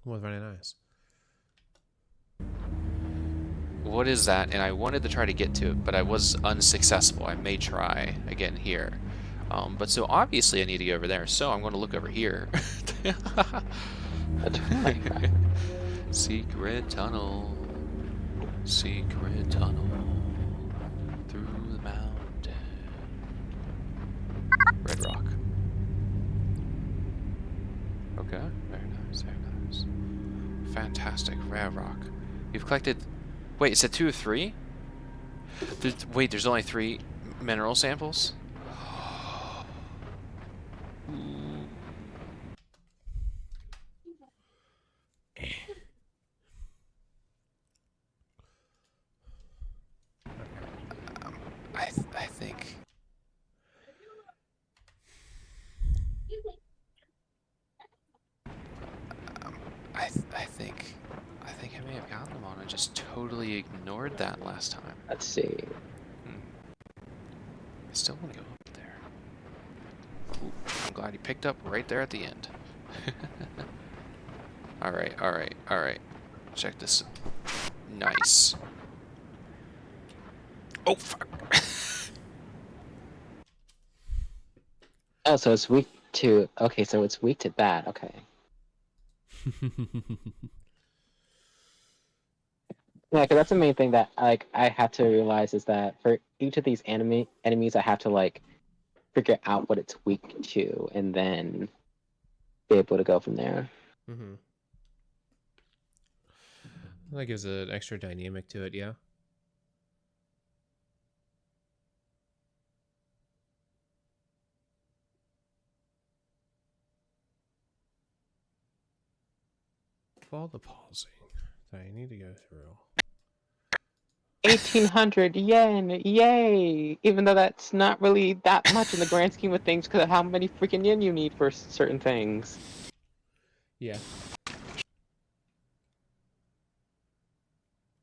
Speaker 1: Was very nice.
Speaker 3: What is that? And I wanted to try to get to it, but I was unsuccessful. I may try again here. But so obviously I need to go over there, so I'm going to look over here. Secret tunnel. Secret tunnel. Through the mountain. Red rock. Okay, very nice, very nice. Fantastic, red rock. You've collected... Wait, is it 2 or 3? Wait, there's only 3 mineral samples? I think... I think I may have gotten them on. I just totally ignored that last time.
Speaker 7: Let's see.
Speaker 3: I still want to go up there. Ooh, I'm glad he picked up right there at the end. Alright, alright, alright. Check this. Nice. Oh, fuck.
Speaker 7: Oh, so it's weak to... Okay, so it's weak to that. Okay. Yeah, because that's the main thing that like I have to realize is that for each of these enemies, I have to like figure out what it's weak to, and then be able to go from there.
Speaker 1: Mm-hmm. That gives an extra dynamic to it, yeah. All the pausing that I need to go through.
Speaker 7: 1,800 yen, yay! Even though that's not really that much in the grand scheme of things, because of how many freaking yen you need for certain things.
Speaker 1: Yeah.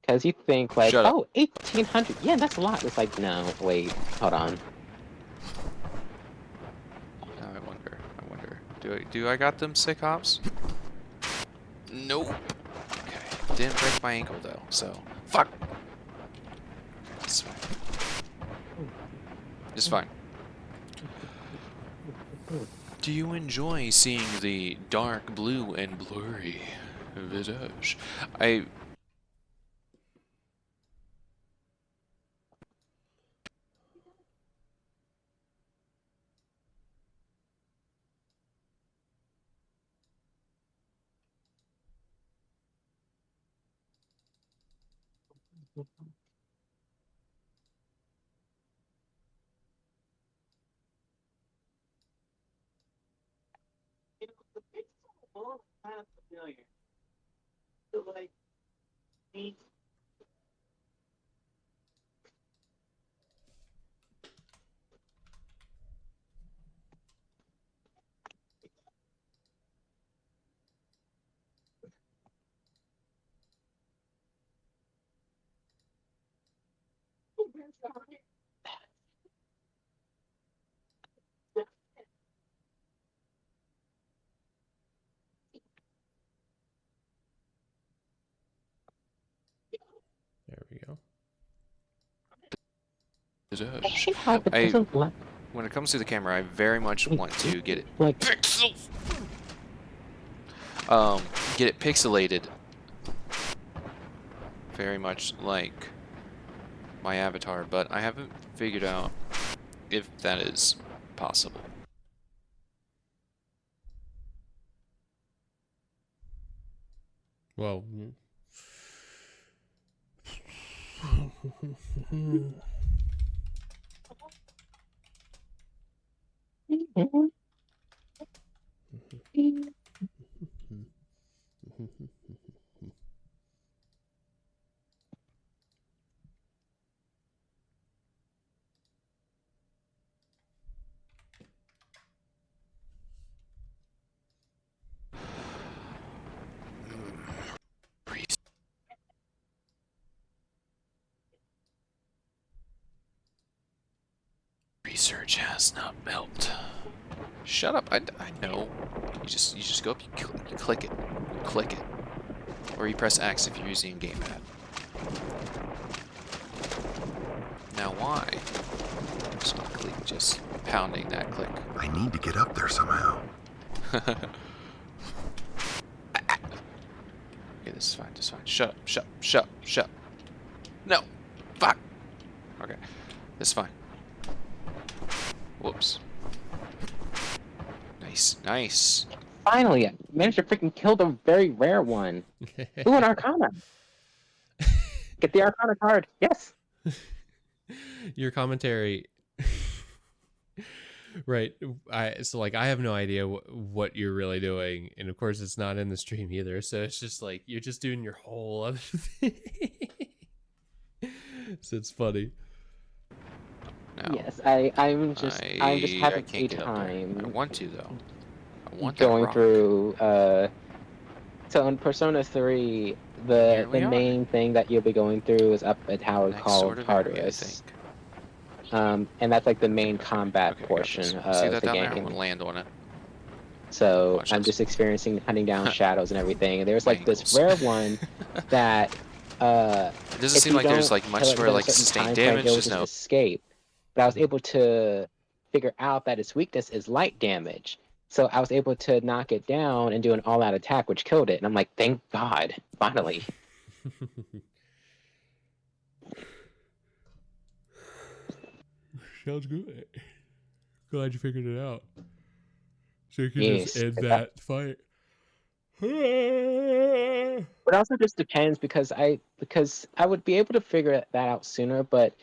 Speaker 7: Because you think like,
Speaker 3: Shut up.
Speaker 7: oh, 1,800 yen, that's a lot. It's like, no, wait, hold on.
Speaker 3: Now I wonder. Do I got them sick hops? Nope. Okay. Didn't break my ankle though, so fuck. It's fine. It's fine. Do you enjoy seeing the dark blue and blurry visage?
Speaker 1: There we go.
Speaker 3: Visage.
Speaker 7: I hate how it doesn't let...
Speaker 3: When it comes to the camera, I very much want to get it
Speaker 7: like
Speaker 3: pixels. Get it pixelated. Very much like my avatar, but I haven't figured out if that is possible.
Speaker 1: Well.
Speaker 3: Research has not helped. Shut up! I know. You just go up. You click it. Click it. Or you press X if you're using a gamepad. Now why? Just click. Just pounding that click.
Speaker 5: I need to get up there somehow.
Speaker 3: Okay, this is fine, this is fine. Shut up, shut up, shut up, shut up. No! Fuck! Okay, this is fine. Whoops. Nice, nice.
Speaker 7: Finally, I managed to freaking kill the very rare one. Ooh, an Arcana. Get the Arcana card. Yes.
Speaker 1: Your commentary. Right. So like I have no idea what you're really doing, and of course it's not in the stream either. So it's just like you're just doing your whole other thing. So it's funny.
Speaker 3: No.
Speaker 7: Yes, I'm just having
Speaker 3: I
Speaker 7: a
Speaker 3: can't get up there.
Speaker 7: time.
Speaker 3: I want to though. I want that
Speaker 7: going
Speaker 3: rock.
Speaker 7: through. So in Persona 3,
Speaker 3: Here
Speaker 7: the
Speaker 3: we are.
Speaker 7: main thing that you'll be going through is up a tower
Speaker 3: Next
Speaker 7: called
Speaker 3: sort of area, I
Speaker 7: Tartarus.
Speaker 3: think.
Speaker 7: And that's like the main combat
Speaker 3: Okay,
Speaker 7: portion
Speaker 3: see
Speaker 7: of
Speaker 3: that
Speaker 7: the
Speaker 3: down there? I'm
Speaker 7: game.
Speaker 3: gonna land on it.
Speaker 7: So
Speaker 3: Watch
Speaker 7: I'm
Speaker 3: this.
Speaker 7: just experiencing hunting down shadows and everything. And there's like this
Speaker 3: Angles.
Speaker 7: rare one that
Speaker 3: It doesn't
Speaker 7: if
Speaker 3: seem
Speaker 7: you
Speaker 3: like there's
Speaker 7: don't
Speaker 3: like much
Speaker 7: kill it
Speaker 3: for
Speaker 7: within a
Speaker 3: like
Speaker 7: certain
Speaker 3: sustained
Speaker 7: time frame,
Speaker 3: damage.
Speaker 7: it'll
Speaker 3: Just
Speaker 7: just
Speaker 3: no.
Speaker 7: escape. But I was able to figure out that its weakness is light damage. So I was able to knock it down and do an all-out attack, which killed it. And I'm like, thank God, finally.
Speaker 1: Sounds good. Glad you figured it out. So you can just
Speaker 7: Yes.
Speaker 1: end that fight.
Speaker 7: But also just depends because I would be able to figure that out sooner, but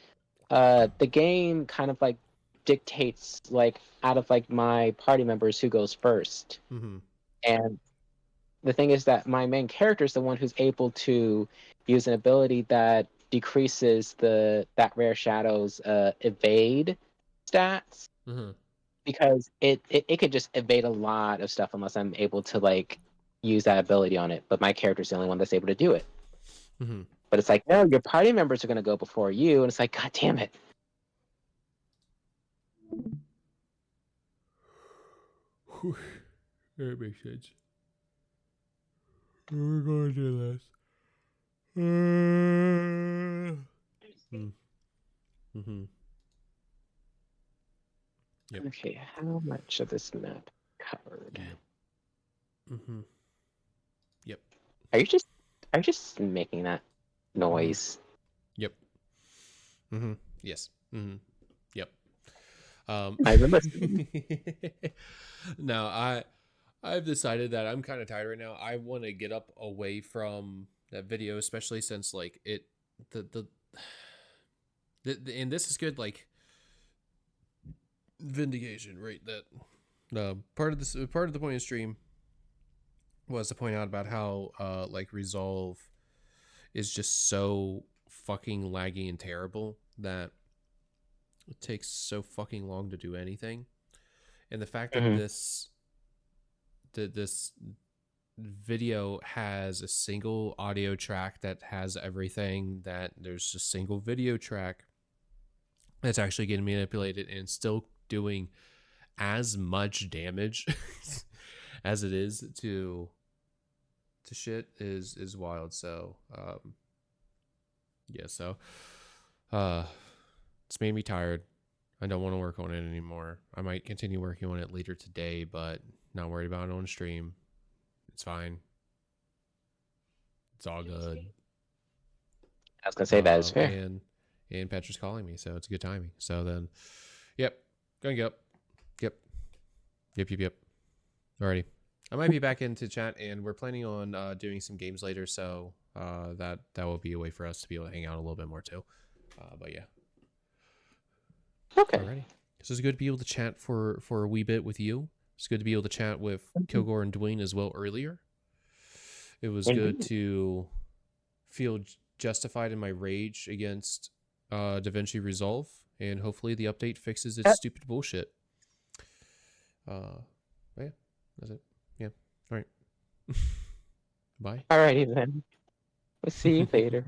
Speaker 7: the game kind of like dictates like out of like my party members who goes first.
Speaker 1: Mm-hmm.
Speaker 7: And the thing is that my main character is the one who's able to use an ability that decreases that rare shadow's evade stats.
Speaker 1: Mm-hmm.
Speaker 7: Because it could just evade a lot of stuff unless I'm able to like use that ability on it. But my character's the only one that's able to do it.
Speaker 1: Mm-hmm.
Speaker 7: But it's like, no, your party members are going to go before you, and it's like, God damn it.
Speaker 1: That makes sense. We're going to do this. Mm-hmm. Yep.
Speaker 7: Okay, how much of this map covered?
Speaker 1: Mm-hmm. Yep.
Speaker 7: Are you just making that noise?
Speaker 1: Yep. Mm-hmm. Yes. Mm-hmm. Yep.
Speaker 7: I remember.
Speaker 1: No, I've decided that I'm kind of tired right now. I want to get up away from that video, especially since like the and this is good like vindication, right? That part of the point of stream was to point out about how like Resolve is just so fucking laggy and terrible that it takes so fucking long to do anything. And the fact that this video has a single audio track that has everything, that there's a single video track that's actually getting manipulated and still doing as much damage as it is to shit is wild. So yeah, so it's made me tired. I don't want to work on it anymore. I might continue working on it later today, but not worried about it on stream. It's fine. It's all good.
Speaker 7: I was gonna say that is fair.
Speaker 1: And Petra's calling me, so it's good timing. So then, yep, going up. Yep. Alrighty. I might be back into chat, and we're planning on doing some games later, so that will be a way for us to be able to hang out a little bit more too. But yeah.
Speaker 7: Okay.
Speaker 1: Alrighty. So it's good to be able to chat for a wee bit with you. It's good to be able to chat with Kilgore and DaVinci as well earlier. It was good to feel justified in my rage against DaVinci Resolve, and hopefully the update fixes its stupid bullshit. Yeah, that's it. Yeah. All right. Bye.
Speaker 7: Alrighty then. We'll see you later.